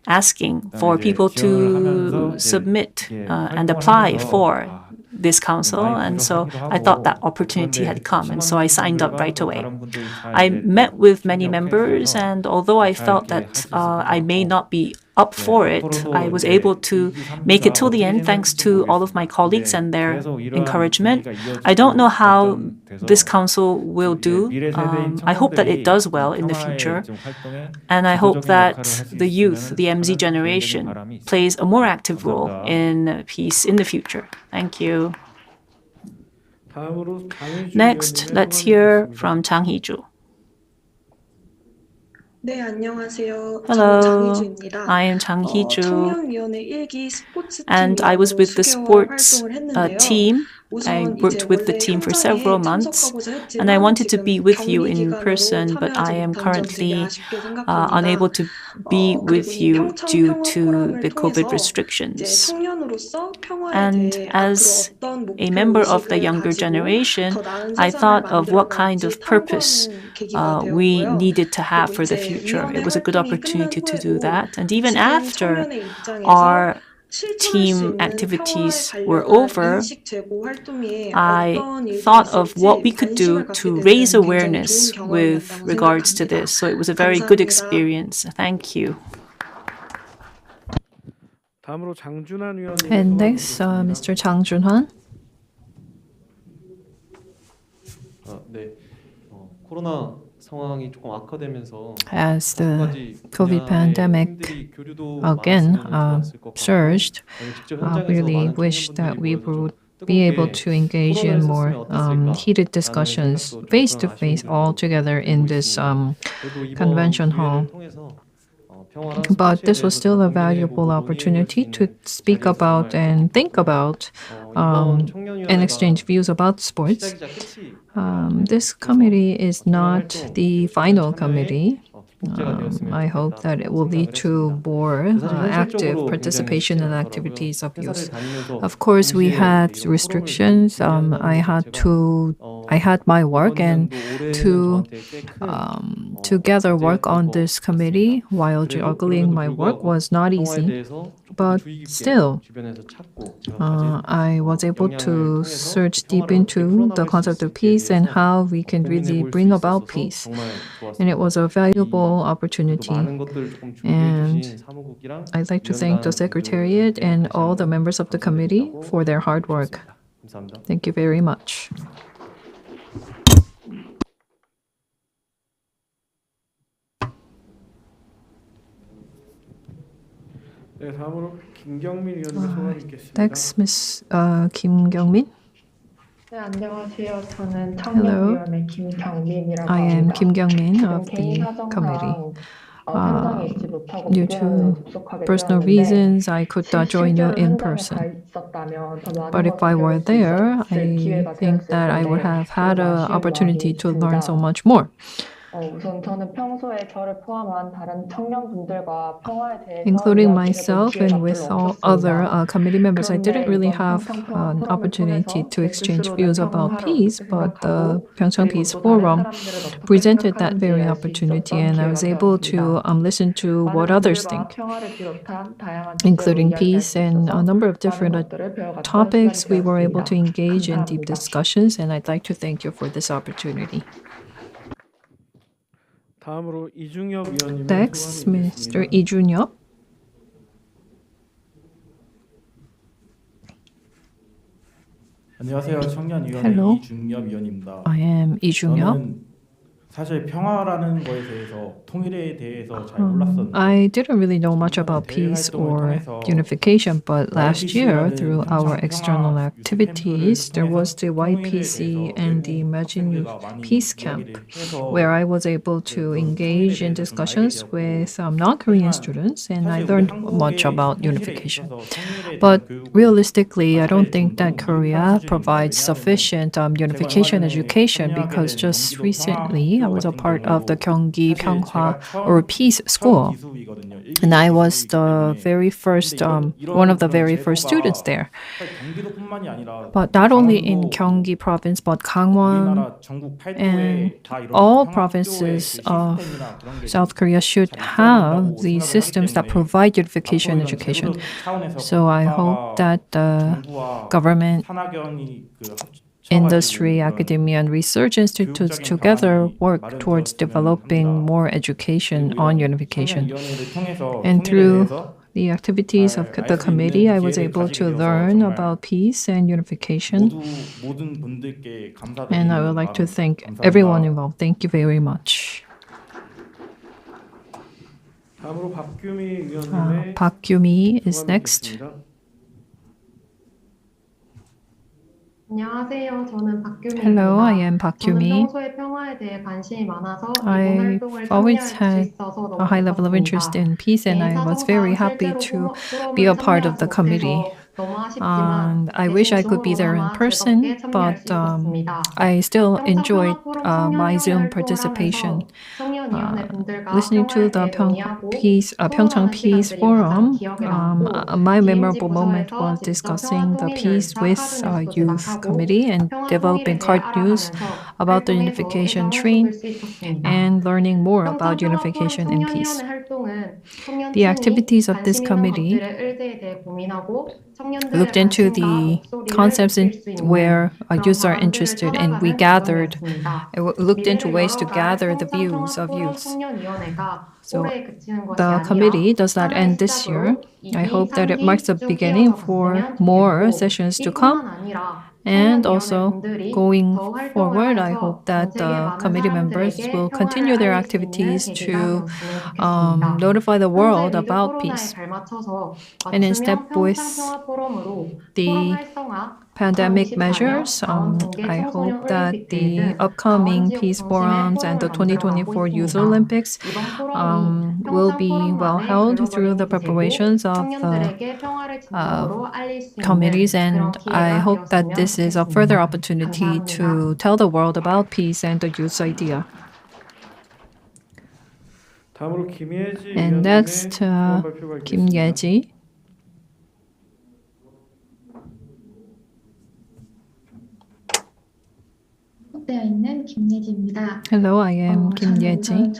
asking for people to submit and apply for this council, and so I thought that opportunity had come, and so I signed up right away. I met with many members, and although I felt that I may not be up for it, I was able to make it till the end thanks to all of my colleagues and their encouragement. I don't know how this council will do. I hope that it does well in the future, and I hope that the youth, the MZ generation, plays a more active role in peace in the future. Thank you. Next, let's hear from Chang Hee-ju. 네, 안녕하세요. Hello, 장희주입니다. I am Chang Hee-ju, 청년위원회 1기 스포츠 and I was with the sports 활동을 했는데요. team. I worked with the team for several months, and I wanted to be with you in person, but I am currently unable to be with you due to the COVID restrictions. And as a member of the younger generation, I thought of what kind of purpose we needed to have for the future. It was a good opportunity to do that. And even after our team activities were over, I thought of what we could do to raise awareness with regards to this. So it was a very good experience. Thank you. And next, Mr. Chang Jun-hwan. 네, 코로나 상황이 조금 악화되면서 As the COVID pandemic again surged, I really wish that we would be able to engage in more heated discussions face-to-face all together in this convention hall. But this was still a valuable opportunity to speak about and think about and exchange views about sports. This committee is not the final committee. I hope that it will lead to more active participation in activities of youth. Of course, we had restrictions. I had my work, and to together work on this committee while juggling my work was not easy. But still, I was able to search deep into the concept of peace and how we can really bring about peace. And it was a valuable opportunity. And I'd like to thank the Secretariat and all the members of the committee for their hard work. Thank you very much. 네, 다음으로 김경민 위원님 소감 있겠습니다. Next, Ms. Kim Kyung-min. 네, 안녕하세요. 저는 청년위원회 김경민이라고 I am 합니다. Kim Kyung-min of 개인 the 사정상 committee. 현장에 있지 못하고 Due 비대면으로 to 접속하게 personal 되었는데 reasons, I could not join you in 현장에 가 person. 있었다면 더 많은 But if I 것을 were 배울 수 there, 있었을 I 기회가 think 되었을 that I would 텐데 have had 너무 an 아쉬운 opportunity 마음이 to learn so 듭니다. much more. 우선 저는 평소에 저를 포함한 다른 청년분들과 평화에 대해서 Including 이야기해본 myself 기회가 and with 별로 all other 없었습니다. committee members, I didn't 그런데 really 이번 have 평창 an 포럼을 opportunity 통해서 to 제 exchange 스스로는 views about 평화를 peace, 어떻게 but the 생각하고 PyeongChang 그리고 Peace 또 다른 Forum 사람들은 어떻게 presented that 생각하는지 very 알 수 opportunity, 있었던 and I 기회가 was able 되었습니다. to listen to what 많은 others 분들과 think, 평화를 비롯한 다양한 주제로 including 이야기할 peace 수 and a 있어서 number of 많은 different 것들을 배워갔던 topics. We 시간이 were able to 되었습니다. engage in deep 감사합니다. discussions, and I'd like to thank you for this opportunity. 다음으로 이중엽 위원님의 Next, 소감이 Mr. 있겠습니다. Lee Jun-yeop. 안녕하세요. 청년위원회 Hello. 이중엽 위원입니다. I am Lee Jun-yeop. 저는 사실 평화라는 거에 대해서 통일에 대해서 잘 몰랐었는데 I didn't really know much about peace or unification, but last year, through our external activities, there was the YPC and the Imagine You Peace Camp, where I was able to engage in discussions with non-Korean students, and I learned much about unification. But realistically, I don't think that Korea provides sufficient unification education, because just recently I was a part of the Gyeonggi Pyeonghwa or Peace School, and I was the very first, one of the very first students there. But not only in Gyeonggi province, but Gangwon and all provinces of South Korea should have these systems that provide unification education. So I hope that the government, industry, academia, and research institutes together work towards developing more education on unification. And through the activities of the committee, I was able to learn about peace and unification. And I would like to thank everyone involved. Thank you very much. Park Gyumi is next. 안녕하세요. 저는 박규미입니다. Hello, I am Park 저는 Gyumi. 평소에 평화에 대해 관심이 많아서 이번 I've 활동을 always 참여할 수 had 있어서 너무 a high level of interest 기뻤습니다. in peace, and I was very happy to be a part of the committee. I wish I could be there in person, but I still enjoyed my Zoom participation. Listening to the PyeongChang Peace Forum, my memorable moment was discussing the peace with youth committee and developing cartoons about the unification train and learning more about unification and peace. The activities of this committee looked into the concepts where youths are interested, and we looked into ways to gather the views of youths. So the committee does not end this year. I hope that it marks the beginning for more sessions to come. And also, going forward, I hope that the committee members will continue their activities to notify the world about peace. And in step with the pandemic measures, I hope that the upcoming peace forums and the 2024 Youth Olympics will be well held through the preparations of the committees, and I hope that this is a further opportunity to tell the world about peace and the youth idea. And next, Kim Ye-ji. Hello, I am Kim Ye-ji,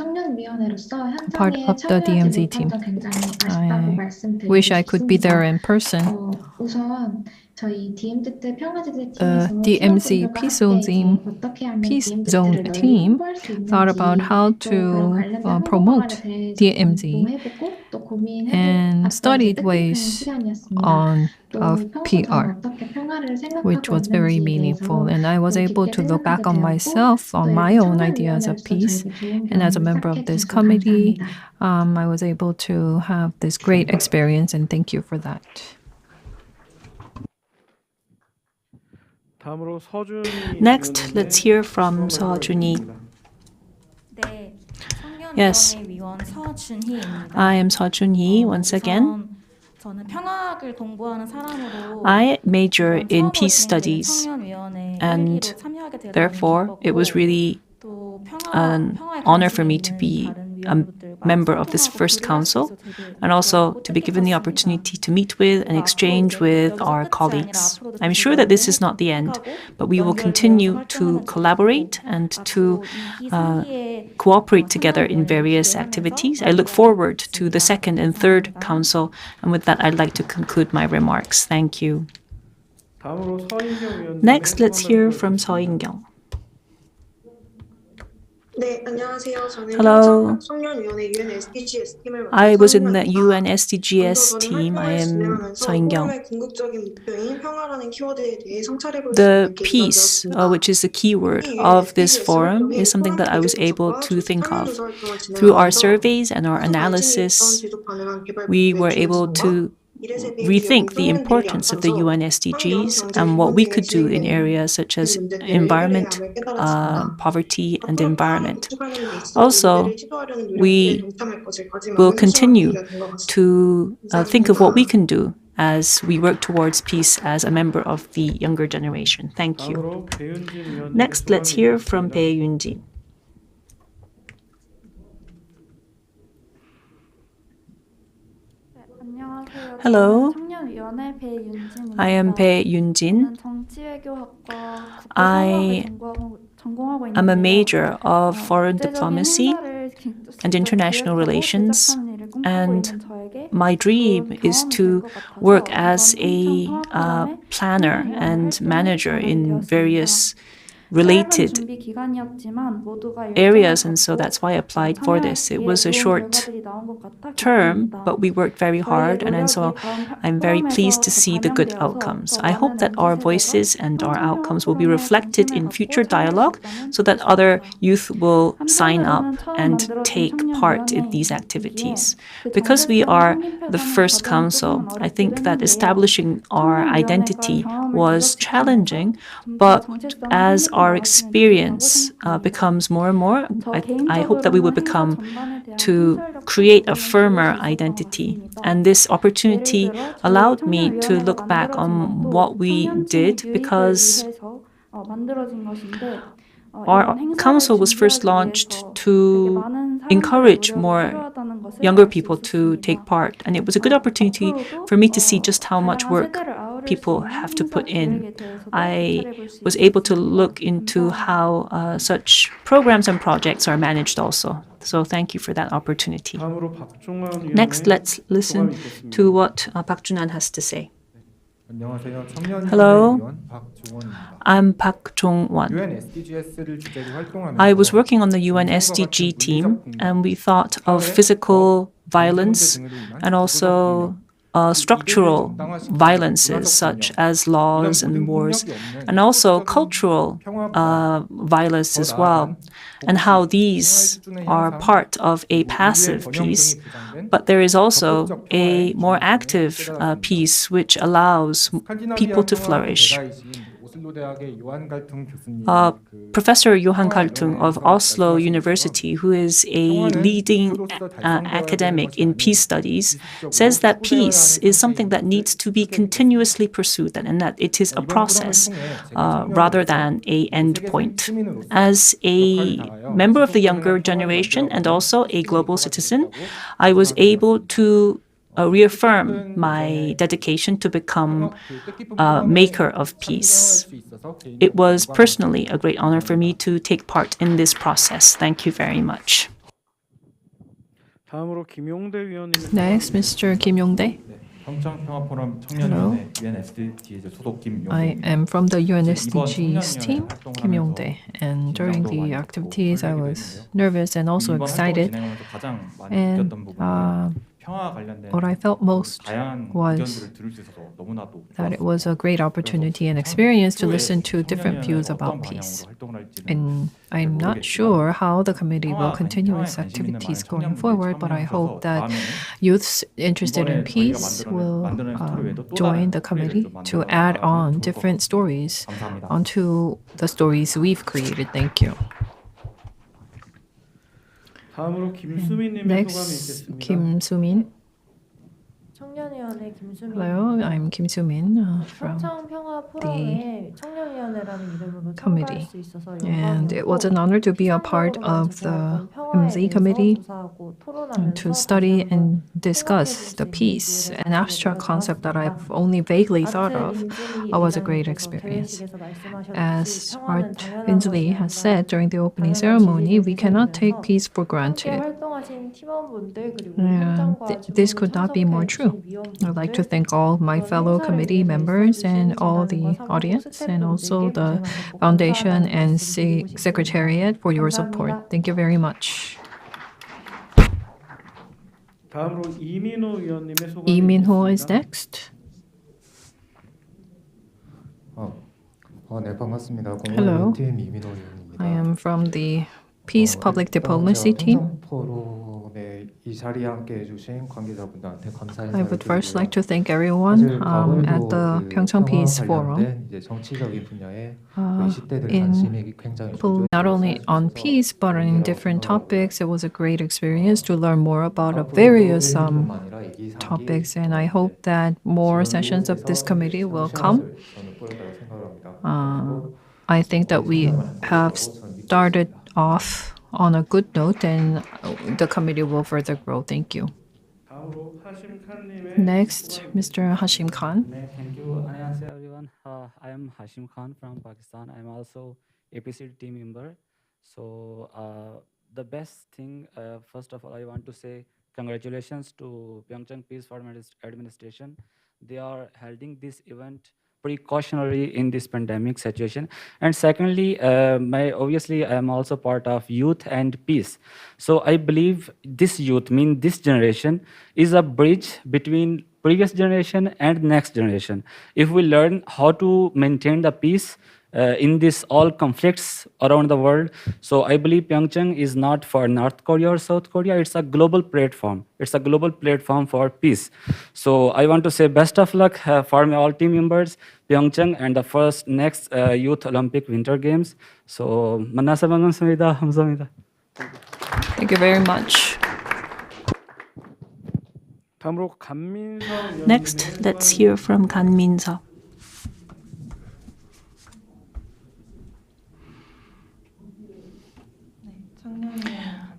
part of the DMZ team. I wish I could be there in person. The DMZ Peace Zone team thought about how to promote DMZ and studied ways of PR, which was very meaningful. And I was able to look back on myself, on my own ideas of peace. And as a member of this committee, I was able to have this great experience, and thank you for that. Next, let's hear from Seo-junhee. Yes, I am Seo-junhee once again. I major in peace studies, and therefore it was really an honor for me to be a member of this first council, and also to be given the opportunity to meet with and exchange with our colleagues. I'm sure that this is not the end, but we will continue to collaborate and to cooperate together in various activities. I look forward to the second and third council, and with that I'd like to conclude my remarks. Thank you. Next, let's hear from Seo In-kyung. 네, 안녕하세요. 저는 Hello. 평창 청년위원회 UN SDGs 팀을 맡은 I was in the 서인경입니다. UN SDGs 먼저 저는 team. I 활동을 am 진행하면서 서인경. 포럼의 궁극적인 목표인 평화라는 키워드에 대해 성찰해 볼 수 The 있는 계기가 peace, 되었습니다. which is the keyword 특히 of UN this SDGs forum, 활동이 is something 포럼 that I was 공개 able 분석과 to think 설문 of. 조사 활동을 Through our 진행하면서 surveys and our 큰 관심이 있던 analysis, 지속 가능한 개발 we 목표의 were able 중요성과 to 이를 세계의 rethink the 기업인 importance of the 앞서서 UN 환경, SDGs 경제, and what 기본 we 등에 could do in 진행되는 areas such 큰 as 문제들을 environment, 해결해야 함을 깨달았습니다. poverty, and 앞으로 평화를 environment. 구축하는 데 있어 Also, 문제를 시도하려는 노력들에 we 동참할 것을 will 다짐하는 소소한 continue 계기가 된 것 같습니다. to think of what we 감사합니다. can do as we work towards peace as a member of the younger generation. Thank you. 다음으로 배윤진 위원님의 Next, let's 소감이 hear from 있겠습니다. Bae Yoon-jin. 안녕하세요. Hello. 저는 청년위원회 배윤진입니다. I am Bae Yoon-jin. 저는 정치외교학과 I 전공하고 am a 있는데요. major of foreign 국제적인 diplomacy 행사를 and international 기획하고 relations, 제작하는 일을 꿈꾸고 and 있는 저에게 my dream 좋은 is 경험이 to 될 것 같아서 work as 이번 a 평창 평화 planner 포럼에 and 참여위원 manager 활동에 in 참여되었습니다. various 짧은 related 준비 기간이었지만 모두가 areas, 열정을 and so 갖고 that's why I applied for this. It was a 좋은 short 결과들이 나온 것 같아 term, 기쁩니다. but we worked very hard, and so I'm very pleased to see the good outcomes. I hope that our voices and our outcomes will be reflected in future dialogue so that other youth will sign up and take part in these activities. Because we are the first council, I think that establishing our identity was challenging, but as our experience becomes more and more, I hope that we will become to create a firmer identity. And this opportunity allowed me to look back on what we did, because our council was first launched to encourage more younger people to take part. And it was a good opportunity for me to see just how much work people have to put in. I was able to look into how such programs and projects are managed also. So thank you for that opportunity. 다음으로 박종환 Next, 위원의 let's listen 소감이 있겠습니다. to what Park Jun-han has to say. 안녕하세요. 청년위원회 Hello. 위원 박종원입니다. I'm Park Jong-won. UN SDGs를 주제로 활동하면서 I was working on the UN SDG team, and we thought of physical violence and also structural violences such as laws and wars, and also cultural violence as well, and how these are part of a passive peace. But there is also a more active peace which allows people to flourish. Professor Johan Galtung of Oslo University, who is a leading academic in peace studies, says that peace is something that needs to be continuously pursued, and that it is a process rather than an end point. As a member of the younger generation and also a global citizen, I was able to reaffirm my dedication to become a maker of peace. It was personally a great honor for me to take part in this process. Thank you very much. 다음으로 김용대 위원님. Next, Mr. Kim Yong-dae. 평창평화포럼 청년위원회 UN SDGs 소속 I am from the UN SDGs team, Kim Yong-dae, and during the activities I was nervous and also excited. And what I felt most was that it was a great opportunity and experience to listen to different views about peace. And I'm not sure how the committee will continue its activities going forward, but I hope that youths interested in peace will join the committee to add on different stories onto the stories we've created. Thank you. 다음으로 김수민님의 소감이 Next, 있겠습니다. Kim Soo-min. 청년위원회 김수민. Hello, I'm Kim Soo-min from 평창 평화 포럼에 청년위원회라는 이름으로 참가할 committee. 수 있어서 And it was an honor to be a part of the MZ committee and to study and discuss the peace, an abstract concept that I've only vaguely thought of. It was a great experience. As Art Inslee has said during the opening ceremony, we cannot take peace for granted. 활동하신 팀원분들 그리고 This could not be more true. I'd like to thank all my fellow committee members and all the audience and also the foundation and secretariat for your support. Thank you very much. 다음으로 이민호 의원님의 소감이 Lee Min-ho is 있겠습니다. next. 네, 반갑습니다. Hello. 공무원팀 이민호 의원입니다. I am from the Peace Public Diplomacy team. 포럼에 이 자리에 함께 해주신 관계자분들한테 감사 I would first 인사드리고요. like to thank everyone 사실 at 과거에도 the 그 PyeongChang 평화와 Peace Forum. 관련된 이제 정치적인 분야에 우리 10대들 in 관심이 굉장히 not only on peace but in different topics. It was a great experience to learn more about various topics, and I hope that more sessions of this committee will come. I think that we have started off on a good note, and the committee will further grow. Thank you. 다음으로 하심 칸님의 Next, Mr. Hashim Khan. Thank you. 안녕하세요, everyone. I am Hashim Khan from Pakistan. I'm also APC team member. So the best thing, first of all, I want to say congratulations to PyeongChang Peace Forum Administration. They are holding this event precautionary in this pandemic situation. And secondly, obviously I am also part of youth and peace. So I believe this youth, this generation, is a bridge between previous generation and next generation. If we learn how to maintain the peace in this all conflicts around the world, so I believe PyeongChang is not for North Korea or South Korea. It's a global platform. It's a global platform for peace. So I want to say best of luck for my all team members, PyeongChang, and the next Youth Olympic Winter Games. So 만나서 반갑습니다. 감사합니다. Thank you very much. 다음으로 간민석 의원님의 Next, let's hear from Gan Min-seop.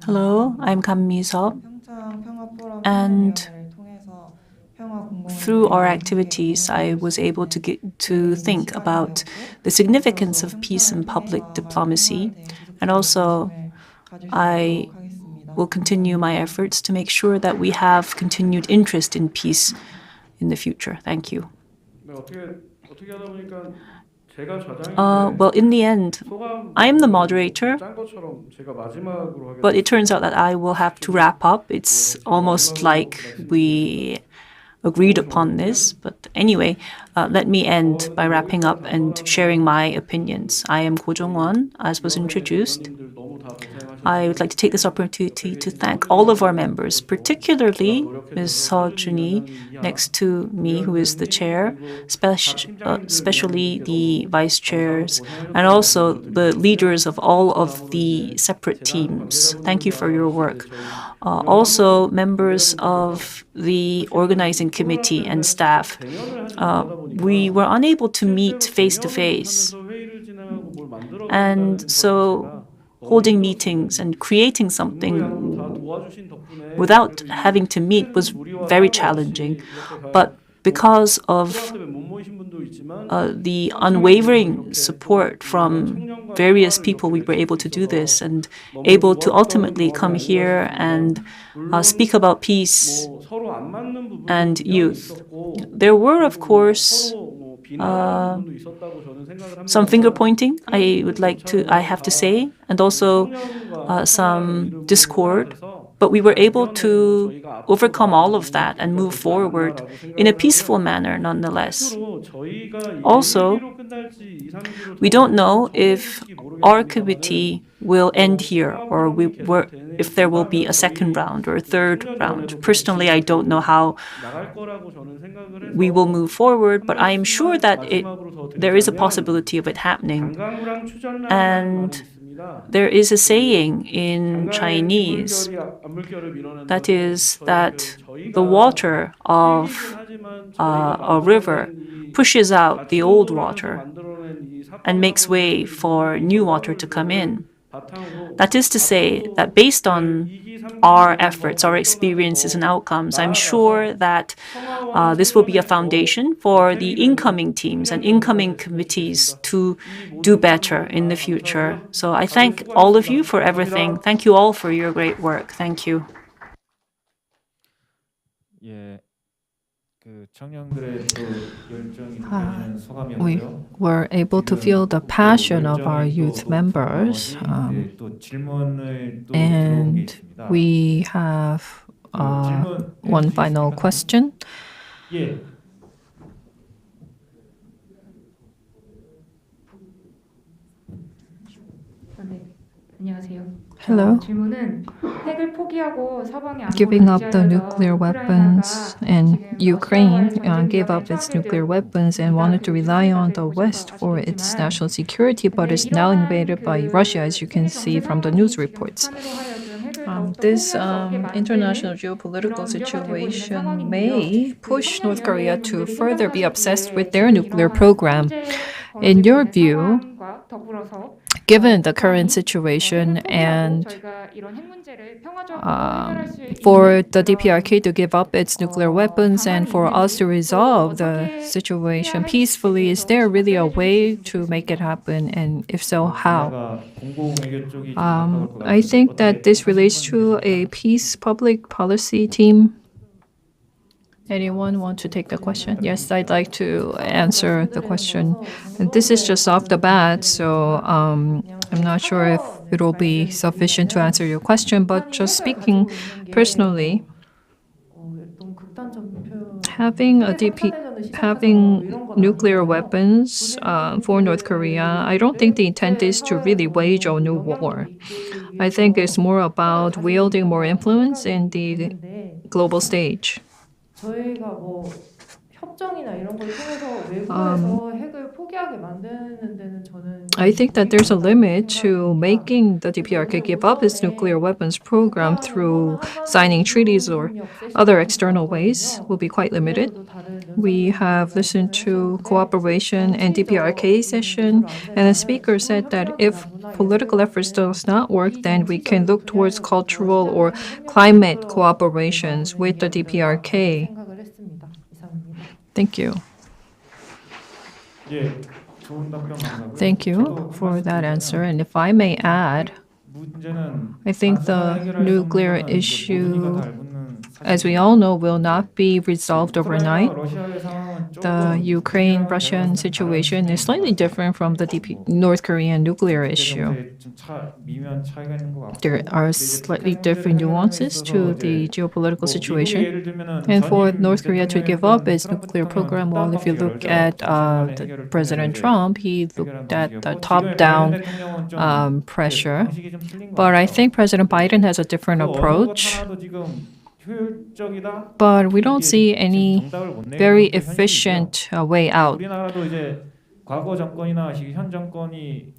Hello, I'm Gan Mi-seop, and through our activities, I was able to think about the significance of peace and public diplomacy, and also I will continue my efforts to make sure that we have continued interest in peace in the future. Thank you. 네, 어떻게 하다 보니까 제가 Well, in the end, I am the moderator, 짠 것처럼 제가 마지막으로 하게 but it turns out that I will have to wrap up. It's almost like we agreed upon this. But anyway, let me end by wrapping up and sharing my opinions. I am Ko Jong-won, as was introduced. I would like to take this opportunity to thank all of our members, particularly Ms. Seo Jun-hee next to me, who is the chair, especially the vice chairs, and also the leaders of all of the separate teams. Thank you for your work. Also, members of the organizing committee and staff. We were unable to meet face-to-face. And so holding meetings and creating something without having to meet was very challenging. But because of the unwavering support from various people, we were able to do this and able to ultimately come here and speak about peace and youth. There were, of course, some finger pointing, I have to say, and also some discord. But we were able to overcome all of that and move forward in a peaceful manner nonetheless. Also, we don't know if our committee will end here or if there will be a second round or a third round. Personally, I don't know how we will move forward, but I am sure that there is a possibility of it happening. And there is a saying in Chinese that is that the water of a river pushes out the old water and makes way for new water to come in. That is to say that based on our efforts, our experiences and outcomes, I'm sure that this will be a foundation for the incoming teams and incoming committees to do better in the future. So I thank all of you for everything. Thank you all for your great work. Thank you. 예, We were able to feel the passion of our youth members. And we have one final question. Hello. Giving up the nuclear weapons, and Ukraine gave up its nuclear weapons and wanted to rely on the West for its national security, but is now invaded by Russia, as you can see from the news reports. This international geopolitical situation may push North Korea to further be obsessed with their nuclear program. In your view, given the current situation and for the DPRK to give up its nuclear weapons and for us to resolve the situation peacefully, is there really a way to make it happen? And if so, how? I think that this relates to a peace public policy team. Anyone want to take the question? Yes, I'd like to answer the question. And this is just off the bat, so I'm not sure if it will be sufficient to answer your question, but just speaking personally, having nuclear weapons for North Korea, I don't think the intent is to really wage a new war. I think it's more about wielding more influence in the global stage. I think that there's a limit to making the DPRK give up its nuclear weapons program through signing treaties or other external ways will be quite limited. We have listened to cooperation and DPRK session, and the speaker said that if political efforts does not work, then we can look towards cultural or climate cooperations with the DPRK. Thank you. Thank you for that answer. And if I may add, I think the nuclear issue, as we all know, will not be resolved overnight. The Ukraine-Russian situation is slightly different from the North Korean nuclear issue. There are slightly different nuances to the geopolitical situation. And for North Korea to give up its nuclear program, well, if you look at President Trump, he looked at the top-down pressure. But I think President Biden has a different approach. But we don't see any very efficient way out.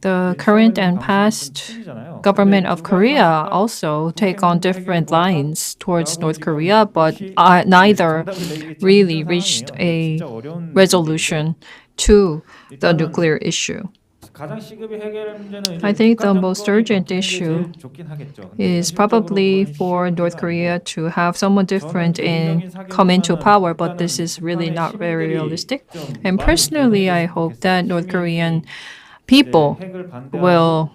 The current and past government of Korea also take on different lines towards North Korea, but neither really reached a resolution to the nuclear issue. I think the most urgent issue is probably for North Korea to have someone different come into power, but this is really not very realistic. And personally, I hope that North Korean people will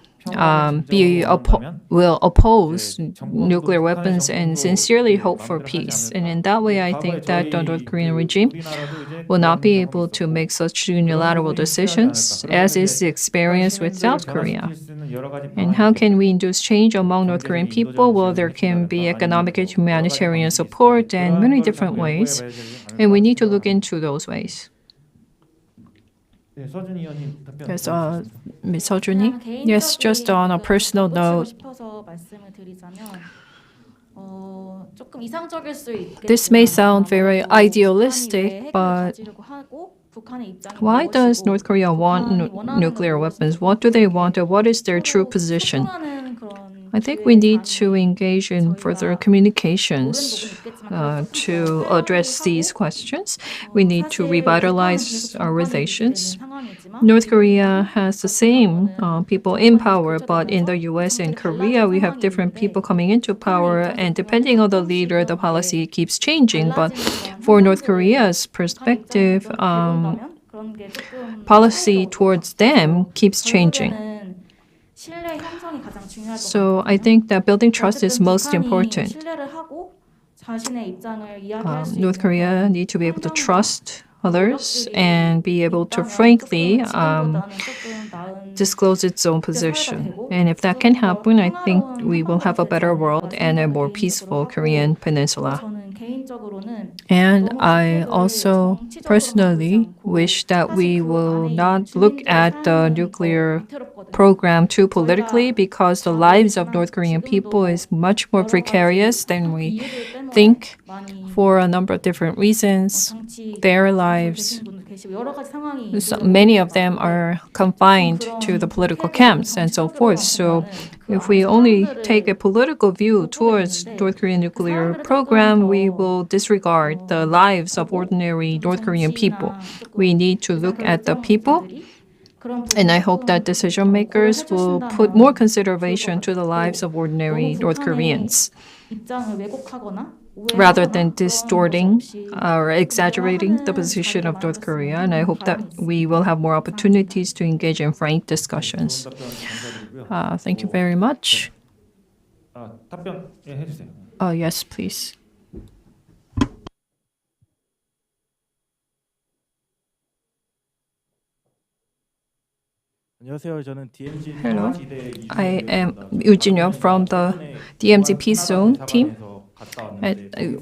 oppose nuclear weapons and sincerely hope for peace. And in that way, I think that the North Korean regime will not be able to make such unilateral decisions, as is the experience with South Korea. And how can we induce change among North Korean people? Well, there can be economic and humanitarian support and many different ways. And we need to look into those ways. Yes, Ms. Sojuni? Yes, just on a personal note, this may sound very idealistic, but why does North Korea want nuclear weapons? What do they want, or what is their true position? I think we need to engage in further communications to address these questions. We need to revitalize our relations. North Korea has the same people in power, but in the US and Korea, we have different people coming into power, and depending on the leader, the policy keeps changing. But for North Korea's perspective, policy towards them keeps changing. So I think that building trust is most important. North Korea need to be able to trust others and be able to frankly disclose its own position. And if that can happen, I think we will have a better world and a more peaceful Korean peninsula. And I also personally wish that we will not look at the nuclear program too politically, because the lives of North Korean people is much more precarious than we think for a number of different reasons. Their lives, many of them are confined to the political camps and so forth. So if we only take a political view towards North Korean nuclear program, we will disregard the lives of ordinary North Korean people. We need to look at the people, and I hope that decision makers will put more consideration to the lives of ordinary North Koreans, rather than distorting or exaggerating the position of North Korea. And I hope that we will have more opportunities to engage in frank discussions. Thank you very much. 답변 해주세요. Yes, please. Hello, I am Yoo Jin-young from the DMZ Peace Zone team. I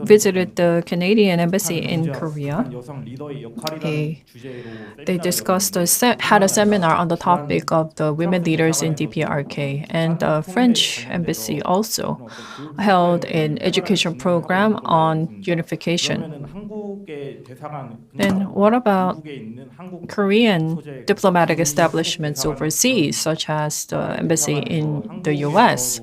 visited the Canadian embassy in Korea. They discussed had a seminar on the topic of the women leaders in DPRK, and the French embassy also held an education program on unification. Then what about Korean diplomatic establishments overseas, such as the embassy in the US?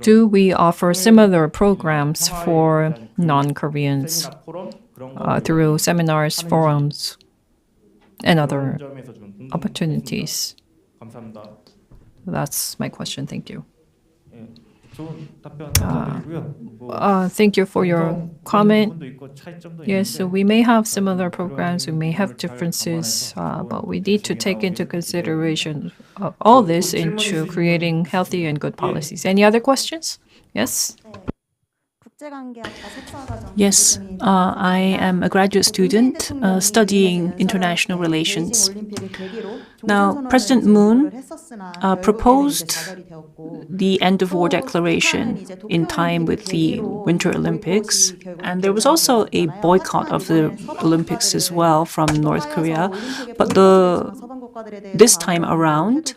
Do we offer similar programs for non-Koreans through seminars, forums, and other opportunities? That's my question. Thank you. Thank you for your comment. Yes, so we may have similar programs, we may have differences, but we need to take into consideration all this into creating healthy and good policies. Any other questions? Yes? Yes, I am a graduate student studying international relations. Now, President Moon proposed the end of war declaration in time with the Winter Olympics, and there was also a boycott of the Olympics as well from North Korea. But this time around,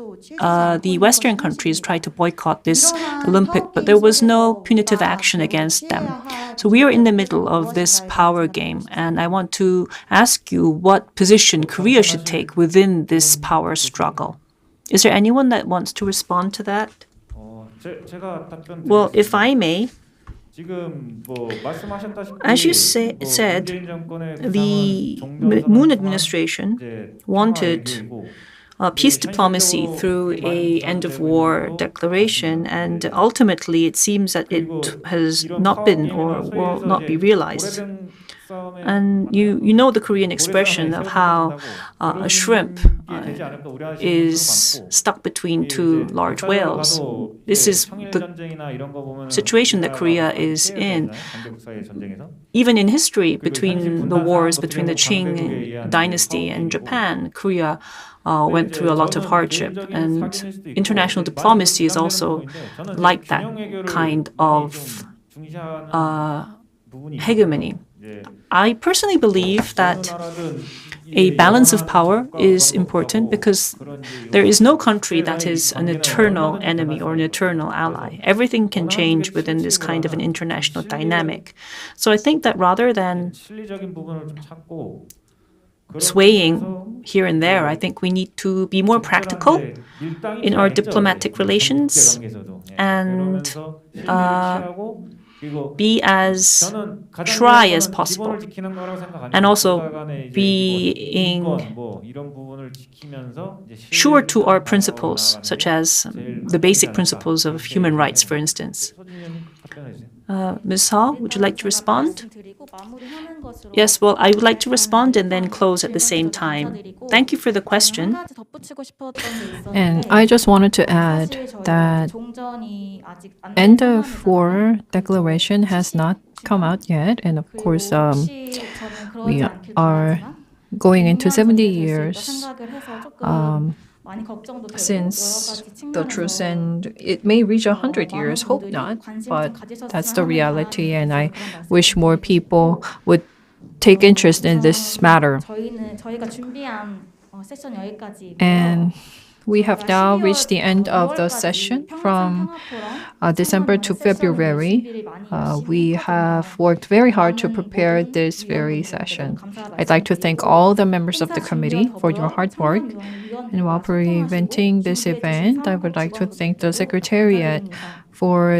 the Western countries tried to boycott this Olympic, but there was no punitive action against them. So we are in the middle of this power game, and I want to ask you what position Korea should take within this power struggle. Is there anyone that wants to respond to that? Well, if I may, as you said, the Moon administration wanted peace diplomacy through an end-of-war declaration, and ultimately it seems that it has not been or will not be realized. And you know the Korean expression of how a shrimp is stuck between two large whales. This is the situation that Korea is in. Even in history, between the wars between the Qing dynasty and Japan, Korea went through a lot of hardship, and international diplomacy is also like that kind of hegemony. I personally believe that a balance of power is important, because there is no country that is an eternal enemy or an eternal ally. Everything can change within this kind of an international dynamic. So I think that rather than swaying here and there, I think we need to be more practical in our diplomatic relations and be as try as possible, and also being sure to our principles, such as the basic principles of human rights, for instance. Ms. Hall, would you like to respond? Yes, well, I would like to respond and then close at the same time. Thank you for the question. And I just wanted to add that end of war declaration has not come out yet, and of course we are going into 70 years since the truce, and it may reach 100 years, hope not, but that's the reality, and I wish more people would take interest in this matter. And we have now reached the end of the session from December to February. We have worked very hard to prepare this very session. I'd like to thank all the members of the committee for your hard work. And while preventing this event, I would like to thank the Secretariat for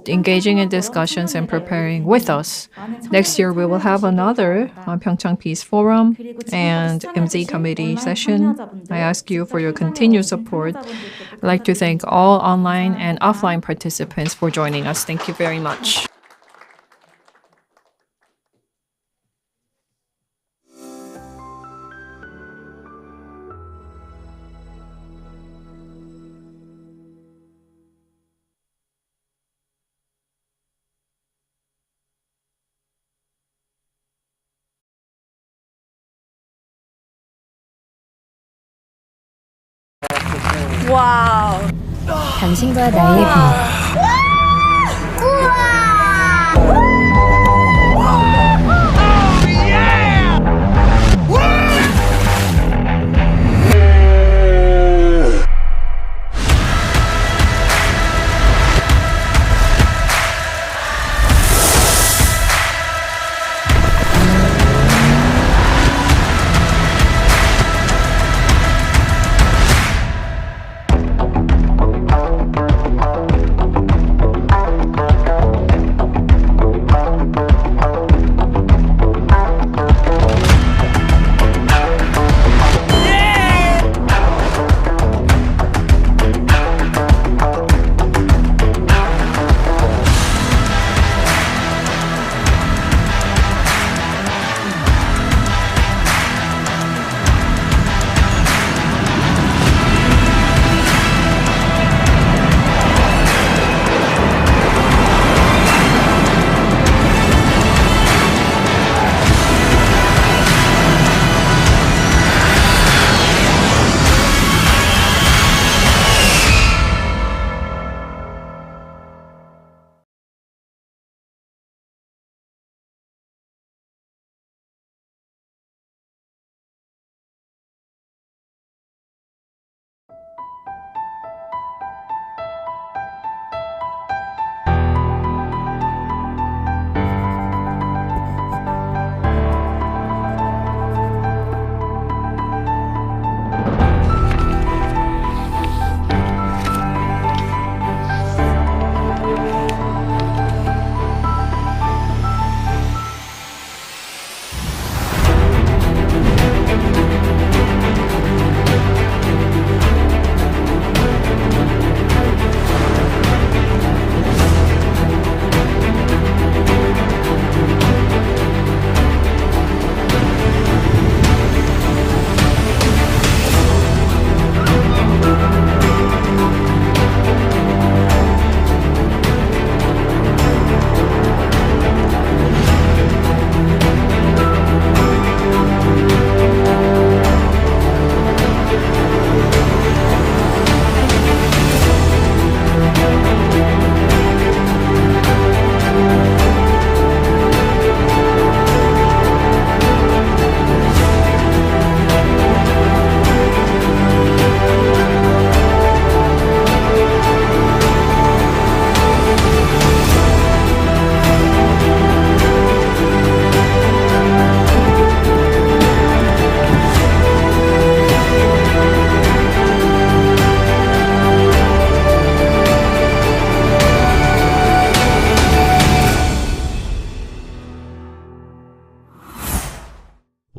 engaging in discussions and preparing with us. Next year, we will have another PyeongChang Peace Forum and MZ Committee session. I ask you for your continued support. I'd like to thank all online and offline participants for joining us. Thank you very much. 와우. 당신과 나의 비.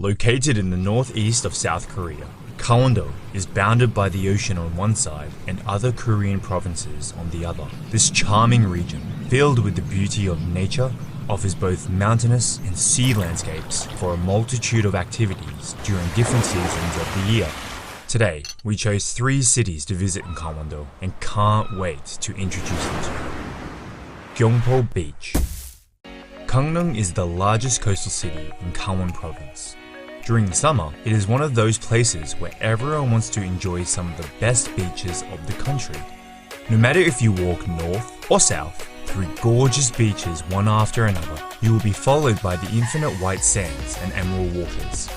Located in the northeast of South Korea, Gangwon-do is bounded by the ocean on one side and other Korean provinces on the other. This charming region, filled with the beauty of nature, offers both mountainous and sea landscapes for a multitude of activities during different seasons of the year. Today, we chose 3 cities to visit in Gangwon-do and can't wait to introduce them to you. Gyeongpo Beach. Gangneung is the largest coastal city in Gangwon Province. During the summer, it is one of those places where everyone wants to enjoy some of the best beaches of the country. No matter if you walk north or south through gorgeous beaches one after another, you will be followed by the infinite white sands and emerald waters.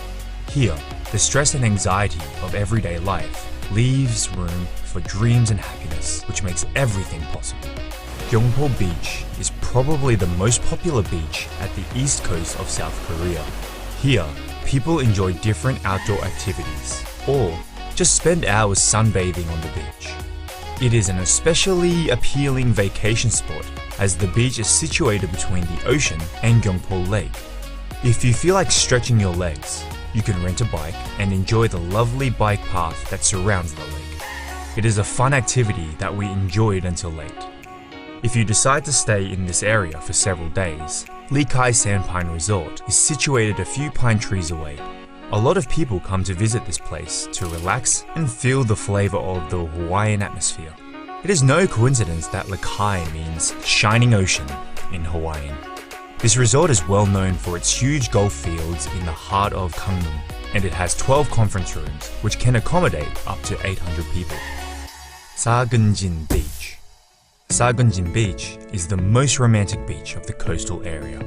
Here, the stress and anxiety of everyday life leaves room for dreams and happiness, which makes everything possible. Gyeongpo Beach is probably the most popular beach at the east coast of South Korea. Here, people enjoy different outdoor activities or just spend hours sunbathing on the beach. It is an especially appealing vacation spot as the beach is situated between the ocean and Gyeongpo Lake. If you feel like stretching your legs, you can rent a bike and enjoy the lovely bike path that surrounds the lake. It is a fun activity that we enjoyed until late. If you decide to stay in this area for several days, Lee Kai Sandpine Resort is situated a few pine trees away. A lot of people come to visit this place to relax and feel the flavor of the Hawaiian atmosphere. It is no coincidence that Lee Kai means shining ocean in Hawaiian. This resort is well known for its huge golf fields in the heart of Gangneung, and it has 12 conference rooms, which can accommodate up to 800 people. Sagunjin Beach. Sagunjin Beach is the most romantic beach of the coastal area.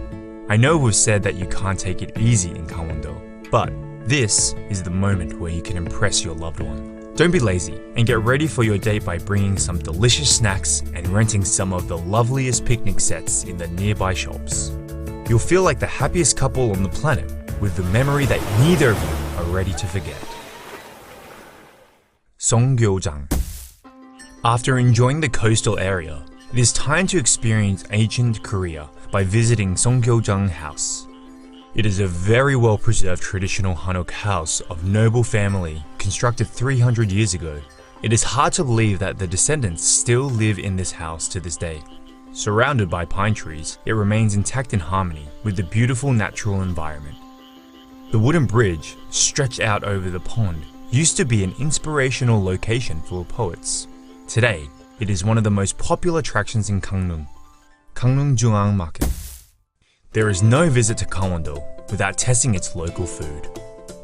I know we've said that you can't take it easy in Gangwon-do, but this is the moment where you can impress your loved one. Don't be lazy and get ready for your date by bringing some delicious snacks and renting some of the loveliest picnic sets in the nearby shops. You'll feel like the happiest couple on the planet with the memory that neither of you are ready to forget. Songgyeojang. After enjoying the coastal area, it is time to experience ancient Korea by visiting Songgyeojang House. It is a very well-preserved traditional Hanok house of noble family constructed 300 years ago. It is hard to believe that the descendants still live in this house to this day. Surrounded by pine trees, it remains intact in harmony with the beautiful natural environment. The wooden bridge, stretched out over the pond, used to be an inspirational location for poets. Today, it is one of the most popular attractions in Gangneung, Gangneung Jungang Market. There is no visit to Gangwon-do without testing its local food.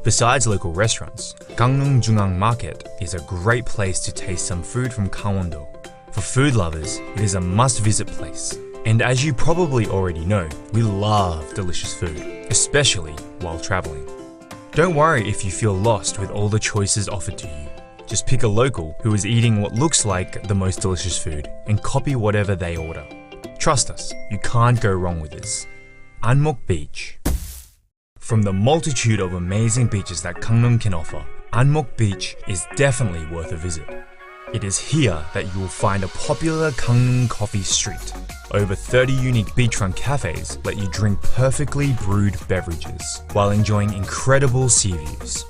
Besides local restaurants, Gangneung Jungang Market is a great place to taste some food from Gangwon-do. For food lovers, it is a must-visit place. And as you probably already know, we love delicious food, especially while traveling. Don't worry if you feel lost with all the choices offered to you. Just pick a local who is eating what looks like the most delicious food and copy whatever they order. Trust us, you can't go wrong with this. Anmok Beach. From the multitude of amazing beaches that Gangneung can offer, Anmok Beach is definitely worth a visit. It is here that you will find a popular Gangneung coffee street. Over 30 unique beachfront cafes let you drink perfectly brewed beverages while enjoying incredible sea views.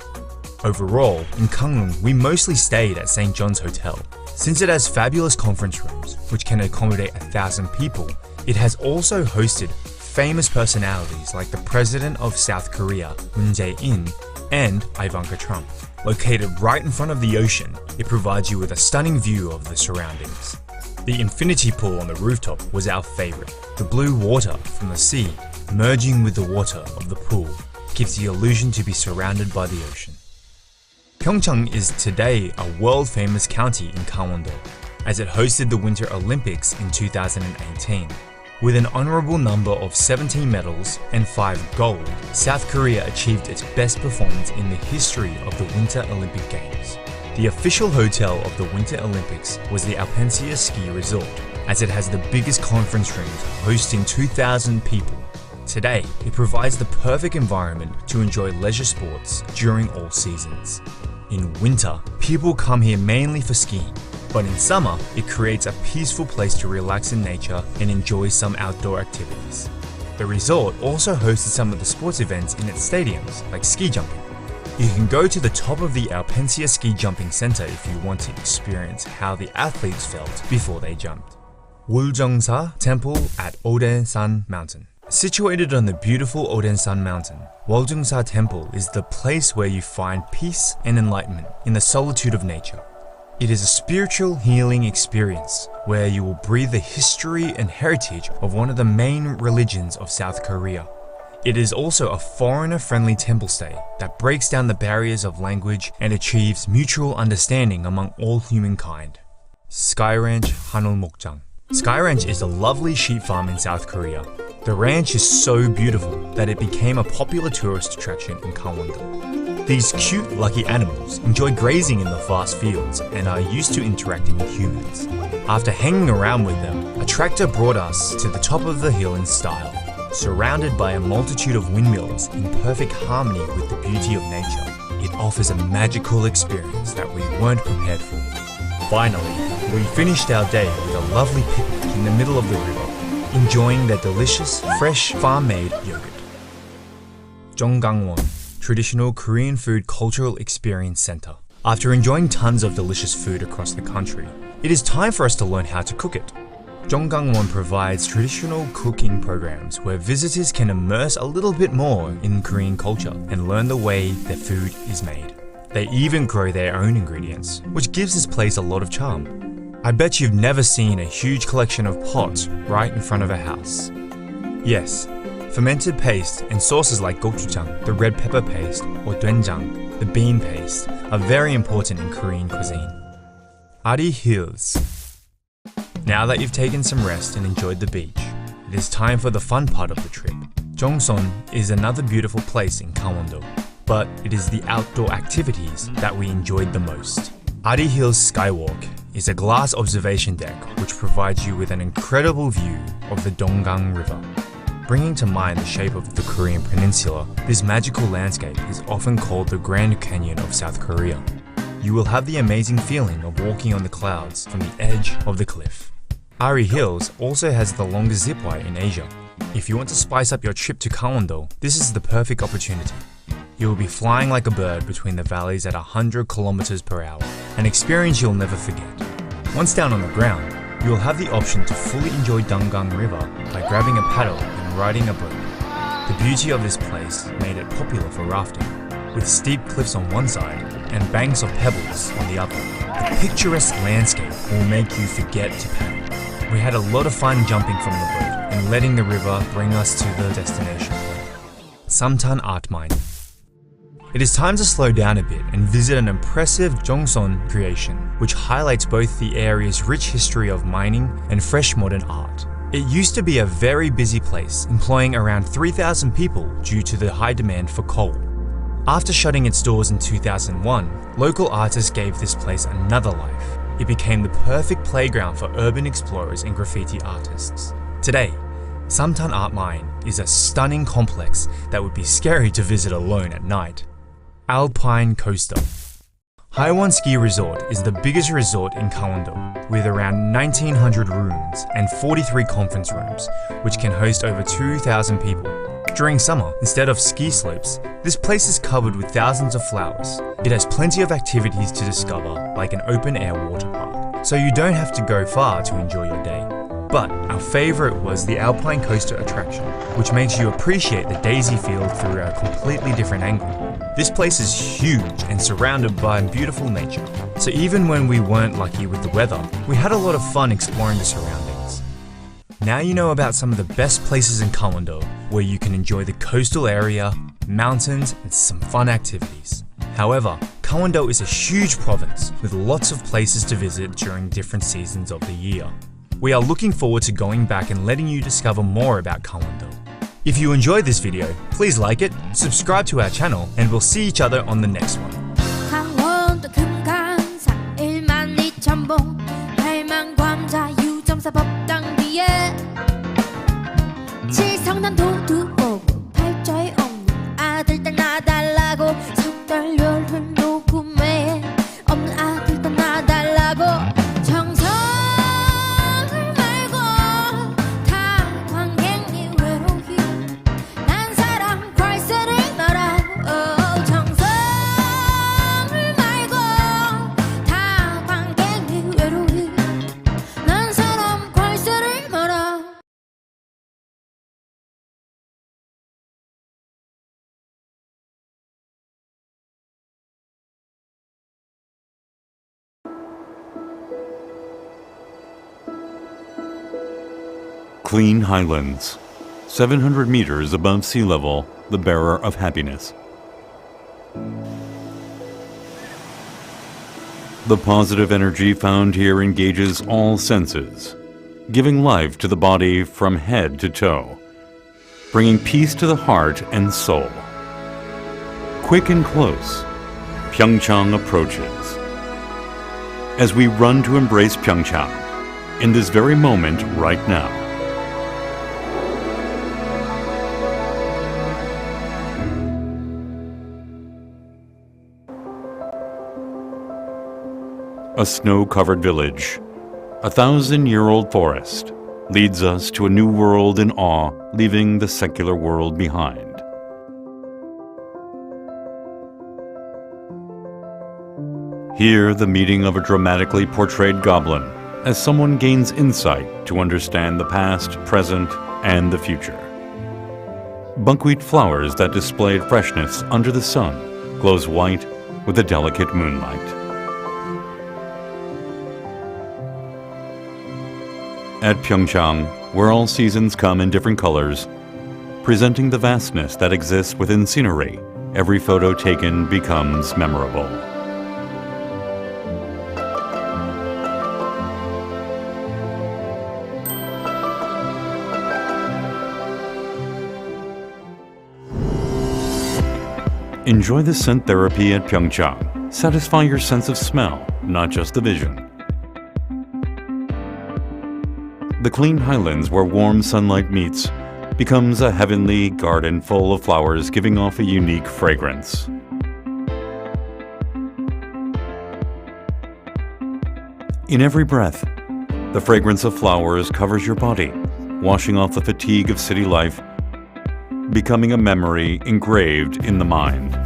Overall, in Gangneung, we mostly stayed at St. John's Hotel. Since it has fabulous conference rooms, which can accommodate 1,000 people, it has also hosted famous personalities like the President of South Korea, Moon Jae-in, and Ivanka Trump. Located right in front of the ocean, it provides you with a stunning view of the surroundings. The infinity pool on the rooftop was our favorite. The blue water from the sea merging with the water of the pool gives the illusion to be surrounded by the ocean. PyeongChang is today a world-famous county in Gangwon-do, as it hosted the Winter Olympics in 2018. With an honorable number of 17 medals and 5 gold, South Korea achieved its best performance in the history of the Winter Olympic Games. The official hotel of the Winter Olympics was the Alpensia Ski Resort, as it has the biggest conference rooms hosting 2,000 people. Today, it provides the perfect environment to enjoy leisure sports during all seasons. In winter, people come here mainly for skiing, but in summer, it creates a peaceful place to relax in nature and enjoy some outdoor activities. The resort also hosted some of the sports events in its stadiums, like ski jumping. You can go to the top of the Alpensia Ski Jumping Center if you want to experience how the athletes felt before they jumped. Woljongsa Temple at Odaesan Mountain. Situated on the beautiful Odensan mountain, Waldungsa Temple is the place where you find peace and enlightenment in the solitude of nature. It is a spiritual healing experience where you will breathe the history and heritage of one of the main religions of South Korea. It is also a foreigner-friendly temple stay that breaks down the barriers of language and achieves mutual understanding among all humankind. Sky Ranch Hanulmokjang. Sky Ranch is a lovely sheep farm in South Korea. The ranch is so beautiful that it became a popular tourist attraction in Gangwon-do. These cute, lucky animals enjoy grazing in the vast fields and are used to interacting with humans. After hanging around with them, a tractor brought us to the top of the hill in style, surrounded by a multitude of windmills in perfect harmony with the beauty of nature. It offers a magical experience that we weren't prepared for. Finally, we finished our day with a lovely picnic in the middle of the river, enjoying their delicious, fresh, farm-made yogurt. Jeonggangwon, Traditional Korean Food Cultural Experience Center. After enjoying tons of delicious food across the country, it is time for us to learn how to cook it. Jeonggangwon provides traditional cooking programs where visitors can immerse a little bit more in Korean culture and learn the way their food is made. They even grow their own ingredients, which gives this place a lot of charm. I bet you've never seen a huge collection of pots right in front of a house. Yes, fermented paste and sauces like gochujang, the red pepper paste, or doenjang, the bean paste, are very important in Korean cuisine. Ari Hills. Now that you've taken some rest and enjoyed the beach, it is time for the fun part of the trip. Jongson is another beautiful place in Gangwon-do, but it is the outdoor activities that we enjoyed the most. Ari Hills Skywalk is a glass observation deck which provides you with an incredible view of the Donggang River. Bringing to mind the shape of the Korean peninsula, this magical landscape is often called the Grand Canyon of South Korea. You will have the amazing feeling of walking on the clouds from the edge of the cliff. Ari Hills also has the longest zipwire in Asia. If you want to spice up your trip to Gangwon-do, this is the perfect opportunity. You will be flying like a bird between the valleys at 100 kilometers per hour, an experience you'll never forget. Once down on the ground, you will have the option to fully enjoy Donggang River by grabbing a paddle and riding a boat. The beauty of this place made it popular for rafting, with steep cliffs on one side and banks of pebbles on the other. The picturesque landscape will make you forget to paddle. We had a lot of fun jumping from the boat and letting the river bring us to the destination point, Samtan Art Mine. It is time to slow down a bit and visit an impressive Jongson creation, which highlights both the area's rich history of mining and fresh modern art. It used to be a very busy place, employing around 3,000 people due to the high demand for coal. After shutting its doors in 2001, local artists gave this place another life. It became the perfect playground for urban explorers and graffiti artists. Today, Samtan Art Mine is a stunning complex that would be scary to visit alone at night. Alpine Coaster. Haiwon Ski Resort is the biggest resort in Gangwon-do, with around 1,900 rooms and 43 conference rooms, which can host over 2,000 people. During summer, instead of ski slopes, this place is covered with thousands of flowers. It has plenty of activities to discover, like an open-air water park, so you don't have to go far to enjoy your day. But our favorite was the Alpine Coaster attraction, which makes you appreciate the daisy field through a completely different angle. This place is huge and surrounded by beautiful nature, so even when we weren't lucky with the weather, we had a lot of fun exploring the surroundings. Now you know about some of the best places in Gangwon-do, where you can enjoy the coastal area, mountains, and some fun activities. However, Gangwon-do is a huge province with lots of places to visit during different seasons of the year. We are looking forward to going back and letting you discover more about Gangwon-do. If you enjoyed this video, please like it, subscribe to our channel, and we'll see each other on the next one. 강원도 금강산 1만 2천 봉 팔만광자 유정사 법당 뒤에 칠성난 도두보고 팔자에 없는 아들 딸 나달라고 석달 열흘 녹음에 없는 아들 딸 나달라고 clean highlands, 700 meters above sea level, the bearer of happiness. The positive energy found here engages all senses, giving life to the body from head to toe, bringing peace to the heart and soul. Quick and close, PyeongChang approaches. As we run to embrace PyeongChang, in this very moment right now. A snow-covered village, a 1,000-year-old forest, leads us to a new world in awe, leaving the secular world behind. Here, the meeting of a dramatically portrayed goblin, as someone gains insight to understand the past, present, and the future. Buckwheat flowers that displayed freshness under the sun glows white with the delicate moonlight. At PyeongChang, where all seasons come in different colors, presenting the vastness that exists within scenery, every photo taken becomes memorable. Enjoy the scent therapy at PyeongChang. Satisfy your sense of smell, not just the vision. The clean highlands where warm sunlight meets becomes a heavenly garden full of flowers giving off a unique fragrance. In every breath, the fragrance of flowers covers your body, washing off the fatigue of city life, becoming a memory engraved in the mind.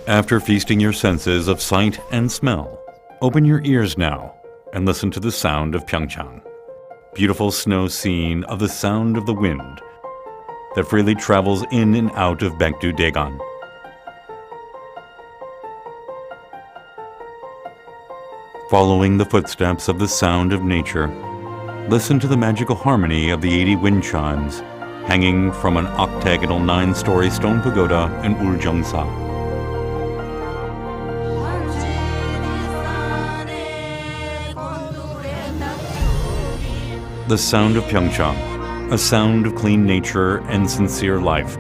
After feasting your senses of sight and smell, open your ears now and listen to the sound of PyeongChang. Beautiful snow scene of the sound of the wind that freely travels in and out of Baekdu-daegan. Following the footsteps of the sound of nature, listen to the magical harmony of the 80 wind chimes hanging from an octagonal 9-story stone pagoda in Uljeongsa. The sound of PyeongChang, a sound of clean nature and sincere life,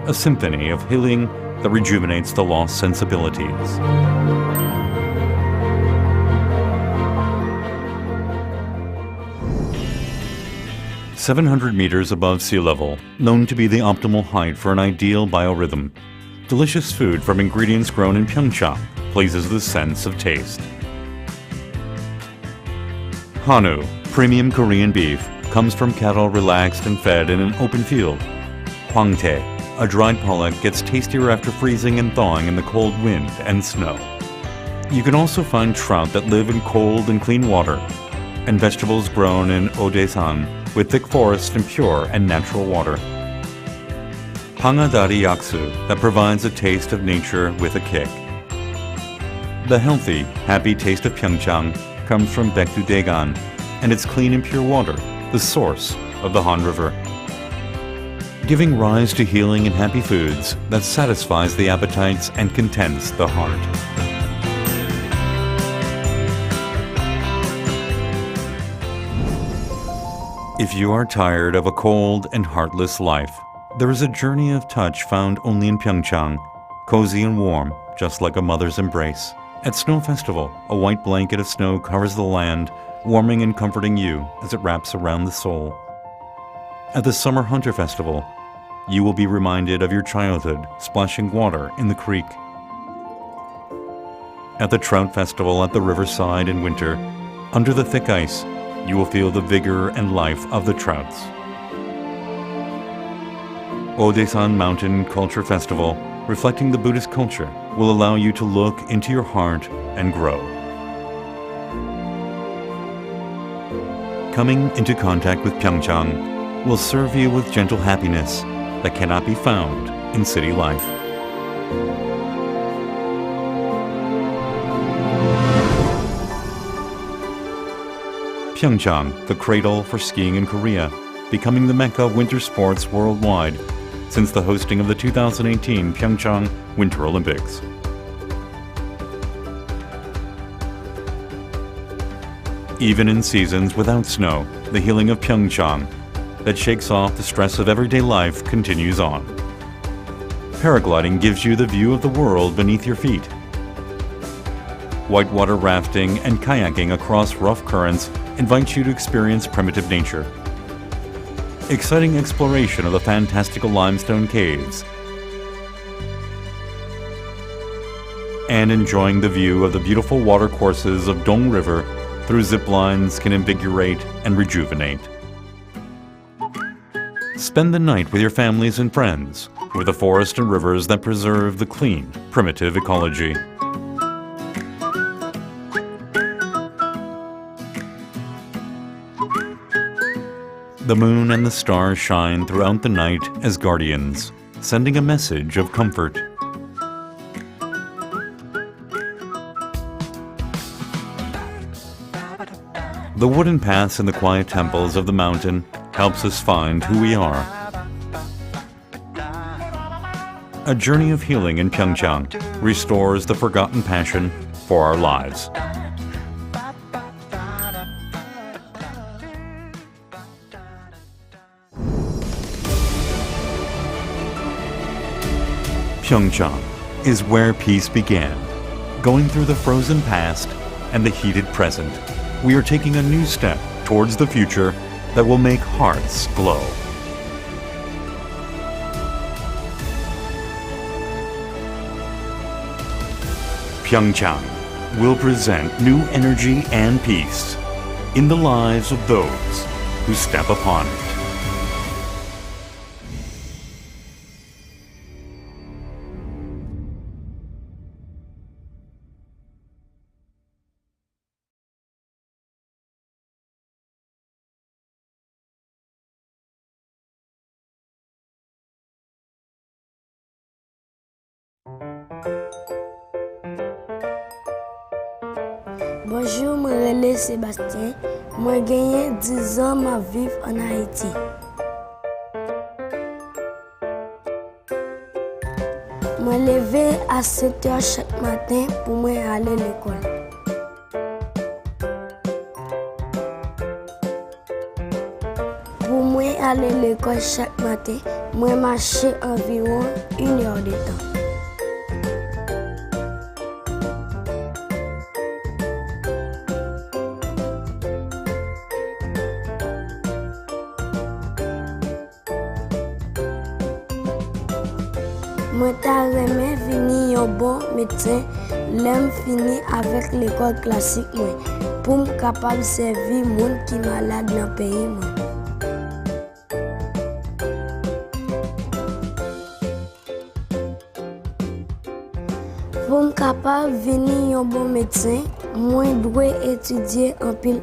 a symphony of healing that rejuvenates the lost sensibilities. "700 meters above sea level, known to be the optimal height for an ideal biorhythm. Delicious food from ingredients grown in PyeongChang pleases the sense of taste. Hanu, premium Korean beef, comes from cattle relaxed and fed in an open field. Hwangtae, a dried pollock, gets tastier after freezing and thawing in the cold wind and snow. You can also find trout that live in cold and clean water, and vegetables grown in Odaesan with thick forests and pure and natural water. Hangadari yaksu that provides a taste of nature with a kick. The healthy, happy taste of PyeongChang comes from Baekdu-daegan and its clean and pure water, the source of the Han River. Giving rise to healing and happy foods that satisfies the appetites and contents the heart. If you are tired of a cold and heartless life, there is a journey of touch found only in PyeongChang, cozy and warm, just like a mother's embrace. At Snow Festival, a white blanket of snow covers the land, warming and comforting you as it wraps around the soul. At the Summer Hunter Festival, you will be reminded of your childhood splashing water in the creek. At the Trout Festival at the riverside in winter, under the thick ice, you will feel the vigor and life of the trouts. Odaesan Mountain Culture Festival, reflecting the Buddhist culture, will allow you to look into your heart and grow. Coming into contact with PyeongChang will serve you with gentle happiness that cannot be found in city life. PyeongChang, the cradle for skiing in Korea, becoming the mecca of winter sports worldwide since the hosting of the 2018 PyeongChang Winter Olympics. Even in seasons without snow, the healing of PyeongChang that shakes off the stress of everyday life continues on. Paragliding gives you the view of the world beneath your feet. Whitewater rafting and kayaking across rough currents invite you to experience primitive nature. Exciting exploration of the fantastical limestone caves. And enjoying the view of the beautiful watercourses of Dong River through zip lines can invigorate and rejuvenate. Spend the night with your families and friends, with the forests and rivers that preserve the clean, primitive ecology. The moon and the stars shine throughout the night as guardians, sending a message of comfort. The wooden paths in the quiet temples of the mountain helps us find who we are. A journey of healing in PyeongChang restores the forgotten passion for our lives. PyeongChang is where peace began. Going through the frozen past and the heated present, we are taking a new step towards the future that will make hearts glow. PyeongChang will present new energy and peace in the lives of those who step upon it. Bonjour, moi relais Sébastien. Moi gagné 10 ans ma vivre en Haïti. Moi lever à 7 heures chaque matin pour moi aller à l'école. Pour moi aller à l'école chaque matin, moi marcher environ 1 heure de temps. Moi ta remè vini un bon médecin, l'aime fini avec l'école classique moi, pour me capable servir monde qui malade dans pays moi. Pour me capable venir un bon médecin, moi dois étudier en pile.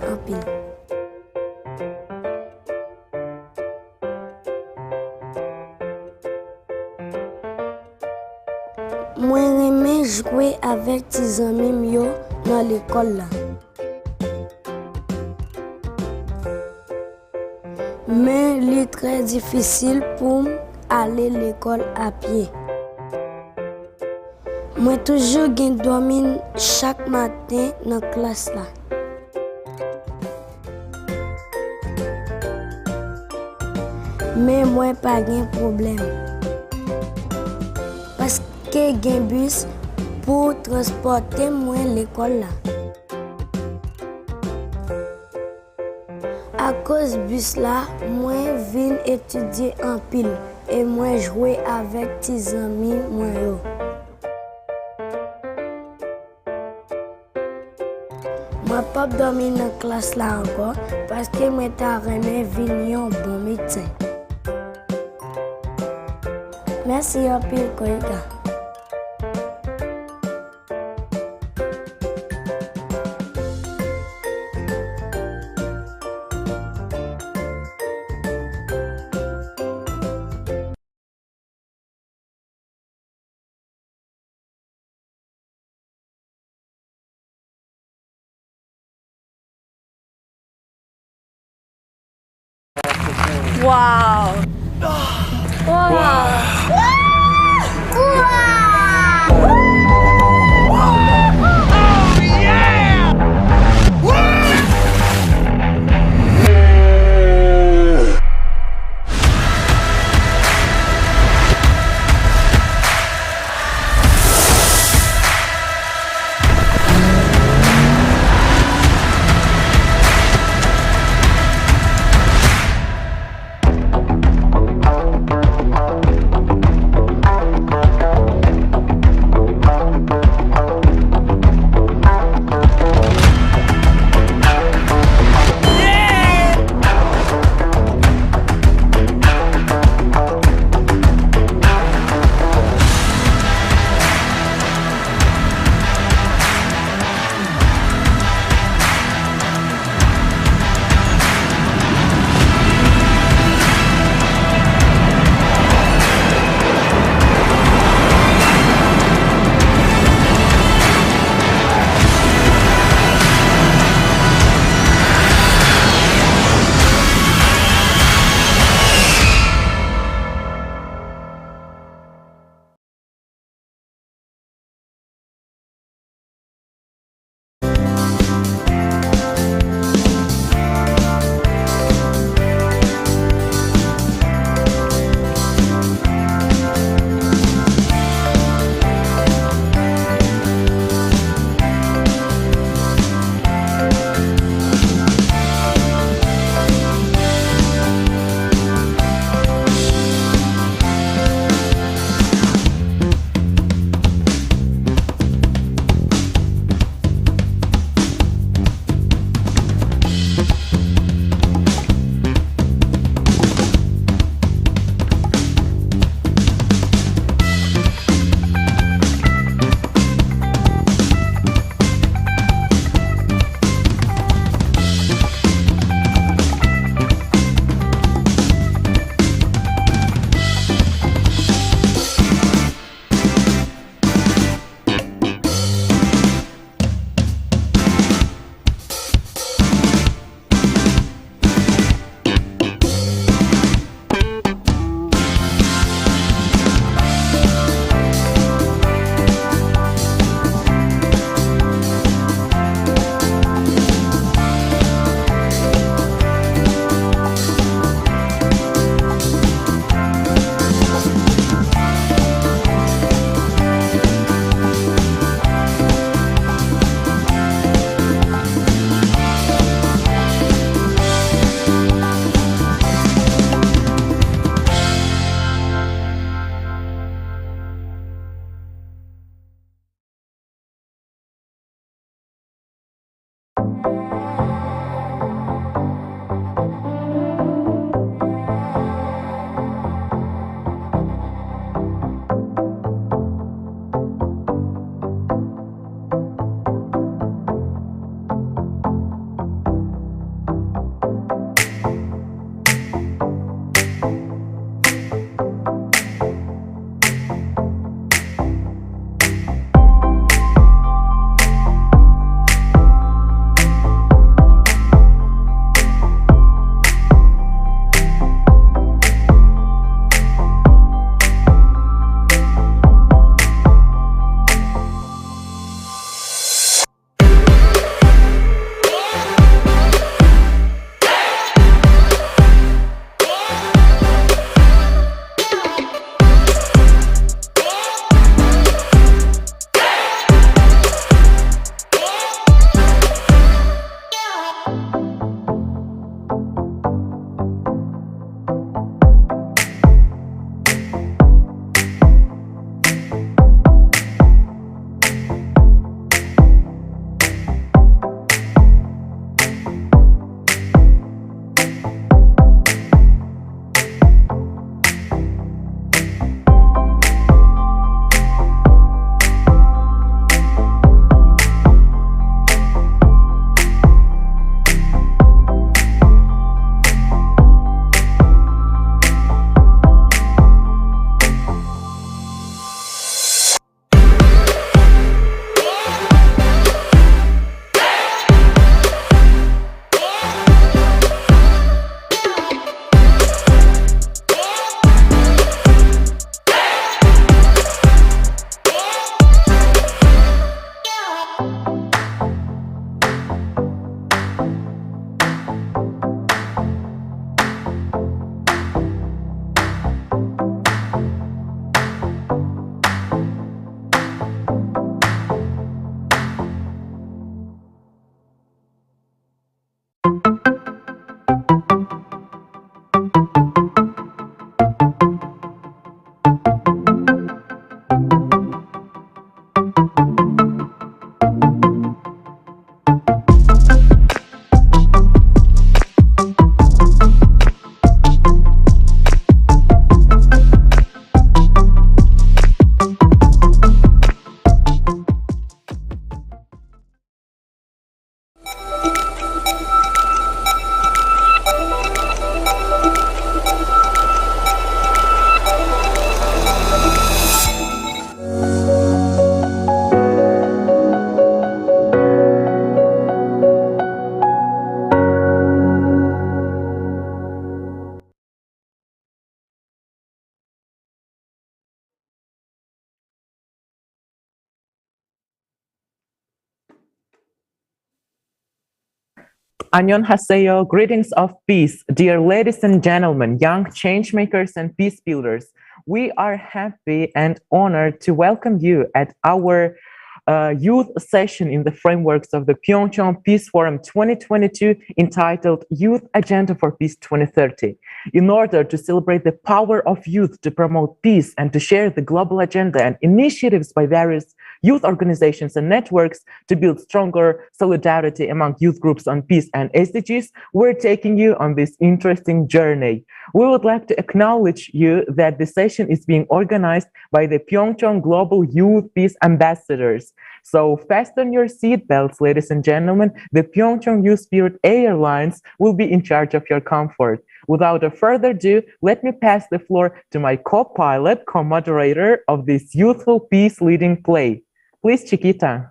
Moi remè jouer avec tes amis mio dans l'école là. Mais il est très difficile pour aller à l'école à pied. Moi toujours dormir chaque matin dans la classe là. Mais moi pas de problème. Parce que j'ai un bus pour transporter moi à l'école là. À cause du bus là, moi viens étudier en pile et moi jouer avec tes amis moi yo. Moi pas dormir dans la classe là encore parce que moi ta remè venir un bon médecin. Merci un pile Koika. 와우. 와. Annyeonghaseyo, greetings of peace, dear ladies and gentlemen, young changemakers and peace builders. We are happy and honored to welcome you at our youth session in the frameworks of the PyeongChang Peace Forum 2022 entitled Youth Agenda for Peace 2030. In order to celebrate the power of youth to promote peace and to share the global agenda and initiatives by various youth organizations and networks to build stronger solidarity among youth groups on peace and SDGs, we're taking you on this interesting journey. We would like to acknowledge you that the session is being organized by the PyeongChang Global Youth Peace Ambassadors. So fasten your seatbelts, ladies and gentlemen. The PyeongChang Youth Spirit Airlines will be in charge of your comfort. Without a further ado, let me pass the floor to my co-pilot, co-moderator of this youthful peace leading play. Please, Chiquita.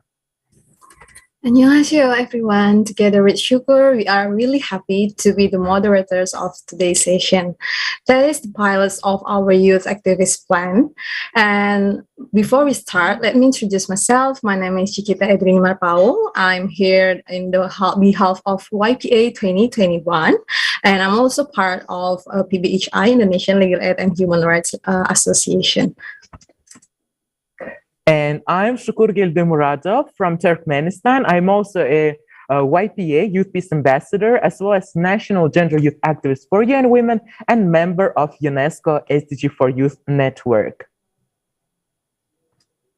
안녕하세요, everyone. Together with Shukur, we are really happy to be the moderators of today's session. That is the pilots of our youth activist plan. And before we start, let me introduce myself. My name is Chiquita Edrin Marpao. I'm here in the behalf of YPA 2021. And I'm also part of PBHI, Indonesian Legal Aid and Human Rights Association. And I'm Shukur Gildemuradov from Turkmenistan. I'm also a YPA Youth Peace Ambassador, as well as National Gender Youth Activist for UN Women and member of UNESCO SDG for Youth Network.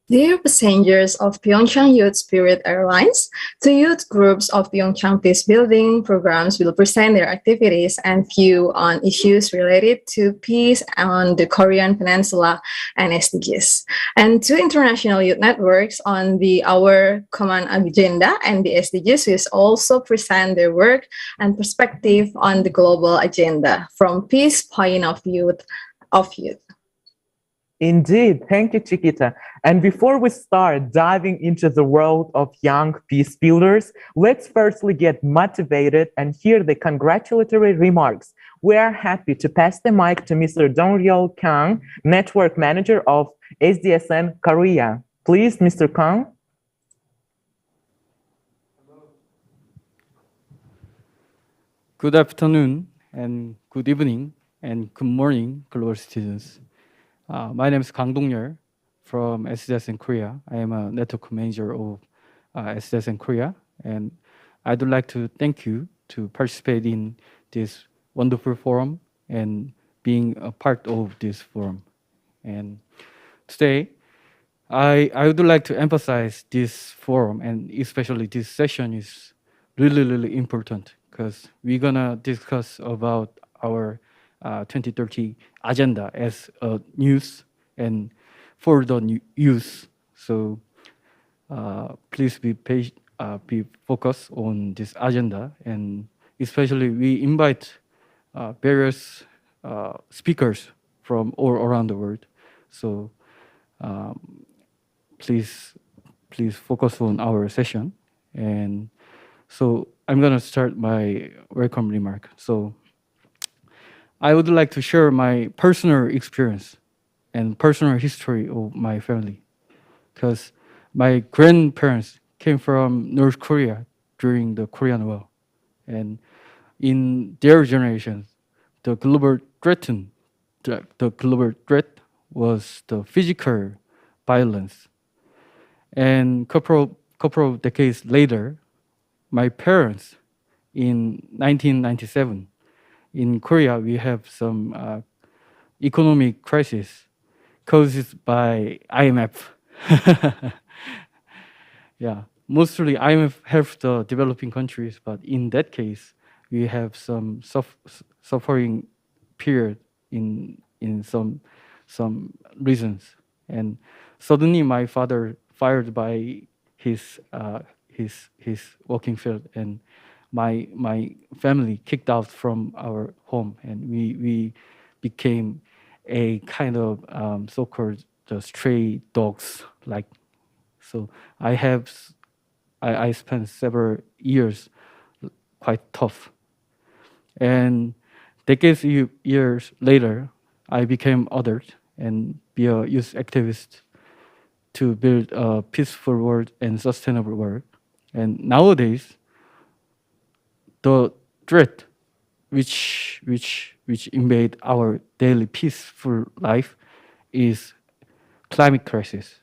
Dear passengers of PyeongChang Youth Spirit Airlines, the youth groups of PyeongChang Peace Building programs will present their activities and view on issues related to peace on the Korean Peninsula and SDGs. And two international youth networks on our common agenda and the SDGs will also present their work and perspective on the global agenda from peace point of view of youth. Indeed. Thank you, Chiquita. And before we start diving into the world of young peace builders, let's firstly get motivated and hear the congratulatory remarks. We are happy to pass the mic to Mr. Dong-ryol Kang, Network Manager of SDSN Korea. Please, Mr. Kang. Good afternoon and good evening and good morning, global citizens. My name is Kang Dong-ryol from SDSN Korea. I am a network manager of SDSN Korea, and I'd like to thank you to participate in this wonderful forum and being a part of this forum. And today, I would like to emphasize this forum, and especially this session is really important because we're gonna discuss about our 2030 agenda as a news and for the youth. So please be focused on this agenda, and especially we invite various speakers from all around the world. So please focus on our session. And so I'm gonna start my welcome remark. So I would like to share my personal experience and personal history of my family, because my grandparents came from North Korea during the Korean War, and in their generation, the global threat was the physical violence. And couple of decades later, my parents, in 1997, in Korea, we have some economic crisis caused by IMF. Yeah, mostly IMF helps the developing countries, but in that case, we have some suffering period in some reasons. And suddenly, my father fired by his working field, and my family kicked out from our home, and we became a kind of so-called the stray dogs. Like, so I spent several years quite tough, and decades years later, I became adult and be a youth activist to build a peaceful world and sustainable world. And nowadays, the threat which invade our daily peaceful life is climate crisis,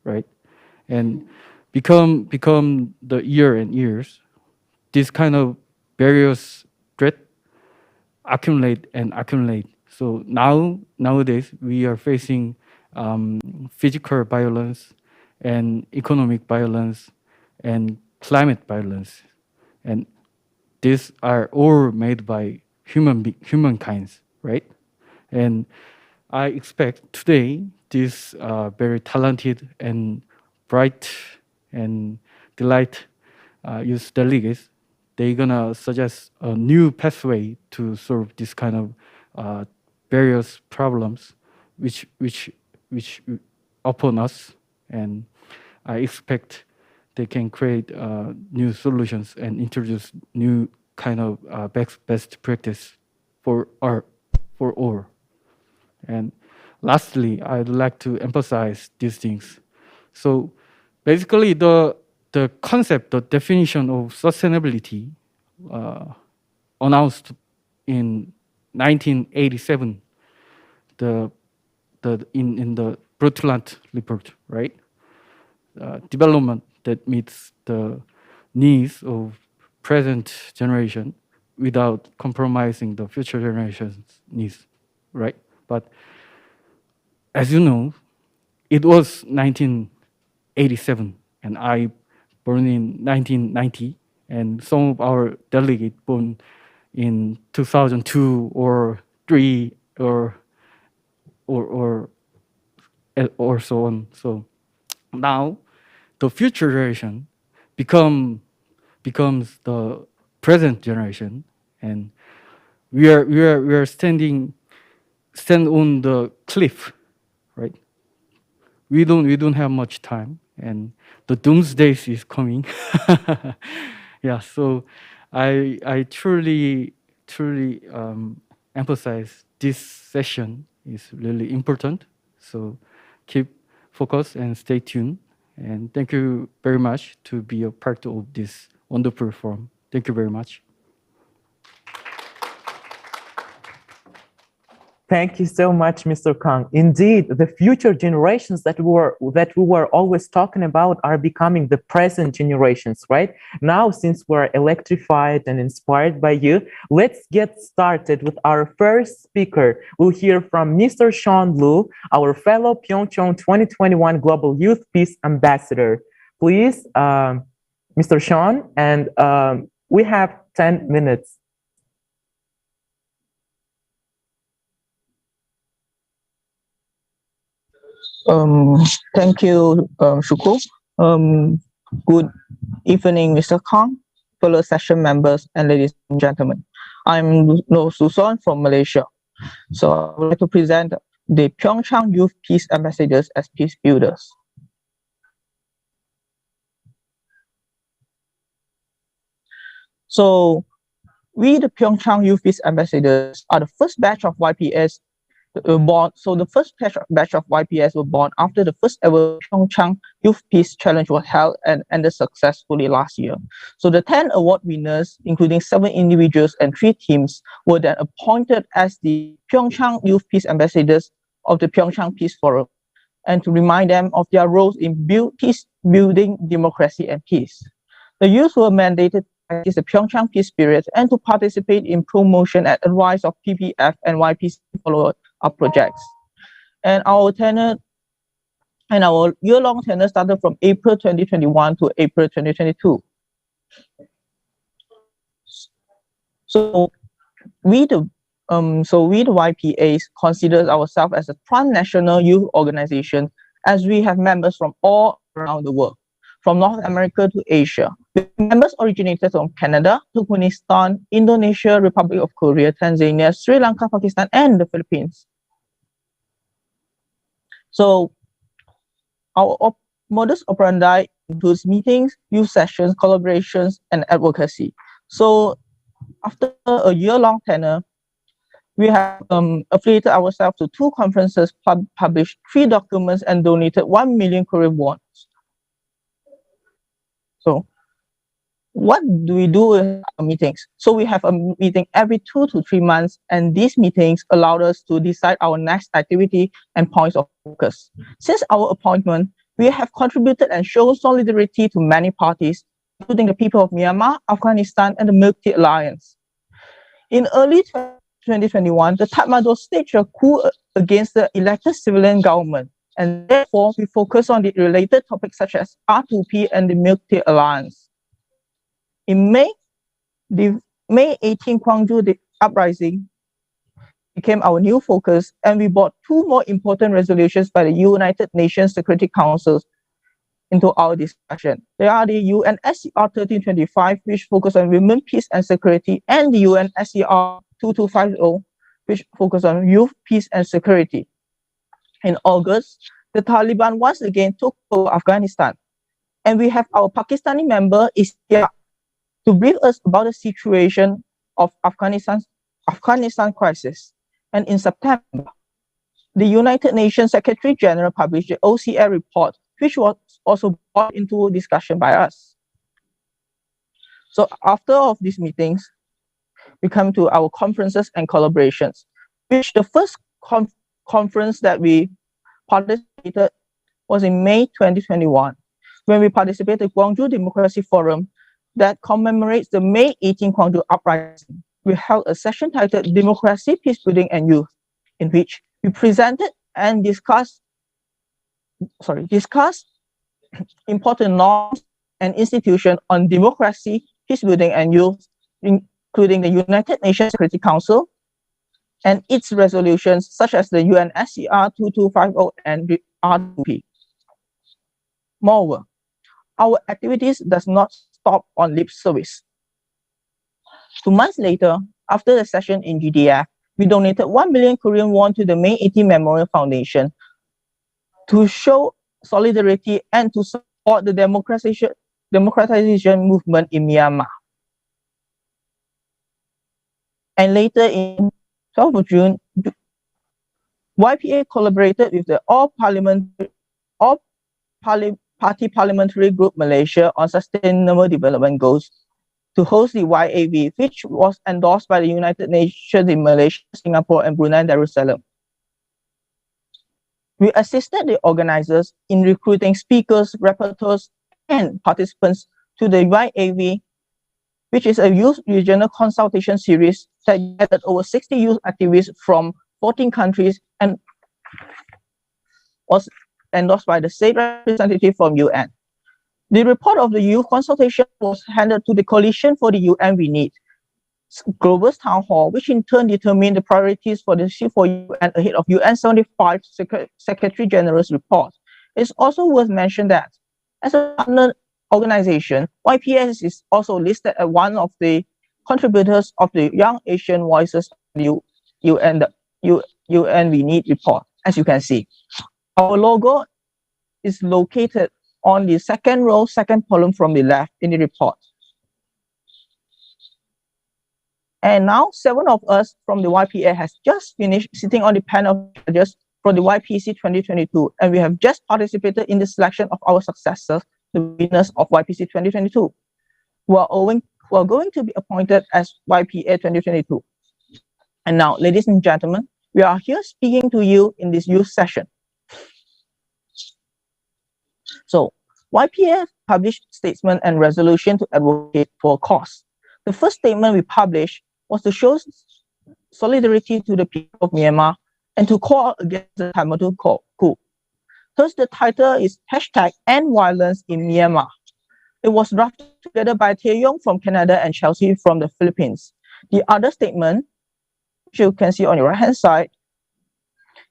right? And become the year and years, this kind of various threat accumulate and accumulate. So nowadays we are facing physical violence and economic violence and climate violence, and these are all made by humankinds, right? And I expect today these very talented and bright and delight youth delegates, they're gonna suggest a new pathway to solve this kind of various problems which upon us, and I expect they can create new solutions and introduce new kind of best practice for all. And lastly, I'd like to emphasize these things. So basically, the concept, the definition of sustainability announced in 1987, in the Brundtland report, right? Development that meets the needs of present generation without compromising the future generations' needs, right? But as you know, it was 1987, and I born in 1990, and some of our delegates born in 2002 or 3 or so on. So now the future generation becomes the present generation, and we are stand on the cliff, right? We don't have much time, and the doomsday is coming. Yeah, so I truly emphasize this session is really important. So keep focused and stay tuned. And thank you very much to be a part of this wonderful forum. Thank you very much. Thank you so much, Mr. Kang. Indeed, the future generations that we were always talking about are becoming the present generations, right? Now, since we're electrified and inspired by you, let's get started with our first speaker. We'll hear from Mr. Sean Lu, our fellow PyeongChang 2021 Global Youth Peace Ambassador. Please, Mr. Sean, and we have 10 minutes. Thank you, Shuko. Good evening, Mr. Kang, fellow session members, and ladies and gentlemen. I'm No Suson from Malaysia. So I would like to present the PyeongChang Youth Peace Ambassadors as peace builders. So we, the PyeongChang Youth Peace Ambassadors, are the first batch of YPS born. So the first batch of YPS were born after the first ever PyeongChang Youth Peace Challenge was held and ended successfully last year. So the 10 award winners, including 7 individuals and 3 teams, were then appointed as the PyeongChang Youth Peace Ambassadors of the PyeongChang Peace Forum, and to remind them of their roles in peace building, democracy, and peace. The youth were mandated practice the PyeongChang peace spirit and to participate in promotion and advice of PPF and YPC follow-up projects. And our year-long tenure started from April 2021 to April 2022. So we the YPAs consider ourselves as a transnational youth organization, as we have members from all around the world, from North America to Asia. The members originated from Canada, Turkmenistan, Indonesia, Republic of Korea, Tanzania, Sri Lanka, Pakistan, and the Philippines. So our modus operandi includes meetings, youth sessions, collaborations, and advocacy. So after a year-long tenure, we have affiliated ourselves to 2 conferences, published 3 documents, and donated 1 million Korean won. So what do we do in our meetings? So we have a meeting every 2 to 3 months, and these meetings allowed us to decide our next activity and points of focus. Since our appointment, we have contributed and shown solidarity to many parties, including the people of Myanmar, Afghanistan, and the Milk Tea Alliance. In early 2021, the Tatmadaw staged a coup against the elected civilian government, and therefore we focus on the related topics such as R2P and the Milk Tea Alliance. In May, the May 18 Gwangju uprising became our new focus, and we brought 2 more important resolutions by the United Nations Security Council into our discussion. They are the UNSCR 1325, which focus on women, peace, and security, and the UNSCR 2250, which focus on youth, peace, and security. In August, the Taliban once again took over Afghanistan, and we have our Pakistani member Istia to brief us about the situation of Afghanistan crisis. And in September, the United Nations Secretary General published the OCA report, which was also brought into discussion by us. So after all of these meetings, we come to our conferences and collaborations, which the first conference that we participated was in May 2021, when we participated in the Gwangju Democracy Forum that commemorates the May 18 Gwangju uprising. We held a session titled Democracy, Peace Building and Youth, in which we presented and discussed important norms and institutions on democracy, peace building, and youth, including the United Nations Security Council and its resolutions, such as the UNSCR 2250 and the R2P. Moreover, our activities does not stop on lip service. 2 months later, after the session in GDF, we donated 1 million Korean won to the May 18 Memorial Foundation to show solidarity and to support the democratization movement in Myanmar. And later in 12th of June, YPA collaborated with the Party Parliamentary Group Malaysia on Sustainable Development Goals to host the YAV, which was endorsed by the United Nations in Malaysia, Singapore, and Brunei Darussalam. We assisted the organizers in recruiting speakers, rapporteurs, and participants to the YAV, which is a youth regional consultation series that gathered over 60 youth activists from 14 countries and was endorsed by the state representative from UN. The report of the youth consultation was handed to the Coalition for the UN We Need Global Town Hall, which in turn determined the priorities for the C4UN ahead of UN 75 Secretary General's report. It's also worth mentioning that as a partner organization, YPS is also listed as one of the contributors of the Young Asian Voices UN We Need report, as you can see. Our logo is located on the second row, second column from the left in the report. And now 7 of us from the YPA has just finished sitting on the panel of judges for the YPC 2022, and we have just participated in the selection of our successors, the winners of YPC 2022, who are going to be appointed as YPA 2022. And now, ladies and gentlemen, we are here speaking to you in this youth session. So, YPA published statement and resolution to advocate for a cause. The first statement we published was to show solidarity to the people of Myanmar and to call against the Tatmadaw coup. Thus, the title is #End Violence in Myanmar. It was drafted together by Taeyong from Canada and Chelsea from the Philippines. The other statement, which you can see on your right-hand side,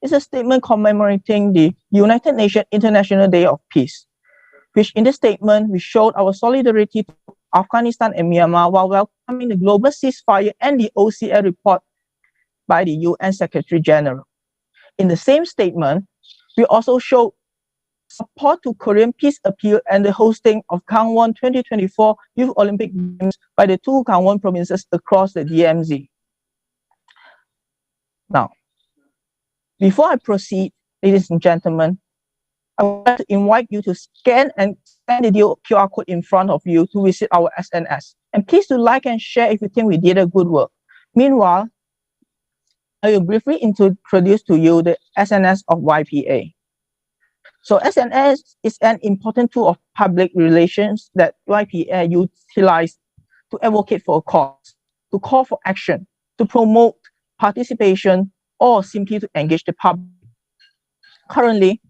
is a statement commemorating the United Nations International Day of Peace, which in this statement, we showed our solidarity to Afghanistan and Myanmar while welcoming the global ceasefire and the OCA report by the UN Secretary General. In the same statement, we also showed support to Korean peace appeal and the hosting of Gangwon 2024 Youth Olympic Games by the 2 Gangwon provinces across the DMZ. Now, before I proceed, ladies and gentlemen, I would like to invite you to scan the QR code in front of you to visit our SNS. And please do like and share if you think we did a good work. Meanwhile, I will briefly introduce to you the SNS of YPA. So SNS is an important tool of public relations that YPA utilizes to advocate for a cause, to call for action, to promote participation, or simply to engage the public. Currently,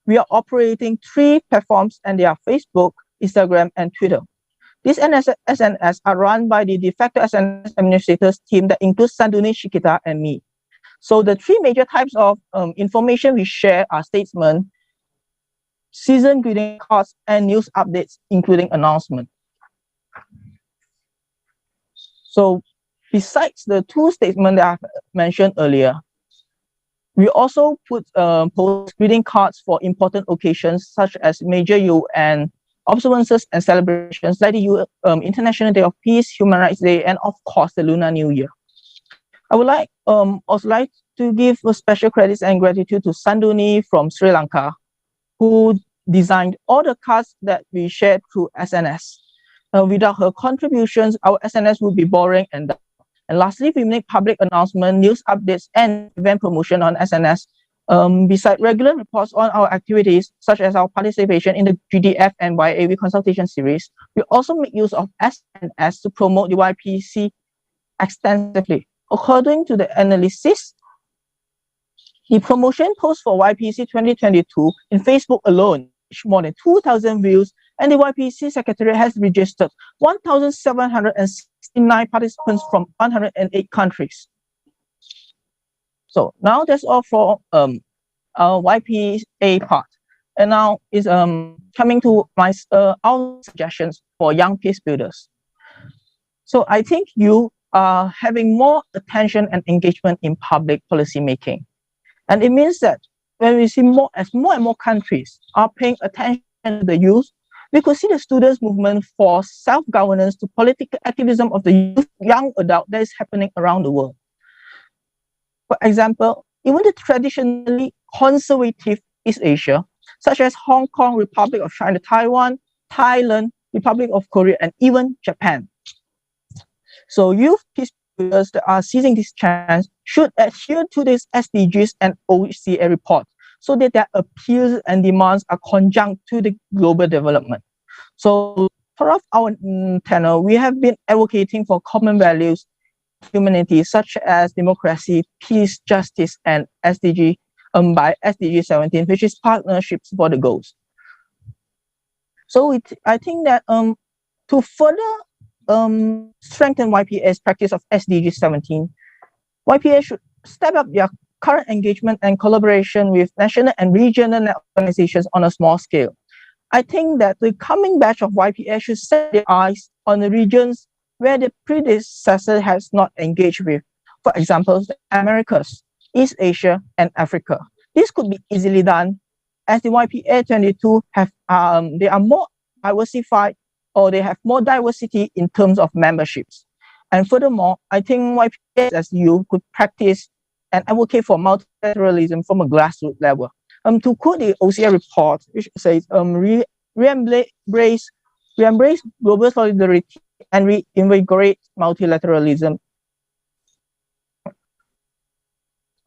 we are operating 3 platforms, and they are Facebook, Instagram, and Twitter. These SNS are run by the de facto SNS administrators team that includes Sanduni, Shikita, and me. So the 3 major types of information we share are statements, season greeting cards, and news updates, including announcements. So besides the 2 statements that I've mentioned earlier, we also post greeting cards for important occasions such as major UN observances and celebrations like the International Day of Peace, Human Rights Day, and of course the Lunar New Year. I would also like to give special credits and gratitude to Sanduni from Sri Lanka, who designed all the cards that we shared through SNS. Without her contributions, our SNS would be boring and dull. And lastly, we make public announcements, news updates, and event promotion on SNS. Besides regular reports on our activities, such as our participation in the GDF and YAV consultation series, we also make use of SNS to promote the YPC extensively. According to the analysis, the promotion post for YPC 2022 in Facebook alone reached more than 2,000 views, and the YPC Secretariat has registered 1,769 participants from 108 countries. So now that's all for our YPA part. And now is coming to our suggestions for young peace builders. So I think you are having more attention and engagement in public policy making. And it means that when we see more and more countries are paying attention to the youth, we could see the students' movement for self-governance to political activism of the youth, young adult that is happening around the world. For example, even the traditionally conservative East Asia, such as Hong Kong, Republic of China, Taiwan, Thailand, Republic of Korea, and even Japan. So youth peace builders that are seizing this chance should adhere to these SDGs and OCA report so that their appeals and demands are conjunct to the global development. So throughout our tenure, we have been advocating for common values, humanity, such as democracy, peace, justice, and SDG by SDG 17, which is partnerships for the goals. So I think that to further strengthen YPA's practice of SDG 17, YPA should step up their current engagement and collaboration with national and regional organizations on a small scale. I think that the coming batch of YPA should set their eyes on the regions where the predecessor has not engaged with. For example, the Americas, East Asia, and Africa. This could be easily done as the YPA 22 have they are more diversified, or they have more diversity in terms of memberships. And furthermore, I think YPA as you could practice and advocate for multilateralism from a grassroots level. To quote the OCA report, which says, we embrace global solidarity and reinvigorate multilateralism.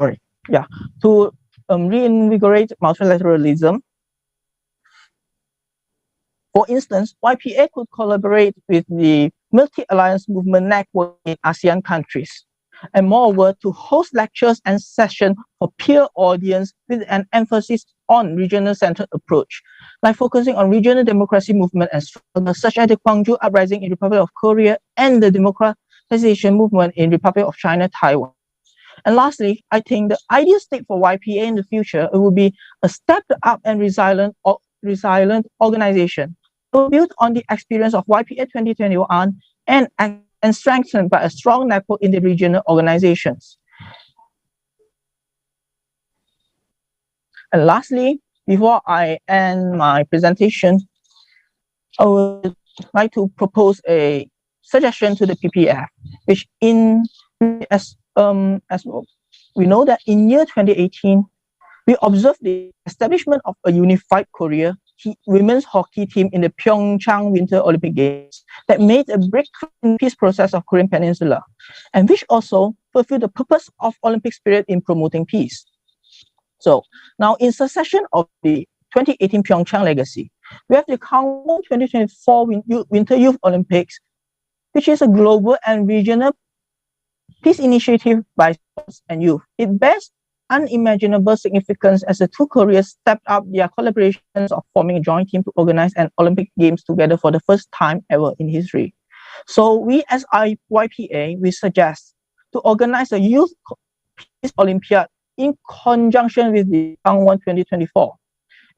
To reinvigorate multilateralism. For instance, YPA could collaborate with the Multi-Alliance Movement Network in ASEAN countries, and moreover, to host lectures and sessions for peer audience with an emphasis on regional-centered approach, like focusing on regional democracy movement and struggles such as the Gwangju Uprising in Republic of Korea and the democratization movement in Republic of China, Taiwan. And lastly, I think the ideal state for YPA in the future will be a stepped up and resilient organization built on the experience of YPA 2021 and strengthened by a strong network in the regional organizations. And lastly, before I end my presentation, I would like to propose a suggestion to the PPF, which as we know that in year 2018, We observed the establishment of a unified Korea women's hockey team in the PyeongChang Winter Olympic Games that made a breakthrough in the peace process of Korean Peninsula, and which also fulfilled the purpose of Olympic spirit in promoting peace. So now, in succession of the 2018 PyeongChang legacy, we have the Gangwon 2024 Winter Youth Olympics, which is a global and regional peace initiative by sports and youth. It bears unimaginable significance as the two Koreas stepped up their collaborations of forming a joint team to organize an Olympic Games together for the first time ever in history. So we as YPA, we suggest to organize a Youth Peace Olympiad in conjunction with the Gangwon 2024.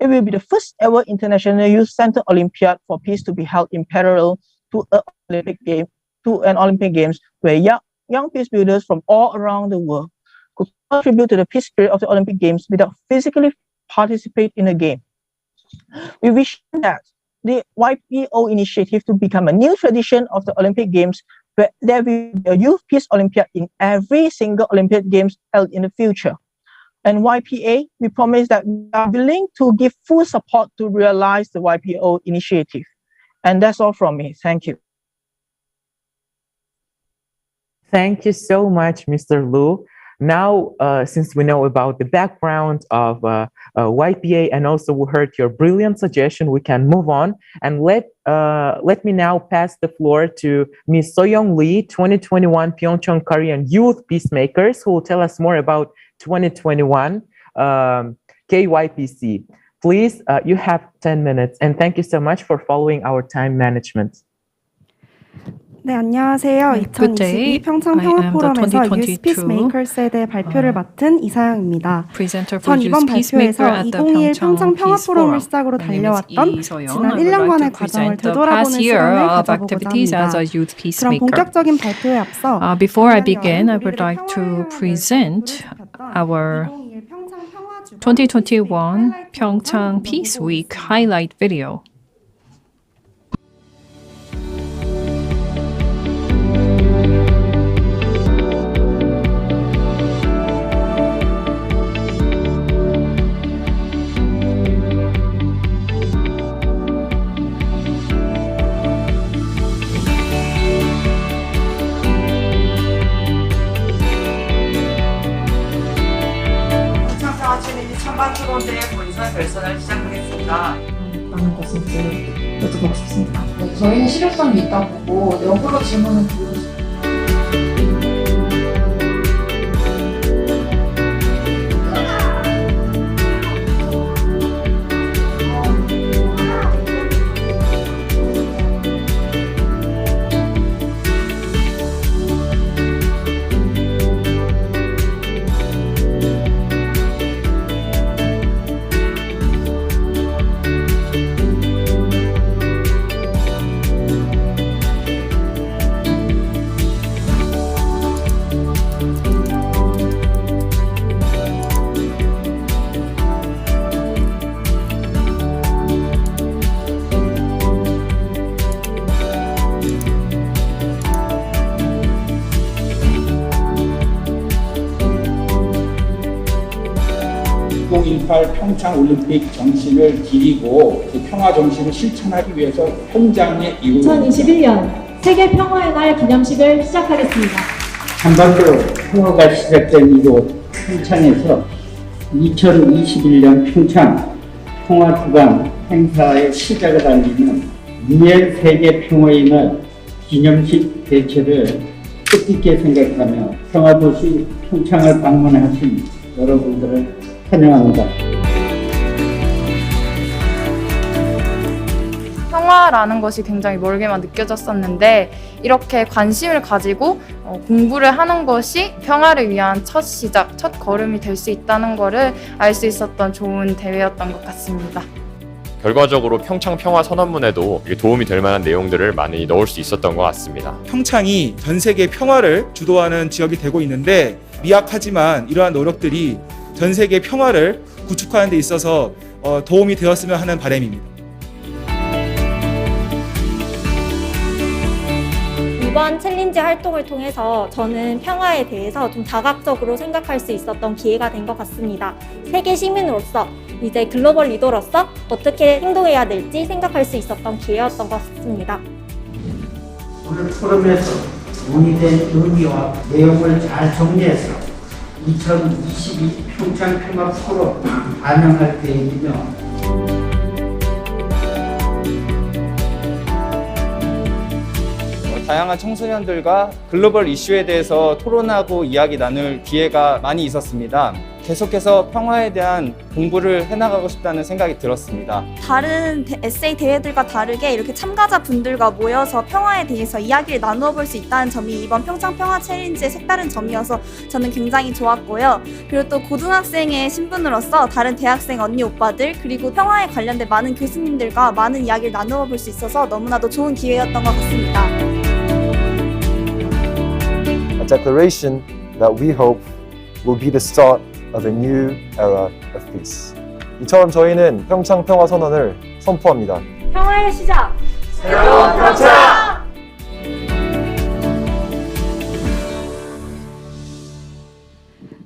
It will be the first ever International Youth Center Olympiad for Peace to be held in parallel to an Olympic Games where young peace builders from all around the world could contribute to the peace spirit of the Olympic Games without physically participate in the game. We wish that the YPO initiative to become a new tradition of the Olympic Games, where there will be a Youth Peace Olympiad in every single Olympic Games held in the future. And YPA, we promise that we are willing to give full support to realize the YPO initiative. And that's all from me. Thank you. Thank you so much, Mr. Lu. Now, since we know about the background of YPA and also we heard your brilliant suggestion, we can move on. And let me now pass the floor to Ms. Soyoung Lee, 2021 PyeongChang Korean Youth Peacemakers, who will tell us more about 2021 KYPC. Please, you have 10 minutes. And thank you so much for following our time management. 네, 안녕하세요. 2022 평창 평화 포럼에서 유스 피스메이커스에 대해 발표를 맡은 이사영입니다. 전 이번 발표에서 2021 평창 평화 포럼을 시작으로 달려왔던 지난 1년간의 과정을 되돌아보는 시간을 가져보고자 합니다. 그럼 본격적인 발표에 앞서 Before I begin, I would like to present our 2021 PyeongChang Peace Week highlight video. 결선을 시작하겠습니다. 라는 것을 여쭤보고 싶습니다. 네, 저희는 실효성이 있다고 보고 역으로 질문을 드리고 싶습니다. 평창 올림픽 정신을 기리고 그 평화 정신을 실천하기 위해서 현장에 이루 2021년 세계 평화의 날 기념식을 시작하겠습니다. 한반도 평화가 시작된 이곳 평창에서 2021년 평창 평화 주간 행사의 시작을 알리는 유엔 세계 평화의 날 기념식 개최를 뜻깊게 생각하며 평화도시 평창을 방문하신 여러분들을 환영합니다. 평화라는 것이 굉장히 멀게만 느껴졌었는데 이렇게 관심을 가지고 공부를 하는 것이 평화를 위한 첫 시작, 첫 걸음이 될 수 있다는 것을 알 수 있었던 좋은 대회였던 것 같습니다. 결과적으로 평창 평화 선언문에도 도움이 될 만한 내용들을 많이 넣을 수 있었던 것 같습니다. 평창이 전 세계 평화를 주도하는 지역이 되고 있는데 미약하지만 이러한 노력들이 전 세계 평화를 구축하는 데 있어서 도움이 되었으면 하는 바람입니다. 이번 챌린지 활동을 통해서 저는 평화에 대해서 좀 다각적으로 생각할 수 있었던 기회가 된 것 같습니다. 세계 시민으로서 이제 글로벌 리더로서 어떻게 행동해야 될지 생각할 수 있었던 기회였던 것 같습니다. 오늘 포럼에서 논의된 의미와 내용을 잘 정리해서 2022 평창 평화 포럼 반영할 계획이며 다양한 청소년들과 글로벌 이슈에 대해서 토론하고 이야기 나눌 기회가 많이 있었습니다. 계속해서 평화에 대한 공부를 해나가고 싶다는 생각이 들었습니다. 다른 에세이 대회들과 다르게 이렇게 참가자분들과 모여서 평화에 대해서 이야기를 나누어 볼 수 있다는 점이 이번 평창 평화 챌린지의 색다른 점이어서 저는 굉장히 좋았고요. 그리고 또 고등학생의 신분으로서 다른 대학생 언니 오빠들 그리고 평화에 관련된 많은 교수님들과 많은 이야기를 나누어 볼 수 있어서 너무나도 좋은 기회였던 것 같습니다. A declaration that we hope will be the start of a new era of peace. 이처럼 저희는 평창 평화 선언을 선포합니다. 평화의 시작! 새로운 평창!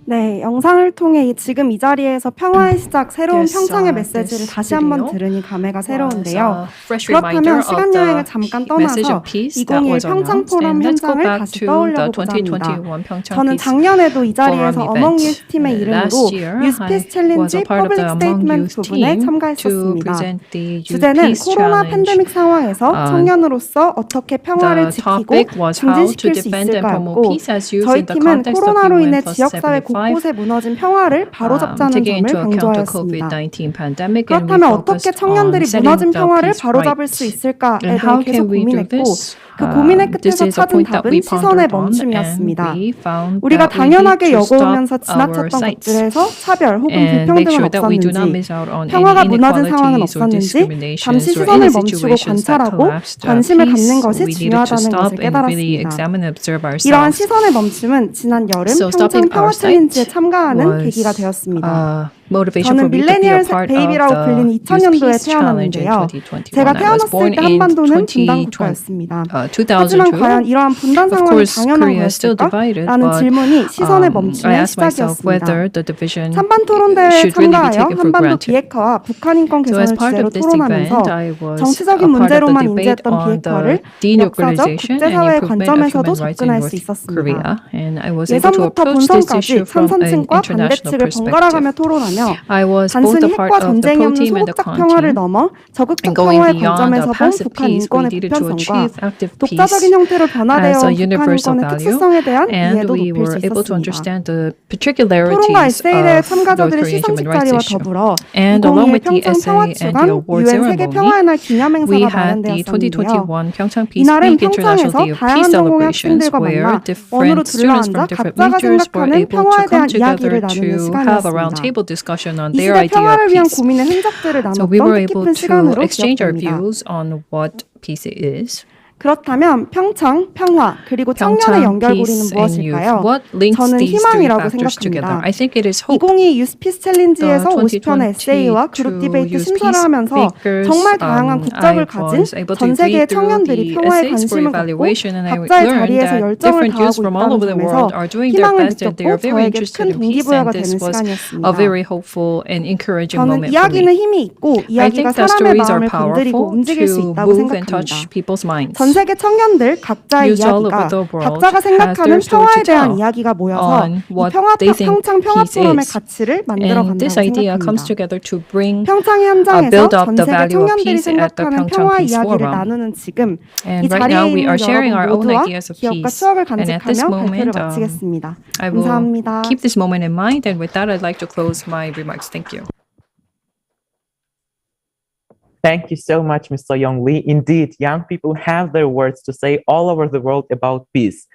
네, 영상을 통해 지금 이 자리에서 평화의 시작, 새로운 평창의 메시지를 다시 한번 들으니 감회가 새로운데요. 그렇다면 시간 여행을 잠깐 떠나서 2021 평창 포럼 현장을 다시 떠올려보고자 합니다. 저는 작년에도 이 자리에서 어몽 유스 팀의 이름으로 유스 피스 챌린지 퍼블릭 스테이트먼트 부분에 참가했었습니다. 주제는 코로나 팬데믹 상황에서 청년으로서 어떻게 평화를 지키고 증진시킬 수 있을까였고 저희 팀은 코로나로 인해 지역사회 곳곳에 무너진 평화를 바로잡자는 점을 강조하였습니다. 그렇다면 어떻게 청년들이 무너진 평화를 바로잡을 수 있을까에 대해 계속 고민했고 그 고민의 끝에서 찾은 답은 시선의 멈춤이었습니다. 우리가 당연하게 여겨오면서 지나쳤던 것들에서 차별 혹은 불평등은 없었는지 평화가 무너진 상황은 없었는지 잠시 시선을 멈추고 관찰하고 관심을 갖는 것이 중요하다는 것을 깨달았습니다. 이러한 시선의 멈춤은 지난 여름 평창 평화 챌린지에 참가하는 계기가 되었습니다. 저는 밀레니얼 베이비라고 불리는 2000년도에 태어났는데요. 제가 태어났을 때 한반도는 분단 국가였습니다. 하지만 과연 이러한 분단 상황이 당연한 거였을까? 라는 질문이 시선의 멈춤의 시작이었습니다. 찬반 토론대회에 참가하여 한반도 비핵화와 북한 인권 개선을 주제로 토론하면서 정치적인 문제로만 인지했던 비핵화를 역사적, 국제사회의 관점에서도 접근할 수 있었습니다. 예선부터 본선까지 찬성층과 반대측을 번갈아가며 토론하며 단순히 핵과 전쟁이 없는 소극적 평화를 넘어 적극적 평화의 관점에서 본 북한 인권의 보편성과 독자적인 형태로 변화되어 온 북한 인권의 특수성에 대한 이해도 높일 수 있었습니다. 토론과 에세이 대회 참가자들의 시상식 자리와 더불어 2021 평창 평화주간 UN 세계 평화의 날 기념행사가 마련되었었는데요. 이날은 평창에서 다양한 전공의 학생들과 만나 원으로 둘러앉아 각자가 생각하는 평화에 대한 이야기를 나누는 시간이었습니다. 이 시대 평화를 위한 고민의 흔적들을 나눴던 뜻깊은 시간으로 기억됩니다. 그렇다면 평창, 평화, 그리고 청년의 연결고리는 무엇일까요? 저는 희망이라고 생각합니다. 2022 유스피스 챌린지에서 50편의 에세이와 그룹 디베이트 심사를 하면서 정말 다양한 국적을 가진 전 세계의 청년들이 평화에 관심을 갖고 각자의 자리에서 열정을 다하고 있다는 점에서 희망을 느꼈고 저에게 큰 동기부여가 되는 시간이었습니다. 저는 이야기는 힘이 있고 이야기가 사람의 마음을 건드리고 움직일 수 있다고 생각합니다. 전 세계 청년들 각자의 이야기가 각자가 생각하는 평화에 대한 이야기가 모여서 이 평창 평화 포럼의 가치를 만들어간다고 생각합니다. 평창 현장에서 전 세계 청년들이 생각하는 평화 이야기를 나누는 지금 이 자리에 있는 여러분 모두와 기억과 추억을 간직하며 발표를 마치겠습니다. 감사합니다. Keep this moment in mind, and with that, I'd like to close my remarks. Thank you. Thank you so much, Mr. Young Lee. Indeed, young people have their words to say all over the world about peace.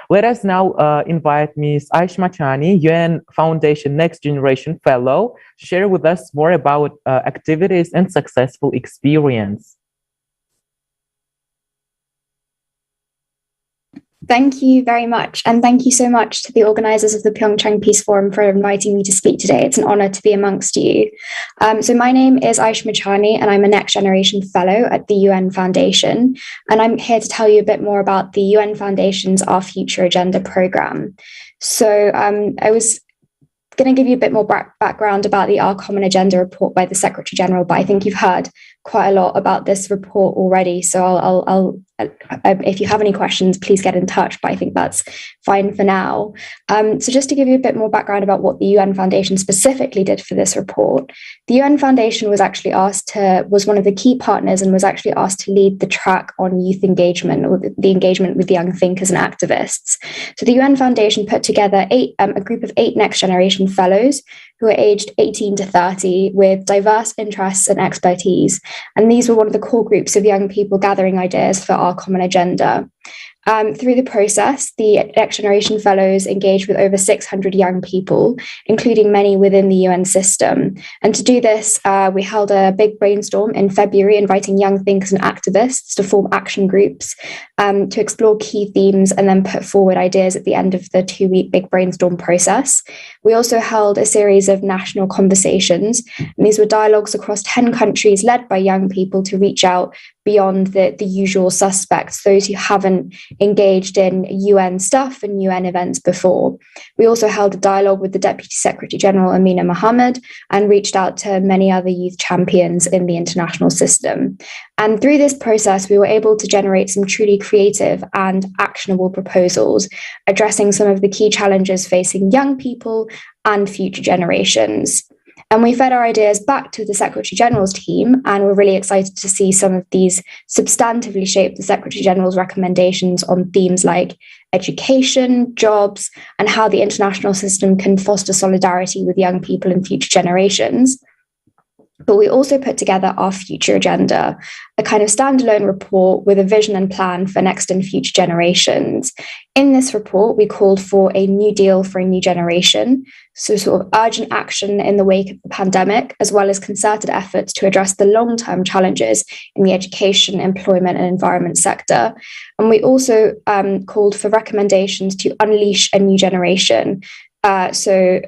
Let us now invite Ms. Aishma Chani, UN Foundation Next Generation Fellow, to share with us more about activities and successful experience. Thank you very much. And thank you so much to the organisers of the PyeongChang Peace Forum for inviting me to speak today. It's an honour to be amongst you. So my name is Aisha Machani, and I'm a Next Generation Fellow at the UN Foundation. And I'm here to tell you a bit more about the UN Foundation's Our Future Agenda programme. So I was going to give you a bit more background about the Our Common Agenda report by the Secretary General, but I think you've heard quite a lot about this report already. So I'll if you have any questions, please get in touch, but I think that's fine for now. So just to give you a bit more background about what the UN Foundation specifically did for this report, the UN Foundation was one of the key partners and was actually asked to lead the track on youth engagement, or the engagement with young thinkers and activists. So the UN Foundation put together a group of 8 next generation fellows who are aged 18 to 30 with diverse interests and expertise. And these were one of the core groups of young people gathering ideas for Our Common Agenda. Through the process, the Next Generation Fellows engaged with over 600 young people, including many within the UN system. And to do this, we held a big brainstorm in February, inviting young thinkers and activists to form action groups to explore key themes and then put forward ideas at the end of the 2-week big brainstorm process. We also held a series of national conversations, and these were dialogues across 10 countries led by young people to reach out beyond the usual suspects, those who haven't engaged in UN stuff and UN events before. We also held a dialogue with the Deputy Secretary General, Amina Mohammed, and reached out to many other youth champions in the international system. And through this process, we were able to generate some truly creative and actionable proposals, addressing some of the key challenges facing young people and future generations. And we fed our ideas back to the Secretary General's team, and we're really excited to see some of these substantively shape the Secretary General's recommendations on themes like education, jobs, and how the international system can foster solidarity with young people and future generations. But we also put together Our Future Agenda, a kind of standalone report with a vision and plan for next and future generations. In this report, we called for a new deal for a new generation, so sort of urgent action in the wake of the pandemic, as well as concerted efforts to address the long-term challenges in the education, employment, and environment sector. And we also called for recommendations to unleash a new generation. So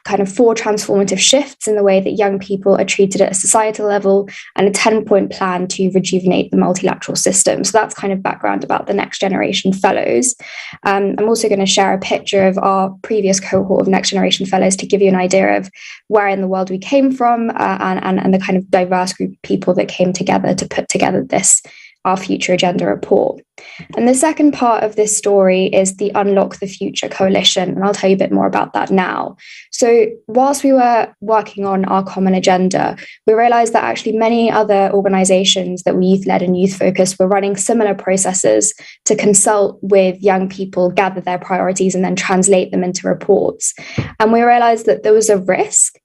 kind of 4 transformative shifts in the way that young people are treated at a societal level, and a 10-point plan to rejuvenate the multilateral system. So that's kind of background about the Next Generation Fellows. I'm also going to share a picture of our previous cohort of Next Generation Fellows to give you an idea of where in the world we came from and the kind of diverse group of people that came together to put together this Our Future Agenda report. And the second part of this story is the Unlock the Future Coalition, and I'll tell you a bit more about that now. So whilst we were working on Our Common Agenda, we realized that actually many other organizations that were youth-led and youth-focused were running similar processes to consult with young people, gather their priorities, and then translate them into reports. And we realized that there was a risk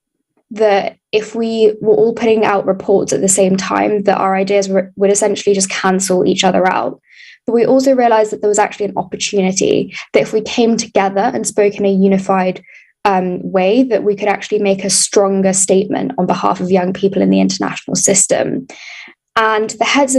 that if we were all putting out reports at the same time, that our ideas would essentially just cancel each other out. But we also realized that there was actually an opportunity that if we came together and spoke in a unified way, that we could actually make a stronger statement on behalf of young people in the international system. And the heads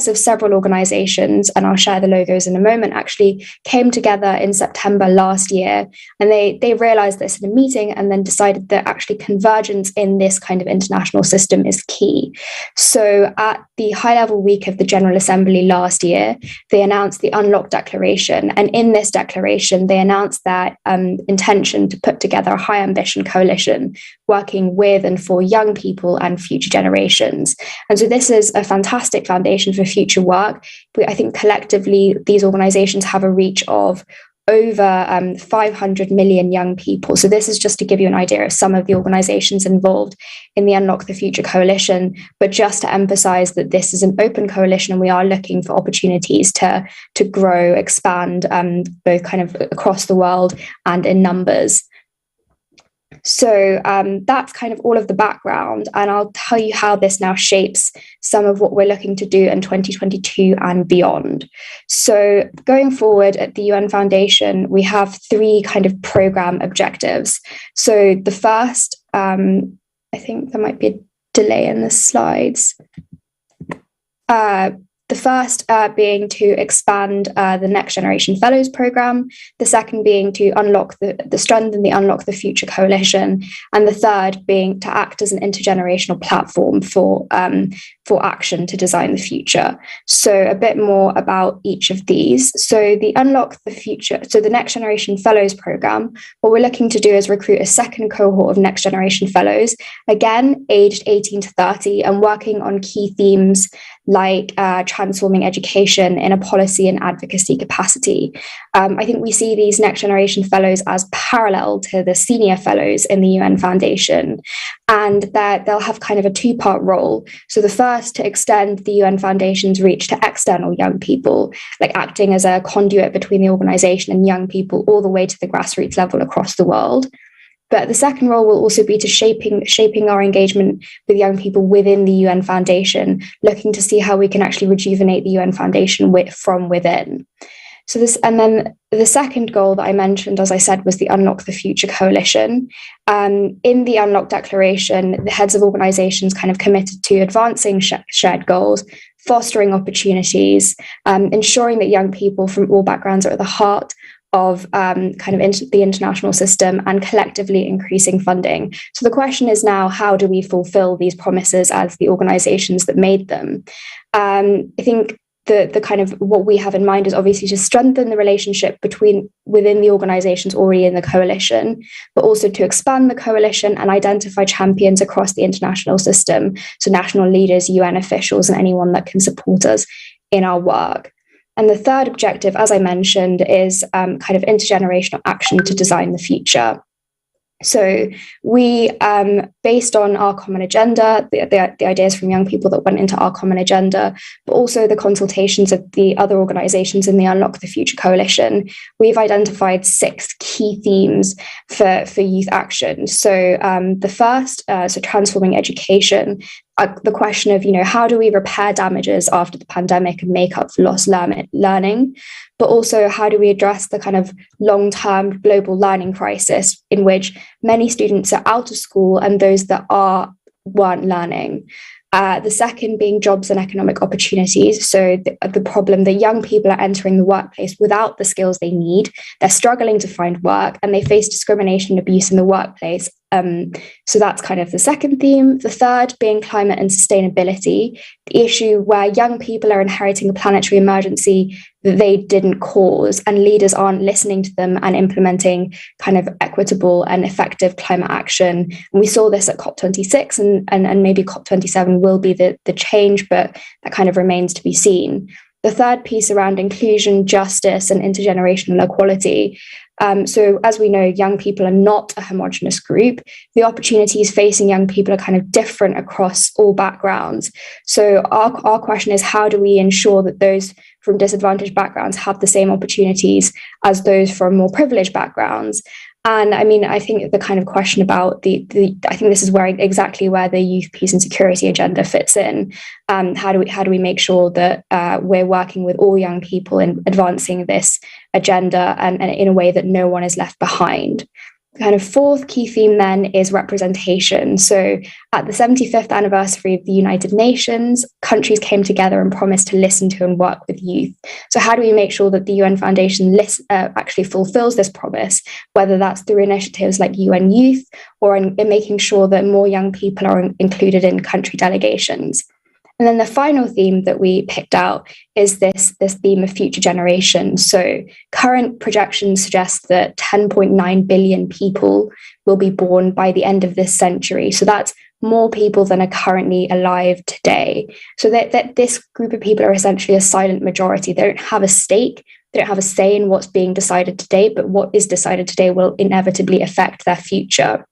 of several organizations, and I'll share the logos in a moment, actually came together in September last year, and they realized this in a meeting and then decided that actually convergence in this kind of international system is key. So at the high-level week of the General Assembly last year, they announced the Unlock Declaration. And in this declaration, they announced their intention to put together a high-ambition coalition working with and for young people and future generations. And so this is a fantastic foundation for future work. I think collectively, these organizations have a reach of over 500 million young people. So this is just to give you an idea of some of the organizations involved in the Unlock the Future Coalition, but just to emphasize that this is an open coalition and we are looking for opportunities to grow, expand, both kind of across the world and in numbers. So that's kind of all of the background, and I'll tell you how this now shapes some of what we're looking to do in 2022 and beyond. So going forward at the UN Foundation, we have 3 kind of program objectives. So the first, I think there might be a delay in the slides. The first being to expand the Next Generation Fellows program, the second being to unlock the strengthen the Unlock the Future coalition, and the third being to act as an intergenerational platform for action to design the future. So a bit more about each of these. So the Unlock the Future, so the Next Generation Fellows program, what we're looking to do is recruit a second cohort of Next Generation Fellows, again, aged 18 to 30, and working on key themes like transforming education in a policy and advocacy capacity. I think we see these Next Generation Fellows as parallel to the senior fellows in the UN Foundation, and that they'll have kind of a two-part role. So the first, to extend the UN Foundation's reach to external young people, like acting as a conduit between the organization and young people all the way to the grassroots level across the world. But the second role will also be to shaping our engagement with young people within the UN Foundation, looking to see how we can actually rejuvenate the UN Foundation from within. So this, and then the second goal that I mentioned, as I said, was the Unlock the Future coalition. In the Unlock Declaration, the heads of organizations kind of committed to advancing shared goals, fostering opportunities, ensuring that young people from all backgrounds are at the heart of the international system, and collectively increasing funding. So the question is now, how do we fulfill these promises as the organizations that made them? I think the kind of what we have in mind is obviously to strengthen the relationship within the organizations already in the coalition, but also to expand the coalition and identify champions across the international system. So national leaders, UN officials, and anyone that can support us in our work. And the third objective, as I mentioned, is kind of intergenerational action to design the future. So we, based on our common agenda, the ideas from young people that went into our common agenda, but also the consultations of the other organizations in the Unlock the Future coalition, we've identified 6 key themes for youth action. So the first, so transforming education, the question of, how do we repair damages after the pandemic and make up for lost learning? But also, how do we address the kind of long-term global learning crisis in which many students are out of school and those that weren't learning? The second being jobs and economic opportunities. So the problem that young people are entering the workplace without the skills they need, they're struggling to find work, and they face discrimination and abuse in the workplace. So that's kind of the second theme. The third being climate and sustainability, the issue where young people are inheriting a planetary emergency that they didn't cause, and leaders aren't listening to them and implementing kind of equitable and effective climate action. And we saw this at COP26, and maybe COP27 will be the change, but that kind of remains to be seen. The third piece around inclusion, justice, and intergenerational equality. So as we know, young people are not a homogenous group. The opportunities facing young people are kind of different across all backgrounds. So our question is, how do we ensure that those from disadvantaged backgrounds have the same opportunities as those from more privileged backgrounds? And I mean, I think the kind of question about I think this is exactly where the youth, peace and security agenda fits in. How do we make sure that we're working with all young people in advancing this agenda and in a way that no one is left behind? The kind of fourth key theme then is representation. So at the 75th anniversary of the United Nations, countries came together and promised to listen to and work with youth. So how do we make sure that the UN Foundation actually fulfills this promise, whether that's through initiatives like UN Youth or in making sure that more young people are included in country delegations? And then the final theme that we picked out is this theme of future generations. So current projections suggest that 10.9 billion people will be born by the end of this century. So that's more people than are currently alive today. So that this group of people are essentially a silent majority. They don't have a stake. They don't have a say in what's being decided today, but what is decided today will inevitably affect their future.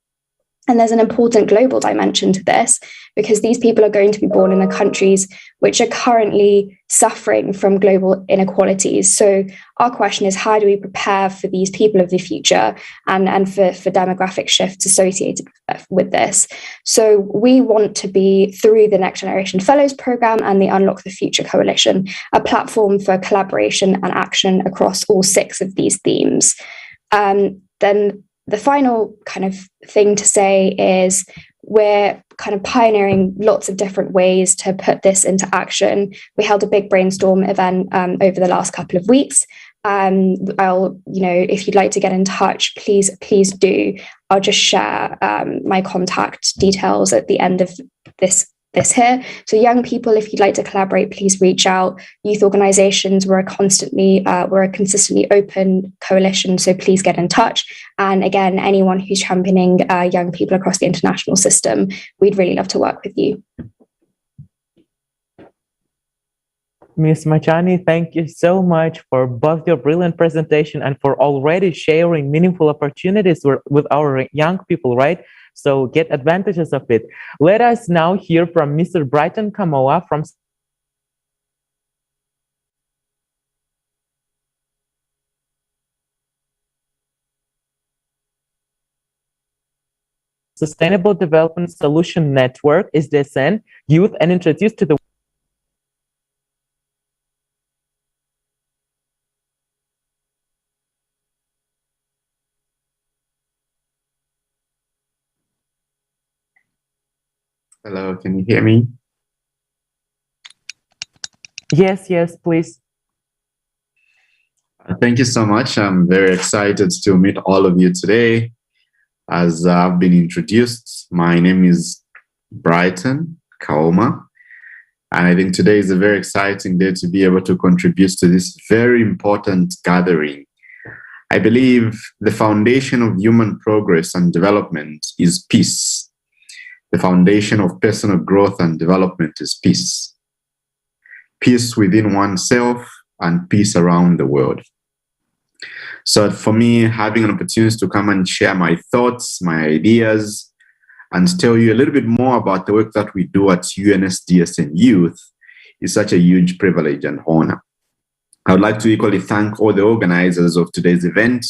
And there's an important global dimension to this, because these people are going to be born in the countries which are currently suffering from global inequalities. So our question is, how do we prepare for these people of the future and for demographic shifts associated with this? So we want to be, through the Next Generation Fellows Programme and the Unlock the Future Coalition, a platform for collaboration and action across all 6 of these themes. Then the final kind of thing to say is we're kind of pioneering lots of different ways to put this into action. We held a big brainstorm event over the last couple of weeks. If you'd like to get in touch, please do. I'll just share my contact details at the end of this here. So young people, if you'd like to collaborate, please reach out. Youth organizations, we're a consistently open coalition, so please get in touch. And again, anyone who's championing young people across the international system, we'd really love to work with you. Ms. Machani, thank you so much for both your brilliant presentation and for already sharing meaningful opportunities with our young people, right? So get advantages of it. Let us now hear from Mr. Brighton Kamoa from Sustainable Development Solution Network, SDSN, Youth, and introduce to the Hello, can you hear me? Yes, please. Thank you so much. I'm very excited to meet all of you today. As I've been introduced, my name is Brighton Kaoma, and I think today is a very exciting day to be able to contribute to this very important gathering. I believe the foundation of human progress and development is peace. The foundation of personal growth and development is peace. Peace within oneself and peace around the world. So for me, having an opportunity to come and share my thoughts, my ideas, and tell you a little bit more about the work that we do at UNSDSN Youth is such a huge privilege and honor. I would like to equally thank all the organizers of today's event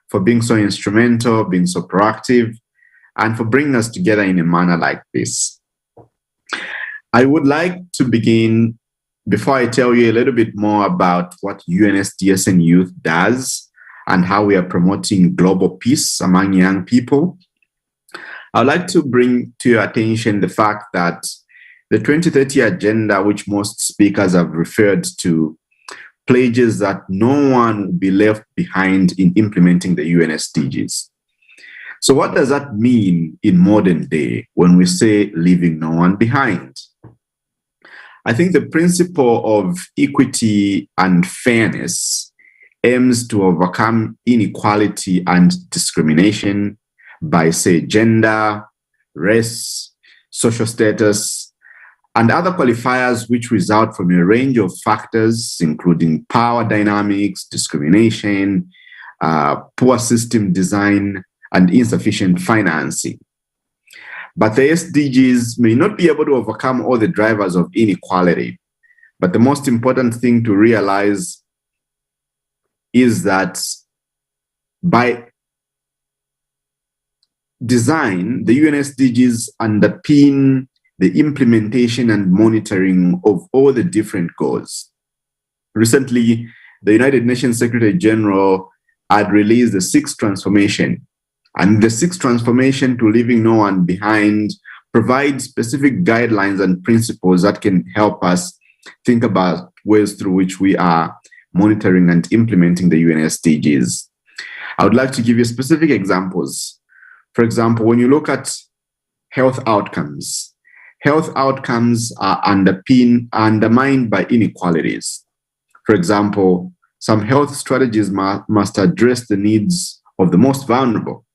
for being so instrumental, being so proactive, and for bringing us together in a manner like this. I would like to begin, before I tell you a little bit more about what UNSDSN Youth does and how we are promoting global peace among young people, I'd like to bring to your attention the fact that the 2030 agenda, which most speakers have referred to, pledges that no one will be left behind in implementing the UN SDGs. So what does that mean in modern day when we say leaving no one behind? I think the principle of equity and fairness aims to overcome inequality and discrimination by, say, gender, race, social status, and other qualifiers which result from a range of factors, including power dynamics, discrimination, poor system design, and insufficient financing. But the SDGs may not be able to overcome all the drivers of inequality. But the most important thing to realize is that by design, the UN SDGs underpin the implementation and monitoring of all the different goals. Recently, the United Nations Secretary General had released the 6th transformation. And the 6th transformation to leaving no one behind provides specific guidelines and principles that can help us think about ways through which we are monitoring and implementing the UN SDGs. I would like to give you specific examples. For example, when you look at health outcomes are undermined by inequalities. For example, some health strategies must address the needs of the most vulnerable.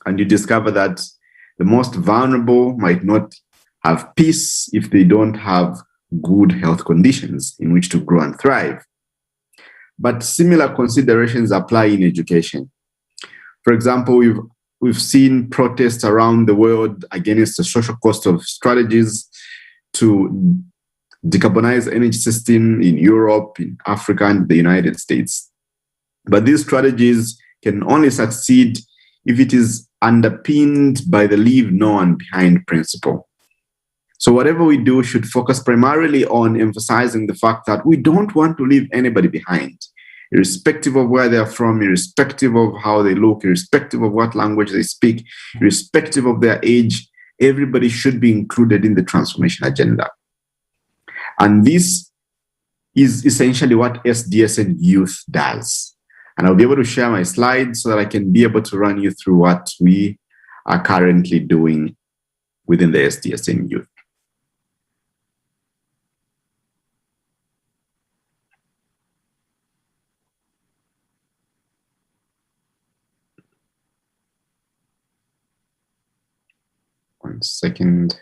And you discover that the most vulnerable might not have peace if they don't have good health conditions in which to grow and thrive. But similar considerations apply in education. For example, we've seen protests around the world against the social cost of strategies to decarbonize energy system in Europe, in Africa, and the United States. But these strategies can only succeed if it is underpinned by the leave no one behind principle. So whatever we do should focus primarily on emphasizing the fact that we don't want to leave anybody behind, irrespective of where they're from, irrespective of how they look, irrespective of what language they speak, irrespective of their age, everybody should be included in the transformation agenda. And this is essentially what SDSN Youth does. And I'll be able to share my slides so that I can be able to run you through what we are currently doing within the SDSN Youth. One second.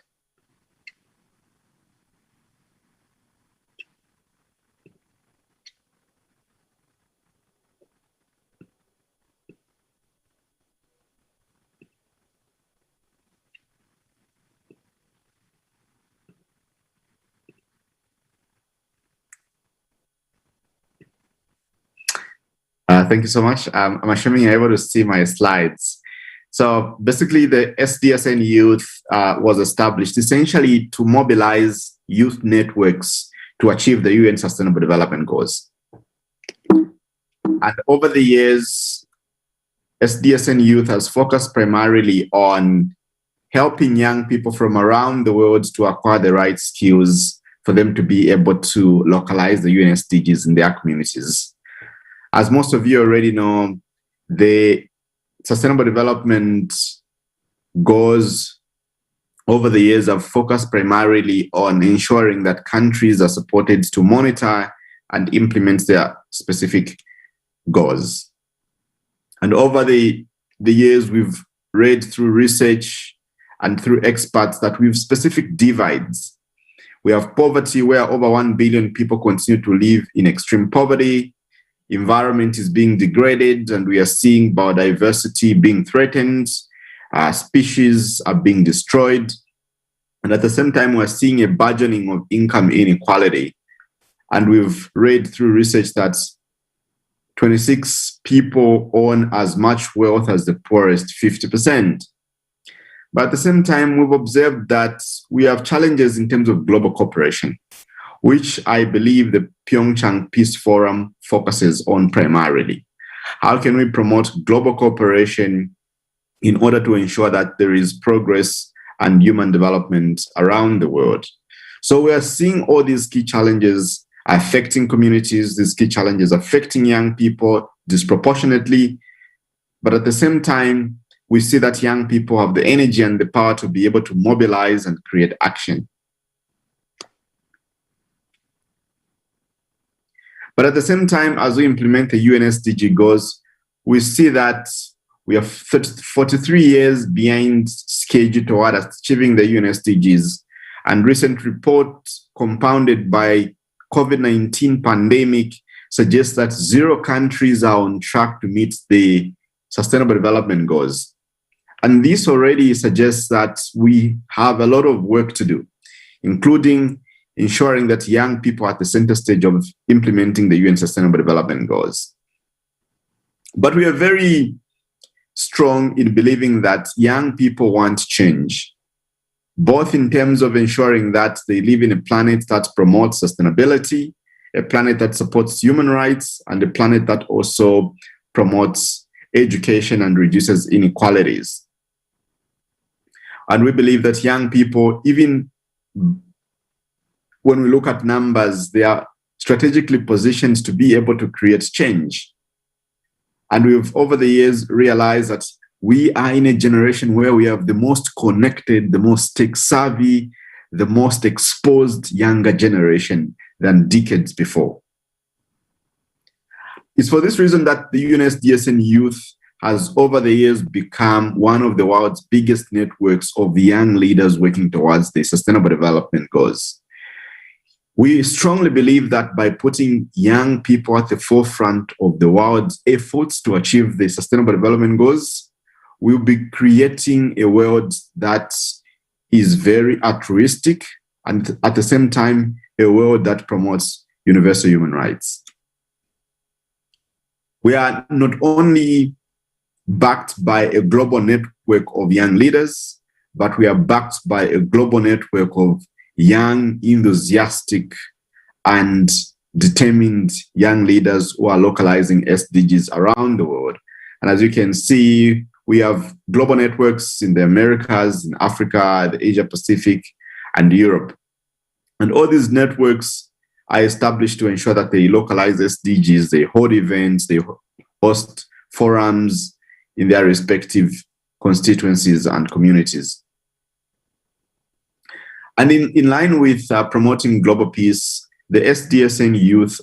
Thank you so much. I'm assuming you're able to see my slides. So basically, the SDSN Youth was established essentially to mobilize youth networks to achieve the UN Sustainable Development Goals. And over the years, SDSN Youth has focused primarily on helping young people from around the world to acquire the right skills for them to be able to localize the UN SDGs in their communities. As most of you already know, the Sustainable Development Goals over the years have focused primarily on ensuring that countries are supported to monitor and implement their specific goals. And over the years, we've read through research and through experts that we have specific divides. We have poverty, where over 1 billion people continue to live in extreme poverty. Environment is being degraded, and we are seeing biodiversity being threatened. Species are being destroyed. And at the same time, we're seeing a burgeoning of income inequality. And we've read through research that 26 people own as much wealth as the poorest 50%. But at the same time, we've observed that we have challenges in terms of global cooperation, which I believe the PyeongChang Peace Forum focuses on primarily. How can we promote global cooperation in order to ensure that there is progress and human development around the world? So we are seeing all these key challenges affecting communities, these key challenges affecting young people disproportionately. But at the same time, we see that young people have the energy and the power to be able to mobilize and create action. But at the same time, as we implement the UN SDG goals, we see that we are 43 years behind schedule toward achieving the UN SDGs. And recent reports compounded by COVID-19 pandemic suggests that 0 countries are on track to meet the Sustainable Development Goals. And this already suggests that we have a lot of work to do, including ensuring that young people are at the center stage of implementing the UN Sustainable Development Goals. But we are very strong in believing that young people want change, both in terms of ensuring that they live in a planet that promotes sustainability, a planet that supports human rights, and a planet that also promotes education and reduces inequalities. And we believe that young people, even when we look at numbers, they are strategically positioned to be able to create change. And we've, over the years, realized that we are in a generation where we have the most connected, the most tech-savvy, the most exposed younger generation than decades before. It's for this reason that the UNSDSN Youth has, over the years, become one of the world's biggest networks of young leaders working towards the Sustainable Development Goals. We strongly believe that by putting young people at the forefront of the world's efforts to achieve the Sustainable Development Goals, we'll be creating a world that is very altruistic and at the same time, a world that promotes universal human rights. We are not only backed by a global network of young leaders, but we are backed by a global network of young, enthusiastic, and determined young leaders who are localizing SDGs around the world. And as you can see, We have global networks in the Americas, in Africa, the Asia Pacific, and Europe. And all these networks are established to ensure that they localize SDGs, they hold events, they host forums in their respective constituencies and communities. And in line with promoting global peace, the SDSN Youth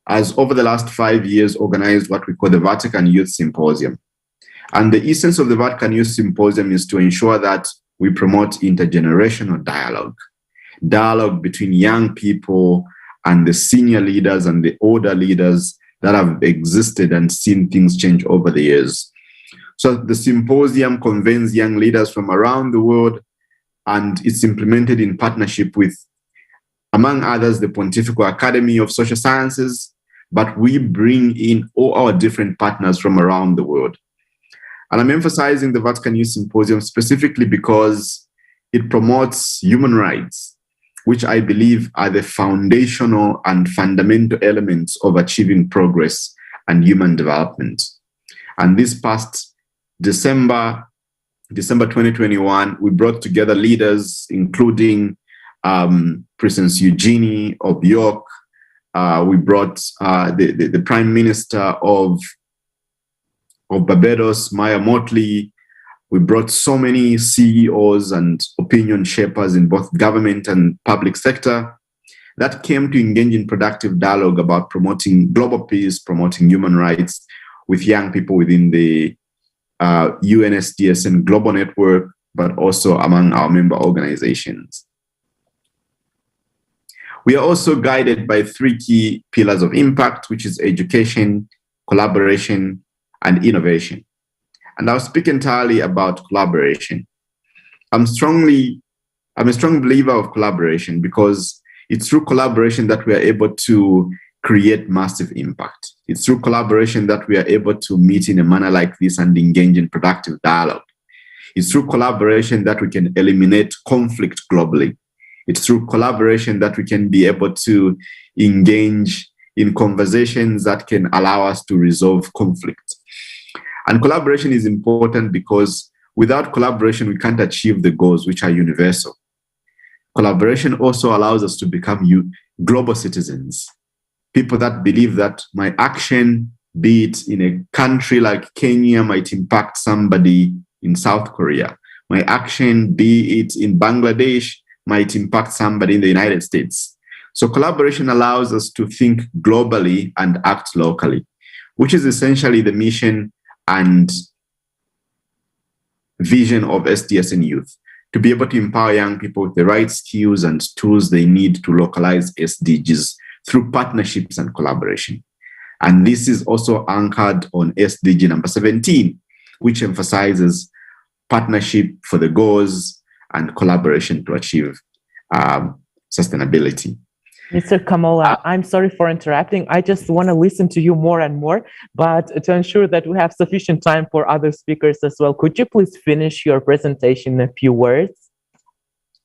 has, over the last 5 years, organized what we call the Vatican Youth Symposium. And the essence of the Vatican Youth Symposium is to ensure that we promote intergenerational dialogue between young people and the senior leaders and the older leaders that have existed and seen things change over the years. So the symposium convenes young leaders from around the world, and it's implemented in partnership with, among others, the Pontifical Academy of Social Sciences, but we bring in all our different partners from around the world. And I'm emphasizing the Vatican Youth Symposium specifically because it promotes human rights, which I believe are the foundational and fundamental elements of achieving progress and human development. And this past December 2021, we brought together leaders, including Princess Eugenie of York. We brought the Prime Minister of Barbados, Maya Motley. We brought so many CEOs and opinion shapers in both government and public sector that came to engage in productive dialogue about promoting global peace, promoting human rights with young people within the UNSDSN Global Network, but also among our member organizations. We are also guided by 3 key pillars of impact, which is education, collaboration, and innovation. And I'll speak entirely about collaboration. I'm a strong believer of collaboration because it's through collaboration that we are able to create massive impact. It's through collaboration that we are able to meet in a manner like this and engage in productive dialogue. It's through collaboration that we can eliminate conflict globally. It's through collaboration that we can be able to engage in conversations that can allow us to resolve conflict. And collaboration is important because without collaboration, we can't achieve the goals which are universal. Collaboration also allows us to become global citizens, people that believe that my action, be it in a country like Kenya, might impact somebody in South Korea. My action, be it in Bangladesh, might impact somebody in the United States. So collaboration allows us to think globally and act locally, which is essentially the mission and vision of SDSN Youth, to be able to empower young people with the right skills and tools they need to localize SDGs through partnerships and collaboration. And this is also anchored on SDG number 17, which emphasizes partnership for the goals and collaboration to achieve sustainability. Mr. Kamola, I'm sorry for interrupting. I just want to listen to you more and more, but to ensure that we have sufficient time for other speakers as well, could you please finish your presentation in a few words?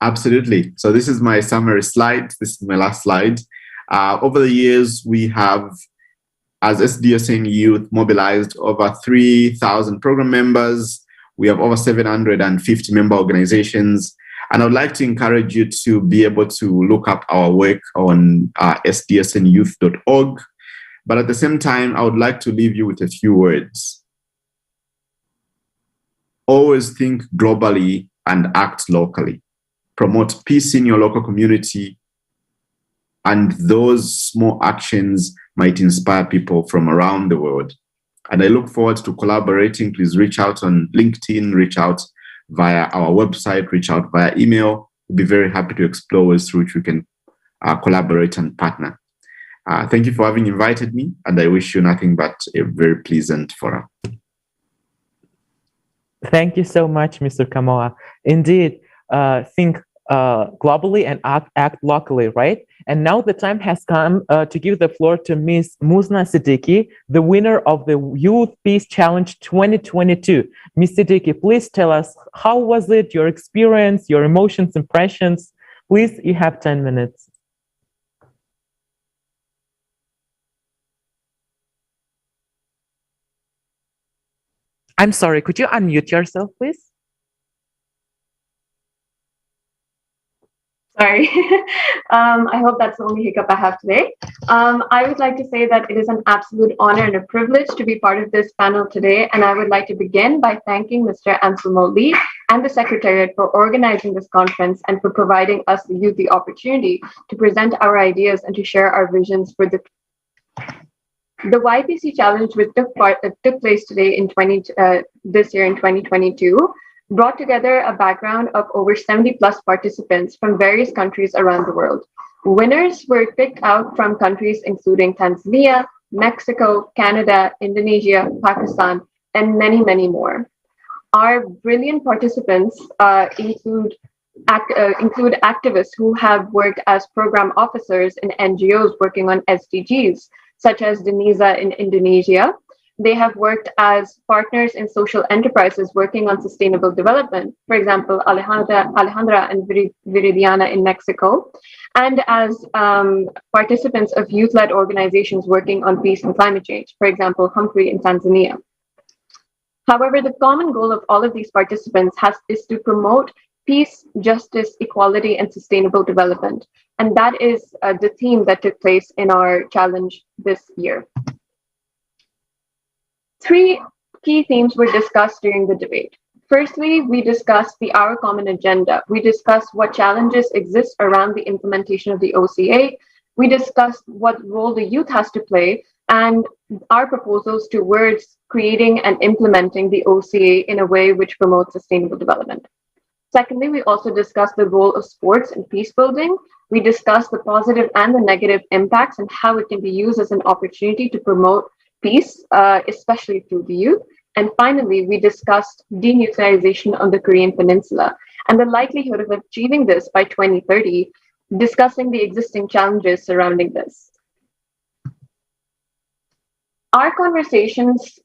Absolutely. So this is my summary slide. This is my last slide. Over the years, we have, as SDSN Youth, mobilized over 3,000 program members. We have over 750 member organizations. And I would like to encourage you to be able to look up our work on sdsnyouth.org. But at the same time, I would like to leave you with a few words. Always think globally and act locally. Promote peace in your local community. And those small actions might inspire people from around the world. And I look forward to collaborating. Please reach out on LinkedIn, reach out via our website, reach out via email. We'll be very happy to explore ways through which we can collaborate and partner. Thank you for having invited me, and I wish you nothing but a very pleasant forum. Thank you so much, Mr. Kamoa. Indeed, think globally and act locally, right? And now the time has come to give the floor to Ms. Musna Siddiqui, the winner of the Youth Peace Challenge 2022. Ms. Siddiqui, please tell us, how was it, your experience, your emotions, impressions? Please, you have 10 minutes. I'm sorry, could you unmute yourself, please? Sorry. I hope that's the only hiccup I have today. I would like to say that it is an absolute honor and a privilege to be part of this panel today. And I would like to begin by thanking Mr. Anselmo Lee and the Secretariat for organizing this conference and for providing us, the youth, the opportunity to present our ideas and to share our visions for the YPC Challenge, which took place today in this year in 2022, brought together a background of over 70 plus participants from various countries around the world. Winners were picked out from countries including Tanzania, Mexico, Canada, Indonesia, Pakistan, and many, many more. Our brilliant participants include activists who have worked as program officers in NGOs working on SDGs, such as Denisa in Indonesia. They have worked as partners in social enterprises working on sustainable development, for example, Alejandra and Viridiana in Mexico, and as participants of youth-led organizations working on peace and climate change, for example, Humphrey in Tanzania. However, the common goal of all of these participants is to promote peace, justice, equality, and sustainable development. And that is the theme that took place in our challenge this year. 3 key themes were discussed during the debate. Firstly, we discussed the Our Common Agenda. We discussed what challenges exist around the implementation of the OCA. We discussed what role the youth has to play and our proposals towards creating and implementing the OCA in a way which promotes sustainable development. Secondly, we also discussed the role of sports in peace building. We discussed the positive and the negative impacts and how it can be used as an opportunity to promote peace, especially through the youth. And finally, we discussed denuclearization on the Korean Peninsula and the likelihood of achieving this by 2030, discussing the existing challenges surrounding this. Our conversations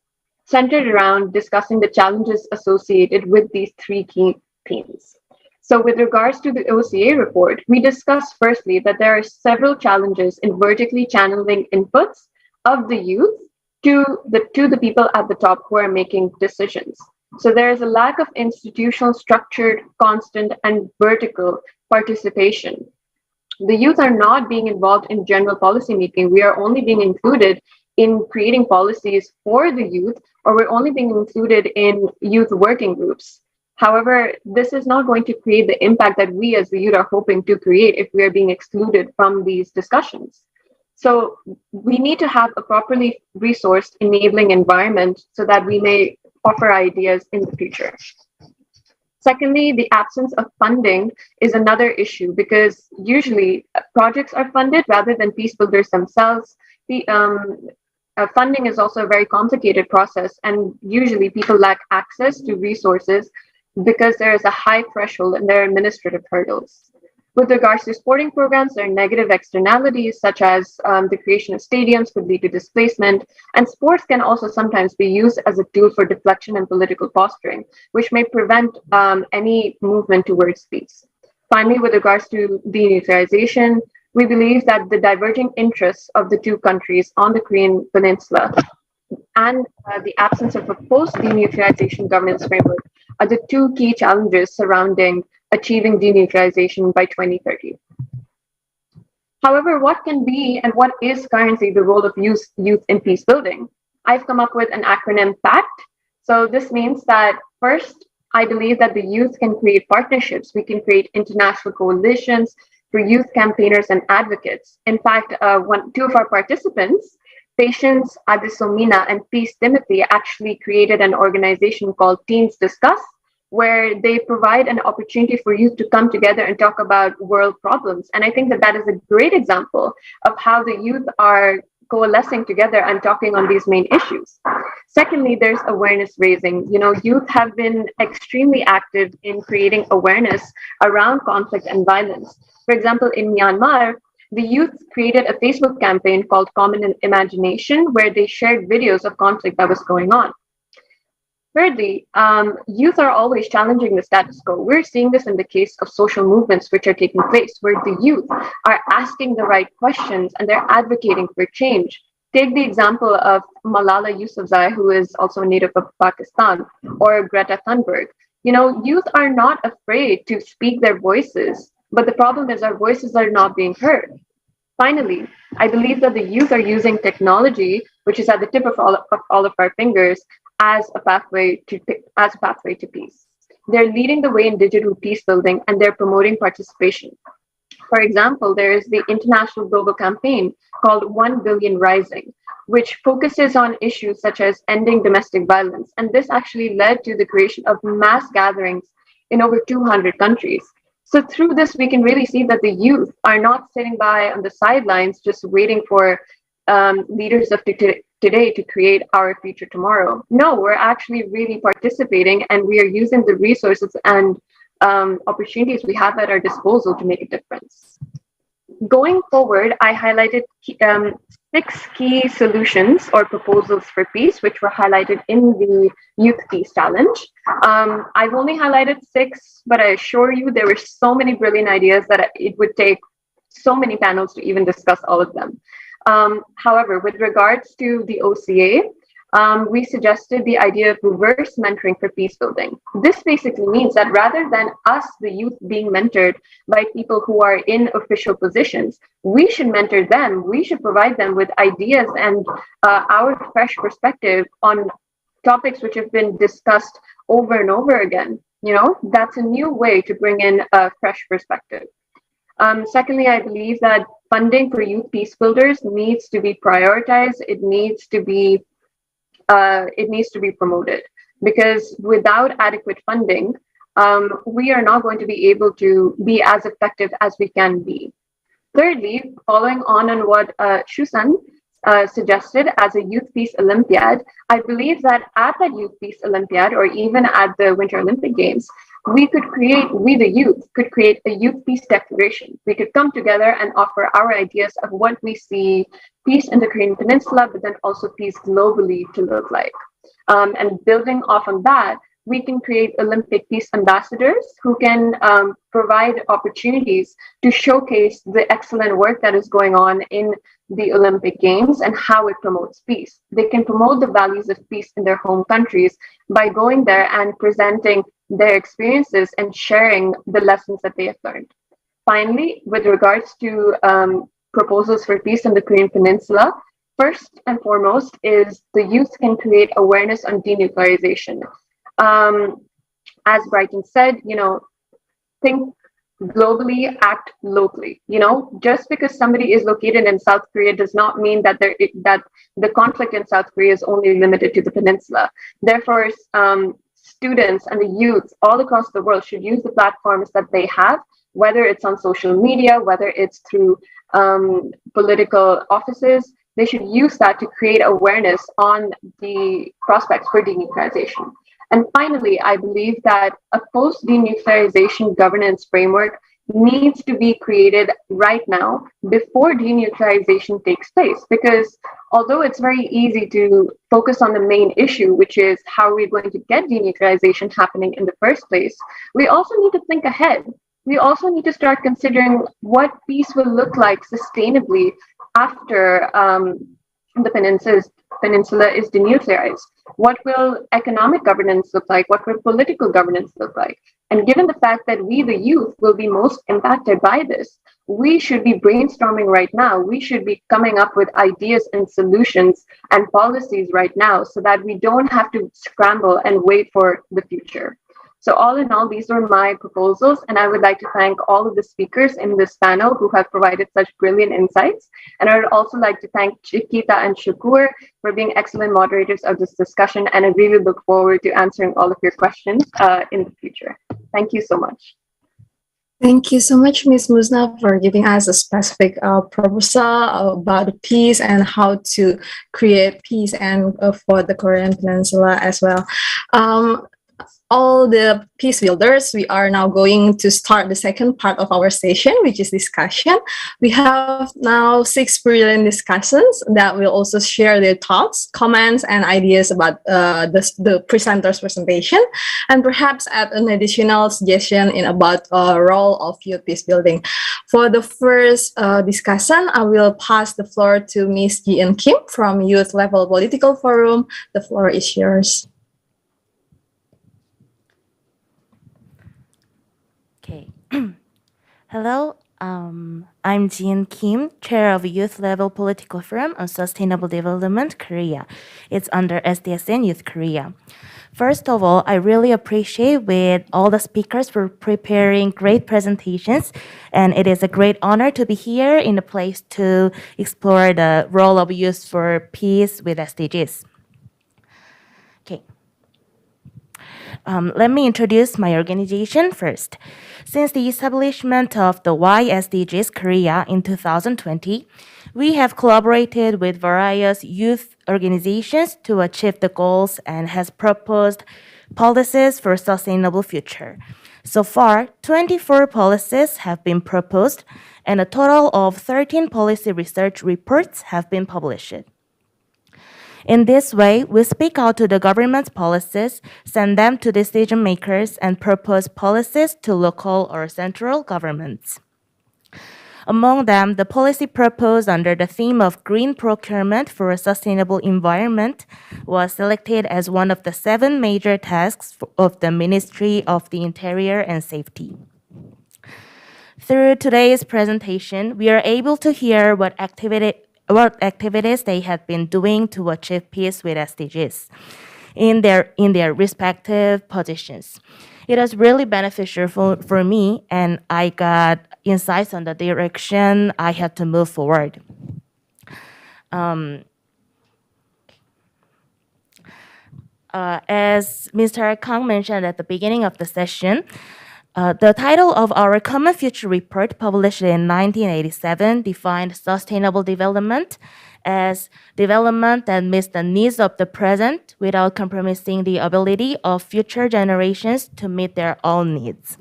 centered around discussing the challenges associated with these 3 key themes. So with regards to the OCA report, we discussed firstly that there are several challenges in vertically channeling inputs of the youth to the people at the top who are making decisions. So there is a lack of institutional, structured, constant, and vertical participation. The youth are not being involved in general policy making. We are only being included in creating policies for the youth, or we're only being included in youth working groups. However, this is not going to create the impact that we as the youth are hoping to create if we are being excluded from these discussions. So we need to have a properly resourced enabling environment so that we may offer ideas in the future. Secondly, the absence of funding is another issue because usually projects are funded rather than peace builders themselves. The funding is also a very complicated process, and usually people lack access to resources because there is a high threshold and there are administrative hurdles. With regards to sporting programs, there are negative externalities such as the creation of stadiums could lead to displacement, and sports can also sometimes be used as a tool for deflection and political posturing, which may prevent any movement towards peace. Finally, with regards to denuclearization, we believe that the diverging interests of the 2 countries on the Korean Peninsula and the absence of a post-denuclearization governance framework are the 2 key challenges surrounding achieving denuclearization by 2030. However, what can be and what is currently the role of youth in peace building? I've come up with an acronym PACT. So this means that first, I believe that the youth can create partnerships. We can create international coalitions for youth campaigners and advocates. In fact, 2 of our participants, Patience Adesomina and Peace Timothy, actually created an organization called Teens Discuss, where they provide an opportunity for youth to come together and talk about world problems. And I think that that is a great example of how the youth are coalescing together and talking on these main issues. Secondly, there's awareness raising. Youth have been extremely active in creating awareness around conflict and violence. For example, in Myanmar, the youth created a Facebook campaign called Common Imagination, where they shared videos of conflict that was going on. Thirdly, youth are always challenging the status quo. We're seeing this in the case of social movements which are taking place, where the youth are asking the right questions and they're advocating for change. Take the example of Malala Yousafzai, who is also a native of Pakistan, or Greta Thunberg. You know, youth are not afraid to speak their voices, but the problem is our voices are not being heard. Finally, I believe that the youth are using technology, which is at the tip of all of our fingers, as a pathway to peace. They're leading the way in digital peace building, and they're promoting participation. For example, there is the international global campaign called 1 Billion Rising, which focuses on issues such as ending domestic violence. And this actually led to the creation of mass gatherings in over 200 countries. So through this, we can really see that the youth are not sitting by on the sidelines just waiting for leaders of today to create our future tomorrow. No, we're actually really participating, and we are using the resources and opportunities we have at our disposal to make a difference. Going forward, I highlighted 6 key solutions or proposals for peace, which were highlighted in the Youth Peace Challenge. I've only highlighted 6, but I assure you there were so many brilliant ideas that it would take so many panels to even discuss all of them. However, with regards to the OCA, we suggested the idea of reverse mentoring for peace building. This basically means that rather than us, the youth, being mentored by people who are in official positions, we should mentor them. We should provide them with ideas and our fresh perspective on topics which have been discussed over and over again. You know, that's a new way to bring in a fresh perspective. Secondly, I believe that funding for youth peace builders needs to be prioritized. It needs to be promoted, because without adequate funding, we are not going to be able to be as effective as we can be. Thirdly, following on what Shusan suggested as a Youth Peace Olympiad, I believe that at that Youth Peace Olympiad, or even at the Winter Olympic Games, we, the youth, could create a Youth Peace Declaration. We could come together and offer our ideas of what we see peace in the Korean Peninsula, but then also peace globally to look like. And building off on that, we can create Olympic peace ambassadors who can provide opportunities to showcase the excellent work that is going on in the Olympic Games and how it promotes peace. They can promote the values of peace in their home countries by going there and presenting their experiences and sharing the lessons that they have learned. Finally, with regards to proposals for peace in the Korean Peninsula, first and foremost is the youth can create awareness on denuclearization. As Brighton said, you know, think globally, act locally. You know, just because somebody is located in South Korea does not mean that that the conflict in South Korea is only limited to the peninsula. Therefore, students and the youth all across the world should use the platforms that they have, whether it's on social media, whether it's through political offices. They should use that to create awareness on the prospects for denuclearization. And finally, I believe that a post-denuclearization governance framework needs to be created right now before denuclearization takes place. Because although it's very easy to focus on the main issue, which is how are we going to get denuclearization happening in the first place, we also need to think ahead. We also need to start considering what peace will look like sustainably after the peninsula is denuclearized. What will economic governance look like? What will political governance look like? And given the fact that we, the youth, will be most impacted by this, we should be brainstorming right now. We should be coming up with ideas and solutions and policies right now so that we don't have to scramble and wait for the future. So all in all, these were my proposals, and I would like to thank all of the speakers in this panel who have provided such brilliant insights. And I would also like to thank Chiquita and Shukur for being excellent moderators of this discussion, and I really look forward to answering all of your questions in the future. Thank you so much. Thank you so much, Ms. Musna, for giving us a specific proposal about peace and how to create peace and for the Korean Peninsula as well. all the peace builders, we are now going to start the second part of our session, which is discussion. We have now 6 brilliant discussants that will also share their thoughts, comments, and ideas about the presenter's presentation, and perhaps add an additional suggestion in about role of youth peace building. For the first discussion, I will pass the floor to Ms. Ji-eun Kim from Youth Level Political Forum. The floor is yours. Okay. Hello, I'm Ji-eun Kim, Chair of Youth Level Political Forum on Sustainable Development Korea. It's under SDSN Youth Korea. First of all, I really appreciate with all the speakers for preparing great presentations, and it is a great honor to be here in the place to explore the role of youth for peace with SDGs. Okay. Let me introduce my organization first. Since the establishment of the YSDGs Korea in 2020, we have collaborated with various youth organizations to achieve the goals and has proposed policies for a sustainable future. So far, 24 policies have been proposed, and a total of 13 policy research reports have been published. In this way, we speak out to the government's policies, send them to decision makers, and propose policies to local or central governments. Among them, the policy proposed under the theme of green procurement for a sustainable environment was selected as one of the 7 major tasks of the Ministry of the Interior and Safety. Through today's presentation, we are able to hear what activities they had been doing to achieve peace with SDGs in their respective positions. It was really beneficial for me, and I got insights on the direction I had to move forward. As Mr. Kang mentioned at the beginning of the session, the title of our Common Future Report, published in 1987, defined sustainable development as development that meets the needs of the present without compromising the ability of future generations to meet their own needs.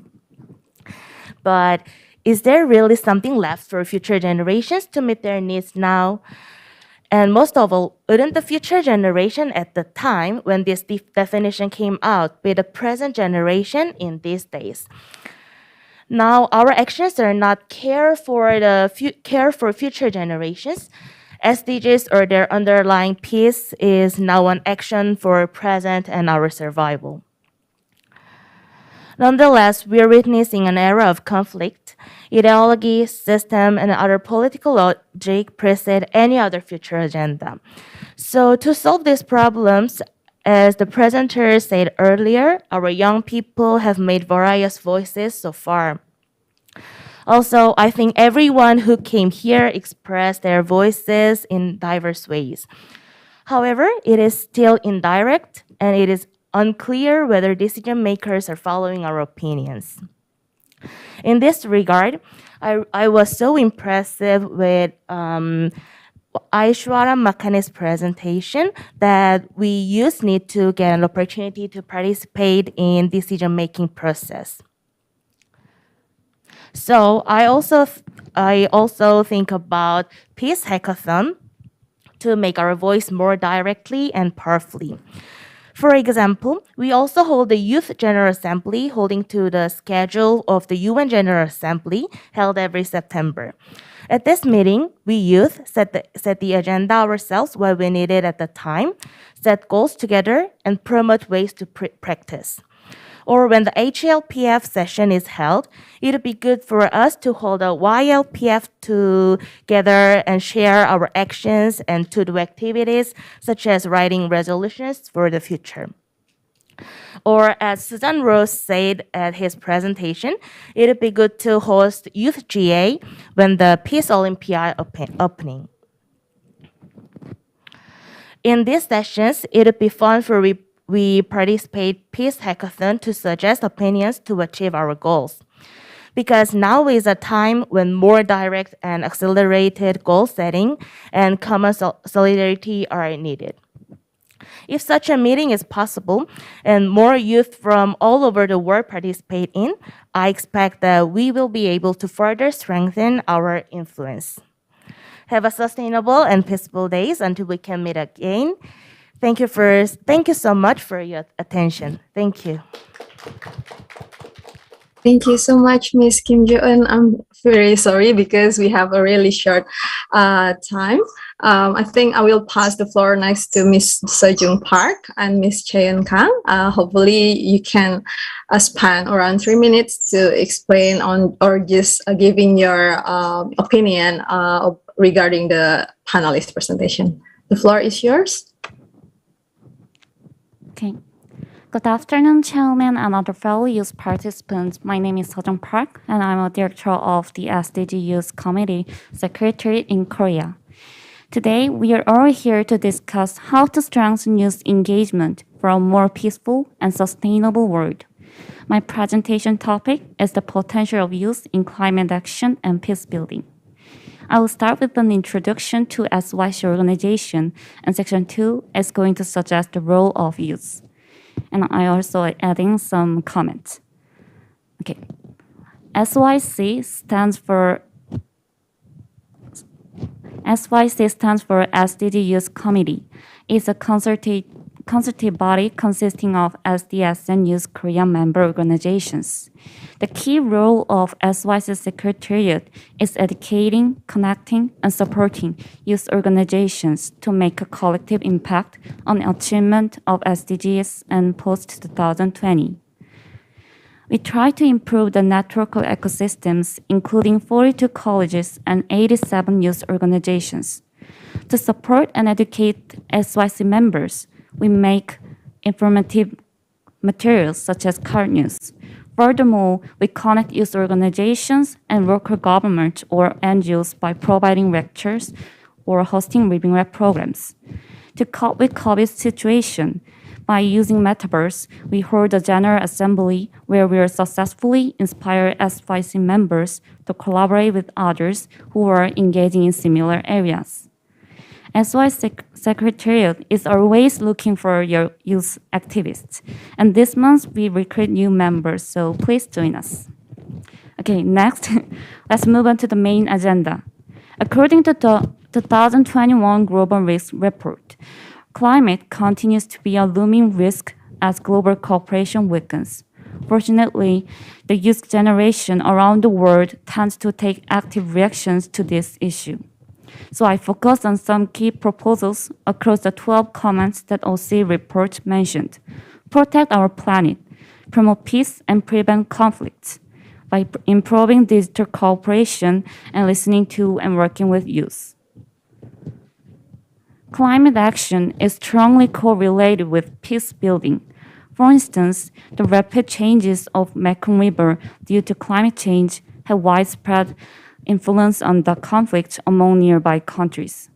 But is there really something left for future generations to meet their needs now? And most of all, wouldn't the future generation at the time when this definition came out be the present generation in these days? Now, our actions are not care for future generations. SDGs or their underlying peace is now an action for present and our survival. Nonetheless, we are witnessing an era of conflict. Ideology, system, and other political logic precede any other future agenda. So to solve these problems, as the presenter said earlier, our young people have made various voices so far. Also, I think everyone who came here expressed their voices in diverse ways. However, it is still indirect, and it is unclear whether decision makers are following our opinions. In this regard, I was so impressed with Aishwara Makhani's presentation that we youth need to get an opportunity to participate in decision-making process. So I also think about Peace Hackathon to make our voice more directly and powerfully. For example, we also hold the Youth General Assembly holding to the schedule of the UN General Assembly held every September. At this meeting, we youth set the agenda ourselves what we needed at the time, set goals together, and promote ways to practice. Or when the HLPF session is held, it would be good for us to hold a YLPF together and share our actions and to do activities such as writing resolutions for the future. Or as Susan Rose said at his presentation, it would be good to host Youth GA when the Peace Olympiad opening. In these sessions, it would be fun for we participate Peace Hackathon to suggest opinions to achieve our goals. Because now is a time when more direct and accelerated goal setting and common solidarity are needed. If such a meeting is possible and more youth from all over the world participate in, I expect that we will be able to further strengthen our influence. Have a sustainable and peaceful days until we can meet again. Thank you so much for your attention. Thank you. Thank you so much, Miss Kim Jo-eun. I'm very sorry because we have a really short time. I think I will pass the floor next to Miss Sejung Park and Miss Cheon Kang. Hopefully, you can span around 3 minutes to explain on or just giving your opinion regarding the panelist presentation. The floor is yours. Okay. Good afternoon, Chairman and other fellow youth participants. My name is Sejong Park, and I'm a director of the SDG Youth Committee Secretariat in Korea. Today, we are all here to discuss how to strengthen youth engagement for a more peaceful and sustainable world. My presentation topic is the potential of youth in climate action and peace building. I will start with an introduction to SYC organization, and section 2 is going to suggest the role of youth. And I also adding some comments. Okay. SYC stands for SDG Youth Committee. It's a consultative body consisting of SDS and Youth Korea member organizations. The key role of SYC Secretariat is educating, connecting, and supporting youth organizations to make a collective impact on the achievement of SDGs and post-2020. We try to improve the network of ecosystems, including 42 colleges and 87 youth organizations. To support and educate SYC members, we make informative materials such as card news. Furthermore, we connect youth organizations and local government or NGOs by providing lectures or hosting living lab programs. To cope with COVID situation, by using metaverse, we hold a general assembly where we are successfully inspire SYC members to collaborate with others who are engaging in similar areas. SYC Secretariat is always looking for your youth activists. And this month, we recruit new members, so please join us. Okay, next, let's move on to the main agenda. According to the 2021 Global Risk Report, climate continues to be a looming risk as global cooperation weakens. Fortunately, the youth generation around the world tends to take active reactions to this issue. So I focus on some key proposals across the 12 comments that OC report mentioned. Protect our planet, promote peace, and prevent conflicts by improving digital cooperation and listening to and working with youth. Climate action is strongly correlated with peace building. For instance, the rapid changes of Mekong River due to climate change have widespread influence on the conflict among nearby countries.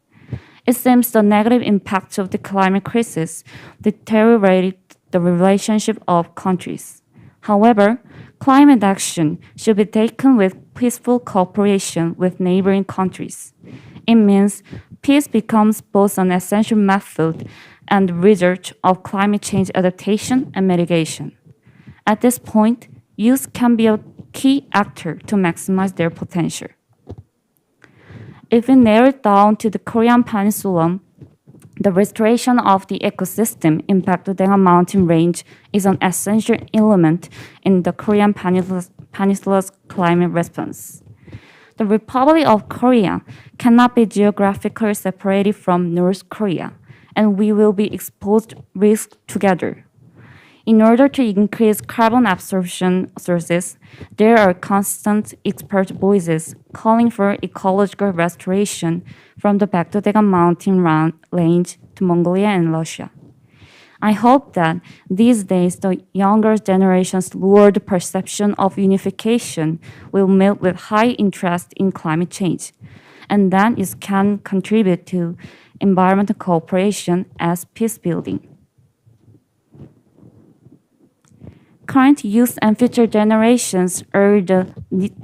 It seems the negative impacts of the climate crisis deteriorated the relationship of countries. However, climate action should be taken with peaceful cooperation with neighboring countries. It means peace becomes both an essential method and the result of climate change adaptation and mitigation. At this point, youth can be a key actor to maximize their potential. If we narrow it down to the Korean Peninsula, the restoration of the ecosystem in Baekdudaegan mountain range is an essential element in the Korean Peninsula's climate response. The Republic of Korea cannot be geographically separated from North Korea, and we will be exposed to risks together. In order to increase carbon absorption sources, there are constant expert voices calling for ecological restoration from the Baekdudaegan mountain range to Mongolia and Russia. I hope that these days the younger generation's lurid perception of unification will meet with high interest in climate change, and that it can contribute to environmental cooperation as peace building. Current youth and future generations are the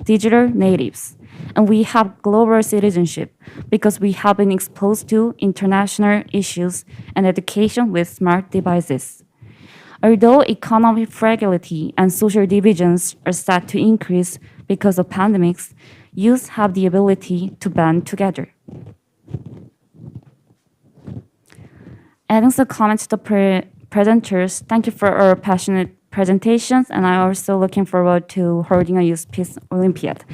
digital natives. And we have global citizenship because we have been exposed to international issues and education with smart devices. Although economic fragility and social divisions are set to increase because of pandemics, youth have the ability to band together. Adding some comments to the presenters, thank you for our passionate presentations, and I'm also looking forward to holding a Youth Peace Olympiad.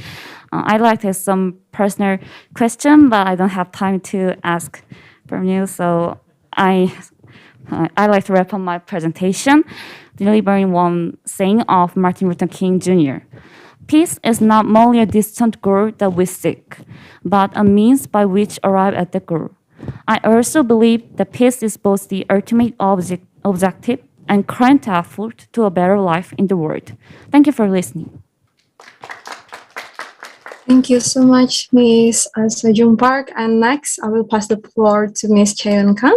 I'd like to ask some personal question, but I don't have time to ask from you, so I'd like to wrap up my presentation, delivering one saying of Martin Luther King Jr. Peace is not merely a distant goal that we seek, but a means by which arrive at the goal. I also believe that peace is both the ultimate objective and current effort to a better life in the world. Thank you for listening. Thank you so much, Ms. Sejong Park. And next, I will pass the floor to Ms. PyeongChang.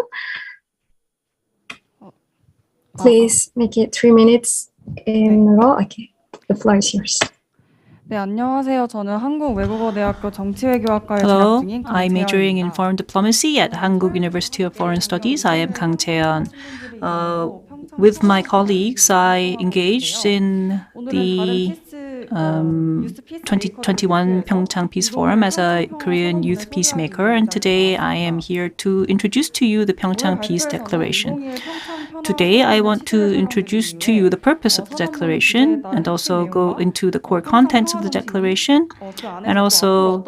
Please make it 3 minutes in a row. Okay, the floor is yours. 네, 안녕하세요. 저는 한국외국어대학교 정치외교학과에 Hello, 재학 중인 I'm majoring in 강채연입니다. foreign diplomacy at Hankuk University of Foreign Studies. I am Kang Chaeyeon. With my colleagues, I engaged in the 2021 PyeongChang Peace Forum as a Korean youth peacemaker, and today I am here to introduce to you the PyeongChang Peace Declaration. Today, I want to introduce to you the purpose of the declaration and also go into the core contents of the declaration and also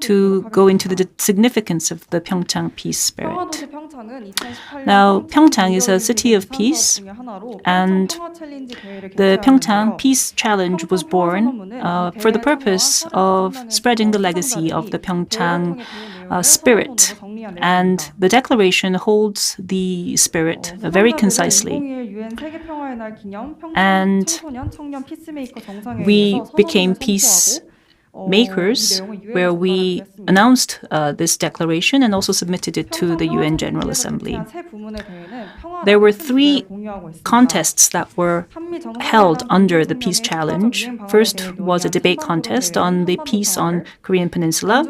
to go into the significance of the PyeongChang Peace spirit. Now, PyeongChang is a city of peace, and the PyeongChang Peace Challenge was born for the purpose of spreading the legacy of the PyeongChang spirit. And the declaration holds the spirit very concisely. And we became peace makers, where we announced this declaration and also submitted it to the UN General Assembly. There were 3 contests that were held under the Peace Challenge. First was a debate contest on the peace on Korean Peninsula.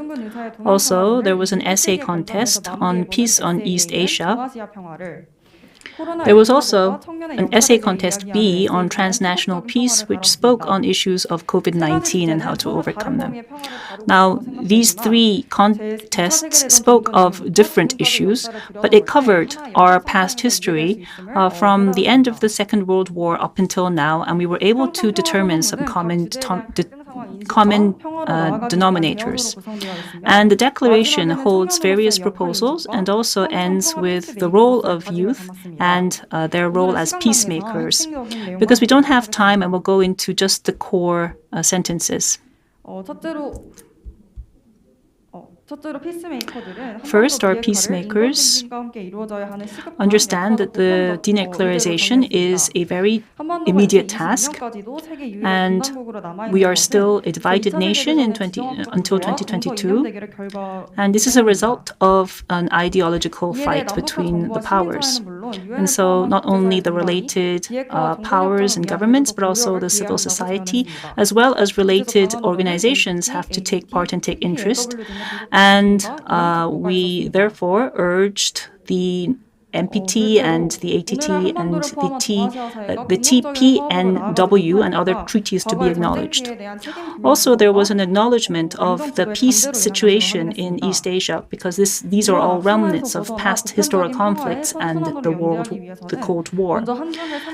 Also, there was an essay contest on peace on East Asia. There was also an essay contest B on transnational peace, which spoke on issues of COVID-19 and how to overcome them. Now, these 3 contests spoke of different issues, but it covered our past history from the end of the Second World War up until now, and we were able to determine some common denominators. And the declaration holds various proposals and also ends with the role of youth and their role as peacemakers. Because we don't have time, and we'll go into just the core sentences. First, our peacemakers understand that the denuclearization is a very immediate task, and we are still a divided nation until 2022, and this is a result of an ideological fight between the powers. And so not only the related powers and governments, but also the civil society, as well as related organizations, have to take part and take interest. And we therefore urged the NPT and the ATT and the TPNW and other treaties to be acknowledged. Also, there was an acknowledgement of the peace situation in East Asia, because these are all remnants of past historic conflicts and the Cold War.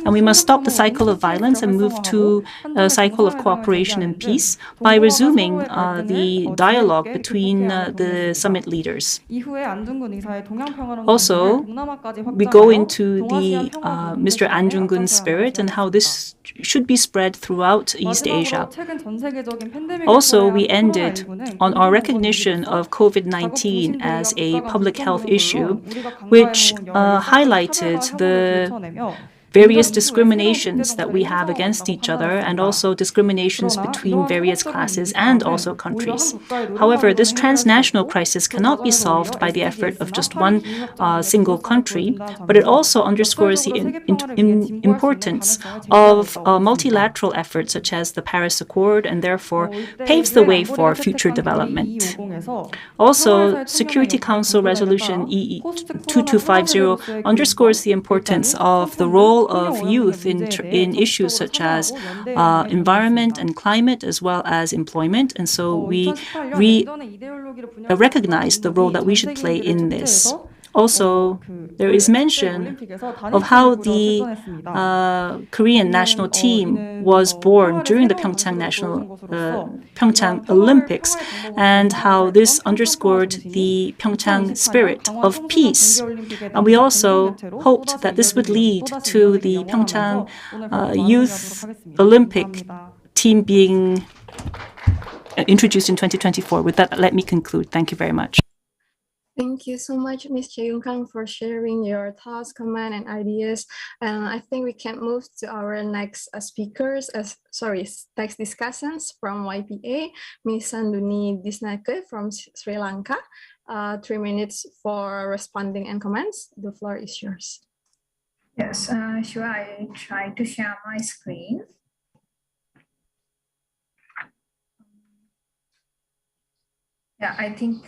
And we must stop the cycle of violence and move to a cycle of cooperation and peace by resuming the dialogue between the summit leaders. Also, we go into the Mr. An Jung-gun's spirit and how this should be spread throughout East Asia. Also, we ended on our recognition of COVID-19 as a public health issue, which highlighted various discriminations that we have against each other and also discriminations between various classes and also countries. However, this transnational crisis cannot be solved by the effort of just one single country, but it also underscores the importance of multilateral efforts such as the Paris Accord and therefore paves the way for future development. Also, Security Council Resolution EE 2250 underscores the importance of the role of youth in issues such as environment and climate as well as employment. And so we recognize the role that we should play in this. Also, there is mention of how the Korean national team was born during the PyeongChang Olympics and how this underscored the PyeongChang spirit of peace. And we also hoped that this would lead to the PyeongChang Youth Olympic team being introduced in 2024. With that, let me conclude. Thank you very much. Thank you so much, Ms. PyeongChang, for sharing your thoughts, comments, and ideas. I think we can move to our next next discussions from YPA, Ms. Sanduni Disnake from Sri Lanka. 3 minutes for responding and comments. The floor is yours. Yes, sure. I try to share my screen. Yeah, I think.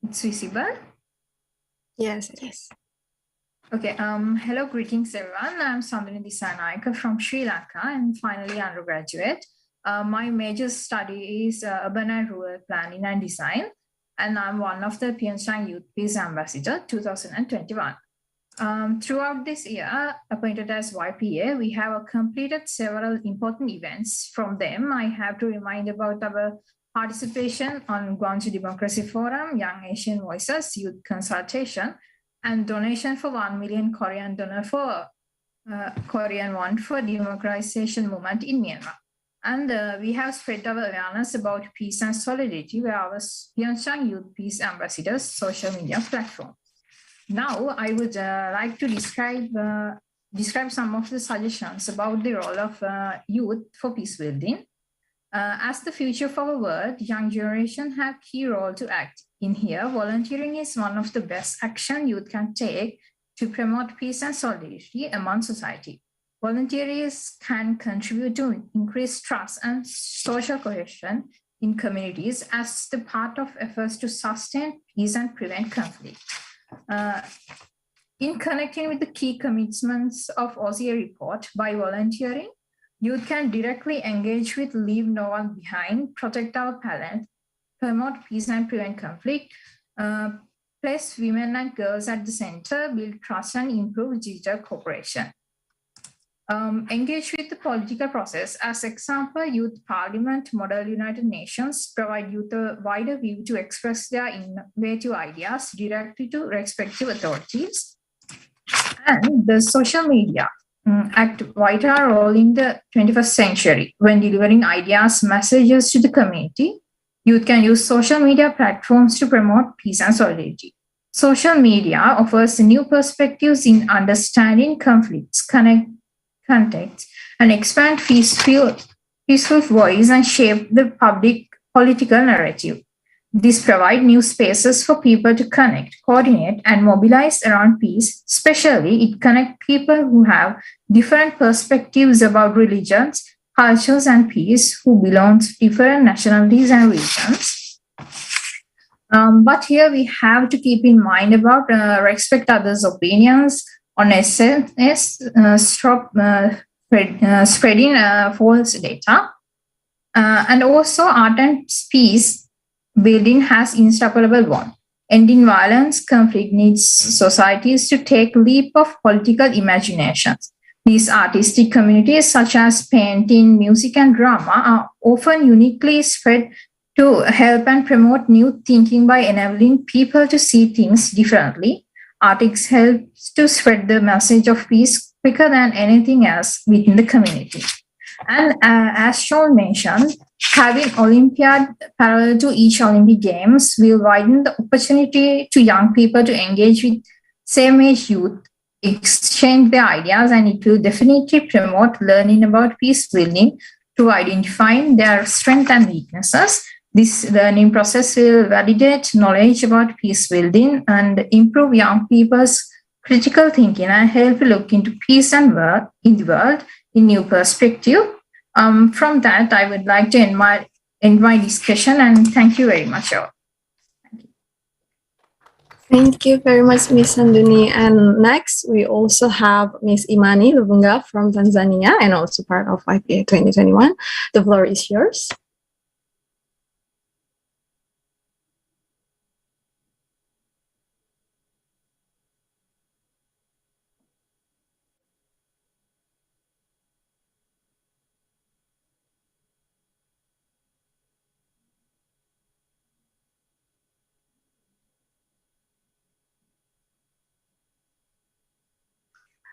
It's visible? Yes, it is. Okay. Hello, greetings, everyone. I'm Sandhini Disanaika from Sri Lanka and finally undergraduate. My major study is urban and rural planning and design, and I'm one of the PyeongChang Youth Peace Ambassador 2021. Throughout this year, appointed as YPA, we have completed several important events. From them, I have to remind about our participation on Gwangju Democracy Forum, Young Asian Voices, Youth Consultation, and donation for 1 million Korean donor for Korean Won for democratization movement in Myanmar. And we have spread our awareness about peace and solidarity via our PyeongChang Youth Peace Ambassadors social media platform. Now, I would like to describe some of the suggestions about the role of youth for peace building. As the future of our world, young generation have key role to act. In here, volunteering is one of the best action youth can take to promote peace and solidarity among society. Volunteers can contribute to increase trust and social cohesion in communities as the part of efforts to sustain peace and prevent conflict. In connecting with the key commitments of OCA report, by volunteering, youth can directly engage with leave no one behind, protect our planet, promote peace and prevent conflict, place women and girls at the center, build trust and improve digital cooperation. Engage with the political process. As example, Youth Parliament, Model United Nations provide youth a wider view to express their innovative ideas directly to respective authorities. And the social media act vital role in the 21st century when delivering ideas, messages to the community. Youth can use social media platforms to promote peace and solidarity. Social media offers new perspectives in understanding conflicts, contexts, and expand peaceful voice and shape the public political narrative. This provides new spaces for people to connect, coordinate, and mobilize around peace. Especially, it connects people who have different perspectives about religions, cultures, and peace, who belong to different nationalities and regions. But here we have to keep in mind about respect others' opinions on SNS, stop spreading false data, and also art and peace building has inseparable bond. Ending violence conflict needs societies to take leap of political imaginations. These artistic communities, such as painting, music, and drama, are often uniquely spread to help and promote new thinking by enabling people to see things differently. Artists help to spread the message of peace quicker than anything else within the community. And as Sean mentioned, Having Olympiad parallel to each Olympic Games will widen the opportunity to young people to engage with same-age youth, exchange their ideas, and it will definitely promote learning about peace building through identifying their strengths and weaknesses. This learning process will validate knowledge about peace building and improve young people's critical thinking and help look into peace and in the world in new perspective. From that, I would like to end my discussion and thank you very much all. Thank you very much, Miss Sanduni. And next, we also have Miss Imani Lubunga from Tanzania and also part of IPA 2021. The floor is yours.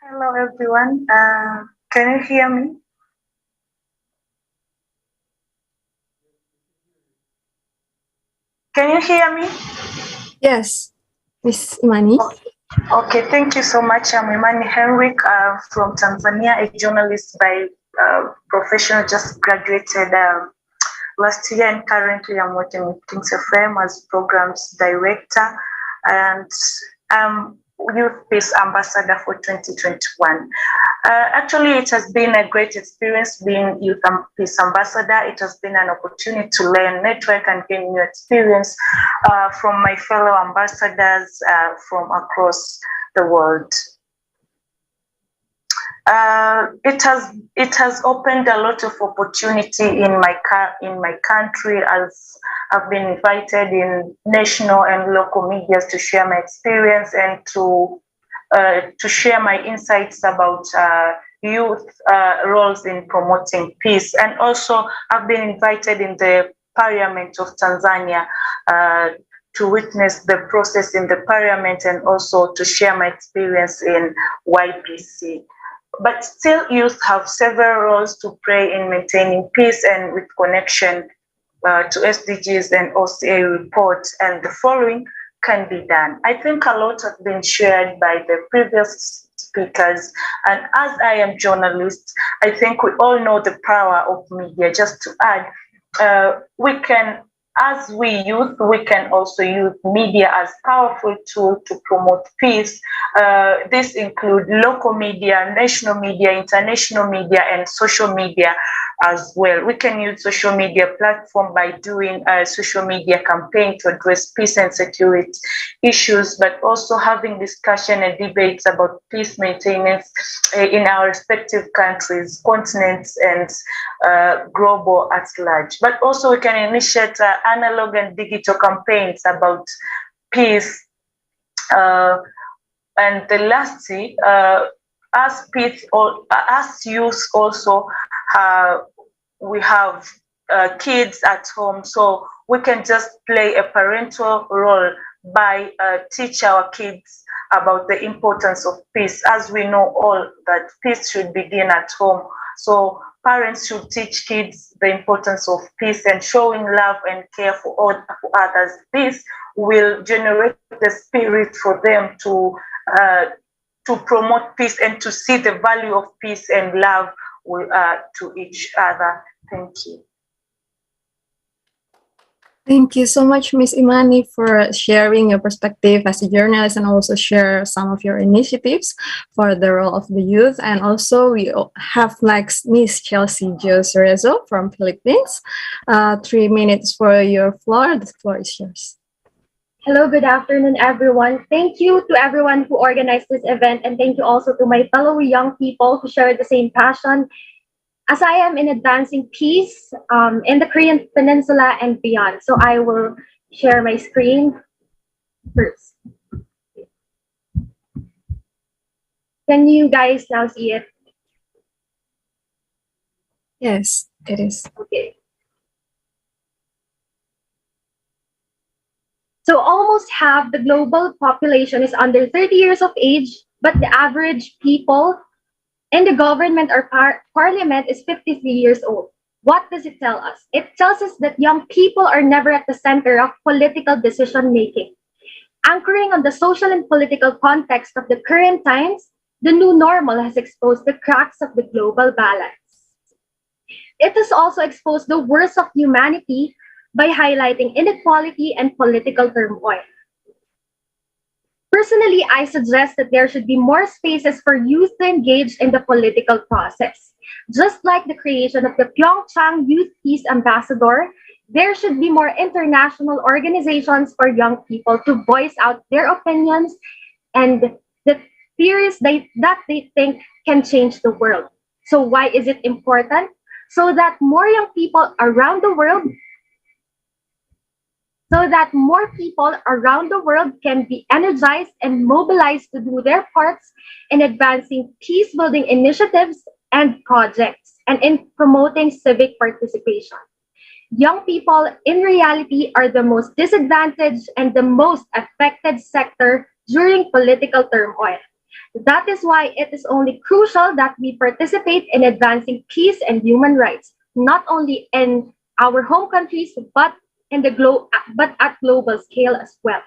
Hello everyone. Can you hear me? Can you hear me? Yes, Miss Imani. Okay, thank you so much. I'm Imani Henrik from Tanzania, a journalist by profession, just graduated last year, and currently I'm working with Kings FM as programs director and Youth Peace Ambassador for 2021. Actually, it has been a great experience being Youth Peace Ambassador. It has been an opportunity to learn, network, and gain new experience from my fellow ambassadors from across the world. It has opened a lot of opportunity in my country, as I've been invited in national and local media to share my experience and to share my insights about youth roles in promoting peace. And also, I've been invited in the Parliament of Tanzania to witness the process in the Parliament and also to share my experience in YPC. But still, youth have several roles to play in maintaining peace and with connection to SDGs and OCA report, and the following can be done. I think a lot has been shared by the previous speakers, and as I am journalist, I think we all know the power of media. Just to add, we can, as we youth, we can also use media as powerful tool to promote peace. This include local media, national media, international media, and social media as well. We can use social media platform by doing a social media campaign to address peace and security issues, but also having discussion and debates about peace maintenance in our respective countries, continents, and global at large. But also we can initiate analog and digital campaigns about peace. And the last thing, as peace or as youth also, we have kids at home, so we can just play a parental role by teach our kids about the importance of peace, as we know all that peace should begin at home. So parents should teach kids the importance of peace and showing love and care for others. This will generate the spirit for them to promote peace and to see the value of peace and love to each other. Thank you. Thank you so much, Ms. Imani, for sharing your perspective as a journalist and also share some of your initiatives for the role of the youth. And also we have next Ms. Chelsea Joserezo from Philippines. 3 minutes for your floor. The floor is yours. Hello, good afternoon, everyone. Thank you to everyone who organized this event, and thank you also to my fellow young people who share the same passion as I am in advancing peace in the Korean Peninsula and beyond. So I will share my screen first. Can you guys now see it? Yes, it is. Okay. So almost half the global population is under 30 years of age, but the average people in the government or parliament is 53 years old. What does it tell us? It tells us that young people are never at the center of political decision making. Anchoring on the social and political context of the current times, the new normal has exposed the cracks of the global balance. It has also exposed the worst of humanity by highlighting inequality and political turmoil. Personally, I suggest that there should be more spaces for youth to engage in the political process. Just like the creation of the PyeongChang Youth Peace Ambassador, there should be more international organizations for young people to voice out their opinions and the theories that they think can change the world. So why is it important? So that more young people around the world can be energized and mobilized to do their parts in advancing peace-building initiatives and projects and in promoting civic participation. Young people in reality are the most disadvantaged and the most affected sector during political turmoil. That is why it is only crucial that we participate in advancing peace and human rights, not only in our home countries, but at global scale as well.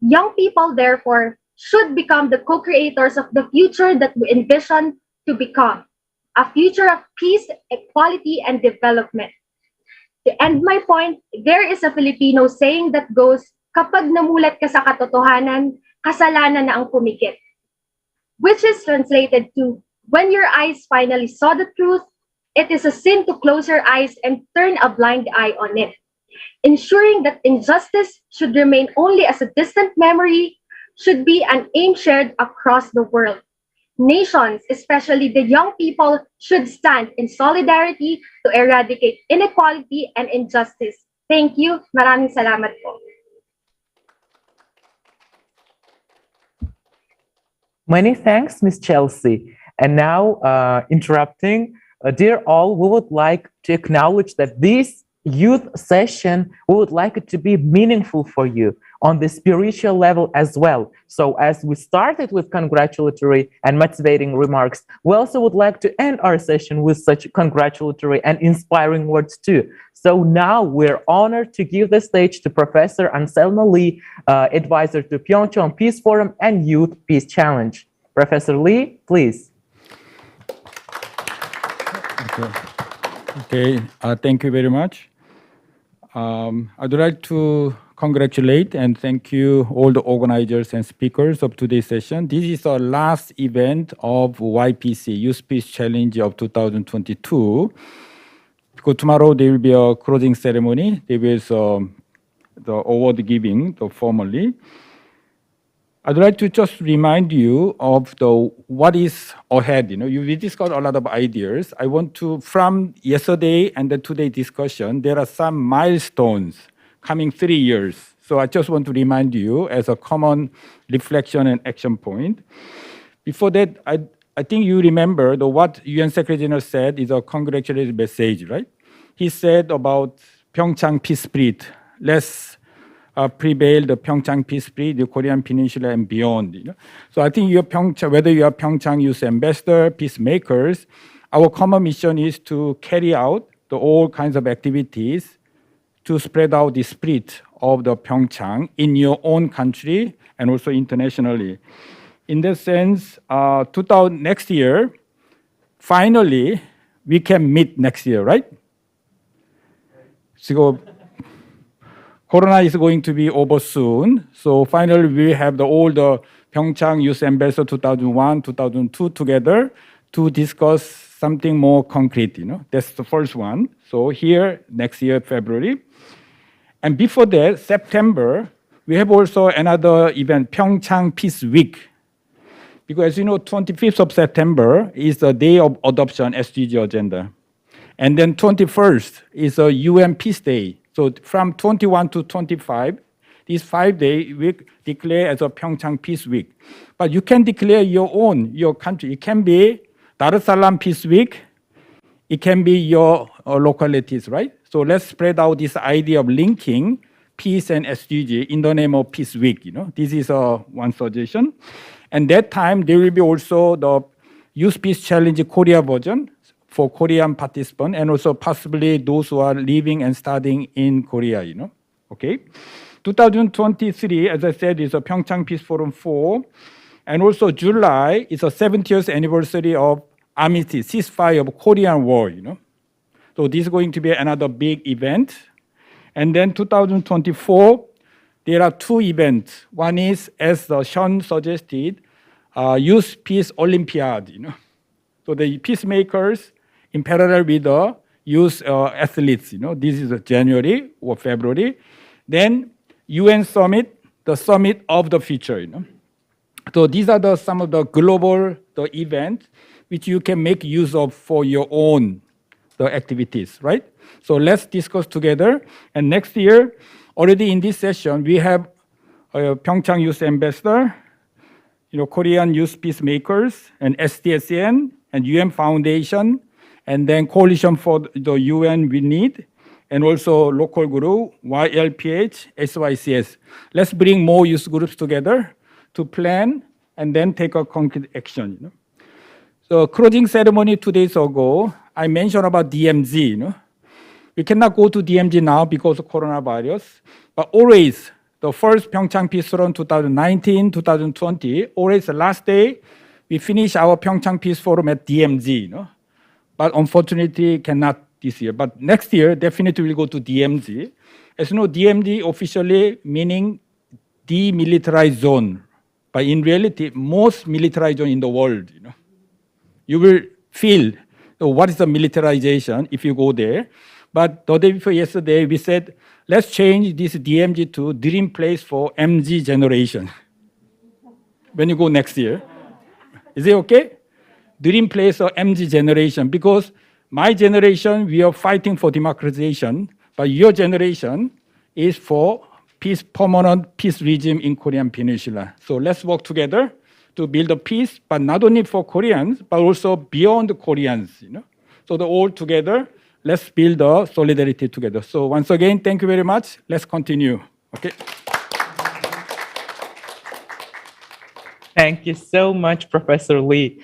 Young people, therefore, should become the co-creators of the future that we envision to become, a future of peace, equality, and development. To end my point, there is a Filipino saying that goes, kapag namulat ka sa katotohanan, kasalanan na ang pumikit. Which is translated to, when your eyes finally saw the truth, it is a sin to close your eyes and turn a blind eye on it. Ensuring that injustice should remain only as a distant memory should be an aim shared across the world. Nations, especially the young people, should stand in solidarity to eradicate inequality and injustice. Thank you. Maraming salamat po. Many thanks, Ms. Chelsea. And now, interrupting, dear all, we would like to acknowledge that this youth session, we would like it to be meaningful for you on the spiritual level as well. So as we started with congratulatory and motivating remarks, we also would like to end our session with such congratulatory and inspiring words too. So now we're honored to give the stage to Professor Anselma Lee, advisor to PyeongChang Peace Forum and Youth Peace Challenge. Professor Lee, please. Okay. Thank you very much. I'd like to congratulate and thank you all the organizers and speakers of today's session. This is the last event of YPC, Youth Peace Challenge of 2022. Because tomorrow there will be a closing ceremony. There is the award giving formally. I'd like to just remind you of what is ahead. We discussed a lot of ideas. I want to, from yesterday and the today discussion, there are some milestones coming 3 years. So I just want to remind you as a common reflection and action point. Before that, I think you remember what UN Secretary General said is a congratulatory message, right? He said about PyeongChang peace spirit. Let's prevail the PyeongChang peace spirit, the Korean Peninsula and beyond. So I think whether you are PyeongChang Youth Ambassador, peacemakers, our common mission is to carry out all kinds of activities to spread out the spirit of the PyeongChang in your own country and also internationally. In that sense, next year, finally, we can meet next year, right? So Corona is going to be over soon. So finally, we have all the PyeongChang Youth Ambassador 2001, 2002 together to discuss something more concrete. That's the first one. So here, next year, February. And before that, September, we have also another event, PyeongChang Peace Week. Because as you know, 25th of September is the day of adoption SDG agenda. And then 21st is a UN Peace Day. So from 21 to 25, this 5-day week declare as a PyeongChang Peace Week. But you can declare your country. It can be Dar es Salaam Peace Week. It can be your localities, right? So let's spread out this idea of linking peace and SDG in the name of Peace Week. This is one suggestion. And that time, there will be also the Youth Peace Challenge Korea version, for Korean participants and also possibly those who are living and studying in Korea, Okay. 2023, as I said, is a PyeongChang Peace Forum 4. And also July is a 70th anniversary of armistice, ceasefire of Korean War, So this is going to be another big event. And then 2024, there are two events. One is, as Sean suggested, Youth Peace Olympiad, So the peacemakers in parallel with the youth athletes, This is January or February. Then UN Summit, the Summit of the Future, So these are some of the global events which you can make use of for your own activities, right? So let's discuss together. And next year, already in this session, we have PyeongChang Youth Ambassador, Korean Youth Peacemakers, and SDSN, and UN Foundation, and then Coalition for the UN We Need, and also local group, YLPH, SYCS. Let's bring more youth groups together to plan and then take a concrete action. So closing ceremony 2 days ago, I mentioned about DMZ. We cannot go to DMZ now because of coronavirus, but always the first PyeongChang Peace Forum 2019, 2020, always the last day, we finish our PyeongChang Peace Forum at DMZ. But unfortunately, cannot this year. But next year, definitely we'll go to DMZ. As you know, DMZ officially meaning demilitarized zone, but in reality, most militarized zone in the world. You will feel what is the militarization if you go there. But the day before yesterday, we said, let's change this DMZ to Dream Place for MZ generation. When you go next year. Is it okay? Dream Place for MZ generation, because my generation, we are fighting for democratization, but your generation is for peace, permanent peace regime in Korean Peninsula. So let's work together to build a peace, but not only for Koreans, but also beyond the Koreans. So all together, let's build a solidarity together. So once again, thank you very much. Let's continue. Okay. Thank you so much, Professor Lee.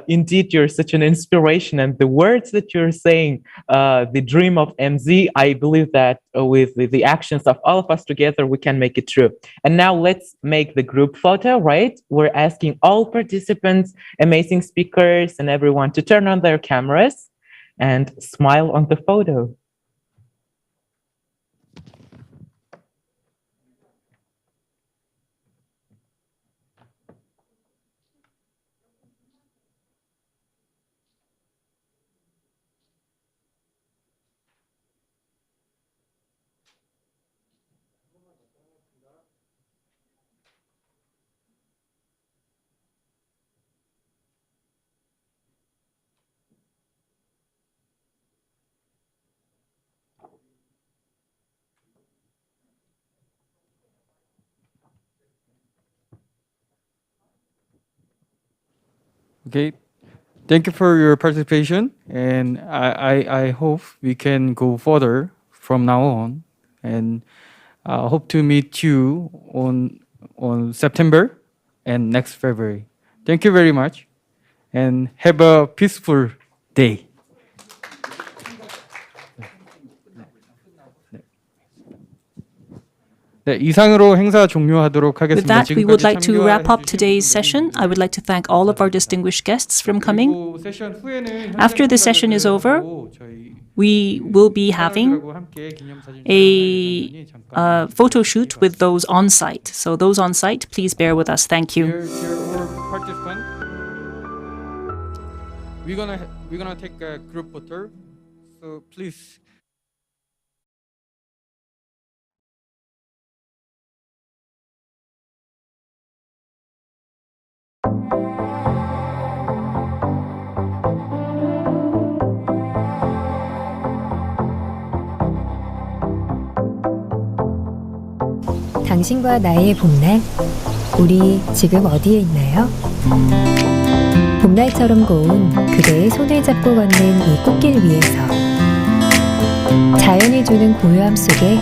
Indeed, you're such an inspiration, and the words that you're saying, the dream of MZ, I believe that with the actions of all of us together, we can make it true. And now let's make the group photo, right? We're asking all participants, amazing speakers, and everyone to turn on their cameras and smile on the photo. Okay, thank you for your participation, and I hope we can go further from now on, and hope to meet you on September and next February. Thank you very much, and have a peaceful day. With that, we would like to wrap up today's session. I would like to thank all of our distinguished guests from coming. After the session is over, we will be having a photo shoot with those on site. So those on site, please bear with us. Thank you. We're gonna take a group photo. So please. 당신과 나의 봄날, 우리 지금 어디에 있나요? 봄날처럼 고운 그대의 손을 잡고 걷는 이 꽃길 위에서 자연이 주는 고요함 속에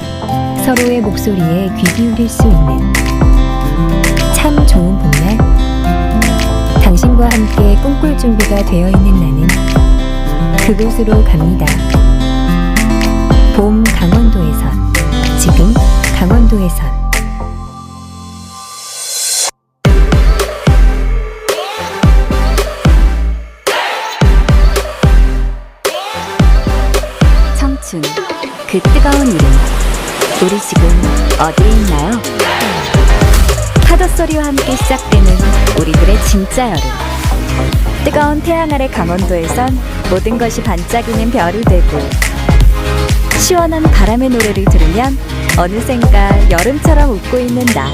서로의 목소리에 귀 기울일 수 있는 참 좋은 봄날, 당신과 함께 꿈꿀 준비가 되어 있는 나는 그곳으로 갑니다. 봄 강원도에선, 지금 강원도에선. 청춘, 그 뜨거운 이름. 우리 지금 어디에 있나요? 파도 소리와 함께 시작되는 우리들의 진짜 여름. 뜨거운 태양 아래 강원도에선 모든 것이 반짝이는 별이 되고, 시원한 바람의 노래를 들으면 어느샌가 여름처럼 웃고 있는 나.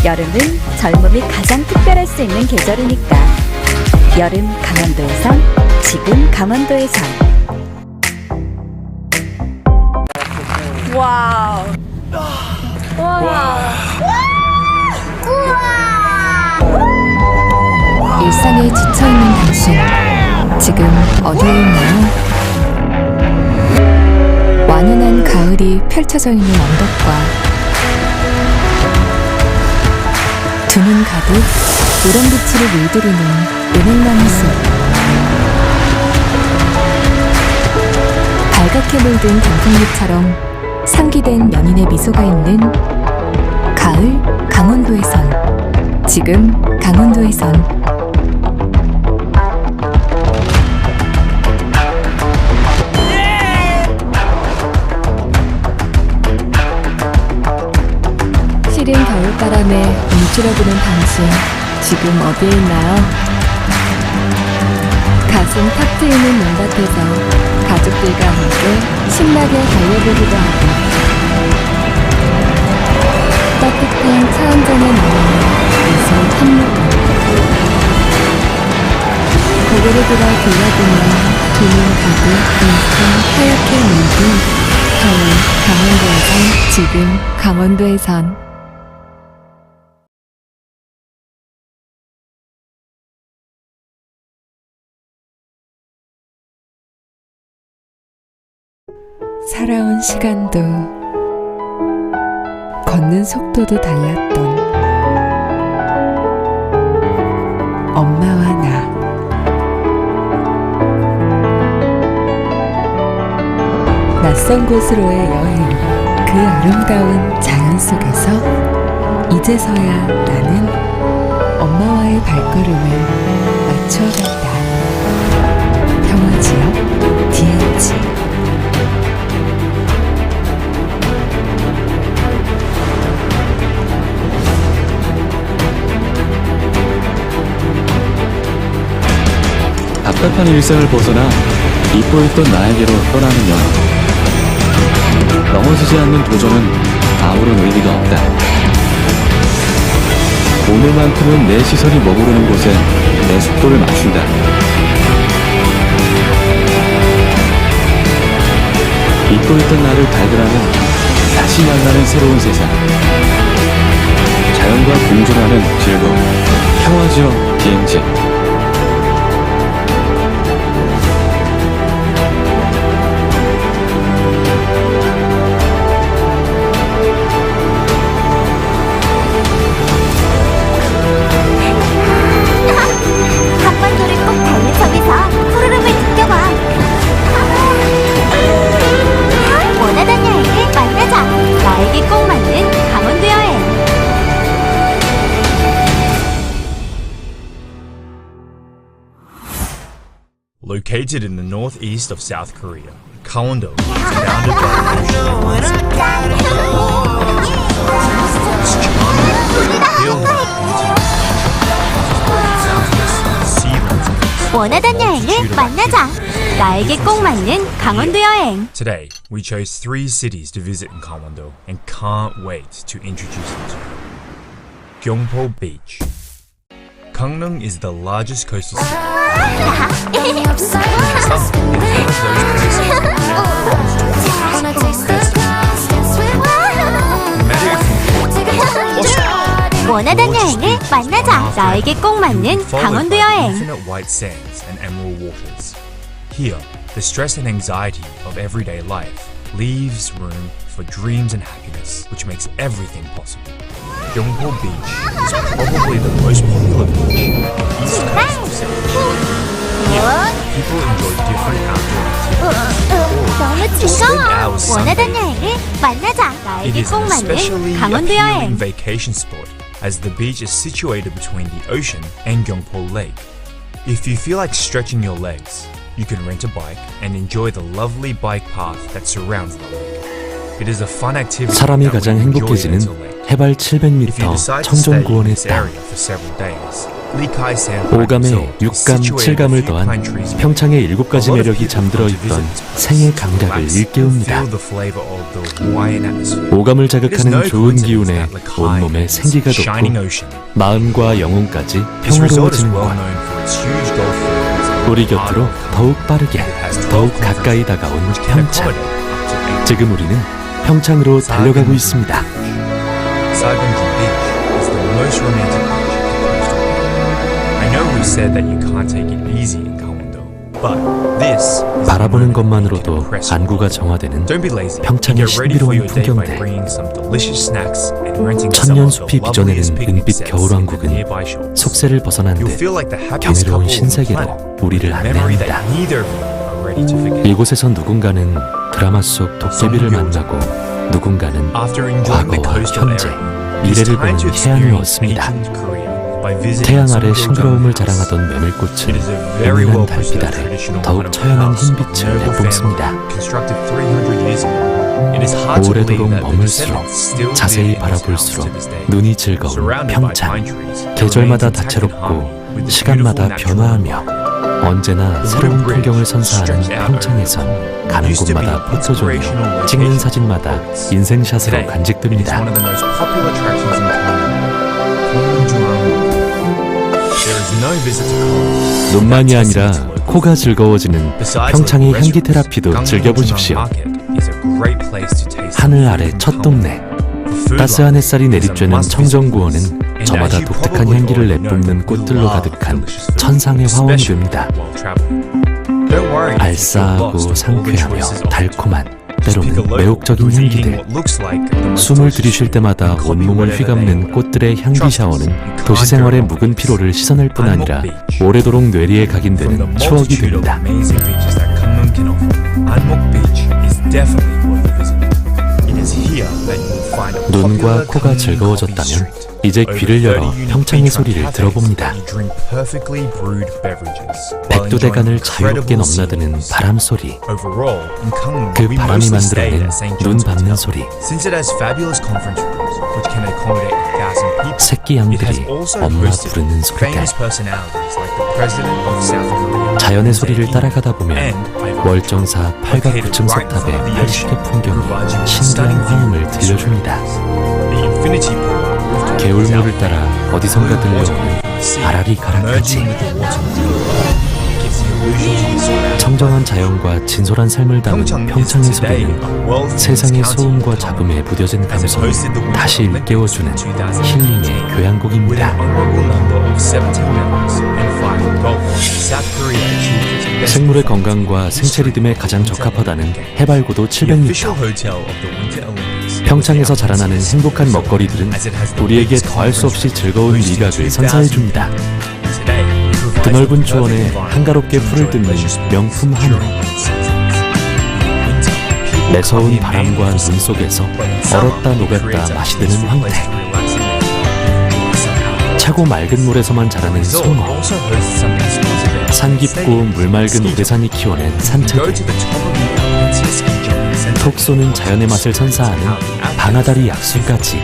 여름은 젊음이 가장 특별할 수 있는 계절이니까. 여름 강원도에선, 지금 강원도에선. 와우. 와. 일상에 지쳐있는 당신, 지금 어디에 있나요? 완연한 가을이 펼쳐져 있는 언덕과 두 눈 가득 노란빛으로 물들이는 은행나무 숲, 발갛게 물든 단풍잎처럼 상기된 연인의 미소가 있는 가을 강원도에선, 지금 강원도에선. 시린 겨울바람에 움츠러드는 당신, 지금 어디에 있나요? 가슴 탁 트이는 논밭에서 가족들과 함께 신나게 달려보기도 하고, 따뜻한 차 한 잔에 나오는 미소 한 모금, 고개를 들어 돌아보면 두 눈 가득 인생 하얗게 물든 겨울 강원도에선, 지금 강원도에선. 살아온 시간도 걷는 속도도 달랐던 엄마와 나. 낯선 곳으로의 여행, 그 아름다운 자연 속에서 이제서야 나는 엄마와의 발걸음을 맞춰간다. 평화지역 DH. 답답한 일상을 벗어나 잊고 있던 나에게로 떠나는 여행. 넘어지지 않는 도전은 아무런 의미가 없다. 오늘만큼은 내 시선이 머무르는 곳에 내 속도를 맞춘다. 잊고 있던 나를 발견하면 다시 만나는 새로운 세상. 자연과 공존하는 즐거움. 평화지역 비행지. 강원도를 꼭 닮은 섬에서 푸르름을 느껴봐. 원하던 여행을 만나자. 나에게 꼭 맞는 강원도 여행. Located in the northeast of South Korea, Gangwon-do is bounded by the ocean and this charming, filled with beauty. 원하던 여행을 만나자. 나에게 꼭 맞는 강원도 여행. Today, we chose 3 cities to visit in Gangwon-do and can't wait to introduce them to you. Gyeongpo Beach. Gangneung is the largest coastal city. 원하던 여행을 만나자. 나에게 꼭 맞는 강원도 여행. Infinite white sands and emerald waters. Here, the stress and anxiety of everyday life leaves room for dreams and happiness, which makes everything possible. Gyeongpo Beach is probably the most popular beach in the east coast of Seoul. People enjoy different outdoor activities. 너무 Spend 즐거워. hours 원하던 sunbathing. 여행을 만나자. It 나에게 is 꼭 an 맞는 especially 강원도 appealing 여행. vacation spot, as the beach is situated between the ocean and Gyeongpo Lake. If you feel like stretching your legs, you can rent a bike and enjoy the lovely bike path that surrounds the lake. It is a fun activity 사람이 that 가장 will enjoy 행복해지는 until late. 해발 If you 700m decide to stay in 청정구원의 this 땅. area for several days, Likai Sandpine 오감에 Resort is 육감, situated a 칠감을 few 더한 pine trees away. 평창의 7가지 A lot of 매력이 people 잠들어 come to 있던 visit this 생의 place to 감각을 relax and 일깨웁니다. feel the flavor of the Hawaiian atmosphere. 오감을 It is 자극하는 no 좋은 coincidence 기운에 that Likai 온몸에 is 생기가 shining 돋고 ocean. 마음과 영혼까지 This resort is 평화로워지는 well 것. known for its huge golf fields. 우리 곁으로 더욱 빠르게, 더욱 가까이 다가온 평창. 지금 우리는 평창으로 달려가고 있습니다. Saigonji Beach is the most romantic beach in the coastal area. I know we said that you can't take it easy in Gangwon-do, but this is 바라보는 것만으로도 안구가 정화되는 Don't be lazy. 평창의 Get ready for 신비로운 your day by 풍경들. bringing some delicious snacks and renting some of the 천년숲이 빚어내는 loveliest picnic 은빛 sets in the 겨울왕국은 nearby shops. 속세를 벗어난 You'll 듯 feel like the happiest 경이로운 couple on the planet, 신세계로 우리를 with a memory 안내합니다. that neither of you are ready to forget. 이곳에서 누군가는 드라마 속 도깨비를 만나고 누군가는 After enjoying the 과거와 coastal 현재, area, it's 미래를 time to 보는 해안을 experience 얻습니다. ancient Korea by visiting 태양 아래 Songdo 싱그러움을 House. 자랑하던 메밀꽃은 It is a very 은은한 well preserved 달빛 아래 traditional 더욱 Hanover 처연한 house of 흰빛을 noble 내뿜습니다. family constructed 300 years ago. It is hard to believe 오래도록 that the 머물수록 descendants still 자세히 live in this house 바라볼수록 to this day. 눈이 즐거운 Surrounded by 평창. pine trees, it 계절마다 remains intact in 다채롭고 harmony with the 시간마다 beautiful natural 변화하며 언제나 새로운 풍경을 선사하는 평창에선 가는 곳마다 포토존이요 찍는 사진마다 인생샷으로 간직됩니다. One of the most popular attractions in Gyeongwon. There is no visit to Gyeongwon. 눈만이 아니라 코가 즐거워지는 평창의 향기 테라피도 즐겨보십시오. 하늘 아래 첫 동네. 따스한 햇살이 내리쬐는 청정구원은 저마다 독특한 향기를 내뿜는 꽃들로 가득한 천상의 화원이 됩니다. 알싸하고 상쾌하며 달콤한, 때로는 매혹적인 향기들. 숨을 들이쉴 때마다 온몸을 휘감는 꽃들의 향기 샤워는 도시 생활의 묵은 피로를 씻어낼 뿐 아니라 오래도록 뇌리에 각인되는 추억이 됩니다. 눈과 코가 즐거워졌다면 이제 귀를 열어 평창의 소리를 들어봅니다. 백두대간을 자유롭게 넘나드는 바람 소리. 그 바람이 만들어낸 눈 밟는 소리. 새끼 양들이 엄마 부르는 소리들. 자연의 소리를 따라가다 보면 월정사 8각 9층 석탑의 80개 풍경이 신기한 화음을 들려줍니다. 개울물을 따라 어디선가 들려오는 아라리 가락까지. 청정한 자연과 진솔한 삶을 담은 평창의 소리는 세상의 소음과 잡음에 무뎌진 감성을 다시 일깨워주는 힐링의 교향곡입니다. 생물의 건강과 생체 리듬에 가장 적합하다는 해발고도 700m. 평창에서 자라나는 행복한 먹거리들은 우리에게 더할 수 없이 즐거운 미각을 선사해줍니다. 드넓은 초원에 한가롭게 풀을 뜯는 명품 한우. 매서운 바람과 눈 속에서 얼었다 녹았다 맛이 드는 황태. 차고 맑은 물에서만 자라는 송어. 산 깊고 물 맑은 우레산이 키워낸 산채들. 톡 쏘는 자연의 맛을 선사하는 방아다리 약수까지.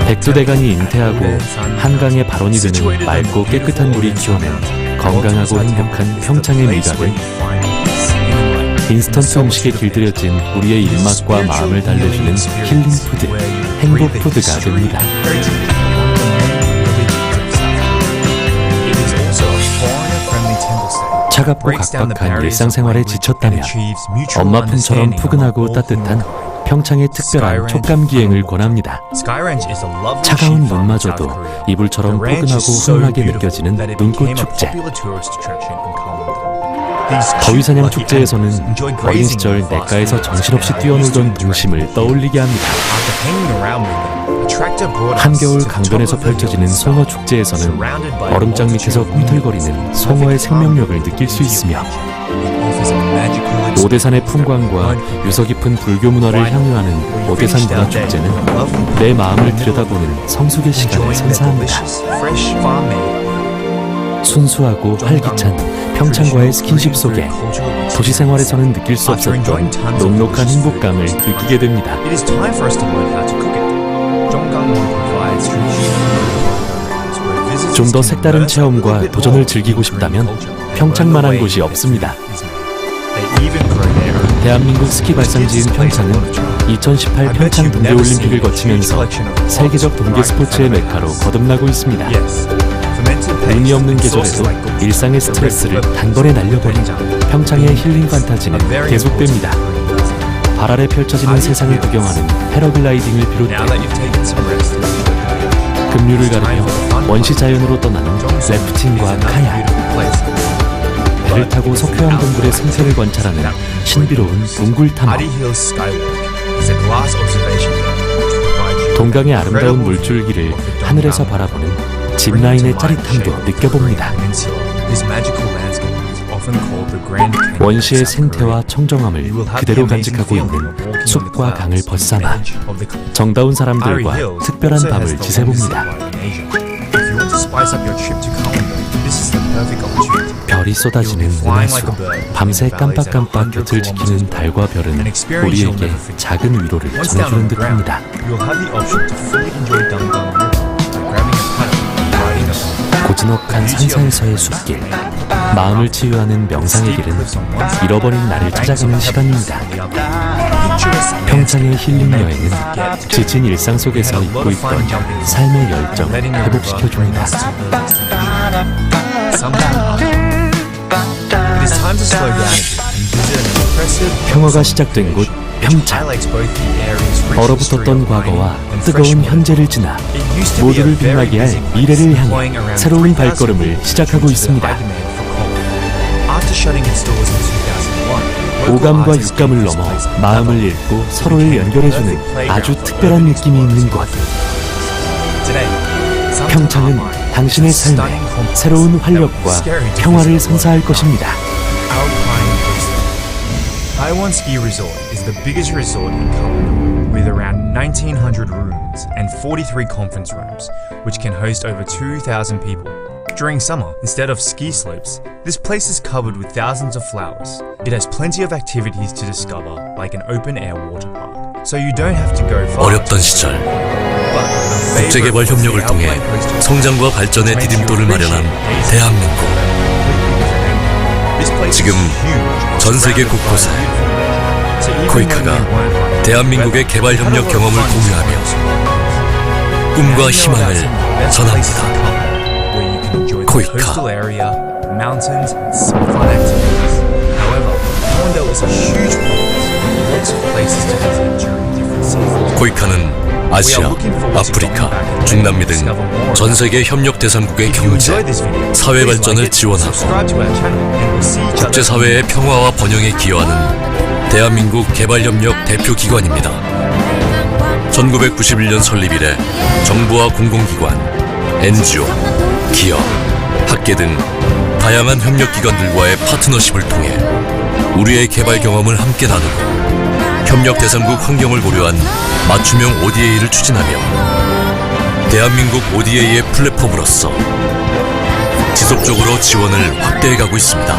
백두대간이 잉태하고 한강의 발원이 되는 맑고 깨끗한 물이 키워낸 건강하고 행복한 평창의 미각은 인스턴트 음식에 길들여진 우리의 입맛과 마음을 달래주는 힐링푸드, 행복푸드가 됩니다. 차갑고 각박한 일상생활에 지쳤다면 엄마 품처럼 푸근하고 따뜻한 평창의 특별한 촉감기행을 권합니다. 차가운 눈마저도 이불처럼 포근하고 훈훈하게 느껴지는 눈꽃 축제. 더위사냥 축제에서는 어린 시절 냇가에서 정신없이 뛰어놀던 동심을 떠올리게 합니다. 한겨울 강변에서 펼쳐지는 송어 축제에서는 얼음장 밑에서 꿈틀거리는 송어의 생명력을 느낄 수 있으며 오대산의 풍광과 유서 깊은 불교 문화를 향유하는 오대산 문화축제는 내 마음을 들여다보는 성숙의 시간을 선사합니다. 순수하고 활기찬 평창과의 스킨십 속에 도시 생활에서는 느낄 수 없었던 녹록한 행복감을 느끼게 됩니다. 좀 더 색다른 체험과 도전을 즐기고 싶다면 평창만한 곳이 없습니다. 대한민국 스키 발상지인 평창은 2018 평창 동계올림픽을 거치면서 세계적 동계 스포츠의 메카로 거듭나고 있습니다. 운이 없는 계절에도 일상의 스트레스를 단번에 날려버린 평창의 힐링 판타지는 계속됩니다. 발 아래 펼쳐지는 세상을 구경하는 패러글라이딩을 비롯해 급류를 가르며 원시 자연으로 떠나는 래프팅과 카약, 배를 타고 석회암 동굴의 생태를 관찰하는 신비로운 동굴 탐험, 동강의 아름다운 물줄기를 하늘에서 바라보는 짚라인의 짜릿함도 느껴봅니다. 원시의 생태와 청정함을 그대로 간직하고 있는 숲과 강을 벗삼아 정다운 사람들과 특별한 밤을 지새봅니다. 별이 쏟아지는 은하수, 밤새 깜빡깜빡 곁을 지키는 달과 별은 우리에게 작은 위로를 전해주는 듯합니다. 고즈넉한 산사에서의 숲길, 마음을 치유하는 명상의 길은 잃어버린 나를 찾아가는 시간입니다. 평창의 힐링 여행은 지친 일상 속에서 잊고 있던 삶의 열정을 회복시켜줍니다. 평화가 시작된 곳 평창. 얼어붙었던 과거와 뜨거운 현재를 지나 모두를 빛나게 할 미래를 향해 새로운 발걸음을 시작하고 있습니다. 오감과 육감을 넘어 마음을 읽고 서로를 연결해주는 아주 특별한 느낌이 있는 곳. 평창은 당신의 삶에 새로운 활력과 평화를 선사할 것입니다. Taiwan Ski Resort is the biggest resort in Korea, with around 1,900 rooms and 43 conference rooms, which can host over 2,000 people. During summer, instead of ski slopes, this place is covered with thousands of flowers. It has plenty of activities to discover, like an open-air water park, so you don't have to go far. 어렵던 시절, 국제개발 협력을 통해 성장과 발전의 디딤돌을 마련한 대한민국. 지금 전 세계 곳곳에 코이카가 대한민국의 개발협력 경험을 공유하며 꿈과 희망을 전합니다. 코이카. 코이카는 아시아, 아프리카, 중남미 등 전 세계 협력 대상국의 경제, 사회 발전을 지원하고 국제사회의 평화와 번영에 기여하는 대한민국 개발협력 대표기관입니다. 1991년 설립 이래 정부와 공공기관, NGO, 기업, 학계 등 다양한 협력기관들과의 파트너십을 통해 우리의 개발 경험을 함께 나누고 협력 대상국 환경을 고려한 맞춤형 ODA를 추진하며 대한민국 ODA의 플랫폼으로서 지속적으로 지원을 확대해가고 있습니다.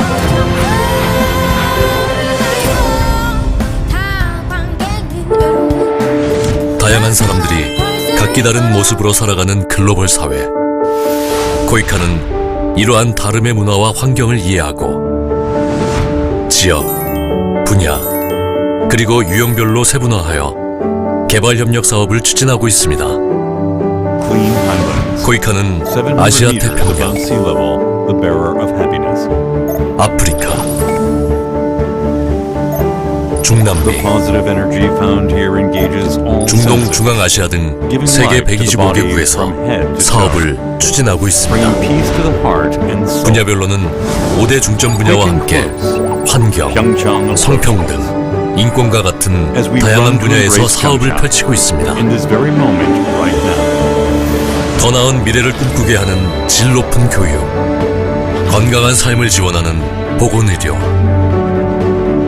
다양한 사람들이 각기 다른 모습으로 살아가는 글로벌 사회. 코이카는 이러한 다름의 문화와 환경을 이해하고 지역, 분야, 그리고 유형별로 세분화하여 개발협력 사업을 추진하고 있습니다. 코이카는 아시아 태평양, 아프리카, 중남미, 중동, 중앙아시아 등 세계 125개국에서 사업을 추진하고 있습니다. 분야별로는 5대 중점 분야와 함께 환경, 성평등, 인권과 같은 다양한 분야에서 사업을 펼치고 있습니다. 더 나은 미래를 꿈꾸게 하는 질 높은 교육, 건강한 삶을 지원하는 보건의료,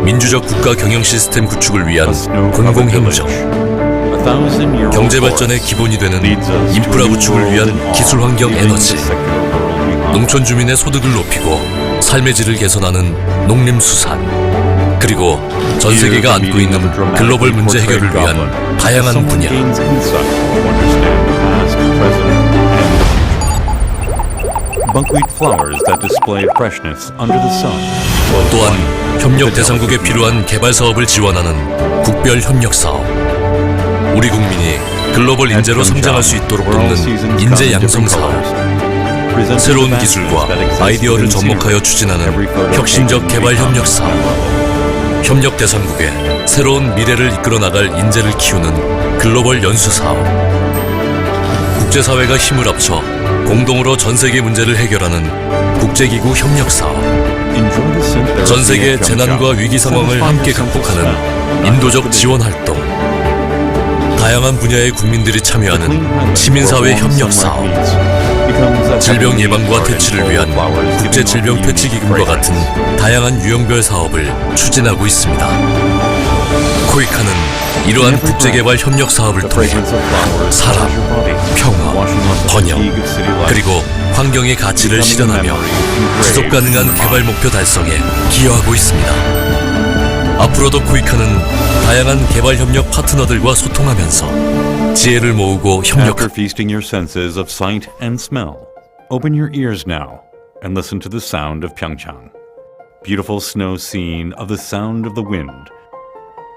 민주적 국가 경영 시스템 구축을 위한 공공행정, 경제발전의 기본이 되는 인프라 구축을 위한 기술환경 에너지, 농촌 주민의 소득을 높이고 삶의 질을 개선하는 농림수산, 그리고 전 세계가 안고 있는 글로벌 문제 해결을 위한 다양한 분야. 또한 협력 대상국에 필요한 개발 사업을 지원하는 국별 협력 사업, 우리 국민이 글로벌 인재로 성장할 수 있도록 돕는 인재 양성 사업, 새로운 기술과 아이디어를 접목하여 추진하는 혁신적 개발 협력 사업, 협력 대상국에 새로운 미래를 이끌어 나갈 인재를 키우는 글로벌 연수 사업, 국제사회가 힘을 합쳐 공동으로 전 세계 문제를 해결하는 국제기구 협력 사업, 전 세계 재난과 위기 상황을 함께 극복하는 인도적 지원 활동, 다양한 분야의 국민들이 참여하는 시민사회 협력 사업, 질병 예방과 퇴치를 위한 국제질병퇴치기금과 같은 다양한 유형별 사업을 추진하고 있습니다. 코이카는 이러한 국제개발 협력 사업을 통해 사람, 평화, 번영, 그리고 환경의 가치를 실현하며 지속가능한 개발 목표 달성에 기여하고 있습니다. 앞으로도 코이카는 다양한 개발 협력 파트너들과 소통하면서 지혜를 모으고 협력. After feasting your senses of sight and smell, open your ears now and listen to the sound of PyeongChang. Beautiful snow scene of the sound of the wind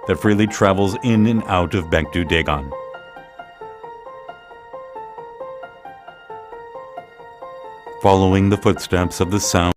that freely travels in and out of Baekdu-daegan. Following the footsteps of the sound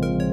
you.